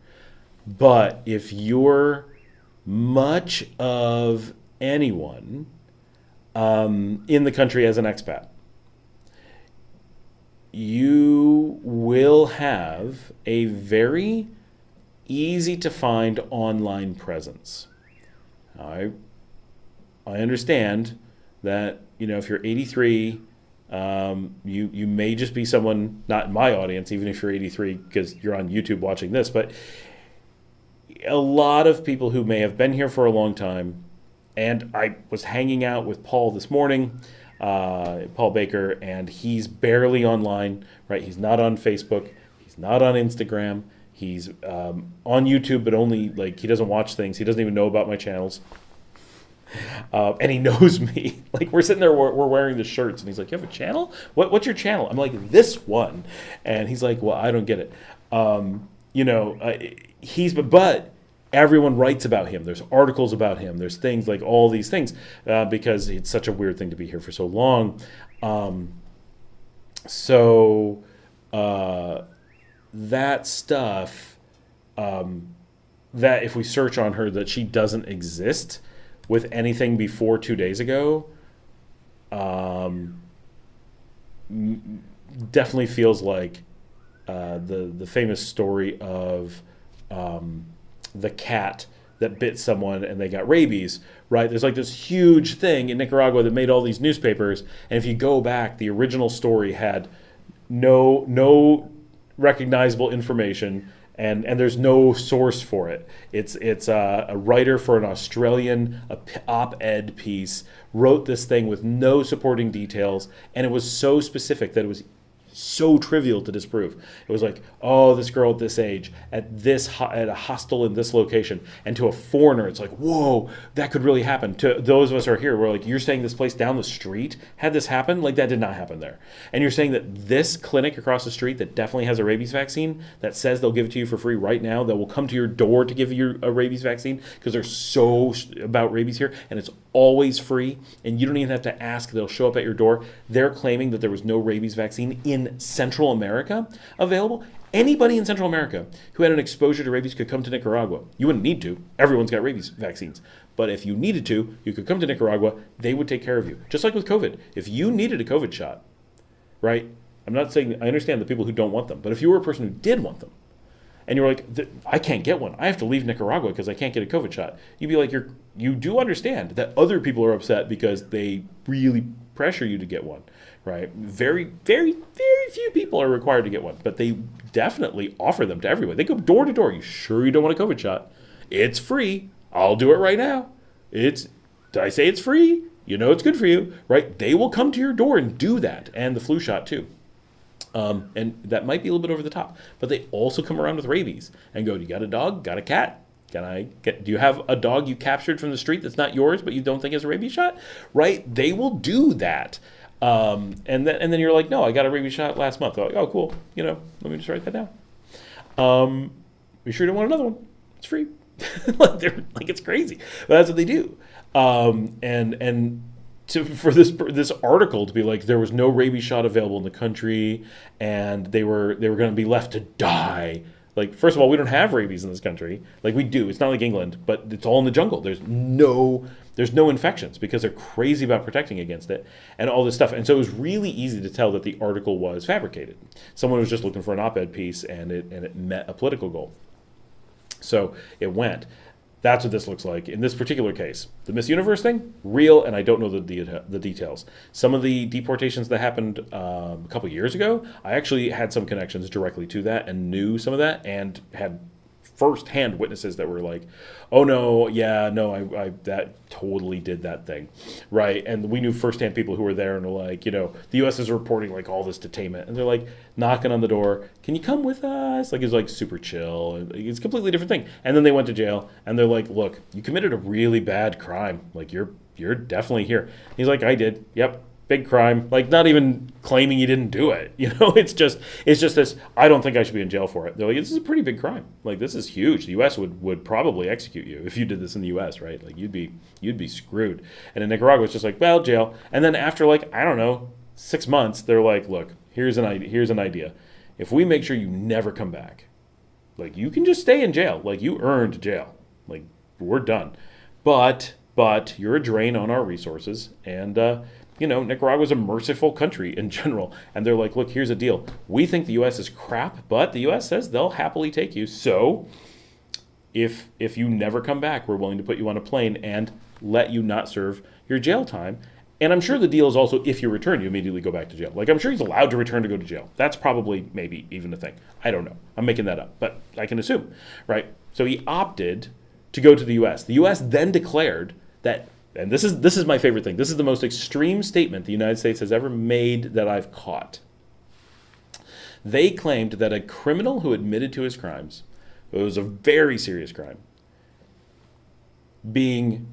but if you're much of anyone in the country as an expat, you will have a very easy to find online presence. I understand that, if you're 83 You may just be someone not in my audience, even if you're 83, because you're on YouTube watching this, but a lot of people who may have been here for a long time. And I was hanging out with Paul this morning, Paul Baker, and he's barely online, right? He's not on Facebook. He's not on Instagram. He's on YouTube, but only like he doesn't watch things. He doesn't even know about my channels. And he knows me. Like we're sitting there, we're wearing the shirts, and he's like, "You have a channel? What's your channel?" I'm like, "This one," and he's like, "Well, I don't get it." But everyone writes about him. There's articles about him. There's things like all these things because it's such a weird thing to be here for so long. That stuff, that if we search on her, that she doesn't exist with anything before 2 days ago, definitely feels like the famous story of the cat that bit someone and they got rabies, right? There's like this huge thing in Nicaragua that made all these newspapers, and if you go back, the original story had no recognizable information, and there's no source for it. It's a writer for an Australian op-ed piece wrote this thing with no supporting details, and it was so specific that it was so trivial to disprove. It was like, oh, this girl at this age at a hostel in this location, and to a foreigner it's like, whoa, that could really happen. To those of us who are here, we're like, you're saying this place down the street had this happen? Like that did not happen there. And you're saying that this clinic across the street that definitely has a rabies vaccine that says they'll give it to you for free right now, that will come to your door to give you a rabies vaccine because they're so about rabies here, and it's always free, and you don't even have to ask, they'll show up at your door. They're claiming that there was no rabies vaccine in Central America available. Anybody in Central America who had an exposure to rabies could come to Nicaragua. You wouldn't need to. Everyone's got rabies vaccines. But if you needed to, you could come to Nicaragua. They would take care of you. Just like with COVID. If you needed a COVID shot, right? I'm not saying, I understand the people who don't want them, but if you were a person who did want them, and you were like, I can't get one. I have to leave Nicaragua because I can't get a COVID shot. You'd be like, you do understand that other people are upset because they really pressure you to get one, right? Very, very, very few people are required to get one, but they definitely offer them to everyone. They go door to door. You sure you don't want a COVID shot? It's free. I'll do it right now. Did I say it's free? You know it's good for you, right? They will come to your door and do that, and the flu shot too. And that might be a little bit over the top, but they also come around with rabies and go, do you got a dog? Got a cat? Do you have a dog you captured from the street that's not yours, but you don't think has a rabies shot? Right? They will do that. And then you're like, no, I got a rabies shot last month. They're like, oh, cool. Let me just write that down. You sure don't want another one? It's free. like it's crazy. But that's what they do. For this article to be like there was no rabies shot available in the country, and they were going to be left to die. Like, first of all, we don't have rabies in this country. Like we do. It's not like England, but it's all in the jungle. There's no infections because they're crazy about protecting against it and all this stuff. And so it was really easy to tell that the article was fabricated. Someone was just looking for an op-ed piece, and it met a political goal. So it went. That's what this looks like. In this particular case, the Miss Universe thing, real, and I don't know the details. Some of the deportations that happened a couple years ago, I actually had some connections directly to that and knew some of that and had first-hand witnesses that were like, oh, no, yeah, no, I that totally did that thing, right? And we knew first-hand people who were there and were like, the U.S. is reporting like all this detainment, and they're like knocking on the door, can you come with us? Like, it's like super chill. It's a completely different thing. And then they went to jail, and they're like, look, you committed a really bad crime. Like, you're definitely here. He's like, I did. Yep. Big crime, like not even claiming you didn't do it. It's just this, I don't think I should be in jail for it. They're like, this is a pretty big crime. Like, this is huge. The U.S. would probably execute you if you did this in the U.S., right? Like, you'd be screwed. And in Nicaragua, it's just like, well, jail. And then after, like, I don't know, 6 months, they're like, look, here's an idea. If we make sure you never come back, like, you can just stay in jail. Like, you earned jail. Like, we're done. But you're a drain on our resources, and Nicaragua's a merciful country in general. And they're like, look, here's a deal. We think the U.S. is crap, but the U.S. says they'll happily take you. So if you never come back, we're willing to put you on a plane and let you not serve your jail time. And I'm sure the deal is also if you return, you immediately go back to jail. Like, I'm sure he's allowed to return to go to jail. That's probably maybe even a thing. I don't know. I'm making that up, but I can assume, right? So he opted to go to the U.S. The U.S. then declared that, and this is my favorite thing. This is the most extreme statement the United States has ever made that I've caught. They claimed that a criminal who admitted to his crimes, it was a very serious crime, being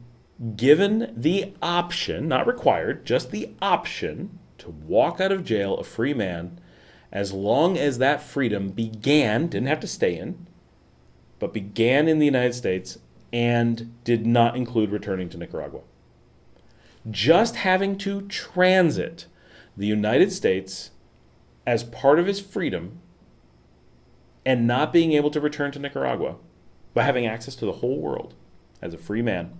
given the option, not required, just the option to walk out of jail a free man as long as that freedom began, didn't have to stay in, but began in the United States and did not include returning to Nicaragua. Just having to transit the United States as part of his freedom and not being able to return to Nicaragua, but having access to the whole world as a free man.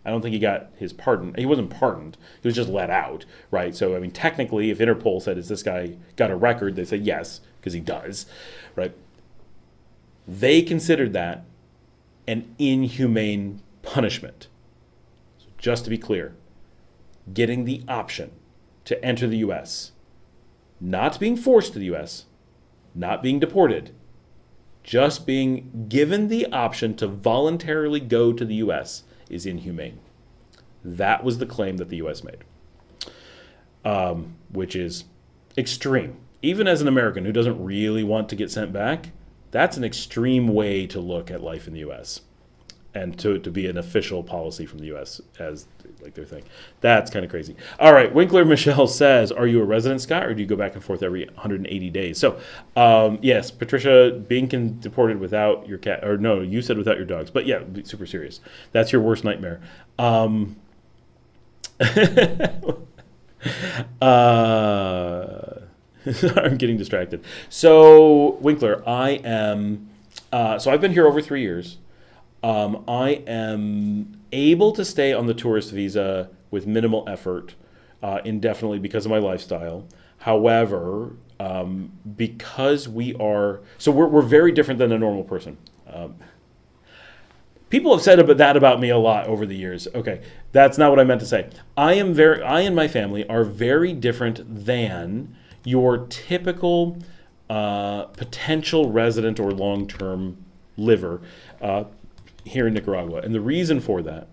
I don't think he got his pardon. He wasn't pardoned. He was just let out, right? So, I mean, technically, if Interpol said, is this guy got a record? They say yes, because he does, right? They considered that an inhumane punishment. So just to be clear, getting the option to enter the U.S., not being forced to the U.S., not being deported, just being given the option to voluntarily go to the U.S. is inhumane. That was the claim that the U.S. made, which is extreme. Even as an American who doesn't really want to get sent back, that's an extreme way to look at life in the U.S. and to be an official policy from the U.S. as like their thing. That's kind of crazy. All right, Winkler Michelle says, are you a resident, Scott, or do you go back and forth every 180 days? So, yes, Patricia, being deported without your cat, or no, you said without your dogs, but yeah, super serious. That's your worst nightmare. I'm getting distracted. So, Winkler, so I've been here over 3 years. I am able to stay on the tourist visa with minimal effort indefinitely because of my lifestyle. However, because we're very different than a normal person. People have said that about me a lot over the years. Okay, that's not what I meant to say. I and my family are very different than your typical potential resident or long-term liver here in Nicaragua. And the reason for that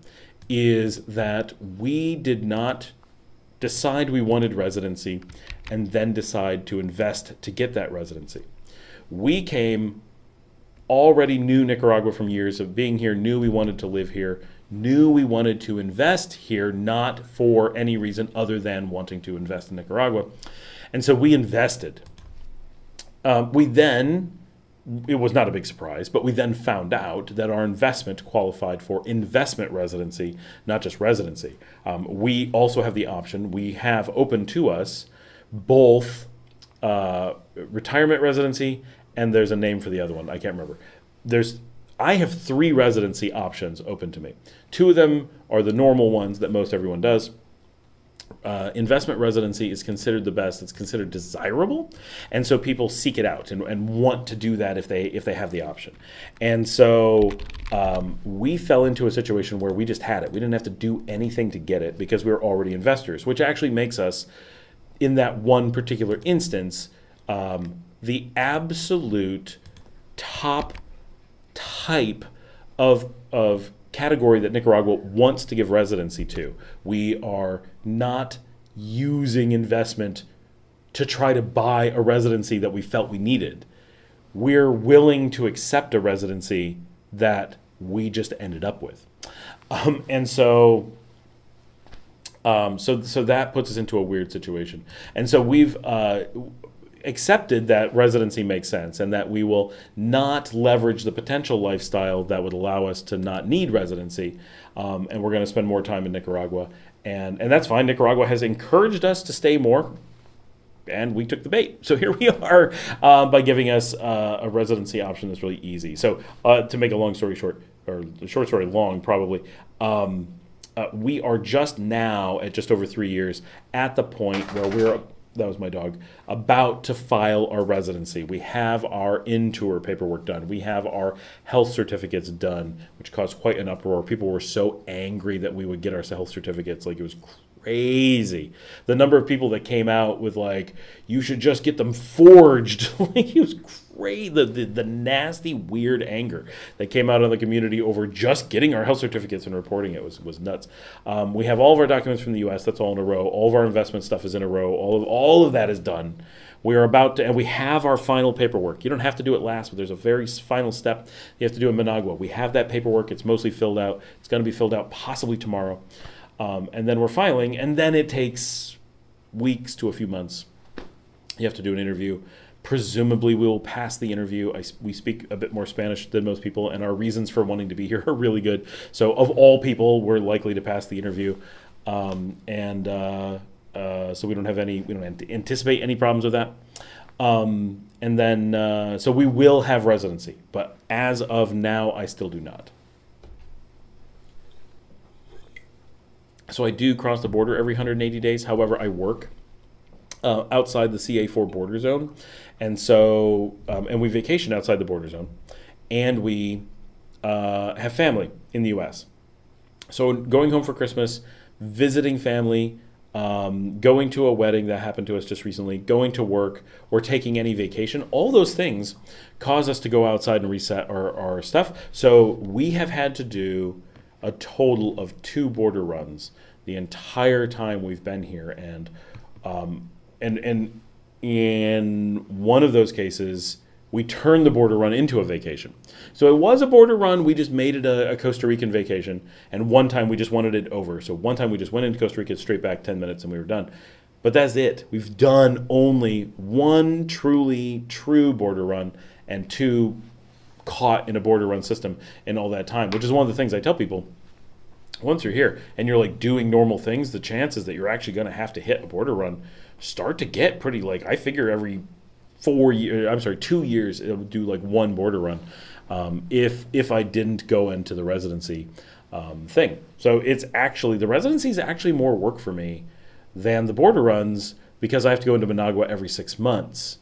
is that we did not decide we wanted residency and then decide to invest to get that residency. We already knew Nicaragua from years of being here, knew we wanted to live here, knew we wanted to invest here, not for any reason other than wanting to invest in Nicaragua. And so we invested. It was not a big surprise, but we then found out that our investment qualified for investment residency, not just residency. We also have the option, we have open to us both retirement residency, and there's a name for the other one, I can't remember. I have 3 residency options open to me. 2 of them are the normal ones that most everyone does. Investment residency is considered the best. It's considered desirable, and so people seek it out and want to do that if they have the option. And so we fell into a situation where we just had it. We didn't have to do anything to get it because we were already investors, which actually makes us, in that one particular instance, the absolute top type of category that Nicaragua wants to give residency to. We are not using investment to try to buy a residency that we felt we needed. We're willing to accept a residency that we just ended up with. So that puts us into a weird situation. And so we've accepted that residency makes sense and that we will not leverage the potential lifestyle that would allow us to not need residency. And we're going to spend more time in Nicaragua. And that's fine. Nicaragua has encouraged us to stay more, and we took the bait. So here we are by giving us a residency option that's really easy. So to make a long story short, or a short story long probably, we are just now at just over 3 years at the point where that was my dog, about to file our residency. We have our in-tour paperwork done. We have our health certificates done, which caused quite an uproar. People were so angry that we would get our health certificates. Like, it was crazy. The number of people that came out with like, you should just get them forged. Like, it was crazy. The nasty, weird anger that came out of the community over just getting our health certificates and reporting it was nuts. We have all of our documents from the U.S. That's all in a row. All of our investment stuff is in a row. All of that is done. We are about to, and we have our final paperwork. You don't have to do it last, but there's a very final step you have to do in Managua. We have that paperwork. It's mostly filled out. It's going to be filled out possibly tomorrow. And then we're filing, and then it takes weeks to a few months. You have to do an interview. Presumably we will pass the interview. We speak a bit more Spanish than most people, and our reasons for wanting to be here are really good. So of all people, we're likely to pass the interview. So we don't anticipate any problems with that. So we will have residency, but as of now, I still do not. So I do cross the border every 180 days. However, I work outside the CA4 border zone, and so and we vacation outside the border zone, and we have family in the U.S. So going home for Christmas, visiting family, going to a wedding that happened to us just recently, going to work, or taking any vacation, all those things cause us to go outside and reset our stuff. So we have had to do a total of 2 border runs the entire time we've been here, and in one of those cases, we turned the border run into a vacation. So it was a border run, we just made it a Costa Rican vacation, and one time we just wanted it over. So one time we just went into Costa Rica, straight back 10 minutes, and we were done. But that's it. We've done only one truly true border run and 2 caught in a border run system in all that time, which is one of the things I tell people. Once you're here and you're like doing normal things, the chances that you're actually going to have to hit a border run start to get pretty, like, I figure every 2 years it'll do like 1 border run if I didn't go into the residency thing. So it's actually, the residency is actually more work for me than the border runs, because I have to go into Managua every 6 months.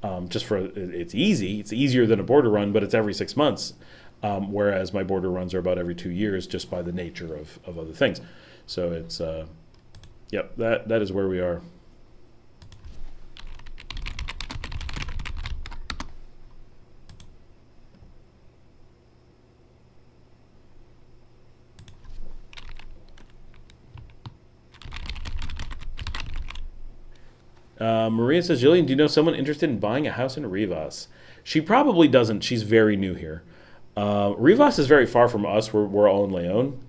It's easier than a border run, but it's every 6 months. Whereas my border runs are about every 2 years, just by the nature of other things. So it's, that is where we are. Maria says, Jillian, do you know someone interested in buying a house in Rivas? She probably doesn't. She's very new here. Rivas is very far from us. We're all in Leon.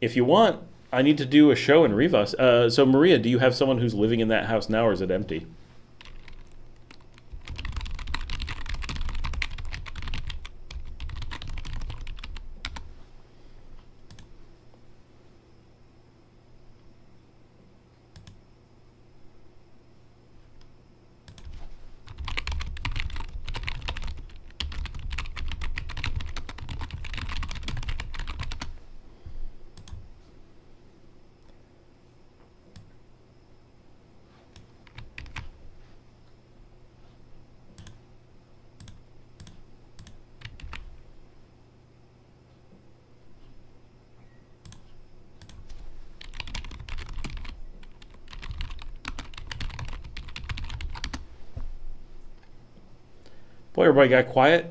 If you want, I need to do a show in Rivas. So Maria, do you have someone who's living in that house now, or is it empty? Boy, everybody got quiet.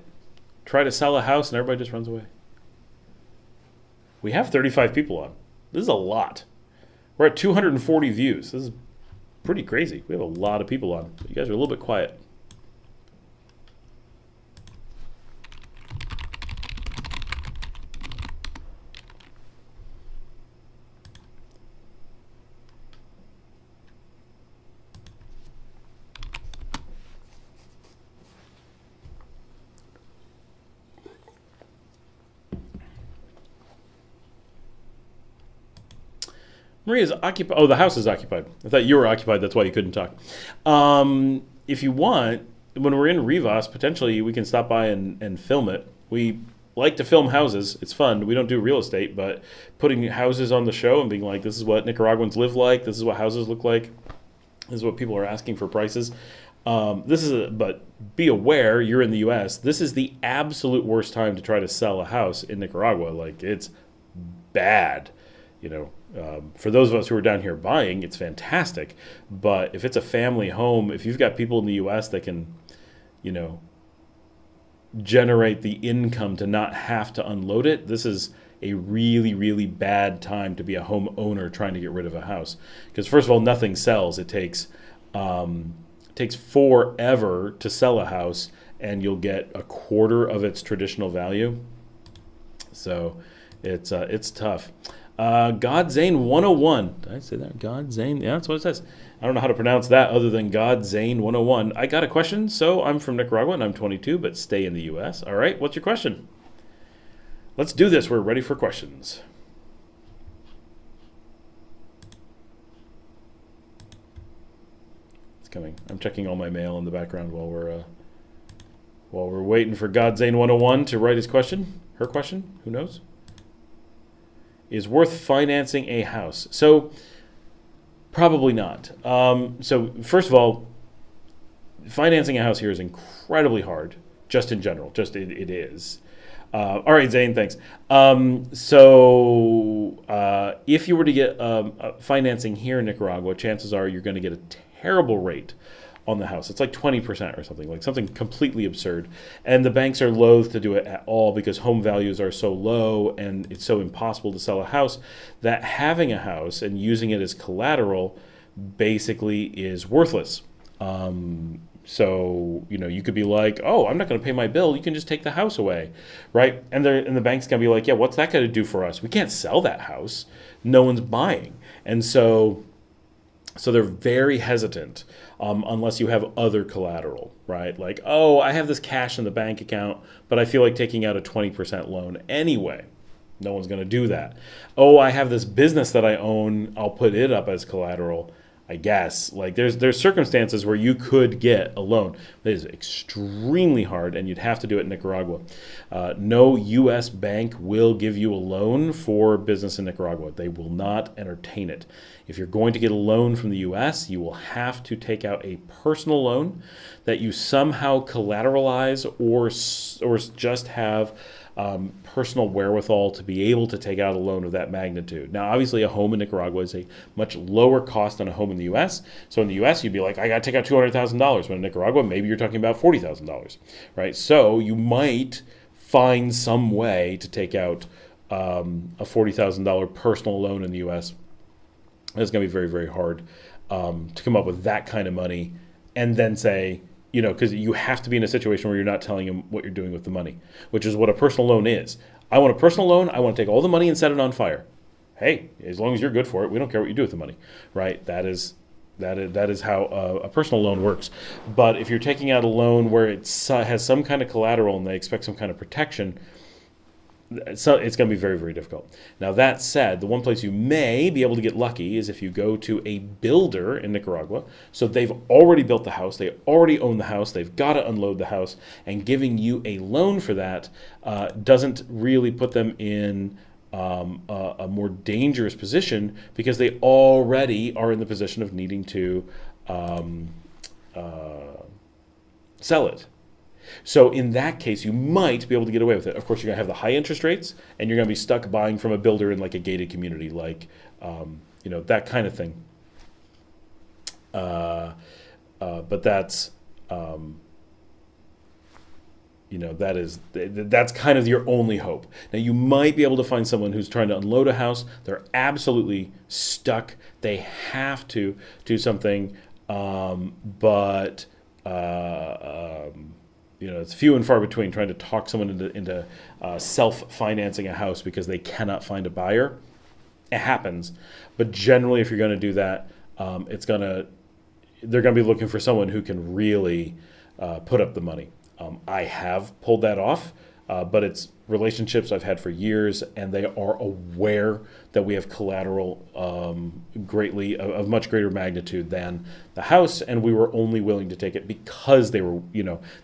Try to sell a house and everybody just runs away. We have 35 people on. This is a lot. We're at 240 views. This is pretty crazy. We have a lot of people on. You guys are a little bit quiet. Maria's occupied. Oh, the house is occupied. I thought you were occupied. That's why you couldn't talk. If you want, when we're in Rivas, potentially we can stop by and film it. We like to film houses. It's fun. We don't do real estate, but putting houses on the show and being like, this is what Nicaraguans live like. This is what houses look like. This is what people are asking for prices. But be aware, you're in the U.S. This is the absolute worst time to try to sell a house in Nicaragua. Like, it's bad. For those of us who are down here buying, it's fantastic. But if it's a family home, if you've got people in the U.S. that can, generate the income to not have to unload it, this is a really, really bad time to be a homeowner trying to get rid of a house. Because first of all, nothing sells. It takes forever to sell a house, and you'll get a quarter of its traditional value. So it's tough. Godzane 101. Did I say that? Godzane? Yeah, that's what it says. I don't know how to pronounce that other than Godzane 101. I got a question. So I'm from Nicaragua and I'm 22, but stay in the U.S. All right, what's your question? Let's do this. We're ready for questions. It's coming. I'm checking all my mail in the background while we're waiting for Godzane 101 to write his question. Her question. Who knows? Is worth financing a house? So probably not. So first of all, financing a house here is incredibly hard, just in general. Just it is. All right, Zane, thanks. If you were to get financing here in Nicaragua, chances are you're going to get a terrible rate on the house. It's like 20% or something, like something completely absurd. And the banks are loath to do it at all because home values are so low and it's so impossible to sell a house that having a house and using it as collateral basically is worthless. So, you could be like, oh, I'm not going to pay my bill. You can just take the house away, right? And the bank's going to be like, yeah, what's that going to do for us? We can't sell that house. No one's buying. And so they're very hesitant unless you have other collateral, right? Like, oh, I have this cash in the bank account, but I feel like taking out a 20% loan anyway. No one's going to do that. Oh, I have this business that I own. I'll put it up as collateral, I guess. Like there's circumstances where you could get a loan. It is extremely hard, and you'd have to do it in Nicaragua. No U.S. bank will give you a loan for business in Nicaragua. They will not entertain it. If you're going to get a loan from the U.S., you will have to take out a personal loan that you somehow collateralize or just have personal wherewithal to be able to take out a loan of that magnitude. Now, obviously, a home in Nicaragua is a much lower cost than a home in the U.S. So in the U.S., you'd be like, I got to take out $200,000. But in Nicaragua, maybe you're talking about $40,000, right? So you might find some way to take out a $40,000 personal loan in the U.S. It's going to be very, very hard to come up with that kind of money and then say, because you have to be in a situation where you're not telling them what you're doing with the money, which is what a personal loan is. I want a personal loan. I want to take all the money and set it on fire. Hey, as long as you're good for it, we don't care what you do with the money, right? That is how a personal loan works. But if you're taking out a loan where it has some kind of collateral and they expect some kind of protection, so it's going to be very, very difficult. Now, that said, the one place you may be able to get lucky is if you go to a builder in Nicaragua. So they've already built the house. They already own the house. They've got to unload the house. And giving you a loan for that doesn't really put them in a more dangerous position because they already are in the position of needing to sell it. So in that case, you might be able to get away with it. Of course, you're going to have the high interest rates, and you're going to be stuck buying from a builder in like a gated community, like that kind of thing. But that's that's kind of your only hope. Now, you might be able to find someone who's trying to unload a house. They're absolutely stuck. They have to do something, but. It's few and far between trying to talk someone into self-financing a house because they cannot find a buyer. It happens, but generally, if you're going to do that, they're going to be looking for someone who can really put up the money. I have pulled that off, but it's relationships I've had for years, and they are aware that we have collateral greatly of much greater magnitude than the house, and we were only willing to take it because they were,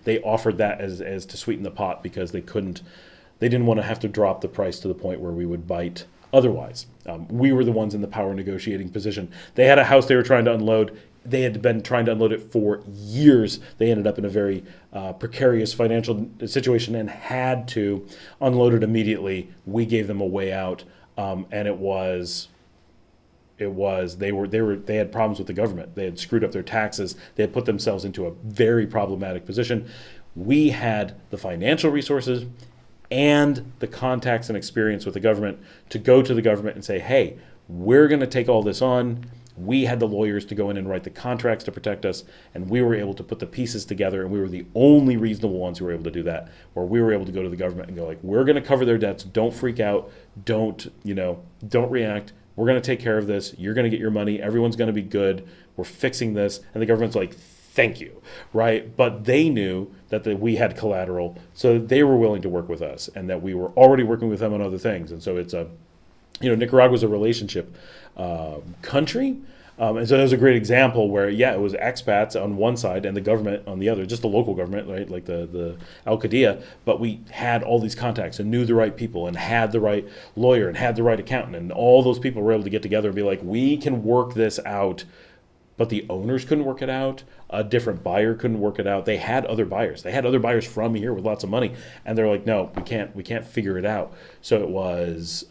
they offered that as to sweeten the pot because they didn't want to have to drop the price to the point where we would bite otherwise. We were the ones in the power negotiating position. They had a house they were trying to unload. they had been trying to unload it for years. They ended up in a very precarious financial situation and had to unload it immediately. We gave them a way out, and they had problems with the government. They had screwed up their taxes. They had put themselves into a very problematic position. We had the financial resources and the contacts and experience with the government to go to the government and say, hey, we're going to take all this on. We had the lawyers to go in and write the contracts to protect us, and we were able to put the pieces together, and we were the only reasonable ones who were able to do that, where we were able to go to the government and go like, we're going to cover their debts. Don't freak out. Don't react. We're going to take care of this. You're going to get your money. Everyone's going to be good. We're fixing this. And the government's like, thank you, right? But they knew that we had collateral, so they were willing to work with us, and that we were already working with them on other things. And so it's Nicaragua's a relationship country. And so that was a great example where, it was expats on one side and the government on the other, just the local government, right, like the Alcaldía. But we had all these contacts and knew the right people and had the right lawyer and had the right accountant. And all those people were able to get together and be like, we can work this out. But the owners couldn't work it out. A different buyer couldn't work it out. They had other buyers. They had other buyers from here with lots of money, and they're like, "No, we can't figure it out." So it was,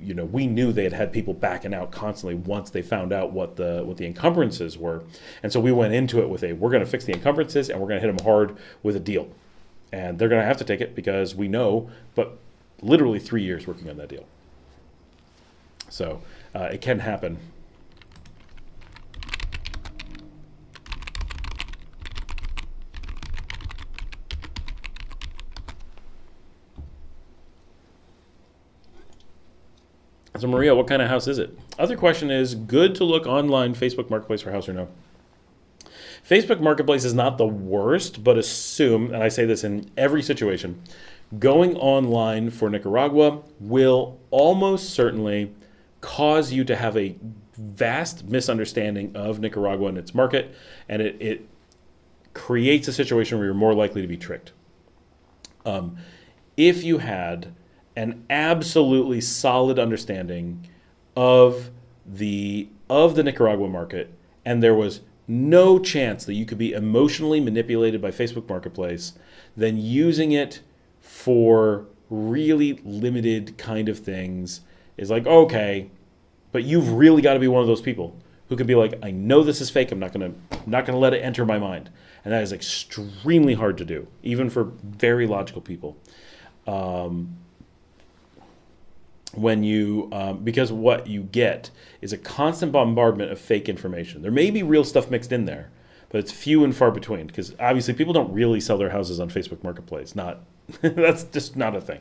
we knew they had people backing out constantly once they found out what the encumbrances were, and so we went into it with we're going to fix the encumbrances and we're going to hit them hard with a deal, and they're going to have to take it because we know. But literally 3 years working on that deal, so it can happen. So Maria, what kind of house is it? Other question is, good to look online Facebook Marketplace for house or no? Facebook Marketplace is not the worst, but assume, and I say this in every situation, going online for Nicaragua will almost certainly cause you to have a vast misunderstanding of Nicaragua and its market, and it creates a situation where you're more likely to be tricked. If you had an absolutely solid understanding of the Nicaraguan market, and there was no chance that you could be emotionally manipulated by Facebook Marketplace, then using it for really limited kind of things is like, okay, but you've really got to be one of those people who can be like, I know this is fake. I'm not gonna let it enter my mind, and that is extremely hard to do, even for very logical people. Because what you get is a constant bombardment of fake information. There may be real stuff mixed in there, but it's few and far between, because obviously people don't really sell their houses on Facebook Marketplace. That's just not a thing.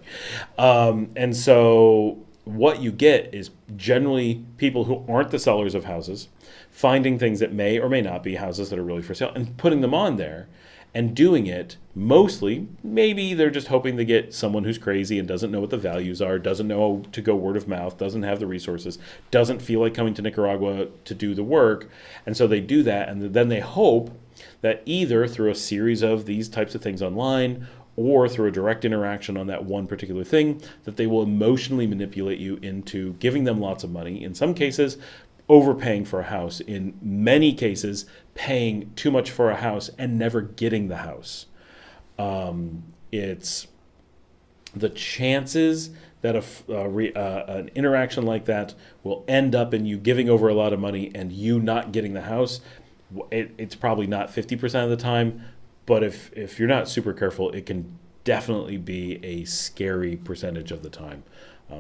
And so what you get is generally people who aren't the sellers of houses finding things that may or may not be houses that are really for sale and putting them on there. And doing it mostly, maybe they're just hoping to get someone who's crazy and doesn't know what the values are, doesn't know to go word of mouth, doesn't have the resources, doesn't feel like coming to Nicaragua to do the work. And so they do that, and then they hope that either through a series of these types of things online or through a direct interaction on that one particular thing, that they will emotionally manipulate you into giving them lots of money. In some cases, overpaying for a house. In many cases, paying too much for a house and never getting the house. It's the chances that an interaction like that will end up in you giving over a lot of money and you not getting the house. It's probably not 50% of the time, but if you're not super careful, it can definitely be a scary percentage of the time.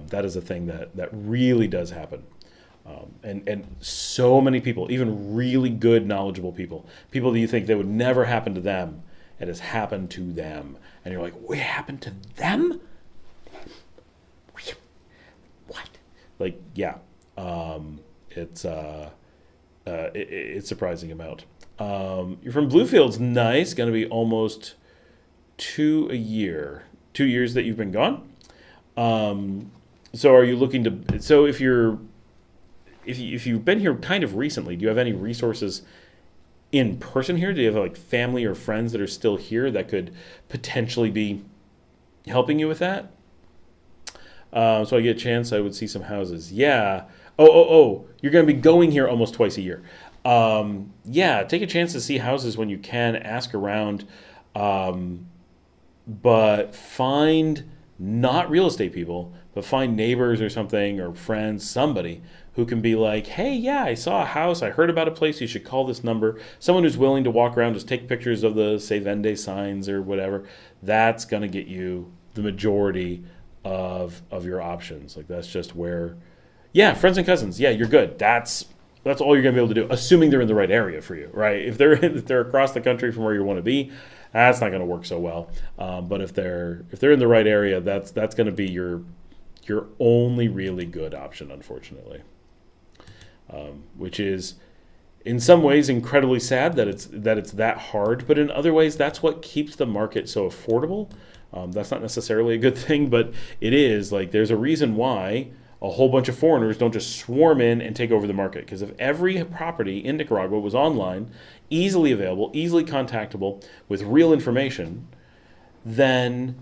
That is a thing that really does happen. And so many people, even really good, knowledgeable people that you think that would never happen to them, it has happened to them. And you're like, what happened to them? What? Like, yeah. It's surprising amount. You're from Bluefields. Nice. Going to be almost 2 a year. 2 years that you've been gone. So are you looking to... So if you've been here kind of recently, do you have any resources in person here? Do you have like family or friends that are still here that could potentially be helping you with that? So I get a chance, I would see some houses. Yeah. Oh, you're going to be going here almost twice a year. Yeah, take a chance to see houses when you can. Ask around, um, but find not real estate people, but find neighbors or something or friends, somebody who can be like, hey, yeah, I saw a house. I heard about a place. You should call this number. Someone who's willing to walk around, just take pictures of the Se Vende signs or whatever. That's going to get you the majority of your options. Like that's just where, yeah, friends and cousins. Yeah, you're good. That's all you're going to be able to do, assuming they're in the right area for you, right? If they're across the country from where you want to be, that's not going to work so well. But if they're in the right area, that's going to be your only really good option, unfortunately. Which is in some ways incredibly sad that it's that hard, but in other ways that's what keeps the market so affordable. That's not necessarily a good thing, but it is. Like there's a reason why a whole bunch of foreigners don't just swarm in and take over the market. Because if every property in Nicaragua was online, easily available, easily contactable, with real information, then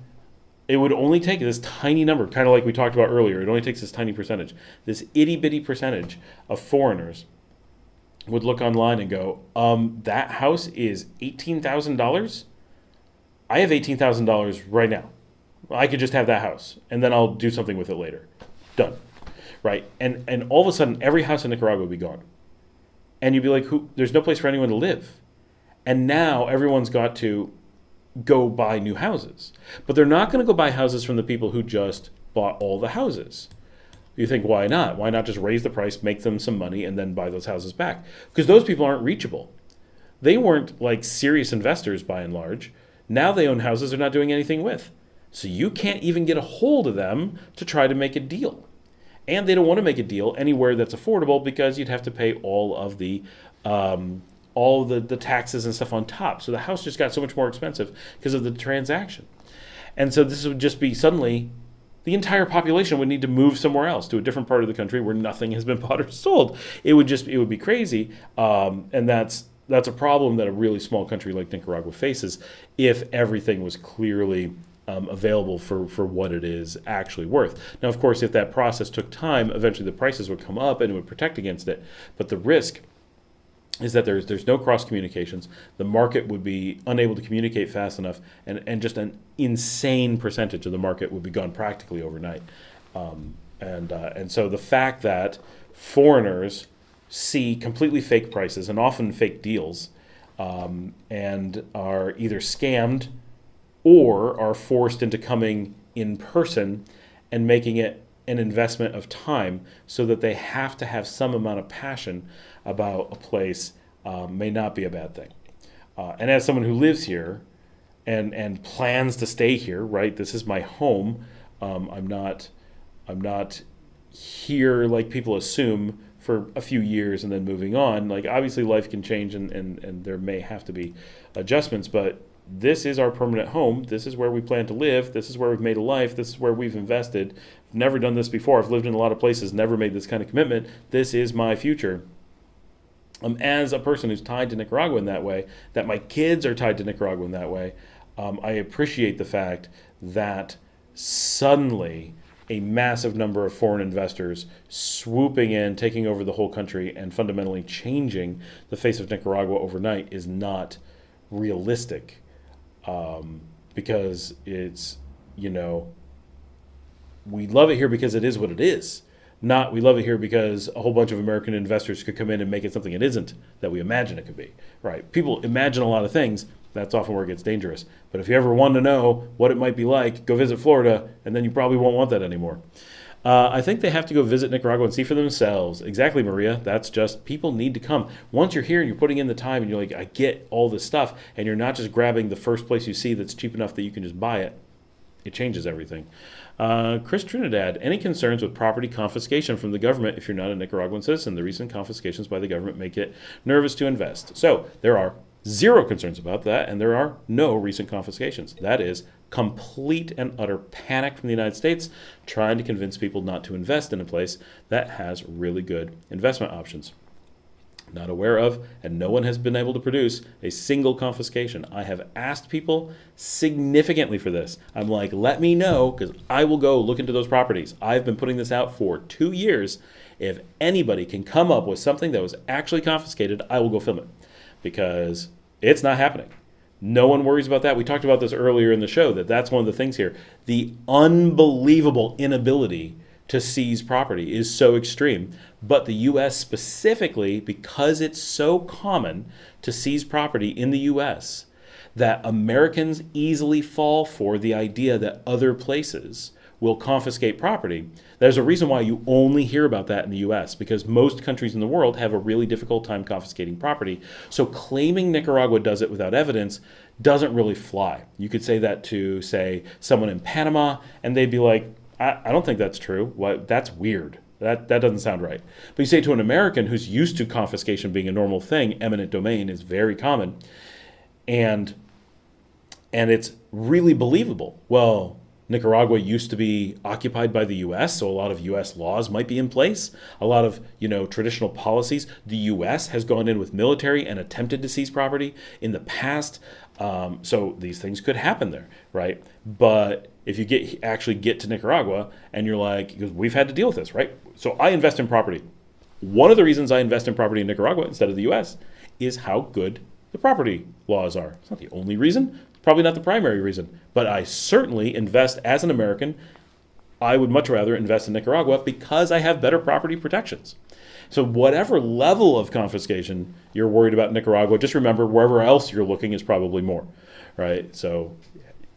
it would only take this tiny number, kind of like we talked about earlier. It only takes this tiny percentage. This itty bitty percentage of foreigners would look online and go, that house is $18,000. I have $18,000 right now. I could just have that house, and then I'll do something with it later. Done. Right? And all of a sudden, every house in Nicaragua would be gone. And you'd be like, there's no place for anyone to live. And now everyone's got to go buy new houses. But they're not going to go buy houses from the people who just bought all the houses. You think, why not? Why not just raise the price, make them some money, and then buy those houses back? Because those people aren't reachable. They weren't like serious investors by and large. Now they own houses they're not doing anything with. So you can't even get a hold of them to try to make a deal. And they don't want to make a deal anywhere that's affordable because you'd have to pay all the taxes and stuff on top. So the house just got so much more expensive because of the transaction. And so this would just be suddenly the entire population would need to move somewhere else to a different part of the country where nothing has been bought or sold. It would be crazy. And that's a problem that a really small country like Nicaragua faces if everything was clearly available for what it is actually worth. Now, of course, if that process took time, eventually the prices would come up and it would protect against it. But the risk is that there's no cross communications. The market would be unable to communicate fast enough, and just an insane percentage of the market would be gone practically overnight. And so the fact that foreigners see completely fake prices and often fake deals, and are either scammed or are forced into coming in person and making it an investment of time so that they have to have some amount of passion about a place, may not be a bad thing. And as someone who lives here and plans to stay here, right? This is my home. I'm not here like people assume for a few years and then moving on. Like obviously life can change and there may have to be adjustments, but this is our permanent home. This is where we plan to live. This is where we've made a life. This is where we've invested. I've never done this before. I've lived in a lot of places, never made this kind of commitment. This is my future. As a person who's tied to Nicaragua in that way, that my kids are tied to Nicaragua in that way, I appreciate the fact that suddenly a massive number of foreign investors swooping in, taking over the whole country, and fundamentally changing the face of Nicaragua overnight is not realistic. Because it's, we love it here because it is what it is. Not we love it here because a whole bunch of American investors could come in and make it something it isn't that we imagine it could be, right? People imagine a lot of things. That's often where it gets dangerous. But if you ever want to know what it might be like, go visit Florida, and then you probably won't want that anymore. I think they have to go visit Nicaragua and see for themselves. Exactly, Maria. That's just, people need to come. Once you're here and you're putting in the time and you're like, I get all this stuff, and you're not just grabbing the first place you see that's cheap enough that you can just buy it, it changes everything. Chris Trinidad, any concerns with property confiscation from the government if you're not a Nicaraguan citizen? The recent confiscations by the government make it nervous to invest. So there are zero concerns about that, and there are no recent confiscations. That is complete and utter panic from the United States trying to convince people not to invest in a place that has really good investment options. Not aware of, and no one has been able to produce a single confiscation. I have asked people significantly for this. I'm like, let me know, because I will go look into those properties. I've been putting this out for 2 years. If anybody can come up with something that was actually confiscated, I will go film it, because it's not happening. No one worries about that. We talked about this earlier in the show, that's one of the things here. The unbelievable inability to seize property is so extreme. But the U.S. specifically, because it's so common to seize property in the U.S., that Americans easily fall for the idea that other places will confiscate property. There's a reason why you only hear about that in the U.S., because most countries in the world have a really difficult time confiscating property. So claiming Nicaragua does it without evidence doesn't really fly. You could say that to, say, someone in Panama, and they'd be like, I don't think that's true. That's weird. That doesn't sound right. But you say to an American who's used to confiscation being a normal thing, eminent domain is very common, and it's really believable. Well, Nicaragua used to be occupied by the U.S., so a lot of U.S. laws might be in place. A lot of, traditional policies. The U.S. has gone in with military and attempted to seize property in the past. So these things could happen there, right? But if you actually get to Nicaragua and you're like, because we've had to deal with this, right? So I invest in property. One of the reasons I invest in property in Nicaragua instead of the U.S. is how good the property laws are. It's not the only reason. Probably not the primary reason, but I certainly invest as an American. I would much rather invest in Nicaragua because I have better property protections. So whatever level of confiscation you're worried about in Nicaragua, just remember wherever else you're looking is probably more, right? So,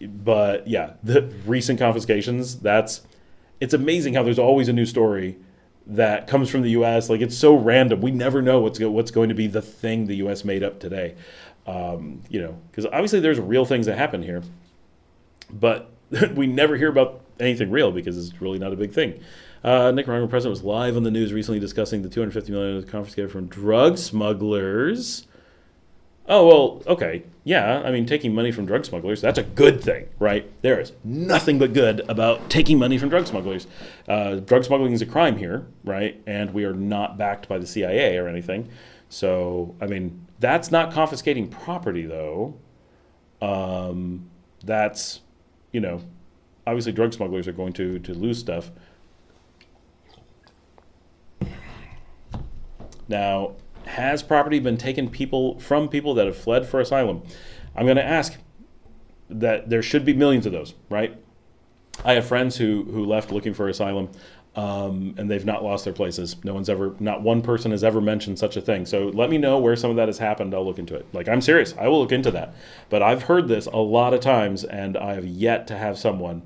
but yeah, the recent confiscations, it's amazing how there's always a new story that comes from the U.S. Like, it's so random. We never know what's going to be the thing the U.S. made up today. Because obviously there's real things that happen here, but we never hear about anything real because it's really not a big thing. Nicaraguan president was live on the news recently discussing the $250 million confiscated from drug smugglers. Oh, well, okay. Yeah, I mean, taking money from drug smugglers, that's a good thing, right? There is nothing but good about taking money from drug smugglers. Drug smuggling is a crime here, right? And we are not backed by the CIA or anything. So, I mean, that's not confiscating property, though. That's, obviously drug smugglers are going to lose stuff. Now, has property been taken from people that have fled for asylum? I'm going to ask that there should be millions of those, right? I have friends who left looking for asylum, and they've not lost their places. Not one person has ever mentioned such a thing. So let me know where some of that has happened. I'll look into it. Like, I'm serious. I will look into that. But I've heard this a lot of times, and I have yet to have someone.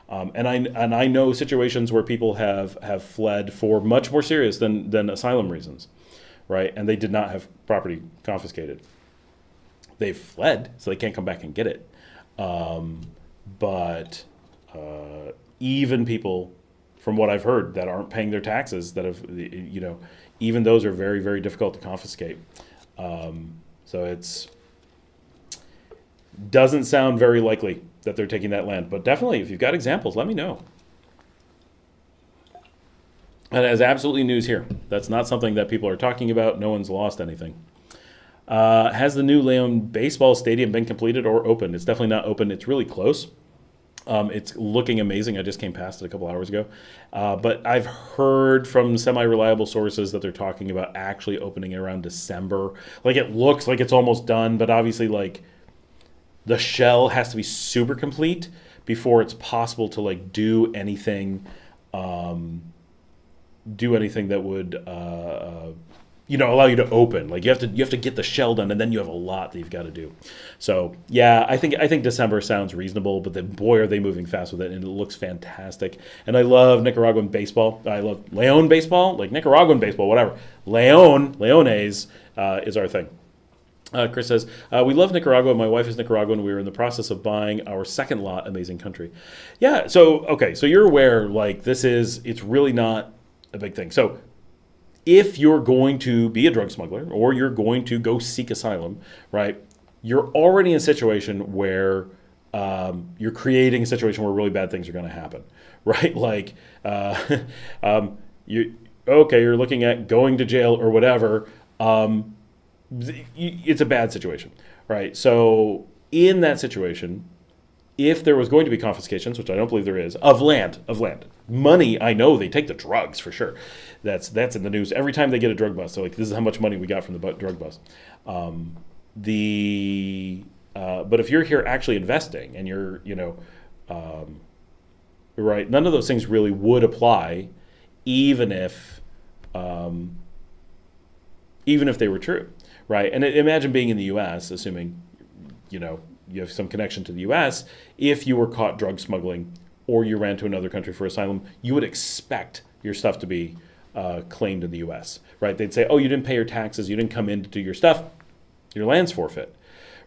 And I know situations where people have fled for much more serious than asylum reasons, right? And they did not have property confiscated. They've fled, so they can't come back and get it. But even people, from what I've heard, that aren't paying their taxes, that have, even those are very, very difficult to confiscate. So it's doesn't sound very likely that they're taking that land. But definitely, if you've got examples, let me know. And as absolutely news here, that's not something that people are talking about. No one's lost anything. Has the new Leon baseball stadium been completed or opened? It's definitely not open. It's really close. It's looking amazing. I just came past it a couple hours ago. But I've heard from semi-reliable sources that they're talking about actually opening it around December. Like, it looks like it's almost done, but obviously, like, the shell has to be super complete before it's possible to, like, do anything that would allow you to open. Like, you have to get the shell done, and then you have a lot that you've got to do. So yeah, I think December sounds reasonable, but then boy are they moving fast with it, and it looks fantastic. And I love Nicaraguan baseball. I love Leon baseball, like Nicaraguan baseball, whatever. Leones is our thing. Chris says, we love Nicaragua. My wife is Nicaraguan. We were in the process of buying our second lot. Amazing country. Yeah, so, okay, so you're aware, like, it's really not a big thing. So if you're going to be a drug smuggler or you're going to go seek asylum, right, you're already in a situation where you're creating a situation where really bad things are going to happen, right? Like, you're looking at going to jail or whatever. It's a bad situation, right? So in that situation, if there was going to be confiscations, which I don't believe there is, of land, money, I know they take the drugs for sure. That's in the news every time they get a drug bust. They're like, this is how much money we got from the drug bust. But if you're here actually investing and you're, right, none of those things really would apply, even if they were true, right? And imagine being in the U.S., assuming, you have some connection to the U.S. If you were caught drug smuggling or you ran to another country for asylum, you would expect your stuff to be claimed in the U.S., right? They'd say, oh, you didn't pay your taxes, you didn't come in to do your stuff, your land's forfeit,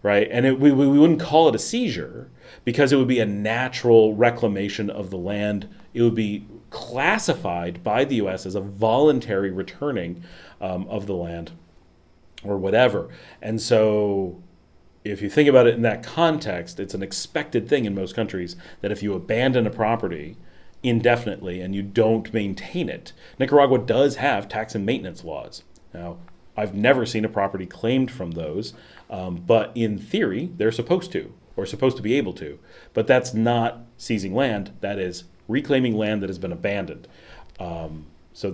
right? And we wouldn't call it a seizure because it would be a natural reclamation of the land. It would be classified by the U.S. as a voluntary returning of the land or whatever. And so if you think about it in that context, it's an expected thing in most countries that if you abandon a property indefinitely and you don't maintain it, Nicaragua does have tax and maintenance laws. Now, I've never seen a property claimed from those, but in theory, they're supposed to, or supposed to be able to. But that's not seizing land. That is reclaiming land that has been abandoned. So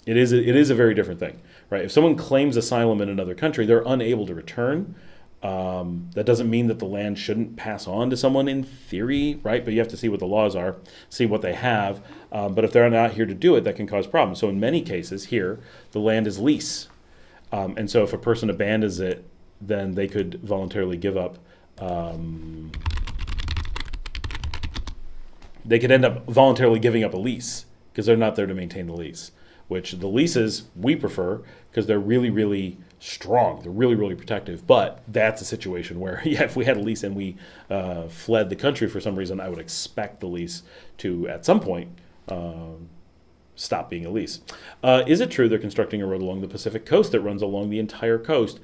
it is a very different thing, right? If someone claims asylum in another country, they're unable to return. That doesn't mean that the land shouldn't pass on to someone in theory, right? But you have to see what the laws are, see what they have. But if they're not here to do it, that can cause problems. So in many cases here, the land is lease. And so if a person abandons it, then they could voluntarily give up. They could end up voluntarily giving up a lease because they're not there to maintain the lease, which the leases we prefer because they're really, really strong. They're really, really protective. But that's a situation where, if we had a lease and we fled the country for some reason, I would expect the lease to, at some point, stop being a lease. Is it true they're constructing a road along the Pacific coast that runs along the entire coast?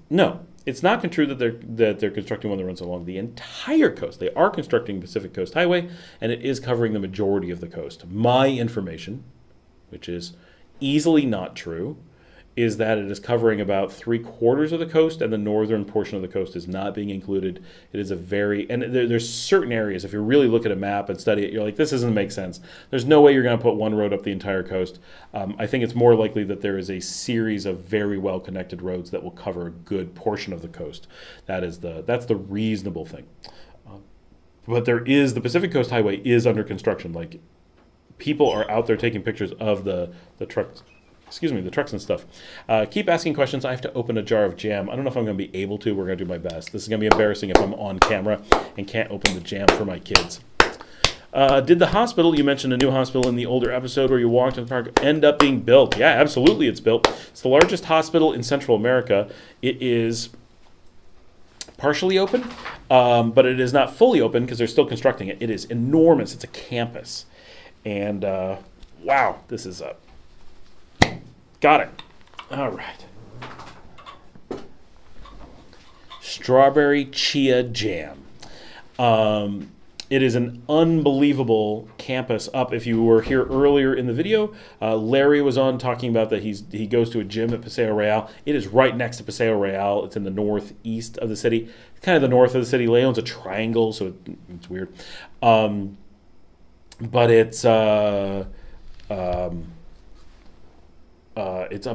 No. It's not true that they're constructing one that runs along the entire coast. They are constructing Pacific Coast Highway, and it is covering the majority of the coast. My information, which is easily not true, is that it is covering about 3/4 of the coast, and the northern portion of the coast is not being included. It is there's certain areas, if you really look at a map and study it, you're like, this doesn't make sense. There's no way you're going to put one road up the entire coast. I think it's more likely that there is a series of very well-connected roads that will cover a good portion of the coast. That's the reasonable thing. But the Pacific Coast Highway is under construction. Like, people are out there taking pictures of the trucks. The trucks and stuff. Keep asking questions. I have to open a jar of jam. I don't know if I'm going to be able to. We're going to do my best. This is going to be embarrassing if I'm on camera and can't open the jam for my kids. Did the hospital, you mentioned a new hospital in the older episode where you walked in the park, end up being built? Yeah, absolutely it's built. It's the largest hospital in Central America. It is partially open, but it is not fully open because they're still constructing it. It is enormous. It's a campus. And wow, this is up. Got it. All right. Strawberry chia jam. It is an unbelievable campus up. If you were here earlier in the video, Larry was on talking about that he goes to a gym at Paseo Real. It is right next to Paseo Real. It's in the northeast of the city. It's kind of the north of the city. Leon's a triangle, so it's weird. But it's up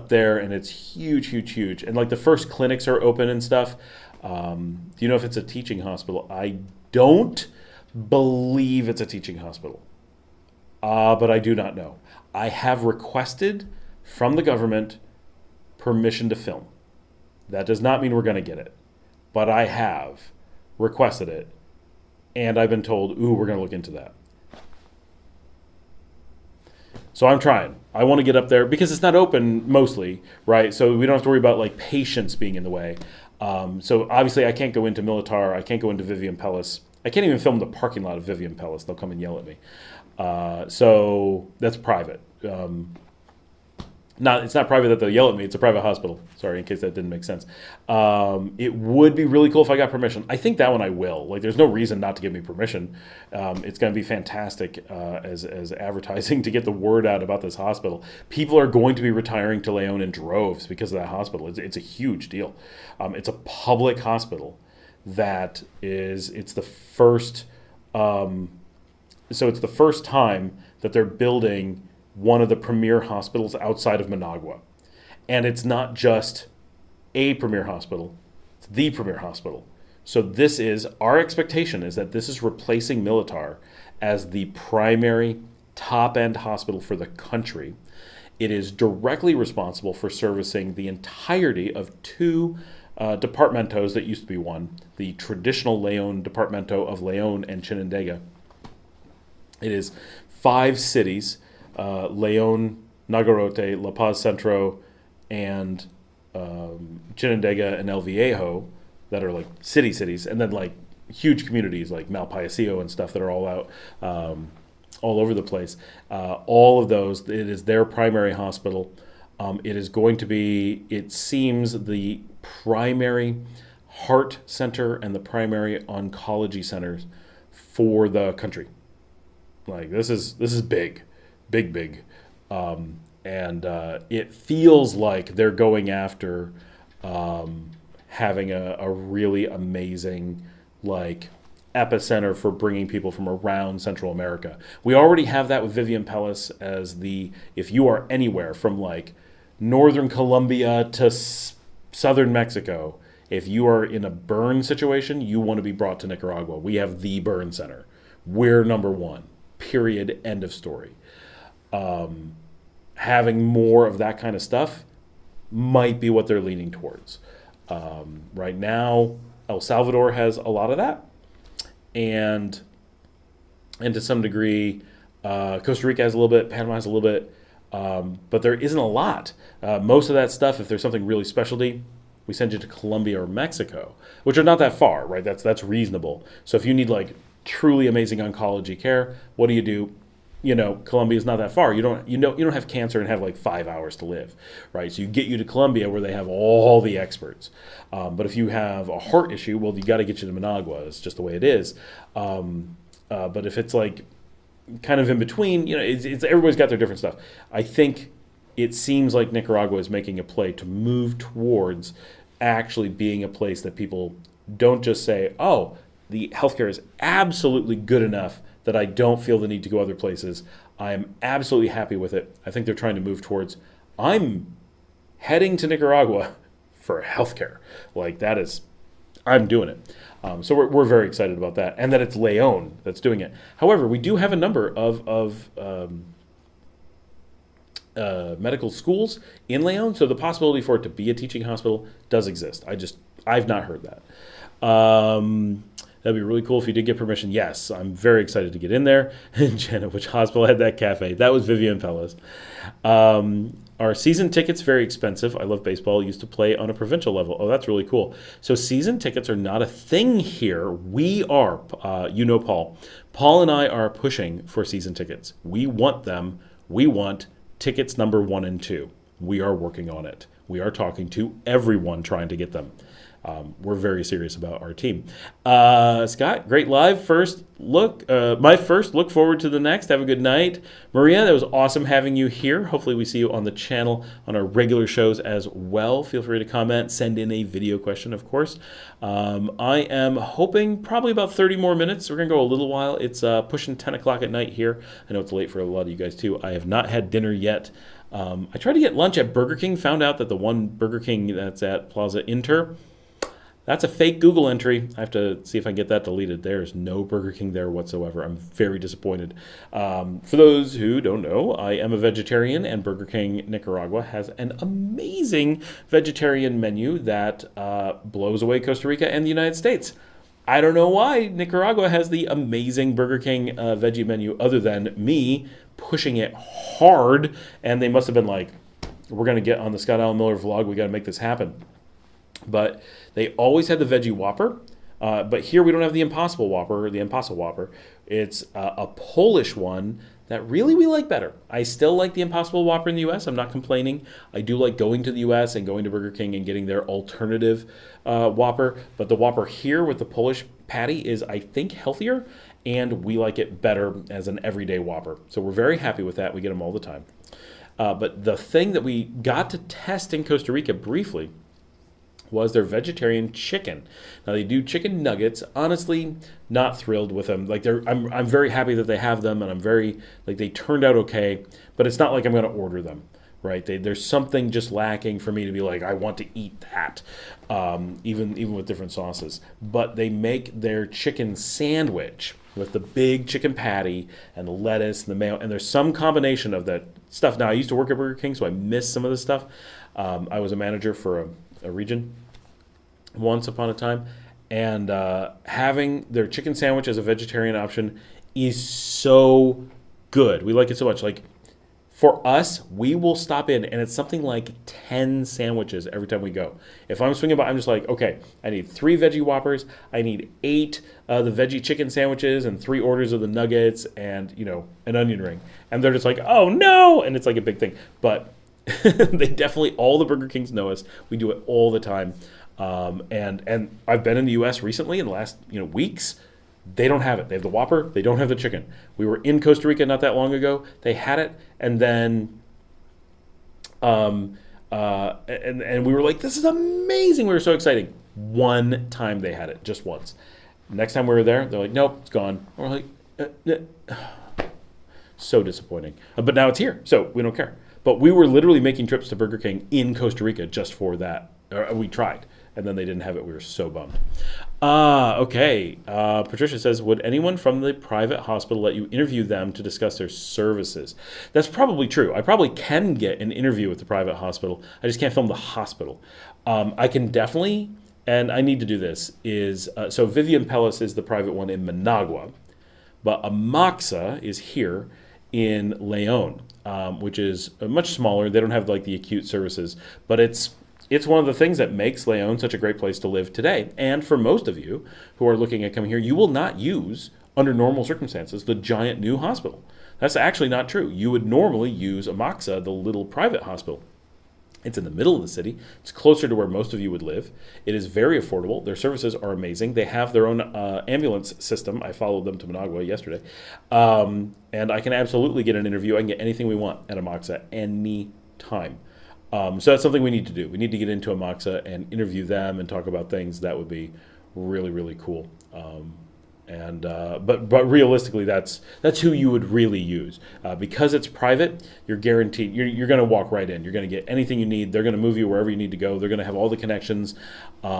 there, and it's huge, huge, huge. And like the first clinics are open and stuff. Do you know if it's a teaching hospital? I don't believe it's a teaching hospital, but I do not know. I have requested from the government permission to film. That does not mean we're going to get it, but I have requested it, and I've been told, we're going to look into that. So I'm trying. I want to get up there because it's not open mostly, right? So we don't have to worry about like patients being in the way. So obviously I can't go into Militar. I can't go into Vivian Palace. I can't even film the parking lot of Vivian Palace. They'll come and yell at me. So that's private. It's not private that they'll yell at me. It's a private hospital. Sorry, in case that didn't make sense. It would be really cool if I got permission. I think that one I will. Like, there's no reason not to give me permission. It's going to be fantastic as advertising to get the word out about this hospital. People are going to be retiring to Leon in droves because of that hospital. It's a huge deal. It's a public hospital that it's the first. So it's the first time that they're building one of the premier hospitals outside of Managua. And it's not just a premier hospital, it's the premier hospital. So our expectation is that this is replacing Militar as the primary top-end hospital for the country. It is directly responsible for servicing the entirety of two departamentos that used to be one, the traditional Leon departamento of Leon and Chinandega. It is 5 cities, Leon, Nagarote, La Paz Centro, and Chinandega and El Viejo, that are like cities, and then like huge communities like Malpaisillo and stuff that are all out all over the place. All of those, it is their primary hospital. It is going to be, it seems, the primary heart center and the primary oncology centers for the country. Like, this is big. And it feels like they're going after having a really amazing, like, epicenter for bringing people from around Central America. We already have that with Vivian Pellis as if you are anywhere from like northern Colombia to southern Mexico, if you are in a burn situation, you want to be brought to Nicaragua. We have the burn center. We're number one. Period. End of story. Having more of that kind of stuff might be what they're leaning towards. Right now, El Salvador has a lot of that, and to some degree, Costa Rica has a little bit, Panama has a little bit, but there isn't a lot. Most of that stuff, if there's something really specialty, we send you to Colombia or Mexico, which are not that far, right? That's reasonable. So if you need like truly amazing oncology care, what do? Colombia is not that far. You don't have cancer and have like 5 hours to live, right? So you get you to Colombia where they have all the experts. But if you have a heart issue, well, you got to get you to Managua. It's just the way it is. But if it's like kind of in between, it's everybody's got their different stuff. I think it seems like Nicaragua is making a play to move towards actually being a place that people don't just say, oh, the healthcare is absolutely good enough that I don't feel the need to go other places. I am absolutely happy with it. I think they're trying to move towards, I'm heading to Nicaragua for healthcare. Like, that is, I'm doing it. So we're very excited about that, and that it's Leon that's doing it. However, we do have a number of medical schools in Leon, so the possibility for it to be a teaching hospital does exist. I've not heard that. That'd be really cool if you did get permission. Yes, I'm very excited to get in there. And Jenna, which hospital had that cafe? That was Vivian Pellis. Are season tickets very expensive? I love baseball. Used to play on a provincial level. Oh, that's really cool. So season tickets are not a thing here. We are, Paul. Paul and I are pushing for season tickets. We want them. We want tickets number 1 and 2. We are working on it. We are talking to everyone trying to get them. We're very serious about our team. Scott, great live first look. My first, look forward to the next. Have a good night. Maria, that was awesome having you here. Hopefully we see you on the channel on our regular shows as well. Feel free to comment, send in a video question, of course. I am hoping probably about 30 more minutes. We're going to go a little while. It's pushing 10 o'clock at night here. I know it's late for a lot of you guys too. I have not had dinner yet. I tried to get lunch at Burger King, found out that the one Burger King that's at Plaza Inter, that's a fake Google entry. I have to see if I can get that deleted. There's no Burger King there whatsoever. I'm very disappointed. For those who don't know, I am a vegetarian, and Burger King Nicaragua has an amazing vegetarian menu that blows away Costa Rica and the United States. I don't know why Nicaragua has the amazing Burger King veggie menu other than me pushing it hard, and they must have been like, we're going to get on the Scott Allen Miller vlog. We got to make this happen. But they always had the veggie Whopper, but here we don't have the Impossible Whopper or the Impossible Whopper. It's a Polish one that really we like better. I still like the Impossible Whopper in the US. I'm not complaining. I do like going to the US and going to Burger King and getting their alternative Whopper. But the Whopper here with the Polish patty is, I think, healthier, and we like it better as an everyday Whopper. So we're very happy with that. We get them all the time. But the thing that we got to test in Costa Rica briefly was their vegetarian chicken. Now they do chicken nuggets. Honestly, not thrilled with them. Like I'm very happy that they have them, and I'm very they turned out okay. But it's not like I'm going to order them, right? There's something just lacking for me to be like, I want to eat that, even with different sauces. But they make their chicken sandwich with the big chicken patty and the lettuce and the mayo, and there's some combination of that stuff. Now I used to work at Burger King, so I missed some of this stuff. I was a manager for a region once upon a time, and having their chicken sandwich as a vegetarian option is so good. We like it so much. Like for us, we will stop in, and it's something like 10 sandwiches every time we go. If I'm swinging by, I'm just like, okay, I need 3 veggie Whoppers, I need 8 the veggie chicken sandwiches, and 3 orders of the nuggets, and an onion ring. And they're just like, oh no, and it's like a big thing. But they definitely, all the Burger Kings know us. We do it all the time. And I've been in the U.S. recently in the last weeks. They don't have it. They have the Whopper. They don't have the chicken. We were in Costa Rica not that long ago. They had it, and then and we were like, this is amazing. We were so excited. One time they had it, just once. Next time we were there, they're like, nope, it's gone. We're like, so disappointing. But now it's here, so we don't care. But we were literally making trips to Burger King in Costa Rica just for that. We tried, and then they didn't have it. We were so bummed. Okay. Patricia says, would anyone from the private hospital let you interview them to discuss their services? That's probably true. I probably can get an interview with the private hospital. I just can't film the hospital. I can definitely, and I need to do this, so Vivian Pellis is the private one in Managua, but Amaxa is here in Leon, which is much smaller. They don't have the acute services, but it's one of the things that makes Leon such a great place to live today. And for most of you who are looking at coming here, you will not use, under normal circumstances, the giant new hospital. That's actually not true. You would normally use Amaxa, the little private hospital. It's in the middle of the city. It's closer to where most of you would live. It is very affordable. Their services are amazing. They have their own ambulance system. I followed them to Managua yesterday. And I can absolutely get an interview. I can get anything we want at Amaxa any time. So that's something we need to do. We need to get into Amaxa and interview them and talk about things. That would be really, really cool. But realistically, that's who you would really use. Because it's private, you're guaranteed, you're going to walk right in. You're going to get anything you need. They're going to move you wherever you need to go. They're going to have all the connections. There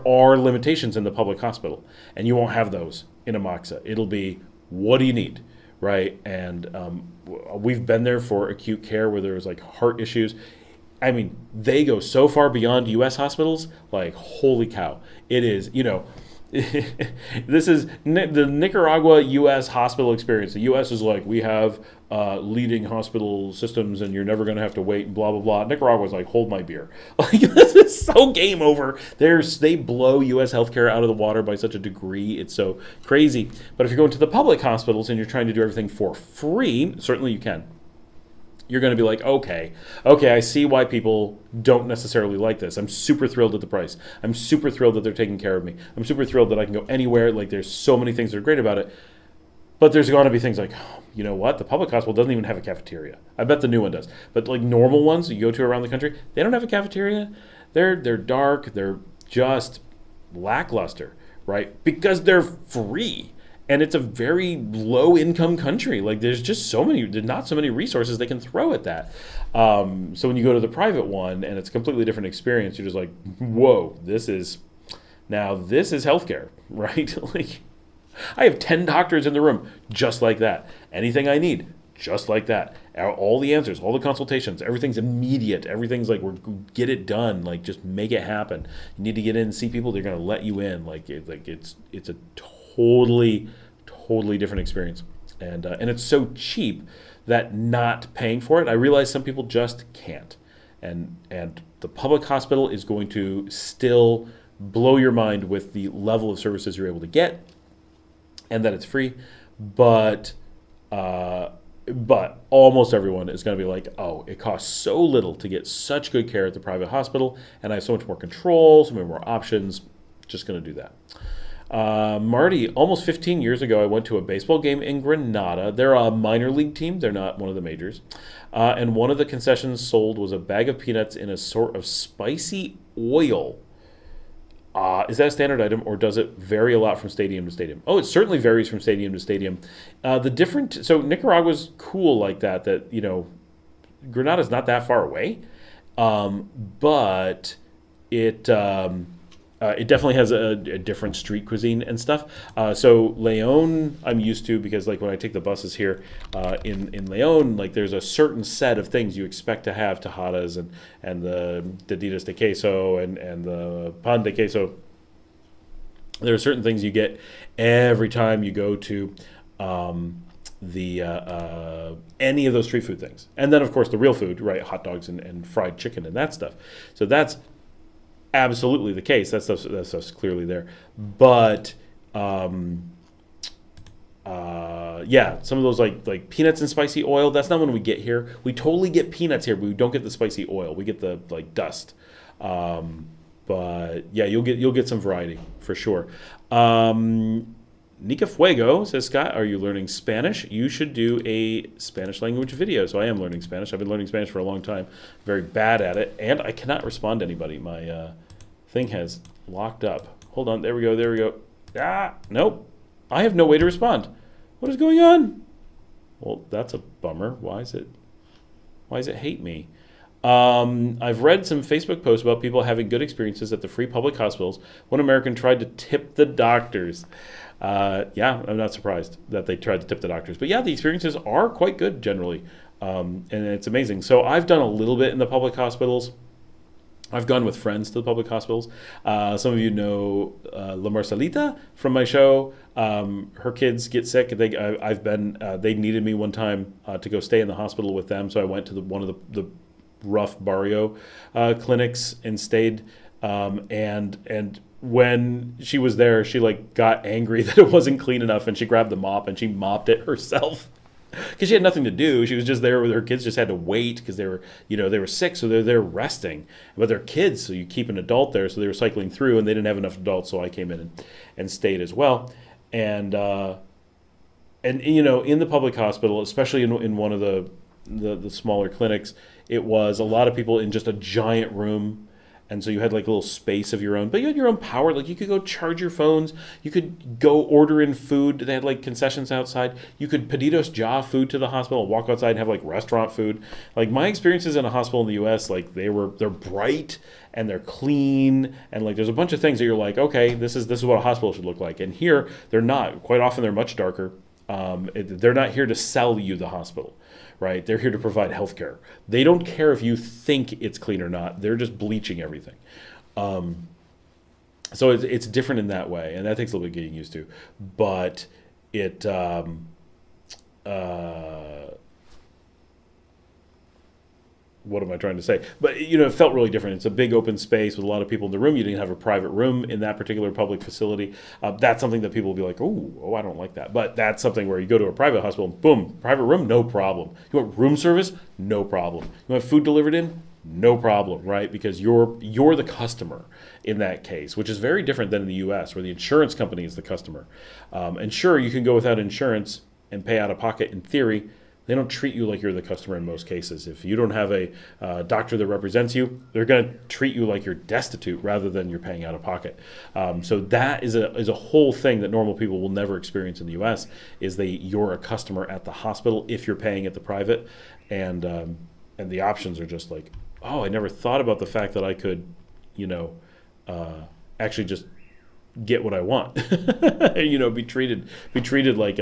are limitations in the public hospital, and you won't have those in Amaxa. It'll be, what do you need? Right, and we've been there for acute care where there's heart issues. I mean, they go so far beyond U.S. hospitals. Holy cow! It is, this is the Nicaragua U.S. hospital experience. The U.S. is we have leading hospital systems, and you're never going to have to wait, and blah blah blah. Nicaragua's hold my beer. This is so game over. They blow U.S. healthcare out of the water by such a degree. It's so crazy. But if you're going to the public hospitals and you're trying to do everything for free, certainly you can. You're going to be okay, I see why people don't necessarily like this. I'm super thrilled at the price. I'm super thrilled that they're taking care of me. I'm super thrilled that I can go anywhere. There's so many things that are great about it. But there's going to be things you know what? The public hospital doesn't even have a cafeteria. I bet the new one does. But normal ones you go to around the country, they don't have a cafeteria. They're dark. They're just lackluster, right? Because they're free. And it's a very low-income country. There's not so many resources they can throw at that. So when you go to the private one and it's a completely different experience, you're just whoa, this is healthcare, right? I have 10 doctors in the room, just like that. Anything I need, just like that. All the answers, all the consultations, everything's immediate. Everything's we're get it done. Just make it happen. You need to get in and see people, they're going to let you in. It's a totally different experience, and it's so cheap that not paying for it, I realize some people just can't, and the public hospital is going to still blow your mind with the level of services you're able to get, and that it's free. but almost everyone is going to be like, oh, it costs so little to get such good care at the private hospital, and I have so much more control, so many more options. Just going to do that. Marty, almost 15 years ago, I went to a baseball game in Granada. They're a minor league team. They're not one of the majors. And one of the concessions sold was a bag of peanuts in a sort of spicy oil. Is that a standard item, or does it vary a lot from stadium to stadium? Oh, it certainly varies from stadium to stadium. So Nicaragua's cool like that, Granada's not that far away. But it definitely has a different street cuisine and stuff. So Leon, I'm used to, because like when I take the buses here in Leon, like there's a certain set of things you expect to have: tajadas and the deditas de queso and the pan de queso. There are certain things you get every time you go to any of those street food things, and then of course the real food, right? Hot dogs and fried chicken and that stuff. So that's absolutely the case. That stuff's clearly there. But yeah, some of those like peanuts and spicy oil, that's not what we get here. We totally get peanuts here, but we don't get the spicy oil. We get the like dust. But yeah, you'll get some variety for sure. Nica Fuego says, Scott, are you learning Spanish? You should do a Spanish language video. So I am learning Spanish. I've been learning Spanish for a long time. Very bad at it, and I cannot respond to anybody. My thing has locked up. Hold on. There we go. Nope. I have no way to respond. What is going on? Well, that's a bummer. Why does it hate me? I've read some Facebook posts about people having good experiences at the free public hospitals. One American tried to tip the doctors. Yeah, I'm not surprised that they tried to tip the doctors. But yeah, the experiences are quite good generally. And it's amazing. So I've done a little bit in the public hospitals. I've gone with friends to the public hospitals. Some of you know La Marcelita from my show. Her kids get sick. They needed me one time to go stay in the hospital with them. So I went to one of the rough barrio clinics and stayed. And when she was there, she like got angry that it wasn't clean enough, and she grabbed the mop and she mopped it herself. Because she had nothing to do. She was just there with her kids, just had to wait because they were sick, so they're there resting. But they're kids, so you keep an adult there, so they were cycling through, and they didn't have enough adults, so I came in and stayed as well. And in the public hospital, especially in one of the smaller clinics, it was a lot of people in just a giant room. And so you had like a little space of your own, but you had your own power. Like you could go charge your phones. You could go order in food. They had like concessions outside. You could pedidos ya food to the hospital, walk outside and have like restaurant food. Like my experiences in a hospital in the U.S., like they're bright and they're clean. And like there's a bunch of things that you're like, okay, this is what a hospital should look like. And here they're not. Quite often they're much darker. They're not here to sell you the hospital. Right? They're here to provide healthcare. They don't care if you think it's clean or not. They're just bleaching everything. So it's different in that way, and that takes a little bit getting used to. But it what am I trying to say? But it felt really different. It's a big open space with a lot of people in the room. You didn't have a private room in that particular public facility. That's something that people will be like, oh, I don't like that. But that's something where you go to a private hospital, boom, private room, no problem. You want room service? No problem. You want food delivered in? No problem, right? Because you're the customer in that case, which is very different than in the U.S., where the insurance company is the customer. And sure, you can go without insurance and pay out of pocket in theory. They don't treat you like you're the customer in most cases. If you don't have a doctor that represents you, they're going to treat you like you're destitute rather than you're paying out of pocket. So that is a whole thing that normal people will never experience in the U.S. is you're a customer at the hospital if you're paying at the private, and the options are just like, oh, I never thought about the fact that I could, actually just get what I want, be treated like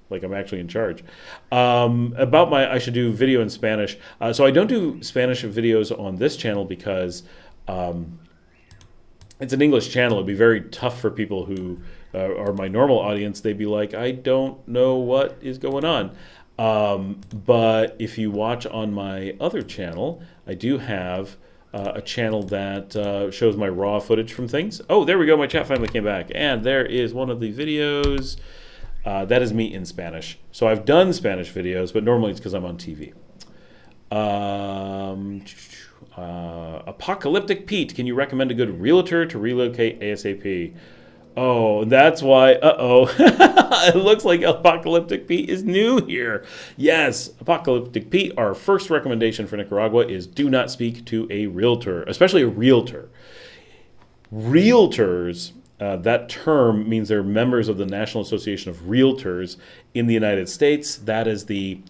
like I'm actually in charge. I should do video in Spanish. So I don't do Spanish videos on this channel because it's an English channel. It'd be very tough for people who are my normal audience. They'd be like, I don't know what is going on. But if you watch on my other channel, I do have a channel that shows my raw footage from things. Oh, there we go. My chat finally came back. And there is one of the videos. That is me in Spanish. So I've done Spanish videos, but normally it's because I'm on TV. Apocalyptic Pete, can you recommend a good realtor to relocate ASAP? Oh, that's why, it looks like Apocalyptic Pete is new here. Yes, Apocalyptic Pete, our first recommendation for Nicaragua is do not speak to a realtor, especially a realtor. Realtors, that term means they're members of the National Association of Realtors in the United States. That is the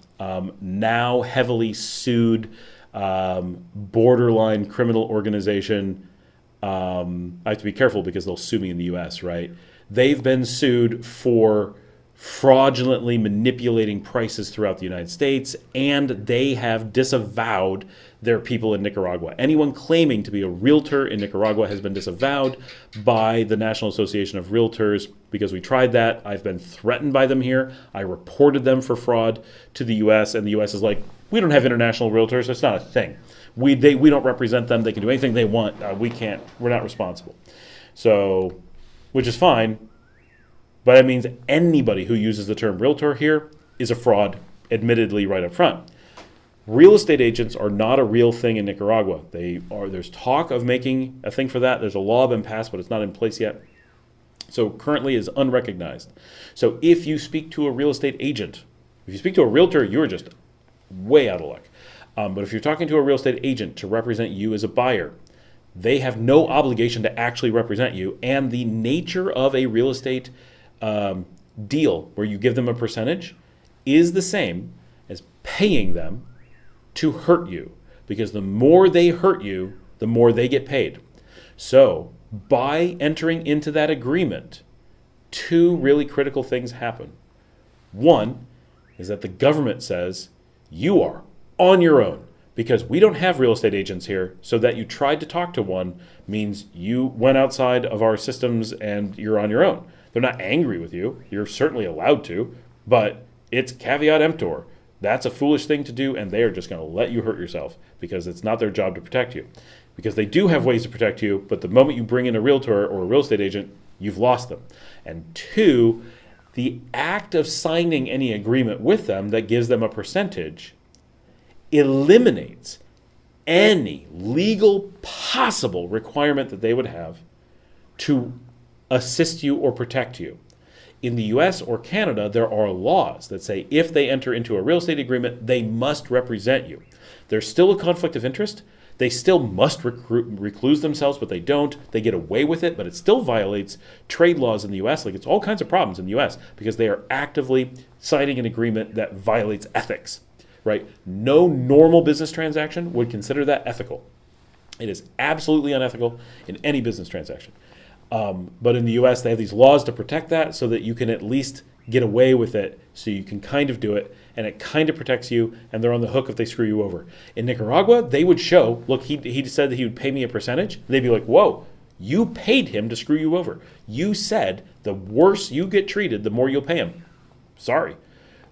now heavily sued borderline criminal organization. I have to be careful because they'll sue me in the U.S., right? They've been sued for fraudulently manipulating prices throughout the United States, and they have disavowed their people in Nicaragua. Anyone claiming to be a realtor in Nicaragua has been disavowed by the National Association of Realtors because we tried that. I've been threatened by them here. I reported them for fraud to the U.S., and the U.S. is like, we don't have international realtors. It's not a thing. We don't represent them. They can do anything they want. We can't. We're not responsible. So, which is fine. But it means anybody who uses the term realtor here is a fraud, admittedly, right up front. Real estate agents are not a real thing in Nicaragua. There's talk of making a thing for that. There's a law been passed, but it's not in place yet. So currently is unrecognized. So if you speak to a real estate agent, if you speak to a realtor, you're just way out of luck. But if you're talking to a real estate agent to represent you as a buyer, they have no obligation to actually represent you. And the nature of a real estate deal where you give them a percentage is the same as paying them to hurt you, because the more they hurt you, the more they get paid. So by entering into that agreement, two really critical things happen. One is that the government says you are on your own, because we don't have real estate agents here, so that you tried to talk to one means you went outside of our systems and you're on your own. They're not angry with you. You're certainly allowed to, but it's caveat emptor. That's a foolish thing to do, and they are just going to let you hurt yourself because it's not their job to protect you. Because they do have ways to protect you, but the moment you bring in a realtor or a real estate agent, you've lost them. And two, the act of signing any agreement with them that gives them a percentage eliminates any legal possible requirement that they would have to assist you or protect you. In the US or Canada, there are laws that say if they enter into a real estate agreement, they must represent you. There's still a conflict of interest. They still must recluse themselves, but they don't. They get away with it, but it still violates trade laws in the US. Like, it's all kinds of problems in the US because they are actively signing an agreement that violates ethics, right? No normal business transaction would consider that ethical. It is absolutely unethical in any business transaction. But in the US, they have these laws to protect that so that you can at least get away with it, so you can kind of do it, and it kind of protects you, and they're on the hook if they screw you over. In Nicaragua, they would show, look, he said that he would pay me a percentage. They'd be like, whoa, you paid him to screw you over. You said the worse you get treated, the more you'll pay him. Sorry.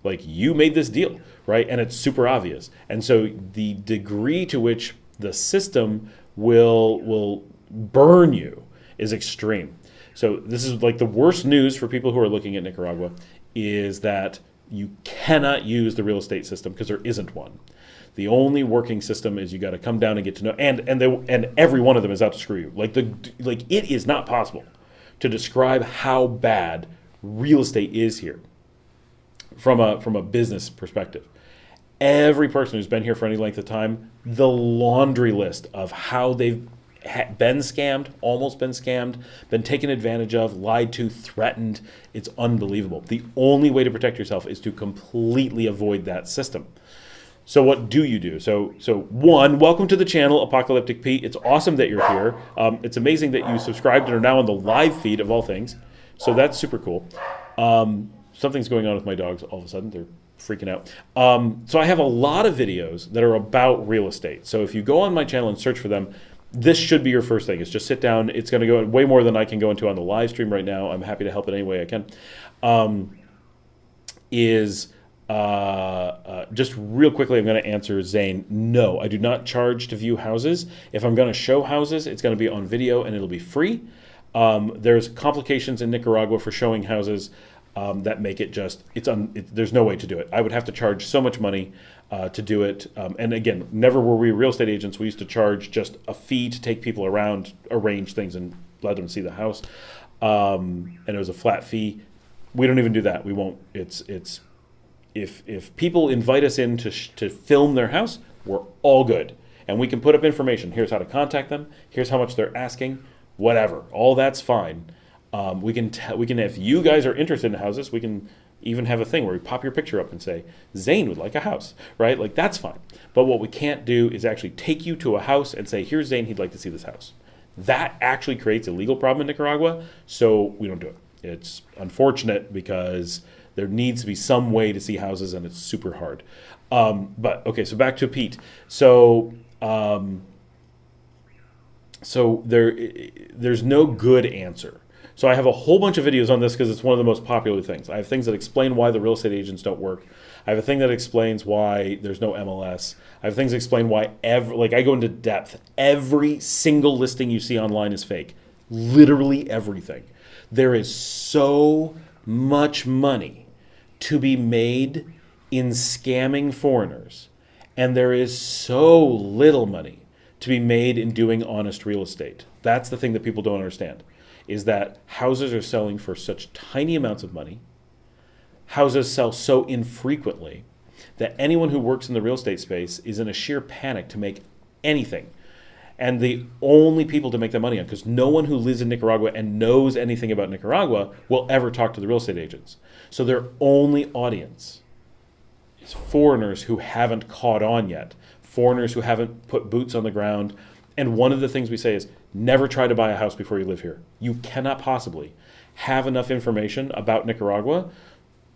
Like, you made this deal, right? And it's super obvious. And so the degree to which the system will burn you is extreme. So this is like the worst news for people who are looking at Nicaragua, is that you cannot use the real estate system because there isn't one. The only working system is you got to come down and get to know, and every one of them is out to screw you. Like it is not possible to describe how bad real estate is here from a business perspective. Every person who's been here for any length of time, the laundry list of how they've been scammed, almost been scammed, been taken advantage of, lied to, threatened. It's unbelievable. The only way to protect yourself is to completely avoid that system. So what do you do? So one, welcome to the channel, Apocalyptic Pete. It's awesome that you're here. It's amazing that you subscribed and are now on the live feed of all things. So that's super cool. Something's going on with my dogs all of a sudden. They're freaking out. So I have a lot of videos that are about real estate. So if you go on my channel and search for them, this should be your first thing. Is just sit down. It's going to go way more than I can go into on the live stream right now. I'm happy to help in any way I can. Just real quickly, I'm going to answer Zane. No, I do not charge to view houses. If I'm going to show houses, it's going to be on video and it'll be free. There's complications in Nicaragua for showing houses. that make it just there's no way to do it. I would have to charge so much money to do it. And again, never were we real estate agents. We used to charge just a fee to take people around, arrange things, and let them see the house. And it was a flat fee. We don't even do that. We won't. It's if people invite us in to film their house, we're all good, and we can put up information. Here's how to contact them. Here's how much they're asking. Whatever. All that's fine. We can if you guys are interested in houses, we can even have a thing where we pop your picture up and say Zane would like a house, right? Like that's fine. But what we can't do is actually take you to a house and say, here's Zane, he'd like to see this house. That actually creates a legal problem in Nicaragua, so we don't do it. It's unfortunate because there needs to be some way to see houses, and it's super hard. But okay, so back to Pete. So there's no good answer. So I have a whole bunch of videos on this because it's one of the most popular things. I have things that explain why the real estate agents don't work. I have a thing that explains why there's no MLS. I have things that explain why I go into depth. Every single listing you see online is fake. Literally everything. There is so much money to be made in scamming foreigners, and there is so little money to be made in doing honest real estate. That's the thing that people don't understand, is that houses are selling for such tiny amounts of money. Houses sell so infrequently that anyone who works in the real estate space is in a sheer panic to make anything. And the only people to make that money on, because no one who lives in Nicaragua and knows anything about Nicaragua will ever talk to the real estate agents. So their only audience is foreigners who haven't caught on yet, foreigners who haven't put boots on the ground. And one of the things we say is never try to buy a house before you live here. You cannot possibly have enough information about Nicaragua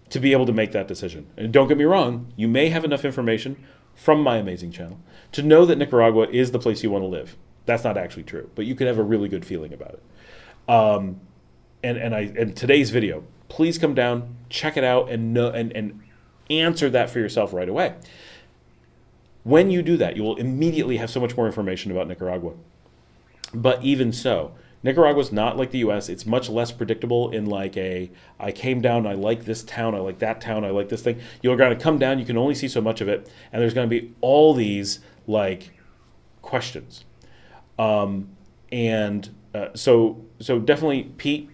to be able to make that decision. And don't get me wrong, you may have enough information from my amazing channel to know that Nicaragua is the place you want to live. That's not actually true, but you could have a really good feeling about it. And today's video, please come down, check it out, and answer that for yourself right away. When you do that, you will immediately have so much more information about Nicaragua. But even so, Nicaragua's not like the US. It's much less predictable in I came down, I like this town, I like that town, I like this thing. You're going to come down, you can only see so much of it, and there's going to be all these questions. So definitely, Pete,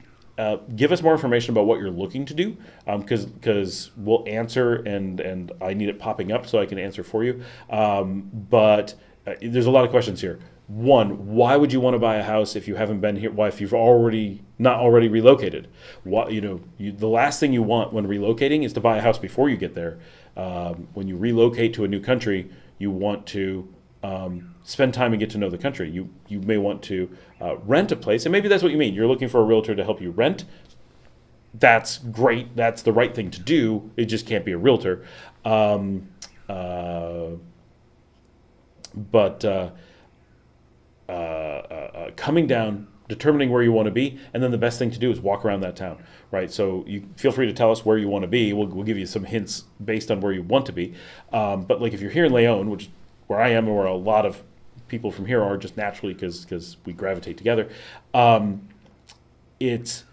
give us more information about what you're looking to do, because we'll answer, and I need it popping up so I can answer for you. But there's a lot of questions here. One, why would you want to buy a house if you haven't been here? Why, if you've not already relocated? The last thing you want when relocating is to buy a house before you get there. When you relocate to a new country, you want to spend time and get to know the country. You may want to rent a place, and maybe that's what you mean. You're looking for a realtor to help you rent. That's great. That's the right thing to do. It just can't be a realtor. Coming down, determining where you want to be, and then the best thing to do is walk around that town, right? So you feel free to tell us where you want to be. We'll give you some hints based on where you want to be. But if you're here in Leon, which is where I am, and where a lot of people from here are just naturally because we gravitate together, it's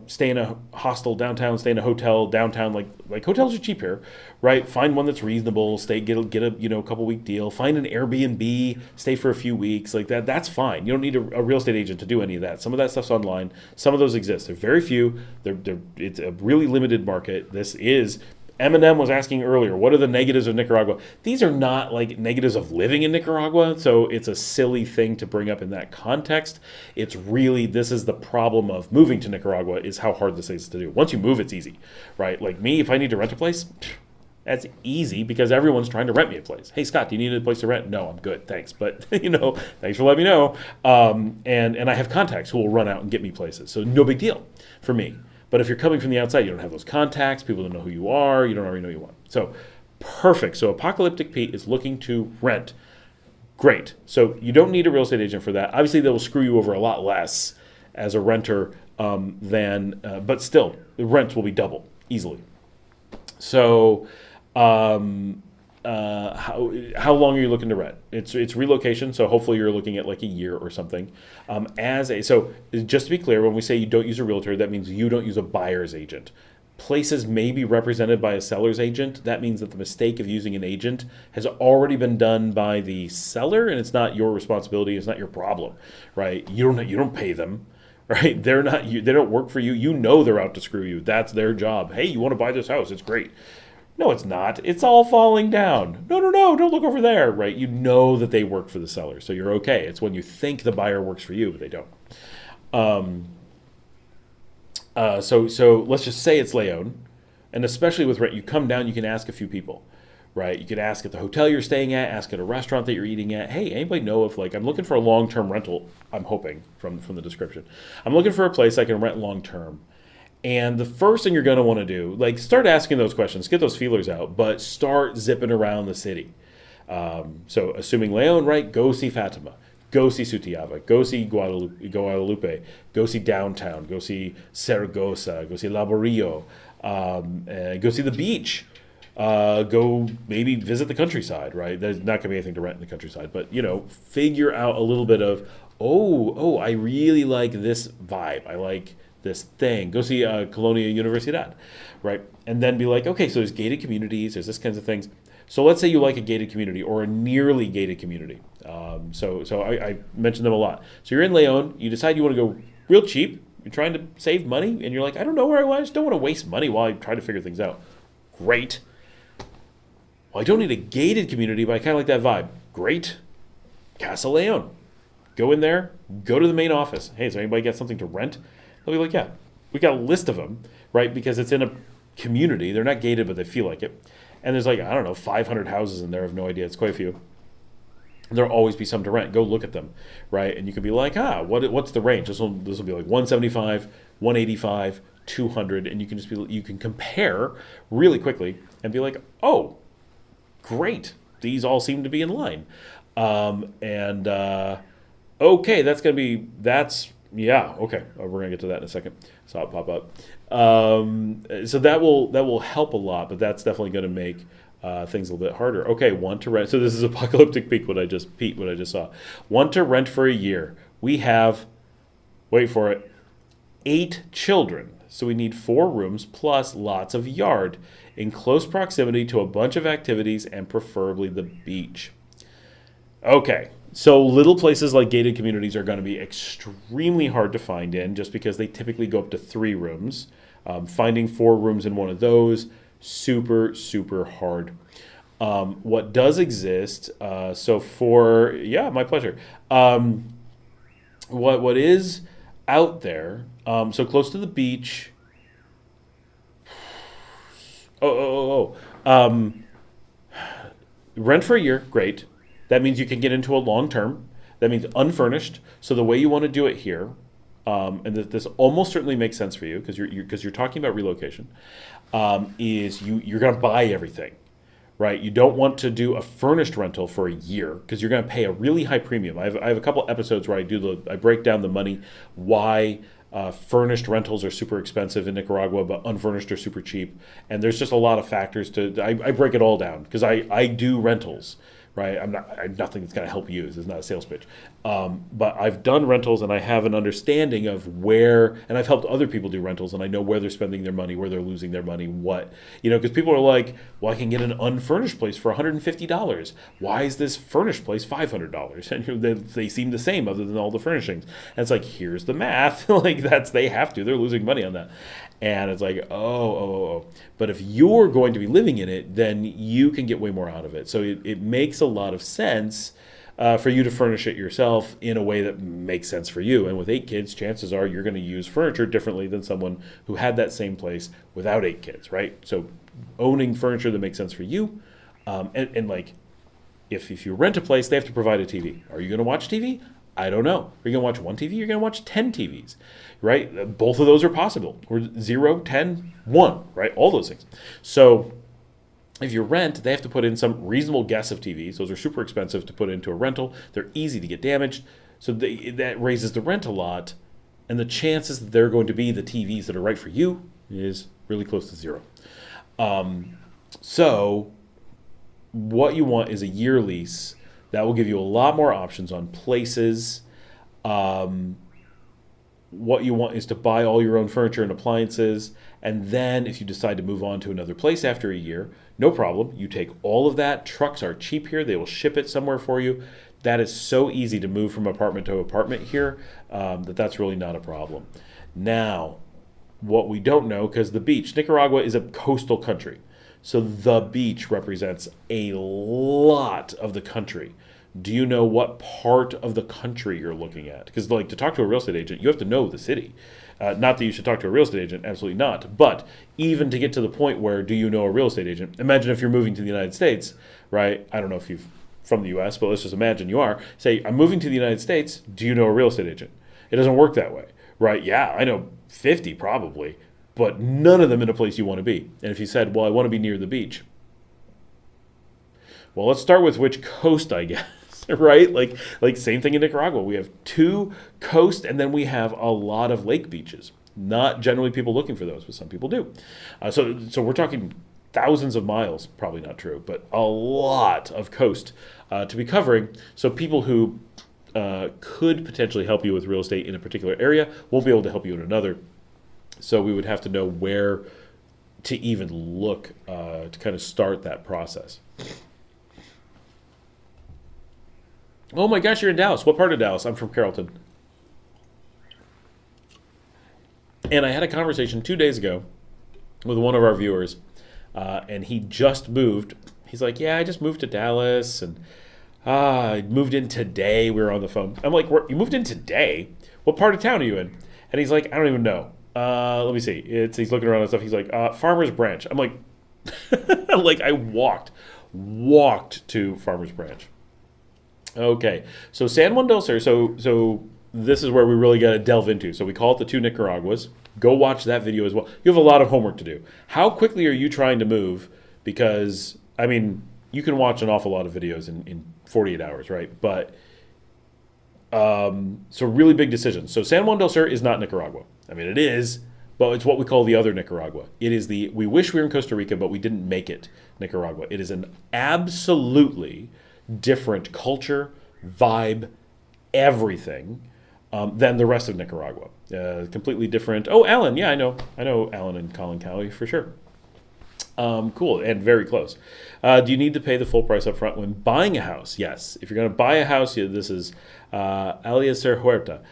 stay in a hostel downtown, stay in a hotel downtown. Like hotels are cheap here, right? Find one that's reasonable. Get a couple week deal. Find an Airbnb. Stay for a few weeks. Like that. That's fine. You don't need a real estate agent to do any of that. Some of that stuff's online. Some of those exist. They're very few. It's a really limited market. This is. Eminem was asking earlier, what are the negatives of Nicaragua? These are not negatives of living in Nicaragua, so it's a silly thing to bring up in that context. It's really, this is the problem of moving to Nicaragua, is how hard this is to do. Once you move, it's easy, right? Like me, if I need to rent a place, that's easy because everyone's trying to rent me a place. Hey, Scott, do you need a place to rent? No, I'm good, thanks. But, thanks for letting me know. And I have contacts who will run out and get me places, so no big deal for me. But if you're coming from the outside, you don't have those contacts, people don't know who you are, you don't already know who you want. So perfect. So Apocalyptic Pete is looking to rent. Great. So you don't need a real estate agent for that. Obviously, they will screw you over a lot less as a renter but still, the rent will be double easily. So how long are you looking to rent? It's relocation, so hopefully you're looking at a year or something. So just to be clear, when we say you don't use a realtor, that means you don't use a buyer's agent. places may be represented by a seller's agent. That means that the mistake of using an agent has already been done by the seller, and it's not your responsibility. It's not your problem, right? You don't pay them, right? They're not you. They don't work for you. You know they're out to screw you. That's their job. Hey, you want to buy this house? It's great. No, it's not. It's all falling down. No, don't look over there, right? You know that they work for the seller, so you're okay. It's when you think the buyer works for you, but they don't. So let's just say it's Leon, and especially with rent, you come down, you can ask a few people, right? You can ask at the hotel you're staying at, ask at a restaurant that you're eating at. Hey, anybody know if, like, I'm looking for a long-term rental? I'm hoping from the description. I'm looking for a place I can rent long-term. And the first thing you're going to want to do, like, start asking those questions, get those feelers out, but start zipping around the city. So assuming Leon, right, go see Fatima, go see Sutiaba, go see Guadalupe, go see downtown, go see Saragossa, go see Laborillo, go see the beach, go maybe visit the countryside, right? There's not going to be anything to rent in the countryside, but, figure out a little bit of, I really like this vibe. I like this thing. Go see Colonia Universidad, right? And then be like, okay, so there's gated communities, there's this kinds of things. So let's say you like a gated community or a nearly gated community. So I mentioned them a lot. So you're in Leon, you decide you want to go real cheap, you're trying to save money, and you're like, I don't know where I want, I just don't want to waste money while I try to figure things out. Great. Well, I don't need a gated community, but I kind of like that vibe. Great. Casa Leon. Go in there, go to the main office. Hey, has anybody got something to rent? They'll be like, yeah, we got a list of them, right? Because it's in a community. They're not gated, but they feel like it. And there's 500 houses in there. I have no idea. It's quite a few. And there'll always be some to rent. Go look at them, right? And you can be like, what's the range? This will be like 175, 185, 200, and you can compare really quickly and be like, oh, great. These all seem to be in line. Okay, okay. We're gonna get to that in a second. Saw it pop up. So that will help a lot, but that's definitely going to make things a little bit harder. Okay, want to rent. So this is Apocalyptic Peak. What I just saw. Want to rent for a year. We have, wait for it, 8 children. So we need 4 rooms plus lots of yard in close proximity to a bunch of activities and preferably the beach. Okay. So little places like gated communities are going to be extremely hard to find in just because they typically go up to 3 rooms. Finding 4 rooms in one of those, super, super hard. What does exist, my pleasure. What is out there, so close to the beach. Rent for a year, great. That means you can get into a long term. That means unfurnished. So the way you want to do it here, and this almost certainly makes sense for you because you're talking about relocation, is you're going to buy everything, right? You don't want to do a furnished rental for a year because you're going to pay a really high premium. I have a couple episodes where I break down the money, why furnished rentals are super expensive in Nicaragua, but unfurnished are super cheap. And there's just a lot of factors I break it all down because I do rentals. Right, I'm nothing that's going to help you. This is not a sales pitch, but I've done rentals and I have an understanding of where, and I've helped other people do rentals, and I know where they're spending their money, where they're losing their money, because people are like, well, I can get an unfurnished place for $150. Why is this furnished place $500? And they seem the same other than all the furnishings. And it's like, here's the math. They have to. They're losing money on that. And it's like, oh. But if you're going to be living in it, then you can get way more out of it. So it makes a lot of sense for you to furnish it yourself in a way that makes sense for you. And with 8 kids, chances are you're going to use furniture differently than someone who had that same place without 8 kids, right? So owning furniture that makes sense for you. If you rent a place, they have to provide a TV. Are you going to watch TV? I don't know. Are you going to watch one TV? You're going to watch 10 TVs, right? Both of those are possible. Or 0, 10, 1, right? All those things. So if you rent, they have to put in some reasonable guess of TVs. Those are super expensive to put into a rental. They're easy to get damaged. So that raises the rent a lot. And the chances that they're going to be the TVs that are right for you is really close to 0. So what you want is a year lease. That will give you a lot more options on places. what you want is to buy all your own furniture and appliances, and then if you decide to move on to another place after a year, no problem. You take all of that. Trucks are cheap here. They will ship it somewhere for you. That is so easy to move from apartment to apartment here that's really not a problem. Now, what we don't know, because the beach, Nicaragua is a coastal country. So the beach represents a lot of the country. Do you know what part of the country you're looking at? Because like to talk to a real estate agent, you have to know the city. Not that you should talk to a real estate agent, absolutely not. But even to get to the point where do you know a real estate agent? Imagine if you're moving to the United States, right? I don't know if you're from the US, but let's just imagine you are. Say, I'm moving to the United States. Do you know a real estate agent? It doesn't work that way, right? Yeah, I know 50 probably, but none of them in a place you want to be. And if you said, well, I want to be near the beach. Well, let's start with which coast, I guess. Right? Like same thing in Nicaragua. We have 2 coast and then we have a lot of lake beaches. Not generally people looking for those, but some people do. So we're talking thousands of miles, probably not true, but a lot of coast to be covering. So people who could potentially help you with real estate in a particular area won't be able to help you in another. So we would have to know where to even look to kind of start that process. Oh my gosh, you're in Dallas. What part of Dallas? I'm from Carrollton. And I had a conversation 2 days ago with one of our viewers, and he just moved. He's like, yeah, I just moved to Dallas, and I moved in today. We were on the phone. I'm like, you moved in today? What part of town are you in? And he's like, I don't even know. Let me see. He's looking around and stuff. He's like, Farmers Branch. I'm like, like I walked to Farmers Branch. Okay, so San Juan del Sur, so this is where we really got to delve into. So we call it the 2 Nicaraguas. Go watch that video as well. You have a lot of homework to do. How quickly are you trying to move? Because, I mean, you can watch an awful lot of videos in 48 hours, right? But, so really big decisions. So San Juan del Sur is not Nicaragua. I mean, it is, but it's what we call the other Nicaragua. It is we wish we were in Costa Rica, but we didn't make it Nicaragua. It is an absolutely different culture, vibe, everything than the rest of Nicaragua. Completely different. Oh, Alan, yeah, I know Alan and Colin Cowie for sure. Cool, and very close. Do you need to pay the full price up front when buying a house? Yes. If you're going to buy a house, this is Aliezer Huerta.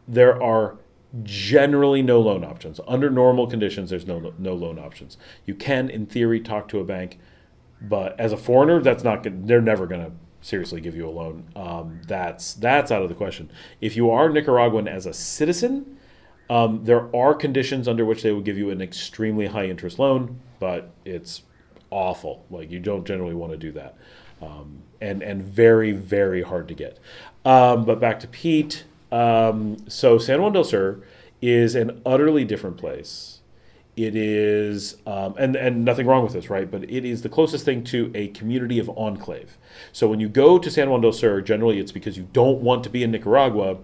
There are generally no loan options. Under normal conditions, there's no loan options. You can, in theory, talk to a bank, but as a foreigner, that's not good. They're never going to seriously give you a loan. That's out of the question. If you are Nicaraguan as a citizen, there are conditions under which they will give you an extremely high interest loan, but it's awful. Like, you don't generally want to do that. And very, very hard to get. But back to Pete. So San Juan del Sur is an utterly different place. It is, and nothing wrong with this, right? But it is the closest thing to a community of enclave. So when you go to San Juan del Sur, generally it's because you don't want to be in Nicaragua,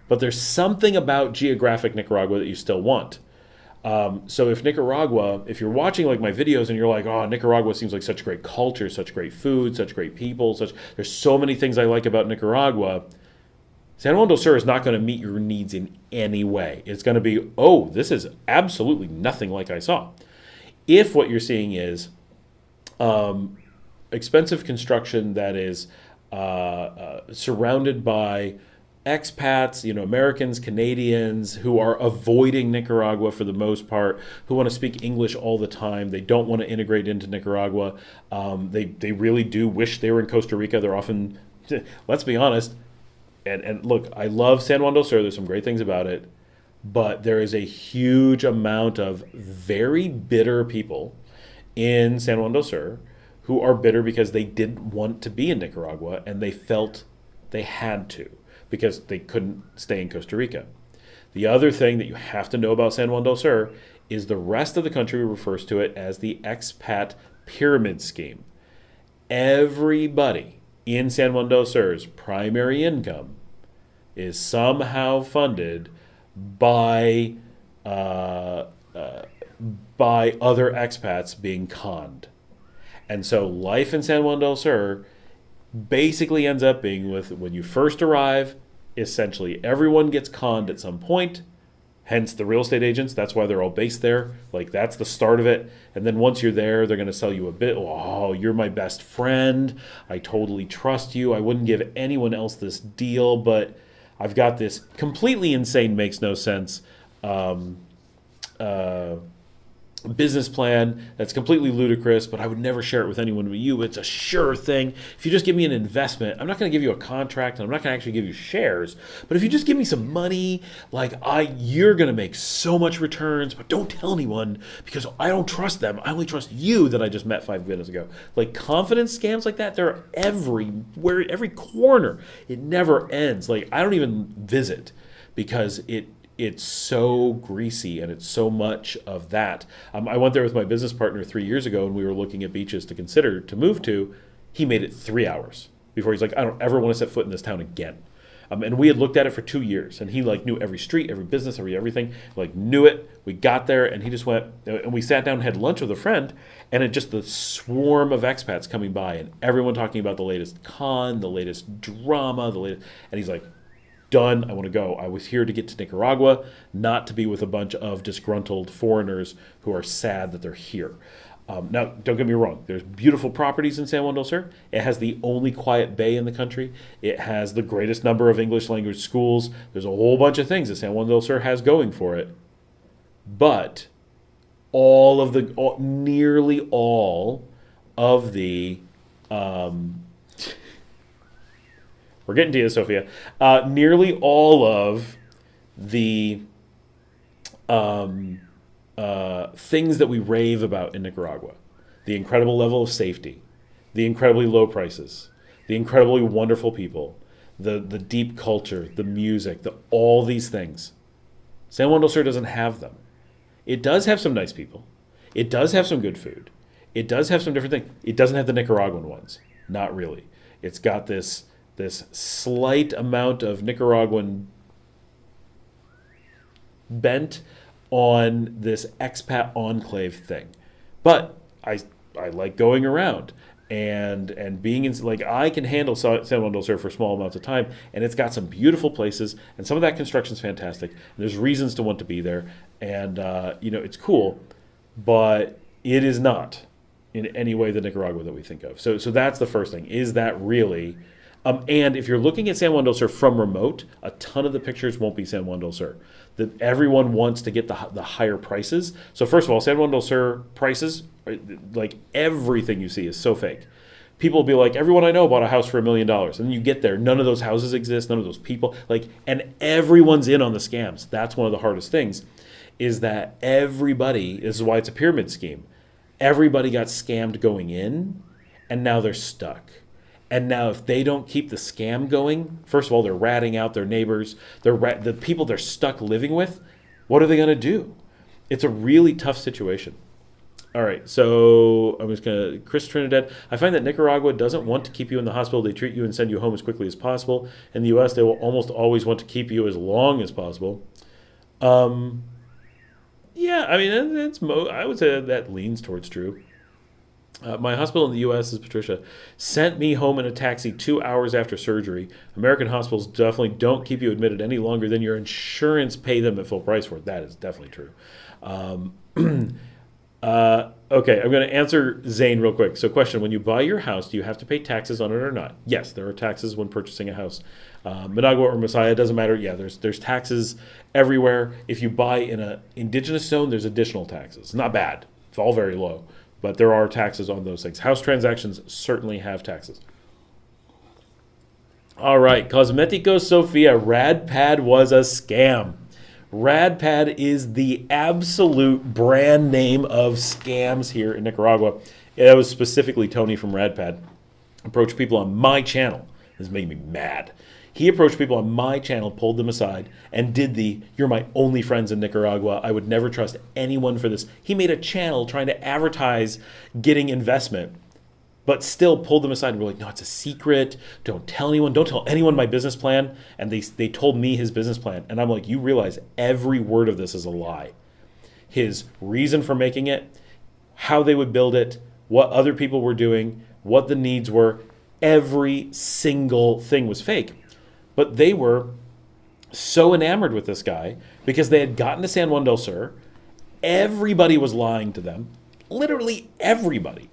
but there's something about geographic Nicaragua that you still want. So if you're watching like my videos and you're like, oh, Nicaragua seems like such great culture, such great food, such great people, there's so many things I like about Nicaragua, San Juan del Sur is not going to meet your needs in any way. It's going to be, oh, this is absolutely nothing like I saw. If what you're seeing is expensive construction that is surrounded by expats, Americans, Canadians who are avoiding Nicaragua for the most part, who want to speak English all the time, they don't want to integrate into Nicaragua. They really do wish they were in Costa Rica. They're often, let's be honest, and look, I love San Juan del Sur. There's some great things about it, but there is a huge amount of very bitter people in San Juan del Sur who are bitter because they didn't want to be in Nicaragua and they felt they had to because they couldn't stay in Costa Rica. The other thing that you have to know about San Juan del Sur is the rest of the country refers to it as the expat pyramid scheme. Everybody in San Juan del Sur's primary income is somehow funded by other expats being conned. And so life in San Juan del Sur basically ends up being with when you first arrive, essentially. Everyone gets conned at some point, hence the real estate agents. That's why they're all based there. Like, that's the start of it. And then once you're there, they're going to sell you a bit. Oh, you're my best friend. I totally trust you. I wouldn't give anyone else this deal, but I've got this completely insane, makes no sense business plan that's completely ludicrous, but I would never share it with anyone but you. It's a sure thing. If you just give me an investment, I'm not going to give you a contract, and I'm not going to actually give you shares. But if you just give me some money, you're going to make so much returns, but don't tell anyone because I don't trust them. I only trust you that I just met 5 minutes ago. Like, confidence scams like that, they're everywhere, every corner. It never ends. Like, I don't even visit because it's so greasy and it's so much of that. I went there with my business partner 3 years ago, and we were looking at beaches to consider to move to. He made it 3 hours before he's like, I don't ever want to set foot in this town again. And we had looked at it for 2 years, and he knew every street, every business, everything, knew it. We got there, and he just went, and we sat down and had lunch with a friend, and it just the swarm of expats coming by, and everyone talking about the latest con, the latest drama, and he's like, done. I want to go. I was here to get to Nicaragua, not to be with a bunch of disgruntled foreigners who are sad that they're here. Now, don't get me wrong. There's beautiful properties in San Juan del Sur. It has the only quiet bay in the country. It has the greatest number of English language schools. There's a whole bunch of things that San Juan del Sur has going for it. But nearly all of the we're getting to you, Sophia. Nearly all of the things that we rave about in Nicaragua, the incredible level of safety, the incredibly low prices, the incredibly wonderful people, the deep culture, the music, all these things, San Juan del Sur doesn't have them. It does have some nice people. It does have some good food. It does have some different things. It doesn't have the Nicaraguan ones. Not really. It's got this slight amount of Nicaraguan bent on this expat enclave thing. But I like going around and being in, I can handle San Juan del Sur for small amounts of time, and it's got some beautiful places, and some of that construction's fantastic. And there's reasons to want to be there, and it's cool, but it is not in any way the Nicaragua that we think of. So that's the first thing. Is that really? And if you're looking at San Juan del Sur from remote, a ton of the pictures won't be San Juan del Sur. Everyone wants to get the higher prices. So first of all, San Juan del Sur prices, everything you see is so fake. People will be like, everyone I know bought a house for $1 million. And then you get there, none of those houses exist, none of those people. And everyone's in on the scams. That's one of the hardest things, is that everybody, this is why it's a pyramid scheme, everybody got scammed going in, and now they're stuck. And now if they don't keep the scam going, first of all, they're ratting out their neighbors, the people they're stuck living with. What are they going to do? It's a really tough situation. All right, so I'm just going to, Chris Trinidad, I find that Nicaragua doesn't want to keep you in the hospital. They treat you and send you home as quickly as possible. In the U.S., they will almost always want to keep you as long as possible. Yeah, I mean, I would say that leans towards true. My hospital in the U.S., is Patricia, sent me home in a taxi 2 hours after surgery. American hospitals definitely don't keep you admitted any longer than your insurance pay them at full price for it. That is definitely true. Okay, I'm going to answer Zane real quick. So question, when you buy your house, do you have to pay taxes on it or not? Yes, there are taxes when purchasing a house. Managua or Messiah, doesn't matter. Yeah, there's taxes everywhere. If you buy in an indigenous zone, there's additional taxes. Not bad. It's all very low. But there are taxes on those things. House transactions certainly have taxes. All right, Cosmetico Sofia, RadPad was a scam. RadPad is the absolute brand name of scams here in Nicaragua. That was specifically Tony from RadPad. Approached people on my channel. This is making me mad. He approached people on my channel, pulled them aside, and did you're my only friends in Nicaragua. I would never trust anyone for this. He made a channel trying to advertise getting investment, but still pulled them aside and were like, no, it's a secret. Don't tell anyone. Don't tell anyone my business plan. And they told me his business plan. And I'm like, you realize every word of this is a lie. His reason for making it, how they would build it, what other people were doing, what the needs were, every single thing was fake. But they were so enamored with this guy because they had gotten to San Juan del Sur. Everybody was lying to them. Literally everybody.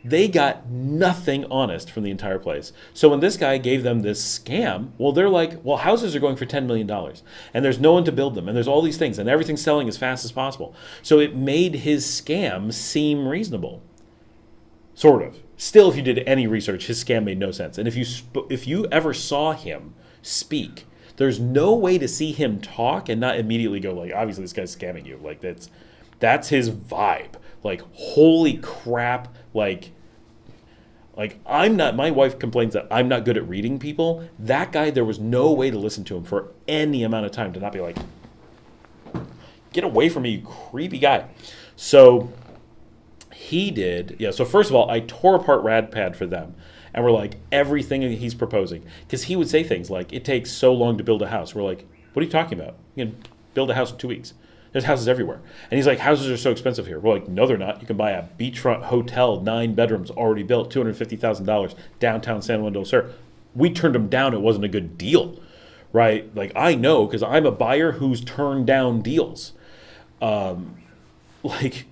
They got nothing honest from the entire place. So when this guy gave them this scam, well, they're like, well, houses are going for $10 million and there's no one to build them and there's all these things and everything's selling as fast as possible. So it made his scam seem reasonable. Sort of. Still, if you did any research, his scam made no sense. And if you ever saw him speak, there's no way to see him talk and not immediately go like, obviously this guy's scamming you. Like that's his vibe. Like, holy crap. Like I'm not, my wife complains that I'm not good at reading people. That guy, there was no way to listen to him for any amount of time to not be like, get away from me, you creepy guy. So he did, yeah. So first of all, I tore apart RadPad for them. And we're like, everything he's proposing. Because he would say things like, it takes so long to build a house. We're like, what are you talking about? You can build a house in 2 weeks. There's houses everywhere. And he's like, houses are so expensive here. We're like, no, they're not. You can buy a beachfront hotel, 9 bedrooms, already built, $250,000, downtown San Juan del Sur. We turned him down. It wasn't a good deal, right? Like, I know because I'm a buyer who's turned down deals. Like,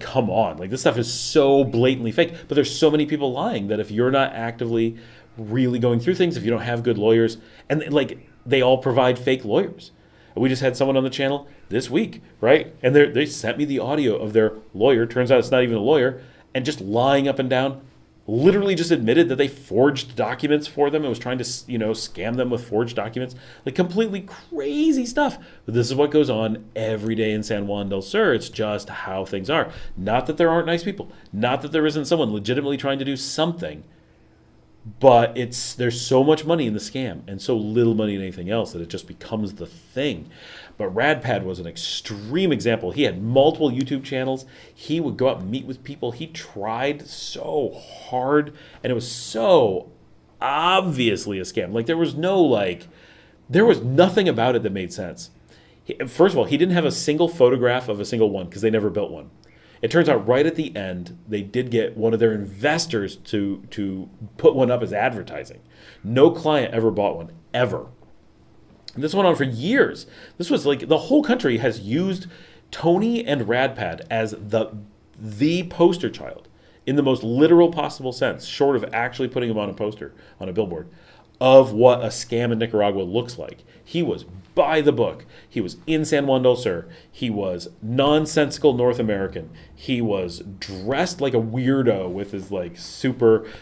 come on. Like, this stuff is so blatantly fake. But there's so many people lying that if you're not actively really going through things, if you don't have good lawyers, and like, they all provide fake lawyers. We just had someone on the channel this week, right? And they sent me the audio of their lawyer. Turns out it's not even a lawyer. And just lying up and down, literally just admitted that they forged documents for them and was trying to, scam them with forged documents. Like, completely crazy stuff. But this is what goes on every day in San Juan del Sur. It's just how things are. Not that there aren't nice people. Not that there isn't someone legitimately trying to do something. But there's so much money in the scam and so little money in anything else that it just becomes the thing. But RadPad was an extreme example. He had multiple YouTube channels. He would go out and meet with people. He tried so hard, and it was so obviously a scam. Like, there was nothing about it that made sense. First of all, he didn't have a single photograph of a single one because they never built one. It turns out right at the end, they did get one of their investors to put one up as advertising. No client ever bought one, ever. And this went on for years. This was like, the whole country has used Tony and RadPad as the poster child in the most literal possible sense, short of actually putting him on a poster, on a billboard, of what a scam in Nicaragua looks like. He was by the book. He was in San Juan del Sur. He was nonsensical North American. He was dressed like a weirdo with his like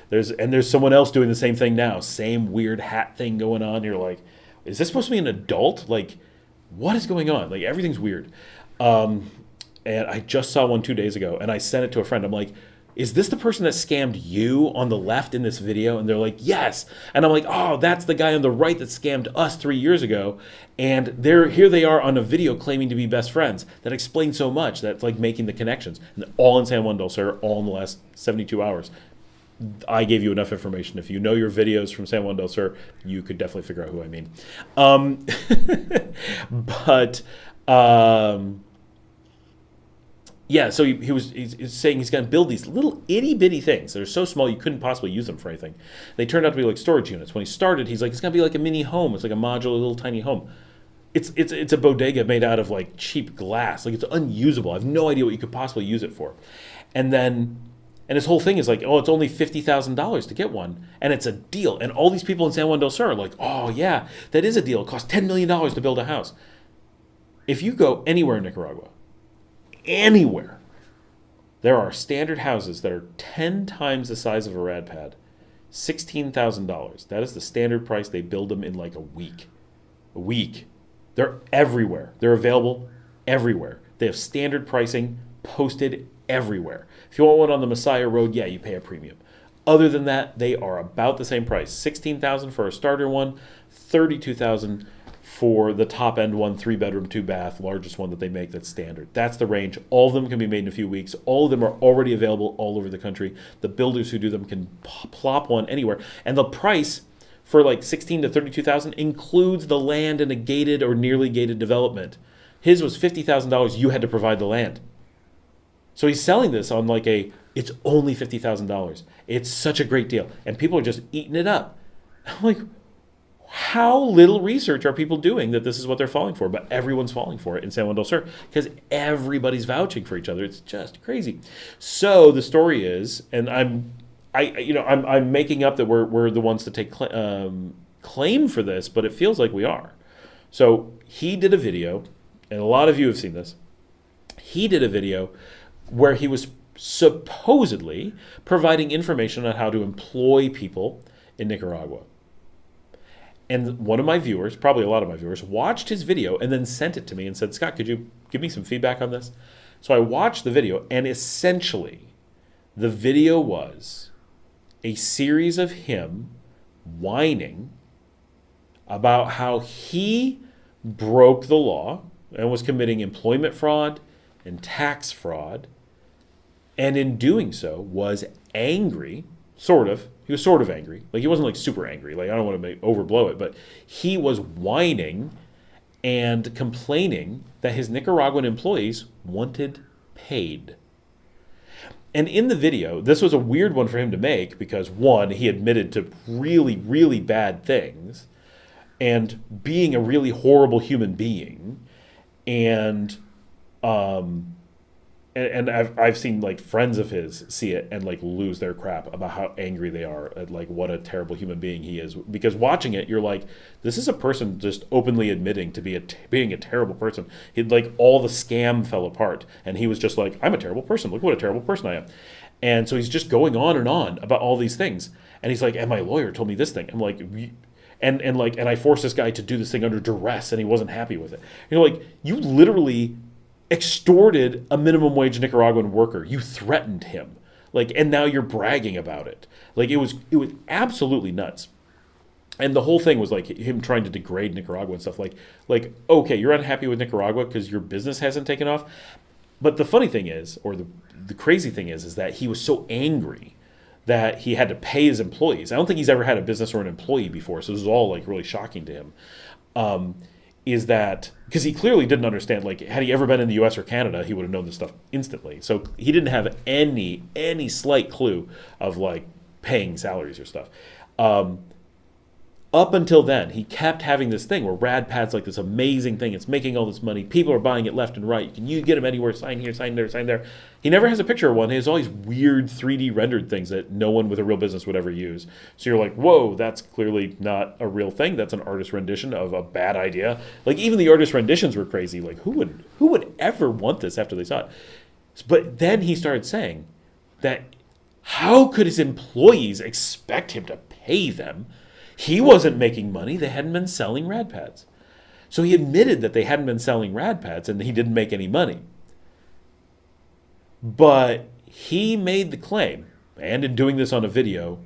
there's someone else doing the same thing now. Same weird hat thing going on. You're like, is this supposed to be an adult? Like, what is going on? Like, everything's weird. And I just saw one 2 days ago, and I sent it to a friend. I'm like, is this the person that scammed you on the left in this video? And they're like, yes. And I'm like, oh, that's the guy on the right that scammed us 3 years ago. And here they are on a video claiming to be best friends. That explains so much. That's like making the connections. And all in San Juan del Sur, all in the last 72 hours. I gave you enough information. If you know your videos from San Juan del Sur, you could definitely figure out who I mean. Yeah, so he's saying he's going to build these little itty-bitty things that are so small you couldn't possibly use them for anything. They turned out to be like storage units. When he started, he's like, it's going to be like a mini home. It's like a modular little tiny home. It's a bodega made out of like cheap glass. Like, it's unusable. I have no idea what you could possibly use it for. And his whole thing is like, oh, it's only $50,000 to get one. And it's a deal. And all these people in San Juan del Sur are like, oh, yeah, that is a deal. It costs $10 million to build a house. If you go anywhere in Nicaragua, anywhere, there are standard houses that are 10 times the size of a RadPad, $16,000. That is the standard price. They build them in like a week. They're everywhere. They're available everywhere. They have standard pricing posted everywhere. If you want one on the Messiah Road, yeah, you pay a premium. Other than that, they are about the same price. $16,000 for a starter one, $32,000 for the top end one, 3-bedroom, 2-bath, largest one that they make that's standard. That's the range. All of them can be made in a few weeks. All of them are already available all over the country. The builders who do them can plop one anywhere. And the price for like $16,000 to $32,000 includes the land in a gated or nearly gated development. His was $50,000. You had to provide the land. So he's selling this on like it's only $50,000. It's such a great deal. And people are just eating it up. I'm like, How little research are people doing that this is what they're falling for? But everyone's falling for it in San Juan del Sur because everybody's vouching for each other. It's just crazy. So the story is, and I'm making up that we're the ones to take claim for this, but it feels like we are. So he did a video, and a lot of you have seen this. He did a video where he was supposedly providing information on how to employ people in Nicaragua. And one of my viewers, probably a lot of my viewers, watched his video and then sent it to me and said, Scott, could you give me some feedback on this? So I watched the video, and essentially the video was a series of him whining about how he broke the law and was committing employment fraud and tax fraud, and in doing so was angry, sort of. He was sort of angry. Like, he wasn't like super angry. Like, I don't want to overblow it, but he was whining and complaining that his Nicaraguan employees wanted paid. And in the video, this was a weird one for him to make because, one, he admitted to really, really bad things and being a really horrible human being. And I've seen like friends of his see it and like lose their crap about how angry they are at like what a terrible human being he is. Because watching it, you're like, this is a person just openly admitting to being a terrible person. He'd like all the scam fell apart, and he was just like, I'm a terrible person. Look what a terrible person I am. And so he's just going on and on about all these things. And he's like, and my lawyer told me this thing. I'm like, and I forced this guy to do this thing under duress, and he wasn't happy with it. You're like, you literally extorted a minimum wage Nicaraguan worker. You threatened him. Like, and now you're bragging about it. Like, it was absolutely nuts. And the whole thing was like him trying to degrade Nicaragua and stuff. Like, okay, you're unhappy with Nicaragua because your business hasn't taken off. But the funny thing is, or the crazy thing is that he was so angry that he had to pay his employees. I don't think he's ever had a business or an employee before, so this is all like really shocking to him. Is that because he clearly didn't understand, like, had he ever been in the US or Canada, he would have known this stuff instantly. So he didn't have any slight clue of like paying salaries or stuff. Up until then, he kept having this thing where RadPad's like this amazing thing. It's making all this money. People are buying it left and right. You get them anywhere. Sign here, sign there, sign there. He never has a picture of one. He has all these weird 3D rendered things that no one with a real business would ever use. So you're like, whoa, that's clearly not a real thing. That's an artist rendition of a bad idea. Like, even the artist renditions were crazy. Like, who would ever want this after they saw it? But then he started saying that how could his employees expect him to pay them? He wasn't making money. They hadn't been selling RadPads. So he admitted that they hadn't been selling RadPads and he didn't make any money. But he made the claim, and in doing this on a video,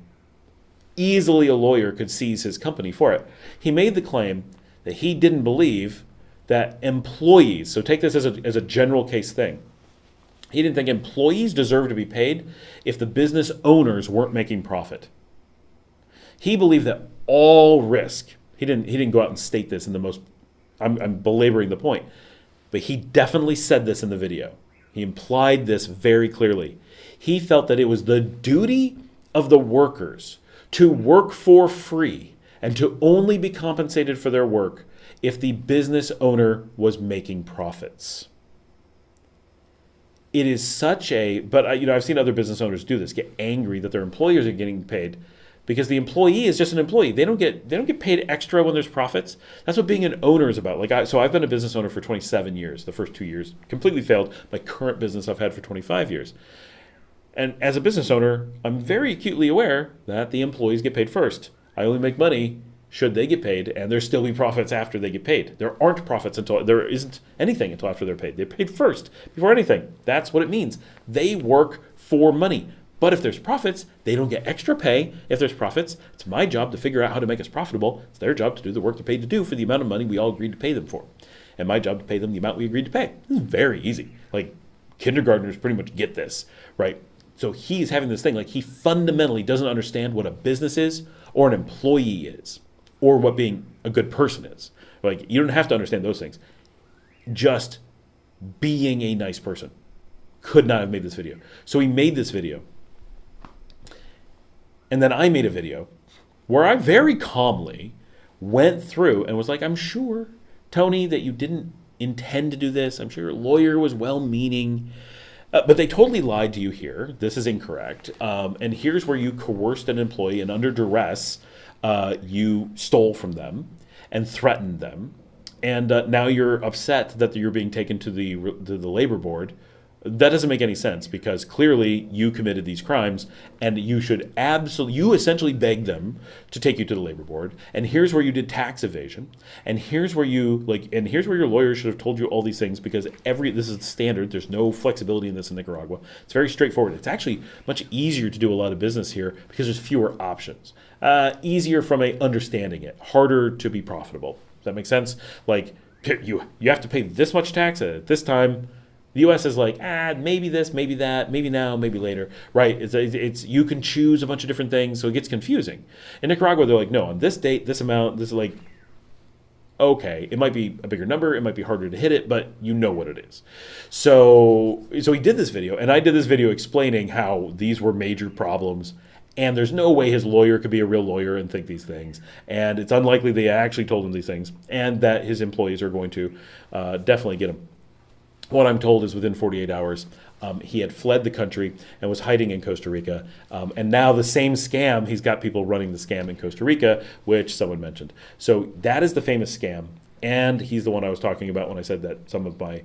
easily a lawyer could seize his company for it. He made the claim that he didn't believe that employees, so take this as a general case thing, he didn't think employees deserved to be paid if the business owners weren't making profit. He believed that all risk, he didn't go out and state this in the most, I'm belaboring the point, but he definitely said this in the video. He implied this very clearly. He felt that it was the duty of the workers to work for free and to only be compensated for their work if the business owner was making profits. It is such a, but I've seen other business owners do this, get angry that their employers are getting paid because the employee is just an employee. They don't get paid extra when there's profits. That's what being an owner is about. So I've been a business owner for 27 years. The first 2 years completely failed. My current business I've had for 25 years. And as a business owner, I'm very acutely aware that the employees get paid first. I only make money should they get paid, and there still be profits after they get paid. There aren't profits until there isn't anything until after they're paid. They're paid first before anything. That's what it means. They work for money. But if there's profits, they don't get extra pay. If there's profits, it's my job to figure out how to make us profitable. It's their job to do the work they're paid to do for the amount of money we all agreed to pay them for. And my job to pay them the amount we agreed to pay. This is very easy. Like, kindergartners pretty much get this, right? So he's having this thing, like, he fundamentally doesn't understand what a business is or an employee is or what being a good person is. Like, you don't have to understand those things. Just being a nice person. Could not have made this video. So he made this video. And then I made a video where I very calmly went through and was like, I'm sure, Tony, that you didn't intend to do this. I'm sure your lawyer was well-meaning. But they totally lied to you here. This is incorrect. And here's where you coerced an employee, and under duress, you stole from them and threatened them. And now you're upset that you're being taken to the labor board. That doesn't make any sense, because clearly you committed these crimes, and you essentially begged them to take you to the labor board. And here's where you did tax evasion. And here's where here's where your lawyer should have told you all these things, because this is the standard. There's no flexibility in this in Nicaragua. It's very straightforward. It's actually much easier to do a lot of business here because there's fewer options. Easier from understanding it, harder to be profitable. Does that make sense? Like, you have to pay this much tax at this time. The U.S. is like, maybe this, maybe that, maybe now, maybe later, right? It's you can choose a bunch of different things, so it gets confusing. In Nicaragua, they're like, no, on this date, this amount, this is like, okay, it might be a bigger number, it might be harder to hit it, but you know what it is. So he did this video, and I did this video explaining how these were major problems, and there's no way his lawyer could be a real lawyer and think these things, and it's unlikely they actually told him these things, and that his employees are going to definitely get him. What I'm told is within 48 hours, he had fled the country and was hiding in Costa Rica. And now the same scam, he's got people running the scam in Costa Rica, which someone mentioned. So that is the famous scam. And he's the one I was talking about when I said that some of my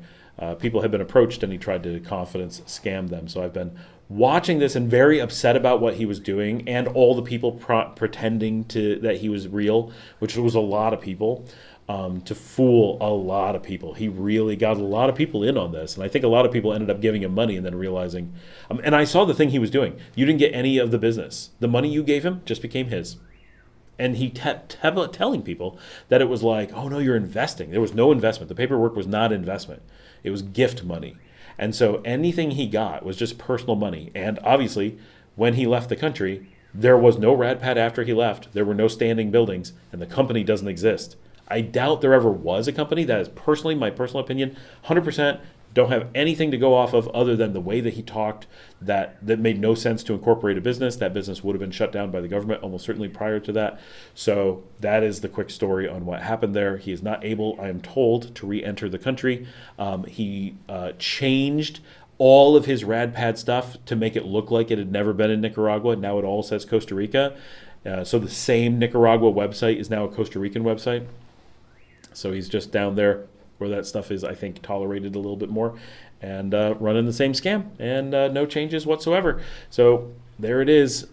people had been approached and he tried to confidence scam them. So I've been watching this and very upset about what he was doing, and all the people pretending that he was real, which was a lot of people. To fool a lot of people. He really got a lot of people in on this. And I think a lot of people ended up giving him money and then realizing, and I saw the thing he was doing. You didn't get any of the business. The money you gave him just became his. And he kept telling people that it was like, oh no, you're investing. There was no investment. The paperwork was not investment. It was gift money. And so anything he got was just personal money. And obviously, when he left the country, there was no RadPad after he left. There were no standing buildings, and the company doesn't exist. I doubt there ever was a company. That is personally my personal opinion. 100% don't have anything to go off of other than the way that he talked, that made no sense to incorporate a business. That business would have been shut down by the government almost certainly prior to that. So that is the quick story on what happened there. He is not able, I am told, to re-enter the country. He changed all of his RadPad stuff to make it look like it had never been in Nicaragua. Now it all says Costa Rica. So the same Nicaragua website is now a Costa Rican website. So he's just down there where that stuff is, I think, tolerated a little bit more, and running the same scam, and no changes whatsoever. So there it is.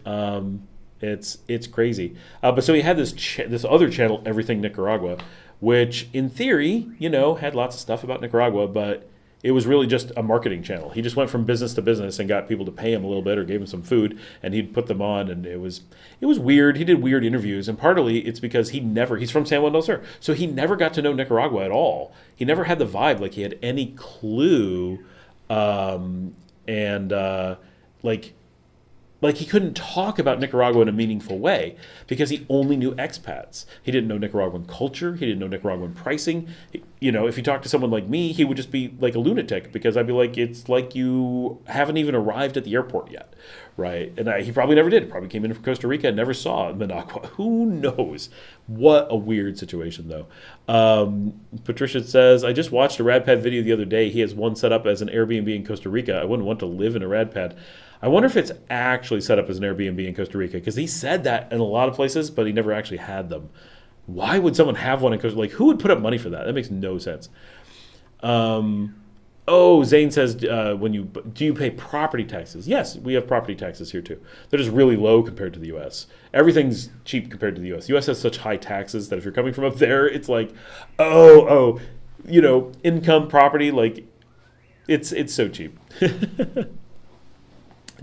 It's crazy. But so he had this other channel, Everything Nicaragua, which in theory, had lots of stuff about Nicaragua, but it was really just a marketing channel. He just went from business to business and got people to pay him a little bit or gave him some food, and he'd put them on, and it was weird. He did weird interviews, and partly it's because he's from San Juan del Sur, so he never got to know Nicaragua at all. He never had the vibe like he had any clue, like he couldn't talk about Nicaragua in a meaningful way because he only knew expats. He didn't know Nicaraguan culture. He didn't know Nicaraguan pricing. If you talk to someone like me, he would just be like a lunatic, because I'd be like, it's like you haven't even arrived at the airport yet, right? And he probably never did. Probably came in from Costa Rica and never saw Managua. Who knows? What a weird situation, though. Patricia says, I just watched a RadPad video the other day. He has one set up as an Airbnb in Costa Rica. I wouldn't want to live in a RadPad. I wonder if it's actually set up as an Airbnb in Costa Rica, because he said that in a lot of places, but he never actually had them. Why would someone have one in Costa Rica? Like, who would put up money for that? That makes no sense. Zane says, do you pay property taxes? Yes, we have property taxes here too. They're just really low compared to the U.S. Everything's cheap compared to the U.S. The U.S. has such high taxes that if you're coming from up there, it's like, income, property, like, it's so cheap.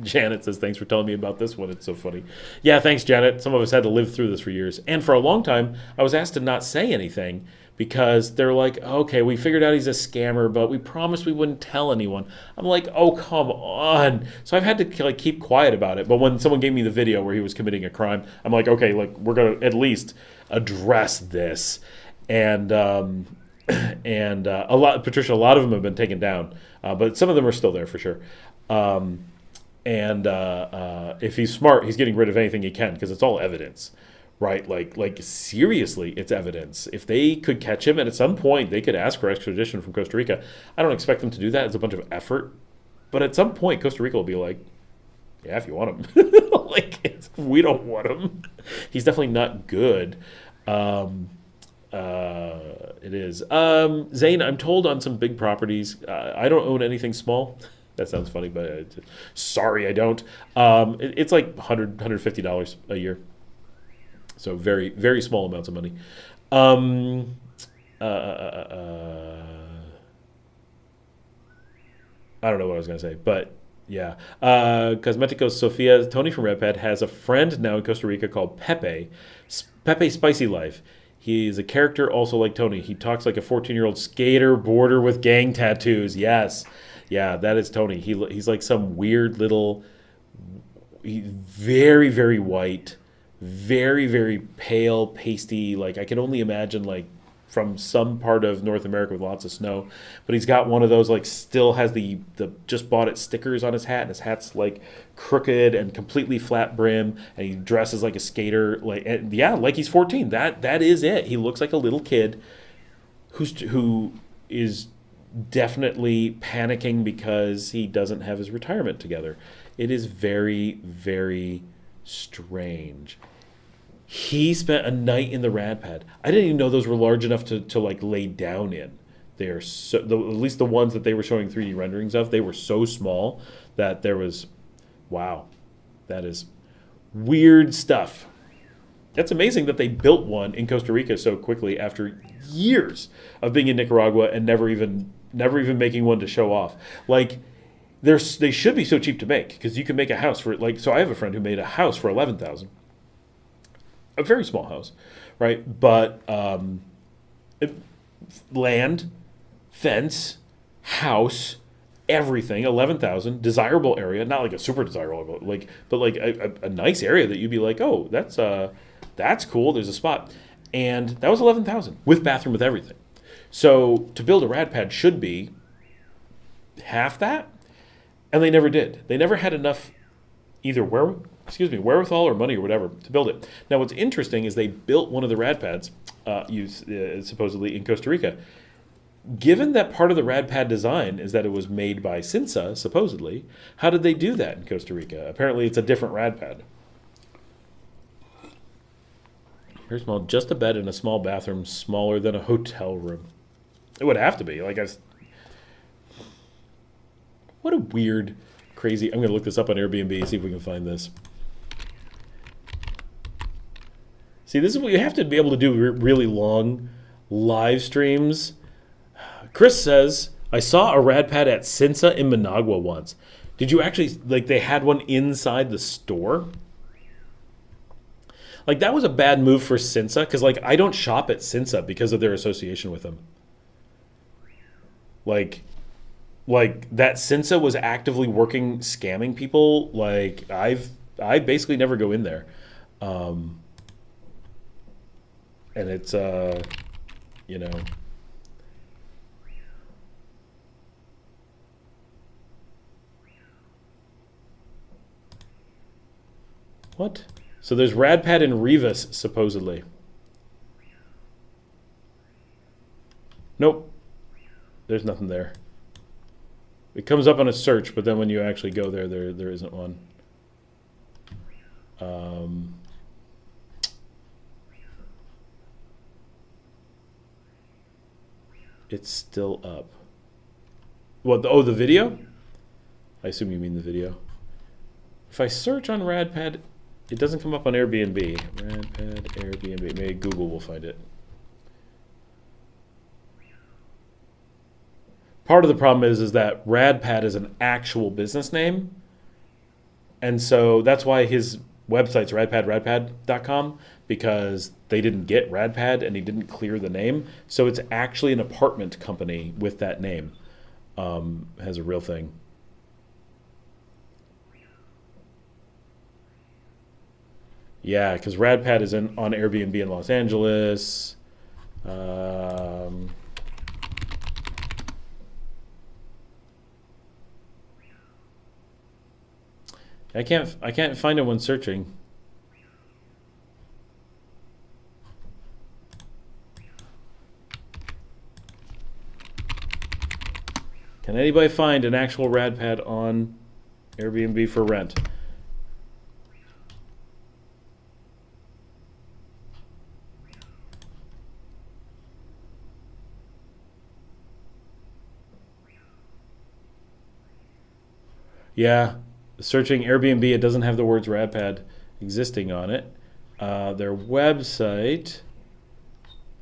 Janet says, thanks for telling me about this one. It's so funny. Yeah, thanks, Janet. Some of us had to live through this for years. And for a long time, I was asked to not say anything because they're like, okay, we figured out he's a scammer, but we promised we wouldn't tell anyone. I'm like, oh, come on. So I've had to keep quiet about it. But when someone gave me the video where he was committing a crime, I'm like, okay, we're going to at least address this. And a lot of them have been taken down, but some of them are still there for sure. And if he's smart, he's getting rid of anything he can because it's all evidence, right? Like seriously, it's evidence. If they could catch him, and at some point they could ask for extradition from Costa Rica. I don't expect them to do that. It's a bunch of effort, but at some point Costa Rica will be like, yeah, if you want him. We don't want him. He's definitely not good. It is. Zane, I'm told on some big properties, I don't own anything small. That sounds funny, but sorry, I don't. It's like $150 a year. So very, very small amounts of money. Uh, uh, uh, I don't know what I was going to say, but yeah. Cosmeticos Sofia, Tony from Redpad has a friend now in Costa Rica called Pepe. Pepe Spicy Life. He is a character also like Tony. He talks like a 14-year-old skater border with gang tattoos. Yes. Yeah, that is Tony. He's like some weird little, very, very white, very, very pale, pasty. Like I can only imagine like from some part of North America with lots of snow. But he's got one of those like still has the just bought it stickers on his hat, and his hat's like crooked and completely flat brim, and he dresses like a skater. Like yeah, like he's 14. That is it. He looks like a little kid who is definitely panicking because he doesn't have his retirement together. It is very, very strange. He spent a night in the rad pad. I didn't even know those were large enough to like lay down in. They are so, at least the ones that they were showing 3D renderings of, they were so small that there was, wow, that is weird stuff. That's amazing that they built one in Costa Rica so quickly after years of being in Nicaragua and never even making one to show off. Like they should be so cheap to make because you can make a house for like. So I have a friend who made a house for 11,000. A very small house, right? But land, fence, house, everything, 11,000, desirable area, not like a super desirable, but like a nice area that you'd be like, oh, that's cool. There's a spot, and that was 11,000 with bathroom with everything. So to build a rad pad should be half that, and they never did. They never had enough either wherewithal or money or whatever to build it. Now, what's interesting is they built one of the rad pads, supposedly in Costa Rica. Given that part of the rad pad design is that it was made by Cinsa, supposedly, how did they do that in Costa Rica? Apparently, it's a different rad pad. Very small, just a bed and a small bathroom, smaller than a hotel room. It would have to be. What a weird, crazy. I'm going to look this up on Airbnb, see if we can find this. See, this is what you have to be able to do really long live streams. Chris says, I saw a rad pad at Cinsa in Managua once. Did you actually, like, they had one inside the store? Like, that was a bad move for Cinsa, because, like, I don't shop at Cinsa because of their association with them. Like that Cinsa was actively working, scamming people. Like, I basically never go in there. And it's, you know... What? So there's Radpad in Rivas, supposedly. Nope. There's nothing there. It comes up on a search, but then when you actually go there isn't one. It's still up. What? Oh, the video? I assume you mean the video. If I search on Radpad, it doesn't come up on Airbnb. Radpad, Airbnb. Maybe Google will find it. Part of the problem is that Radpad is an actual business name. And so that's why his website's radpad.com, because they didn't get Radpad and he didn't clear the name. So it's actually an apartment company with that name. Has a real thing. Yeah, because Radpad is on Airbnb in Los Angeles. I can't find it when searching. Can anybody find an actual rad pad on Airbnb for rent? Yeah, searching Airbnb, it doesn't have the words rad pad existing on it. Their website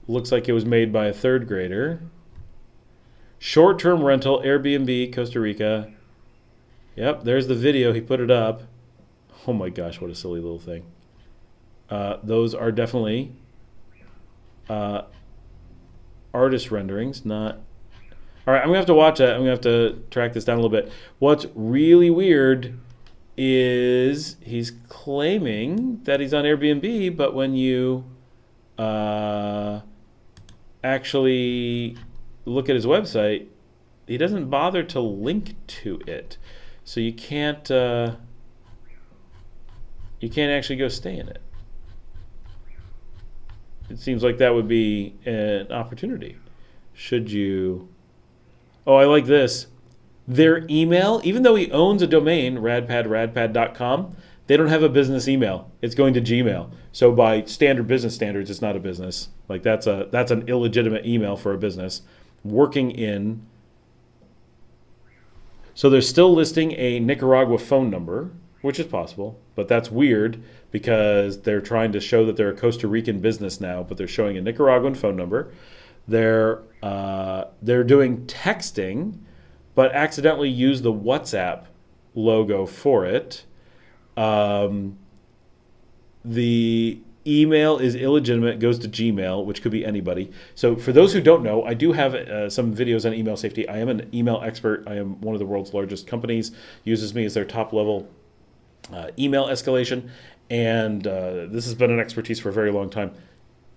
looks like it was made by a third grader. Short-term rental, Airbnb, Costa Rica. Yep, there's the video. He put it up. Oh my gosh, what a silly little thing. Those are definitely artist renderings, not... All right, I'm going to have to watch that. I'm going to have to track this down a little bit. What's really weird is he's claiming that he's on Airbnb, but when you actually look at his website, he doesn't bother to link to it. So you can't actually go stay in it. It seems like that would be an opportunity. Should you... Oh, I like this. Their email, even though he owns a domain, radpad.com, they don't have a business email. It's going to Gmail. So by standard business standards, it's not a business. Like that's an illegitimate email for a business. Working in... So they're still listing a Nicaragua phone number, which is possible, but that's weird because they're trying to show that they're a Costa Rican business now, but they're showing a Nicaraguan phone number. They're doing texting, but accidentally use the WhatsApp logo for it. The email is illegitimate, goes to Gmail, which could be anybody. So for those who don't know, I do have some videos on email safety. I am an email expert. I am one of the world's largest companies, uses me as their top level email escalation. And this has been an expertise for a very long time.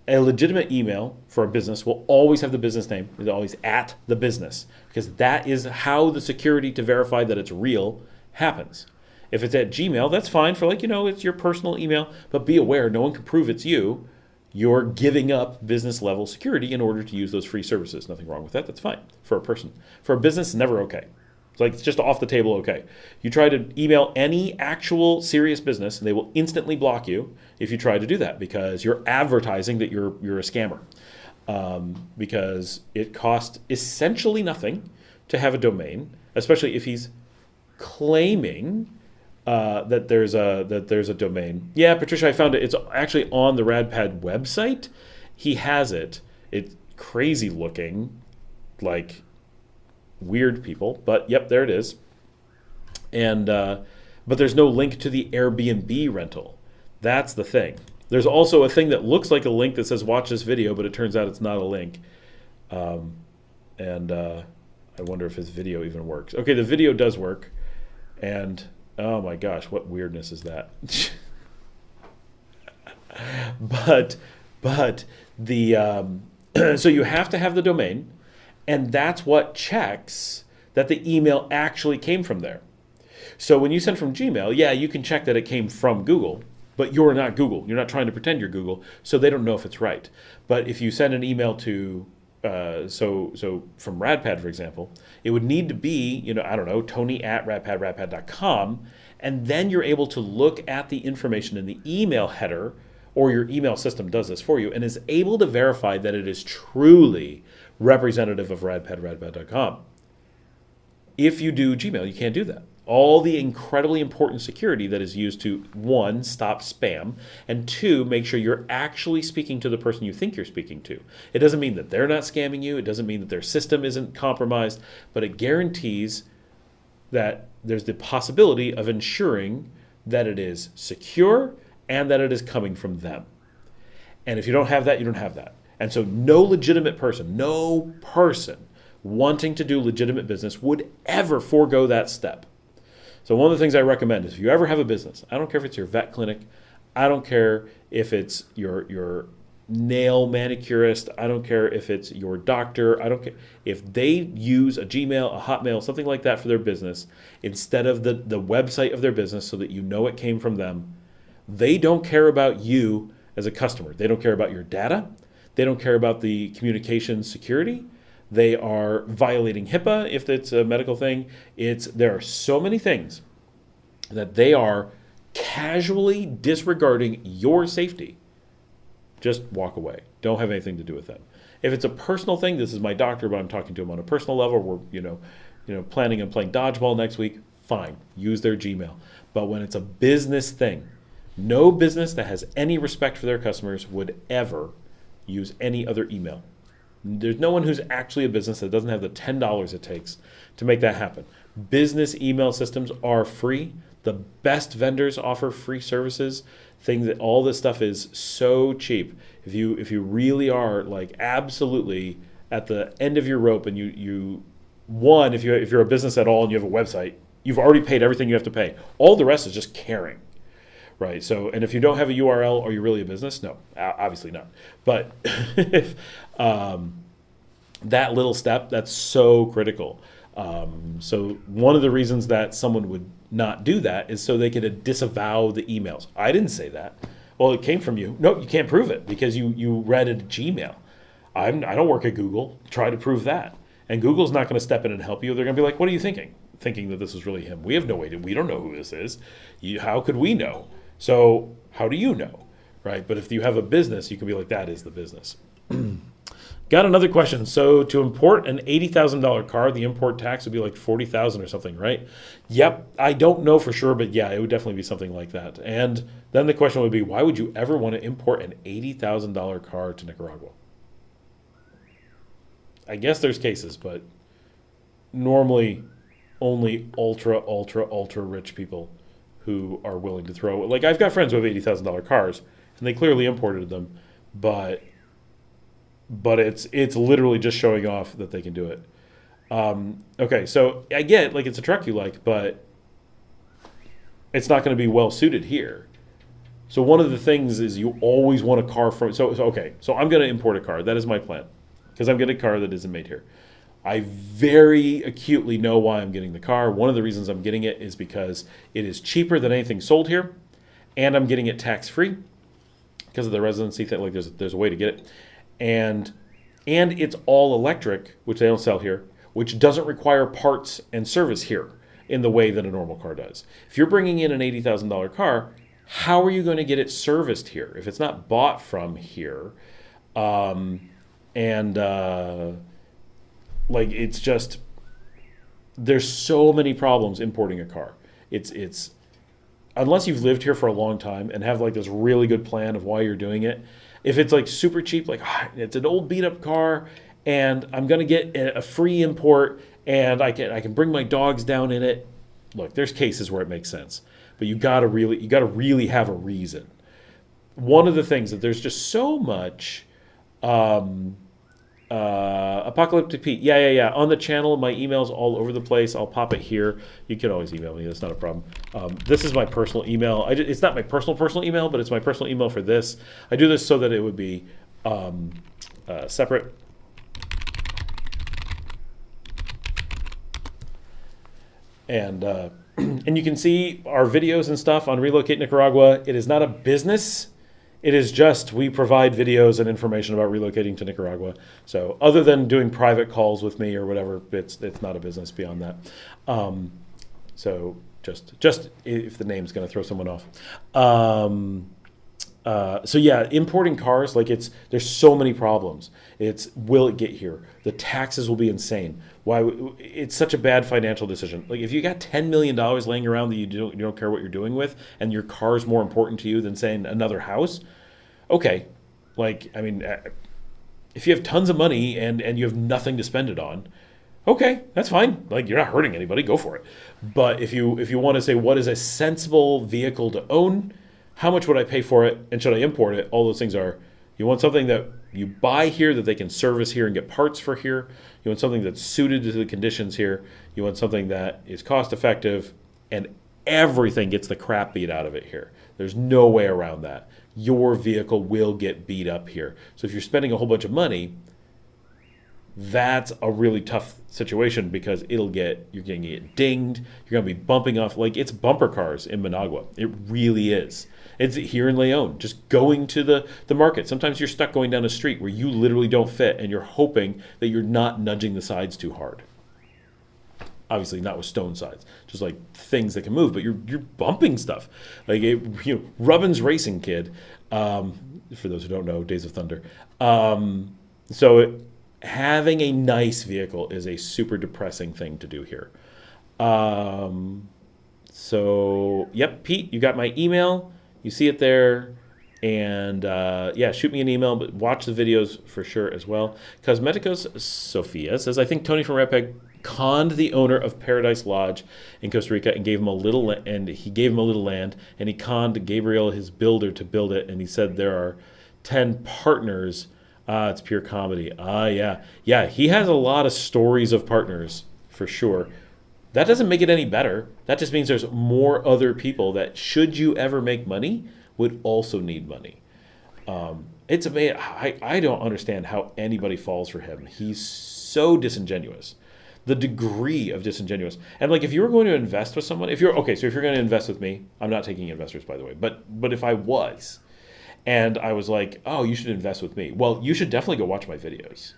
A legitimate email for a business will always have the business name. It's always at the business, because that is how the security to verify that it's real happens. If it's at Gmail, that's fine for it's your personal email, but be aware, no one can prove it's you. You're giving up business level security in order to use those free services. Nothing wrong with that. That's fine for a person. For a business, it's never okay. It's just off the table okay. You try to email any actual serious business, and they will instantly block you if you try to do that, because you're advertising that you're a scammer. Because it costs essentially nothing to have a domain, especially if he's claiming that there's a domain. Yeah, Patricia, I found it. It's actually on the RadPad website. He has it. It's crazy looking, like weird people, but yep, there it is. And but there's no link to the Airbnb rental. That's the thing. There's also a thing that looks like a link that says watch this video, but it turns out it's not a link. And I wonder if his video even works. Okay, the video does work. And oh my gosh, what weirdness is that? but the so you have to have the domain. And that's what checks that the email actually came from there. So when you send from Gmail, yeah, you can check that it came from Google, but you're not Google. You're not trying to pretend you're Google, so they don't know if it's right. But if you send an email to, so from RadPad, for example, it would need to be, I don't know, Tony@radpad.com, and then you're able to look at the information in the email header, or your email system does this for you, and is able to verify that it is truly representative of radpad.com. If you do Gmail, you can't do that. All the incredibly important security that is used to, one, stop spam, and two, make sure you're actually speaking to the person you think you're speaking to. It doesn't mean that they're not scamming you. It doesn't mean that their system isn't compromised, but it guarantees that there's the possibility of ensuring that it is secure and that it is coming from them. And if you don't have that, you don't have that. And so no legitimate person, no person wanting to do legitimate business would ever forego that step. So one of the things I recommend is if you ever have a business, I don't care if it's your vet clinic, I don't care if it's your nail manicurist, I don't care if it's your doctor, I don't care. If they use a Gmail, a Hotmail, something like that for their business, instead of the website of their business so that you know it came from them, they don't care about you as a customer. They don't care about your data. They don't care about the communication security. They are violating HIPAA if it's a medical thing. There are so many things that they are casually disregarding your safety. Just walk away. Don't have anything to do with them. If it's a personal thing, this is my doctor, but I'm talking to him on a personal level. We're planning on playing dodgeball next week. Fine, use their Gmail. But when it's a business thing, no business that has any respect for their customers would ever use any other email. There's no one who's actually a business that doesn't have the $10 it takes to make that happen. Business email systems are free. The best vendors offer free services. Things that all this stuff is so cheap. If you really are like absolutely at the end of your rope, and if you're a business at all and you have a website, you've already paid everything you have to pay. All the rest is just caring. Right. So, and if you don't have a URL, are you really a business? No, obviously not. But if that little step, that's so critical. So one of the reasons that someone would not do that is so they could disavow the emails. I didn't say that. Well, it came from you. No, you can't prove it because you read it at Gmail. I don't work at Google. Try to prove that. And Google's not going to step in and help you. They're going to be like, what are you thinking? Thinking that this was really him. We have no way we don't know who this is. How could we know? So how do you know, right? But if you have a business, you can be like, that is the business. Got another question. So to import an $80,000 car, the import tax would be like $40,000 or something, right? Yep. I don't know for sure, but yeah, it would definitely be something like that. And then the question would be, why would you ever want to import an $80,000 car to Nicaragua? I guess there's cases, but normally only ultra rich people who are willing to throw. Like, I've got friends who have $80,000 cars, and they clearly imported them, but it's literally just showing off that they can do it. Okay, so I get, like, it's a truck you like, but it's not going to be well suited here. So one of the things is you always want a car from. So I'm going to import a car. That is my plan, because I'm getting a car that isn't made here. I very acutely know why I'm getting the car. One of the reasons I'm getting it is because it is cheaper than anything sold here, and I'm getting it tax-free because of the residency thing. Like, there's a way to get it, and it's all electric, which they don't sell here, which doesn't require parts and service here in the way that a normal car does. If you're bringing in an $80,000 car, how are you going to get it serviced here if it's not bought from here? Like, it's just, there's so many problems importing a car. It's unless you've lived here for a long time and have like this really good plan of why you're doing it. If it's like super cheap, like it's an old beat up car and I'm gonna get a free import and I can bring my dogs down in it. Look, there's cases where it makes sense, but you gotta really have a reason. One of the things that there's just so much. Apocalyptic Pete, yeah. On the channel, my email's all over the place. I'll pop it here. You can always email me. That's not a problem. This is my personal email. It's not my personal email, but it's my personal email for this. I do this so that it would be separate. And and you can see our videos and stuff on Relocate Nicaragua. It is not a business. It is just we provide videos and information about relocating to Nicaragua. So other than doing private calls with me or whatever, it's not a business beyond that. So just if the name's going to throw someone off. So yeah, importing cars, like there's so many problems. Will it get here? The taxes will be insane. Why? It's such a bad financial decision. Like if you got $10 million laying around that you don't care what you're doing with, and your car's more important to you than saying another house, okay. Like, I mean, if you have tons of money and you have nothing to spend it on, okay, that's fine. Like, you're not hurting anybody, go for it. But if you want to say what is a sensible vehicle to own, how much would I pay for it, and should I import it? All those things are, you want something that you buy here that they can service here and get parts for here. You want something that's suited to the conditions here. You want something that is cost effective, and everything gets the crap beat out of it here. There's no way around that. Your vehicle will get beat up here. So if you're spending a whole bunch of money, that's a really tough situation because you're going to get dinged. You're going to be bumping off, like it's bumper cars in Managua. It really is. It's here in Leon, just going to the market. Sometimes you're stuck going down a street where you literally don't fit and you're hoping that you're not nudging the sides too hard. Obviously not with stone sides, just like things that can move, but you're bumping stuff. Like, Rubbin's Racing Kid, for those who don't know, Days of Thunder. Having a nice vehicle is a super depressing thing to do here. Yep, Pete, you got my email. You see it there. And shoot me an email, but watch the videos for sure as well. Cosmeticos Sophia says, I think Tony from Redpeg conned the owner of Paradise Lodge in Costa Rica and gave him a little land, and he conned Gabriel, his builder, to build it, and he said there are 10 partners. It's pure comedy. Yeah, he has a lot of stories of partners for sure. That doesn't make it any better. That just means there's more other people that, should you ever make money, would also need money. It's amazing. I don't understand how anybody falls for him. He's so disingenuous. The degree of disingenuous. And like, if you were going to invest with someone, if you're going to invest with me, I'm not taking investors, by the way, but if I was, and I was like, oh, you should invest with me. Well, you should definitely go watch my videos,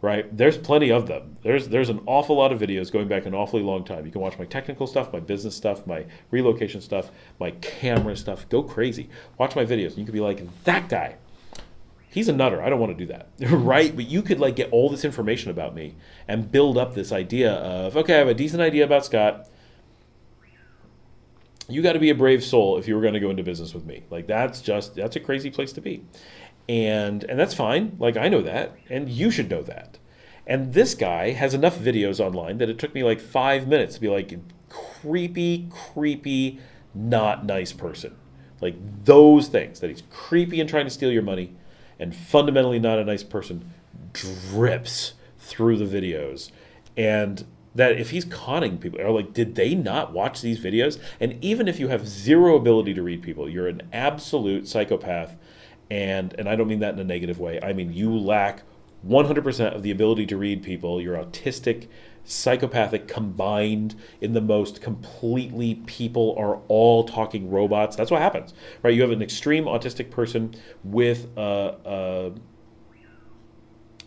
right? There's plenty of them. There's an awful lot of videos going back an awfully long time. You can watch my technical stuff, my business stuff, my relocation stuff, my camera stuff. Go crazy. Watch my videos. And you could be like, that guy, he's a nutter. I don't want to do that, right? But you could like get all this information about me and build up this idea of, okay, I have a decent idea about Scott. You got to be a brave soul if you were going to go into business with me. Like, that's a crazy place to be. And that's fine. Like, I know that, and you should know that. And this guy has enough videos online that it took me like 5 minutes to be like, creepy, not nice person. Like, those things, that he's creepy and trying to steal your money and fundamentally not a nice person, drips through the videos. And that if he's conning people, are like, did they not watch these videos? And even if you have zero ability to read people, you're an absolute psychopath. And I don't mean that in a negative way. I mean, you lack 100% of the ability to read people. You're autistic, psychopathic, combined in the most completely, people are all talking robots. That's what happens, right? You have an extreme autistic person with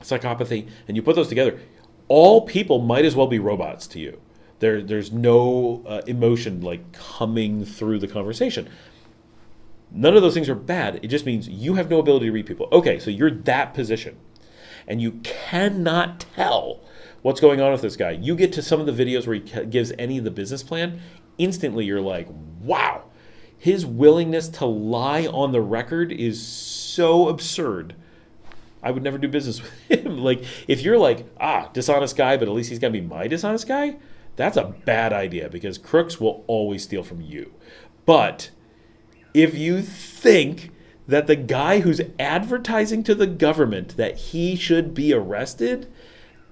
psychopathy, and you put those together. All people might as well be robots to you. There's no emotion like coming through the conversation. None of those things are bad. It just means you have no ability to read people. Okay, so you're that position, and you cannot tell what's going on with this guy. You get to some of the videos where he gives any of the business plan, instantly you're like, wow, his willingness to lie on the record is so absurd. I would never do business with him. Like, if you're like, dishonest guy, but at least he's going to be my dishonest guy, that's a bad idea, because crooks will always steal from you. But if you think that the guy who's advertising to the government that he should be arrested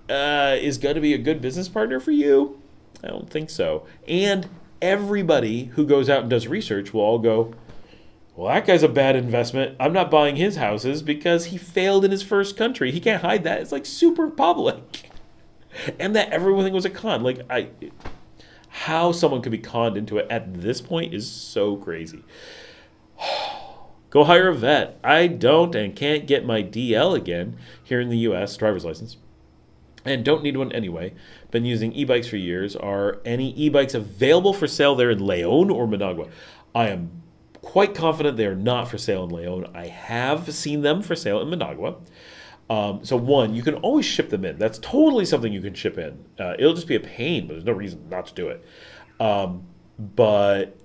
is going to be a good business partner for you, I don't think so. And everybody who goes out and does research will all go, well, that guy's a bad investment. I'm not buying his houses because he failed in his first country. He can't hide that. It's like super public. And that everything was a con. Like, how someone could be conned into it at this point is so crazy. Go hire a vet. I don't and can't get my DL again here in the U.S., driver's license, and don't need one anyway. Been using e-bikes for years. Are any e-bikes available for sale there in Leon or Managua? I am quite confident they are not for sale in Leon. I have seen them for sale in Managua. So one, you can always ship them in. That's totally something you can ship in. It'll just be a pain, but there's no reason not to do it. But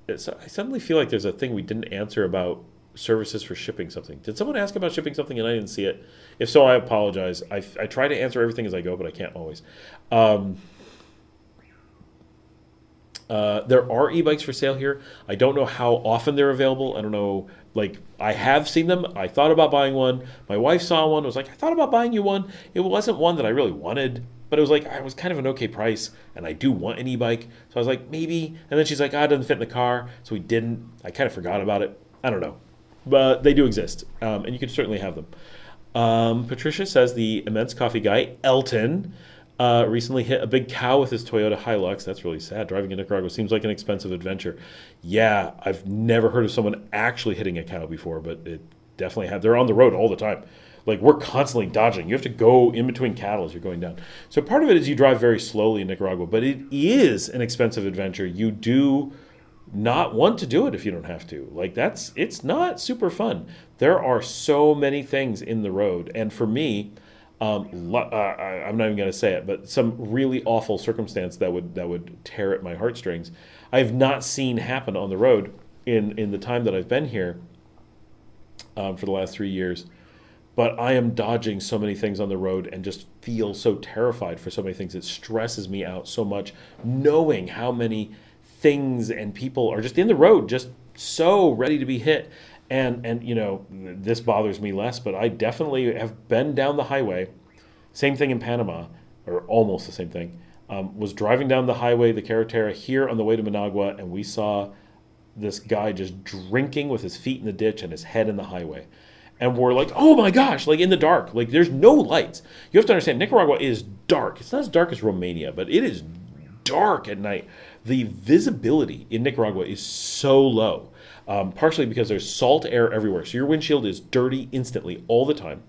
I suddenly feel like there's a thing we didn't answer about services for shipping something. Did someone ask about shipping something and I didn't see it? If so, I apologize. I try to answer everything as I go, but I can't always. There are e-bikes for sale here. I don't know how often they're available. I don't know. Like, I have seen them. I thought about buying one. My wife saw one. I was like, I thought about buying you one. It wasn't one that I really wanted, but it was like, I was kind of an okay price, and I do want an e-bike. So I was like, maybe. And then she's like, it doesn't fit in the car. So we didn't. I kind of forgot about it. I don't know. But they do exist, and you can certainly have them. Patricia says the immense coffee guy, Elton, recently hit a big cow with his Toyota Hilux. That's really sad. Driving in Nicaragua seems like an expensive adventure. Yeah, I've never heard of someone actually hitting a cow before, but it definitely have. They're on the road all the time. Like, we're constantly dodging. You have to go in between cattle as you're going down. So part of it is you drive very slowly in Nicaragua, but it is an expensive adventure. You do not want to do it if you don't have to. Like, it's not super fun. There are so many things in the road. And for me, I'm not even going to say it, but some really awful circumstance that would tear at my heartstrings, I have not seen happen on the road in the time that I've been here for the last 3 years. But I am dodging so many things on the road and just feel so terrified for so many things. It stresses me out so much knowing how many things and people are just in the road, just so ready to be hit. And you know, this bothers me less, but I definitely have been down the highway. Same thing in Panama, or almost the same thing. Was driving down the highway, the Carretera, here on the way to Managua, and we saw this guy just drinking with his feet in the ditch and his head in the highway. And we're like, oh my gosh, like in the dark. Like, there's no lights. You have to understand, Nicaragua is dark. It's not as dark as Romania, but it is dark at night. The visibility in Nicaragua is so low, partially because there's salt air everywhere. So your windshield is dirty instantly all the time.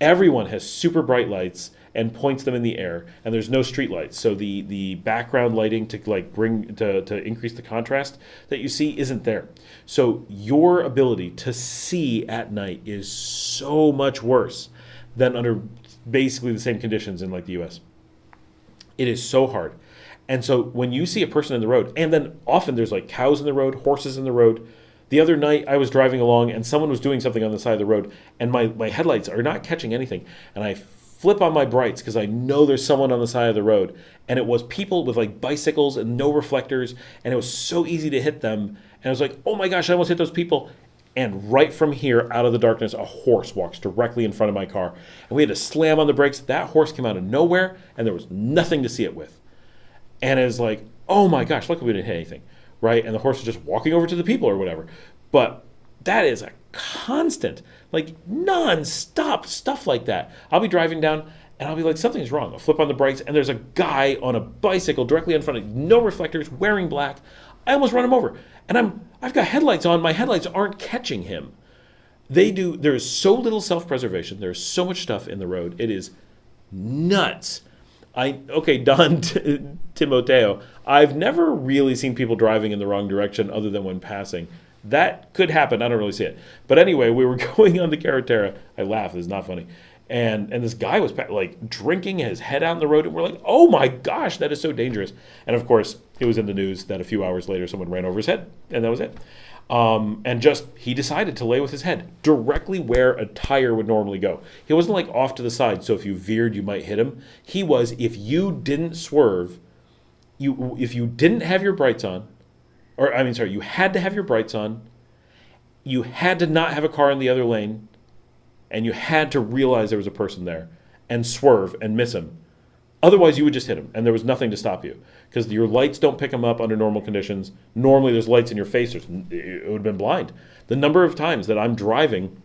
Everyone has super bright lights and points them in the air, and there's no street lights. So the background lighting to like bring to increase the contrast that you see isn't there. So your ability to see at night is so much worse than under basically the same conditions in like the US. It is so hard. And so when you see a person in the road, and then often there's like cows in the road, horses in the road. The other night I was driving along and someone was doing something on the side of the road, and my headlights are not catching anything. And I flip on my brights because I know there's someone on the side of the road. And it was people with like bicycles and no reflectors, and it was so easy to hit them. And I was like, oh my gosh, I almost hit those people. And right from here, out of the darkness, a horse walks directly in front of my car. And we had to slam on the brakes. That horse came out of nowhere, and there was nothing to see it with. And it was like, oh my gosh, luckily we didn't hit anything, right? And the horse was just walking over to the people or whatever. But that is a constant, like non-stop stuff like that. I'll be driving down and I'll be like, something's wrong. I'll flip on the brakes and there's a guy on a bicycle directly in front of me, no reflectors, wearing black. I almost run him over. And I've got headlights on. My headlights aren't catching him. There is so little self-preservation. There's so much stuff in the road. It is nuts. Don Timoteo, I've never really seen people driving in the wrong direction other than when passing. That could happen. I don't really see it. But anyway, we were going on the Carretera. I laugh. It's not funny. And this guy was like drinking his head out in the road. And we're like, oh my gosh, that is so dangerous. And of course, it was in the news that a few hours later, someone ran over his head. And that was it. And he decided to lay with his head directly where a tire would normally go. He wasn't like off to the side, so if you veered, you might hit him. He was, if you didn't swerve, if you didn't have your brights on, you had to have your brights on, you had to not have a car in the other lane, and you had to realize there was a person there and swerve and miss him. Otherwise, you would just hit him, and there was nothing to stop you because your lights don't pick him up under normal conditions. Normally, there's lights in your face. It would have been blind. The number of times that I'm driving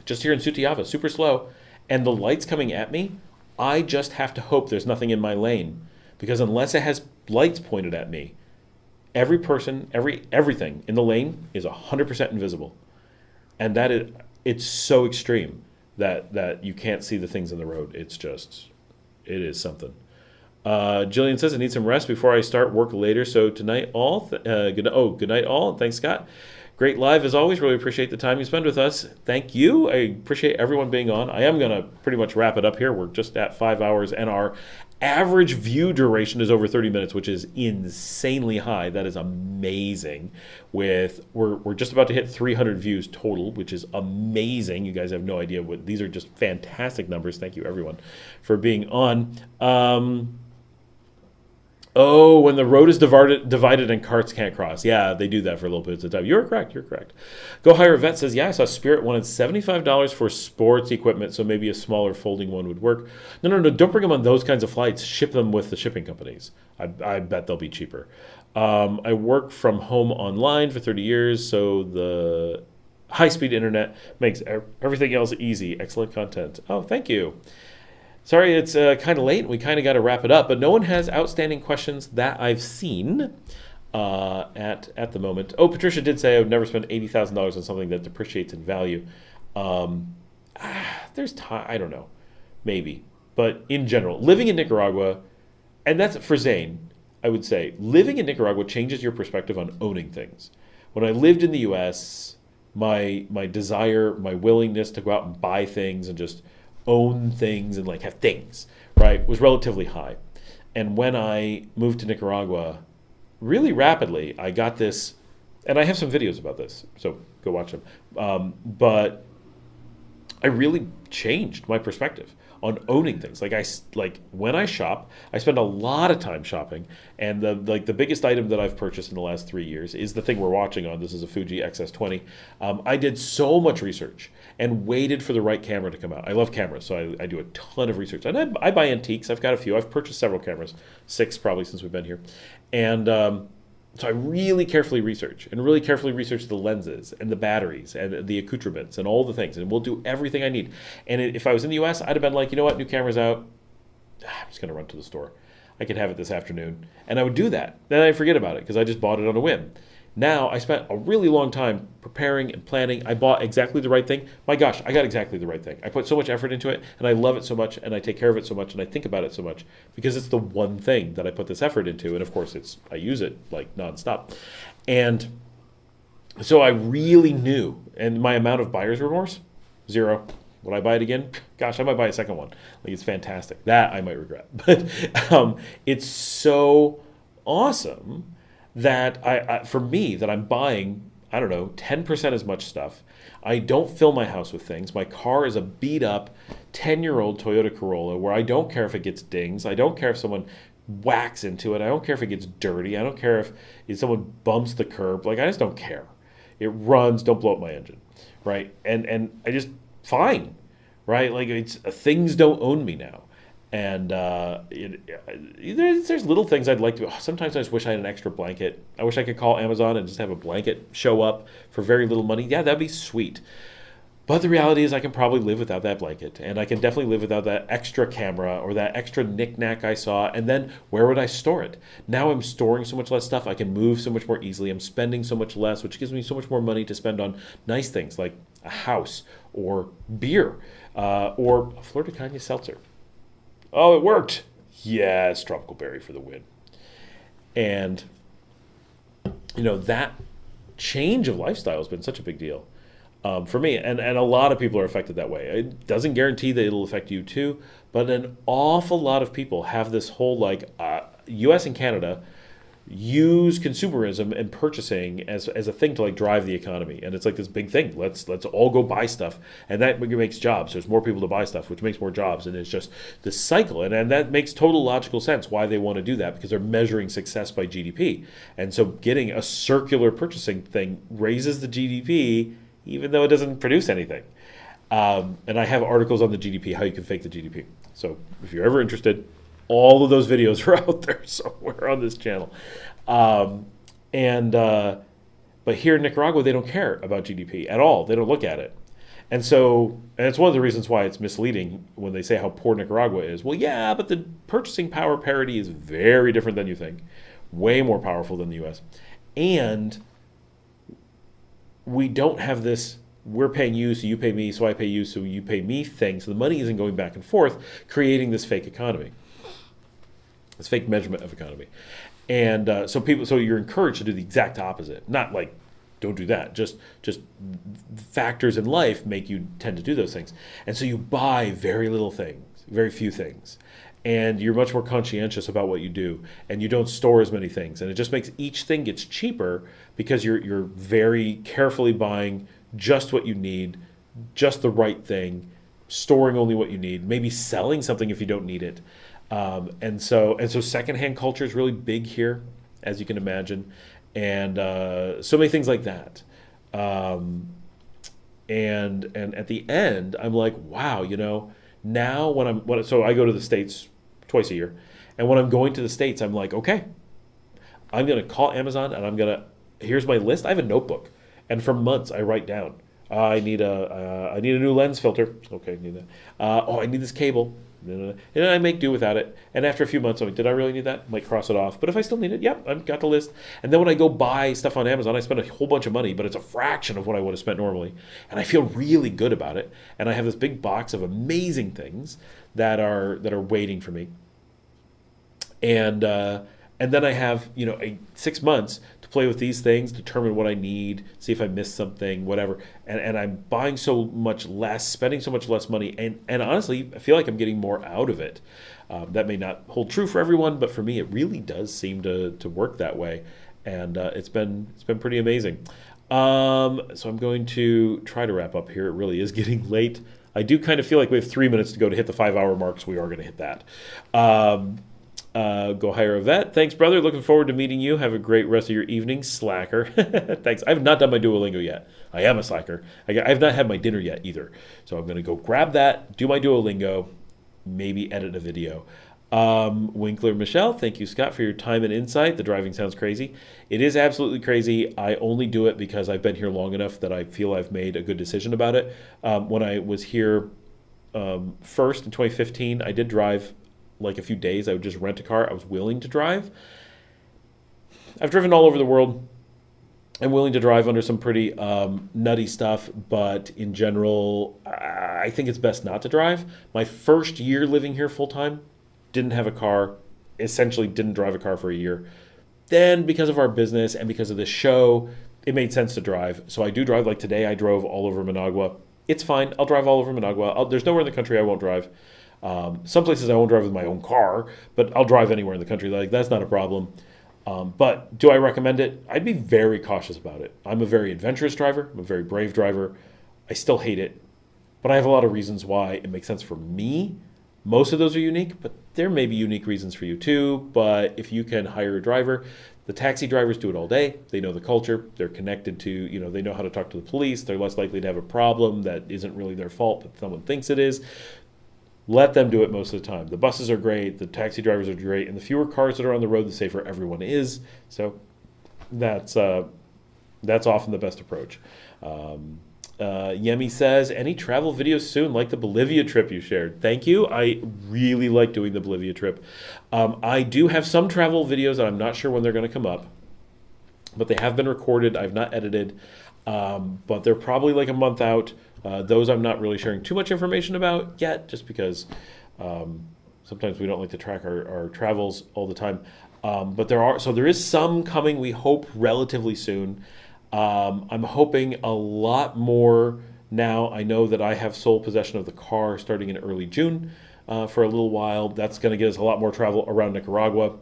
just here in Sutiava, super slow, and the light's coming at me, I just have to hope there's nothing in my lane because unless it has lights pointed at me, every person, everything in the lane is 100% invisible. And it's so extreme that you can't see the things in the road. It is something. Jillian says, I need some rest before I start work later. So tonight, all. Good night, all. Thanks, Scott. Great live as always. Really appreciate the time you spend with us. Thank you. I appreciate everyone being on. I am going to pretty much wrap it up here. We're just at 5 hours, and our average view duration is over 30 minutes, which is insanely high. That is amazing. We're just about to hit 300 views total, which is amazing. You guys have no idea these are just fantastic numbers. Thank you, everyone, for being on. When the road is divided and carts can't cross. Yeah, they do that for a little bit of time. You're correct. Go Hire a Vet says, yeah, I saw Spirit wanted $75 for sports equipment, so maybe a smaller folding one would work. No, don't bring them on those kinds of flights. Ship them with the shipping companies. I bet they'll be cheaper. I work from home online for 30 years, so the High-speed internet makes everything else easy. Excellent content. Oh, thank you. Sorry, it's kind of late. We kind of got to wrap it up, but no one has outstanding questions that I've seen at the moment. Oh, Patricia did say I would never spend $80,000 on something that depreciates in value. There's time. I don't know, maybe, but in general, living in Nicaragua, and that's for Zane. I would say living in Nicaragua changes your perspective on owning things. When I lived in the U.S., my desire, my willingness to go out and buy things and just own things and like have things, right, was relatively high. And when I moved to Nicaragua, really rapidly, I got this, and I have some videos about this, so go watch them. But I really changed my perspective on owning things. Like when I shop, I spend a lot of time shopping, and the biggest item that I've purchased in the last 3 years is the thing we're watching on. This is a Fuji XS20. I did so much research and waited for the right camera to come out. I love cameras, so I do a ton of research, and I buy antiques. I've got a few. I've purchased several cameras, 6 probably since we've been here, and so I really carefully research the lenses and the batteries and the accoutrements and all the things, and we'll do everything I need. And if I was in the U.S., I'd have been like, you know what, new camera's out. I'm just going to run to the store. I could have it this afternoon. And I would do that. Then I'd forget about it because I just bought it on a whim. Now, I spent a really long time preparing and planning. I bought exactly the right thing. My gosh, I got exactly the right thing. I put so much effort into it, and I love it so much, and I take care of it so much, and I think about it so much because it's the one thing that I put this effort into. And of course, I use it like nonstop. And so I really knew, and my amount of buyer's remorse, 0. Would I buy it again? Gosh, I might buy a second one. Like, it's fantastic. That I might regret. But it's so awesome that for me, that I'm buying, I don't know, 10% as much stuff. I don't fill my house with things. My car is a beat up 10-year-old Toyota Corolla where I don't care if it gets dings. I don't care if someone whacks into it. I don't care if it gets dirty. I don't care if someone bumps the curb. Like, I just don't care. It runs, don't blow up my engine, right? And I just, fine, right? Like, things don't own me now. And there's little things I'd like to. Sometimes I just wish I had an extra blanket. I wish I could call Amazon and just have a blanket show up for very little money. Yeah, that'd be sweet. But the reality is I can probably live without that blanket. And I can definitely live without that extra camera or that extra knickknack I saw. And then where would I store it? Now I'm storing so much less stuff. I can move so much more easily. I'm spending so much less, which gives me so much more money to spend on nice things like a house or beer or a Flor de Caña seltzer. Oh, it worked. Yes, tropical berry for the win. And, that change of lifestyle has been such a big deal for me. And a lot of people are affected that way. It doesn't guarantee that it'll affect you too, but an awful lot of people have this whole, U.S. and Canada use consumerism and purchasing as a thing to drive the economy, and it's like this big thing. Let's all go buy stuff, and that makes jobs. There's more people to buy stuff, which makes more jobs, and it's just this cycle. And that makes total logical sense why they want to do that, because they're measuring success by GDP, and so getting a circular purchasing thing raises the GDP, even though it doesn't produce anything. And I have articles on the GDP, how you can fake the GDP. So if you're ever interested, all of those videos are out there somewhere on this channel. But here in Nicaragua, they don't care about GDP at all. They don't look at it. And it's one of the reasons why it's misleading when they say how poor Nicaragua is. Well, yeah, but the purchasing power parity is very different than you think. Way more powerful than the U.S. And we don't have this, we're paying you, so you pay me, so I pay you, so you pay me thing. So the money isn't going back and forth, creating this fake economy. This fake measurement of economy. And so you're encouraged to do the exact opposite. Not like, don't do that. Just factors in life make you tend to do those things. And so you buy very little things, very few things. And you're much more conscientious about what you do. And you don't store as many things. And it just makes each thing gets cheaper because you're very carefully buying just what you need, just the right thing, storing only what you need, maybe selling something if you don't need it. And so secondhand culture is really big here, as you can imagine, and so many things like that. And at the end, I'm like, wow, now so I go to the States twice a year, and when I'm going to the States, I'm like, okay, I'm gonna call Amazon, and here's my list. I have a notebook, and for months I write down I need a new lens filter. Okay, need that. I need this cable. And I make do without it. And after a few months, I'm like, did I really need that? Might cross it off. But if I still need it, yep, I've got the list. And then when I go buy stuff on Amazon, I spend a whole bunch of money, but it's a fraction of what I would have spent normally. And I feel really good about it. And I have this big box of amazing things that are waiting for me. And then I have 6 months to play with these things, determine what I need, see if I missed something, whatever. And I'm buying so much less, spending so much less money, and honestly, I feel like I'm getting more out of it. That may not hold true for everyone, but for me, it really does seem to work that way, and it's been pretty amazing. So I'm going to try to wrap up here. It really is getting late. I do kind of feel like we have 3 minutes to go to hit the 5-hour mark, so we are going to hit that. Go hire a vet. Thanks, brother. Looking forward to meeting you. Have a great rest of your evening, slacker. Thanks. I have not done my Duolingo yet. I am a slacker. I have not had my dinner yet either. So I'm going to go grab that, do my Duolingo, maybe edit a video. Winkler Michelle, thank you, Scott, for your time and insight. The driving sounds crazy. It is absolutely crazy. I only do it because I've been here long enough that I feel I've made a good decision about it. When I was here first in 2015, I did drive like a few days. I would just rent a car. I was willing to drive. I've driven all over the world. I'm willing to drive under some pretty nutty stuff, but in general, I think it's best not to drive. My first year living here full time, didn't have a car, essentially didn't drive a car for a year. Then because of our business and because of this show, it made sense to drive. So I do drive. Like today, I drove all over Managua. It's fine. I'll drive all over Managua. There's nowhere in the country I won't drive. Some places I won't drive with my own car, but I'll drive anywhere in the country. Like that's not a problem. But do I recommend it? I'd be very cautious about it. I'm a very adventurous driver. I'm a very brave driver. I still hate it, but I have a lot of reasons why it makes sense for me. Most of those are unique, but there may be unique reasons for you too. But if you can hire a driver, the taxi drivers do it all day. They know the culture. They're connected to, they know how to talk to the police. They're less likely to have a problem that isn't really their fault, but someone thinks it is. Let them do it most of the time. The buses are great. The taxi drivers are great. And the fewer cars that are on the road, the safer everyone is. So that's often the best approach. Yemi says, any travel videos soon, like the Bolivia trip you shared? Thank you. I really like doing the Bolivia trip. I do have some travel videos that I'm not sure when they're going to come up, but they have been recorded. I've not edited, but they're probably like a month out. Those I'm not really sharing too much information about yet, just because sometimes we don't like to track our travels all the time. But there is some coming, we hope, relatively soon. I'm hoping a lot more now. I know that I have sole possession of the car starting in early June for a little while. That's going to get us a lot more travel around Nicaragua.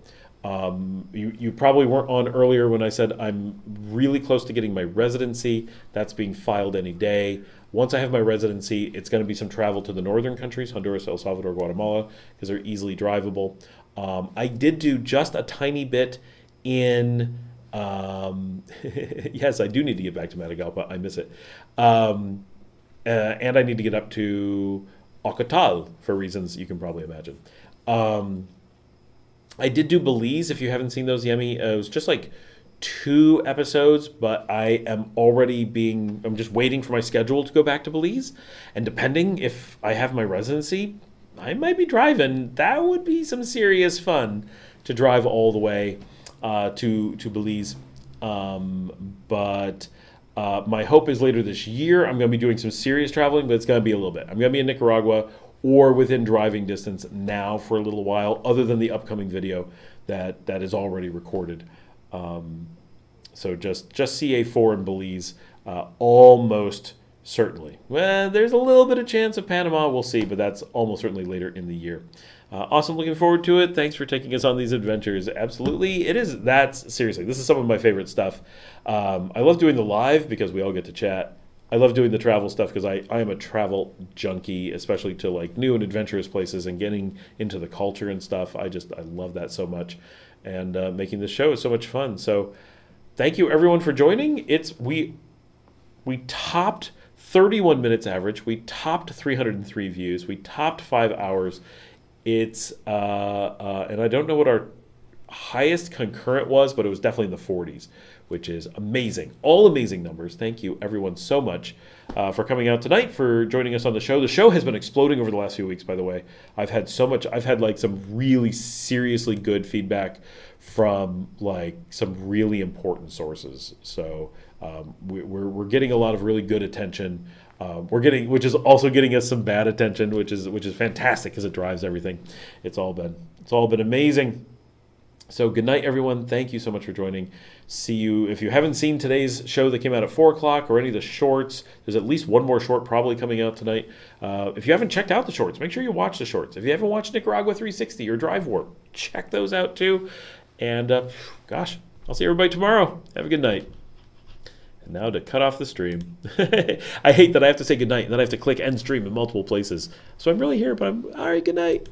You probably weren't on earlier when I said I'm really close to getting my residency. That's being filed any day. Once I have my residency, it's going to be some travel to the northern countries, Honduras, El Salvador, Guatemala, because they're easily drivable. I did do just a tiny bit in... yes, I do need to get back to Matagalpa. I miss it. And I need to get up to Ocotal for reasons you can probably imagine. I did do Belize, if you haven't seen those, Yemi. It was just like 2 episodes, but I'm just waiting for my schedule to go back to Belize. And depending if I have my residency, I might be driving. That would be some serious fun to drive all the way to Belize. But my hope is later this year, I'm going to be doing some serious traveling, but it's going to be a little bit. I'm going to be in Nicaragua or within driving distance now for a little while, other than the upcoming video that is already recorded. So just CA4 in Belize, almost certainly. Well, there's a little bit of chance of Panama, we'll see, but that's almost certainly later in the year. Awesome, looking forward to it. Thanks for taking us on these adventures. Absolutely, it is. Seriously, this is some of my favorite stuff. I love doing the live because we all get to chat. I love doing the travel stuff because I am a travel junkie, especially to like new and adventurous places and getting into the culture and stuff. I love that so much, and making this show is so much fun. So thank you everyone for joining. We topped 31 minutes average. We topped 303 views. We topped 5 hours. It's and I don't know what our highest concurrent was, but it was definitely in the 40s, which is amazing. All amazing numbers. Thank you, everyone, so much for coming out tonight, for joining us on the show. The show has been exploding over the last few weeks, by the way. I've had like some really seriously good feedback from like some really important sources. So we're getting a lot of really good attention. Which is also getting us some bad attention, which is fantastic because it drives everything. It's all been amazing. So good night, everyone. Thank you so much for joining. See you. If you haven't seen today's show that came out at 4 o'clock or any of the shorts, there's at least one more short probably coming out tonight. If you haven't checked out the shorts, make sure you watch the shorts. If you haven't watched Nicaragua 360 or Drive Warp, check those out too. And gosh, I'll see everybody tomorrow. Have a good night. And now to cut off the stream. I hate that I have to say good night and then I have to click end stream in multiple places. So I'm really here, but all right, good night.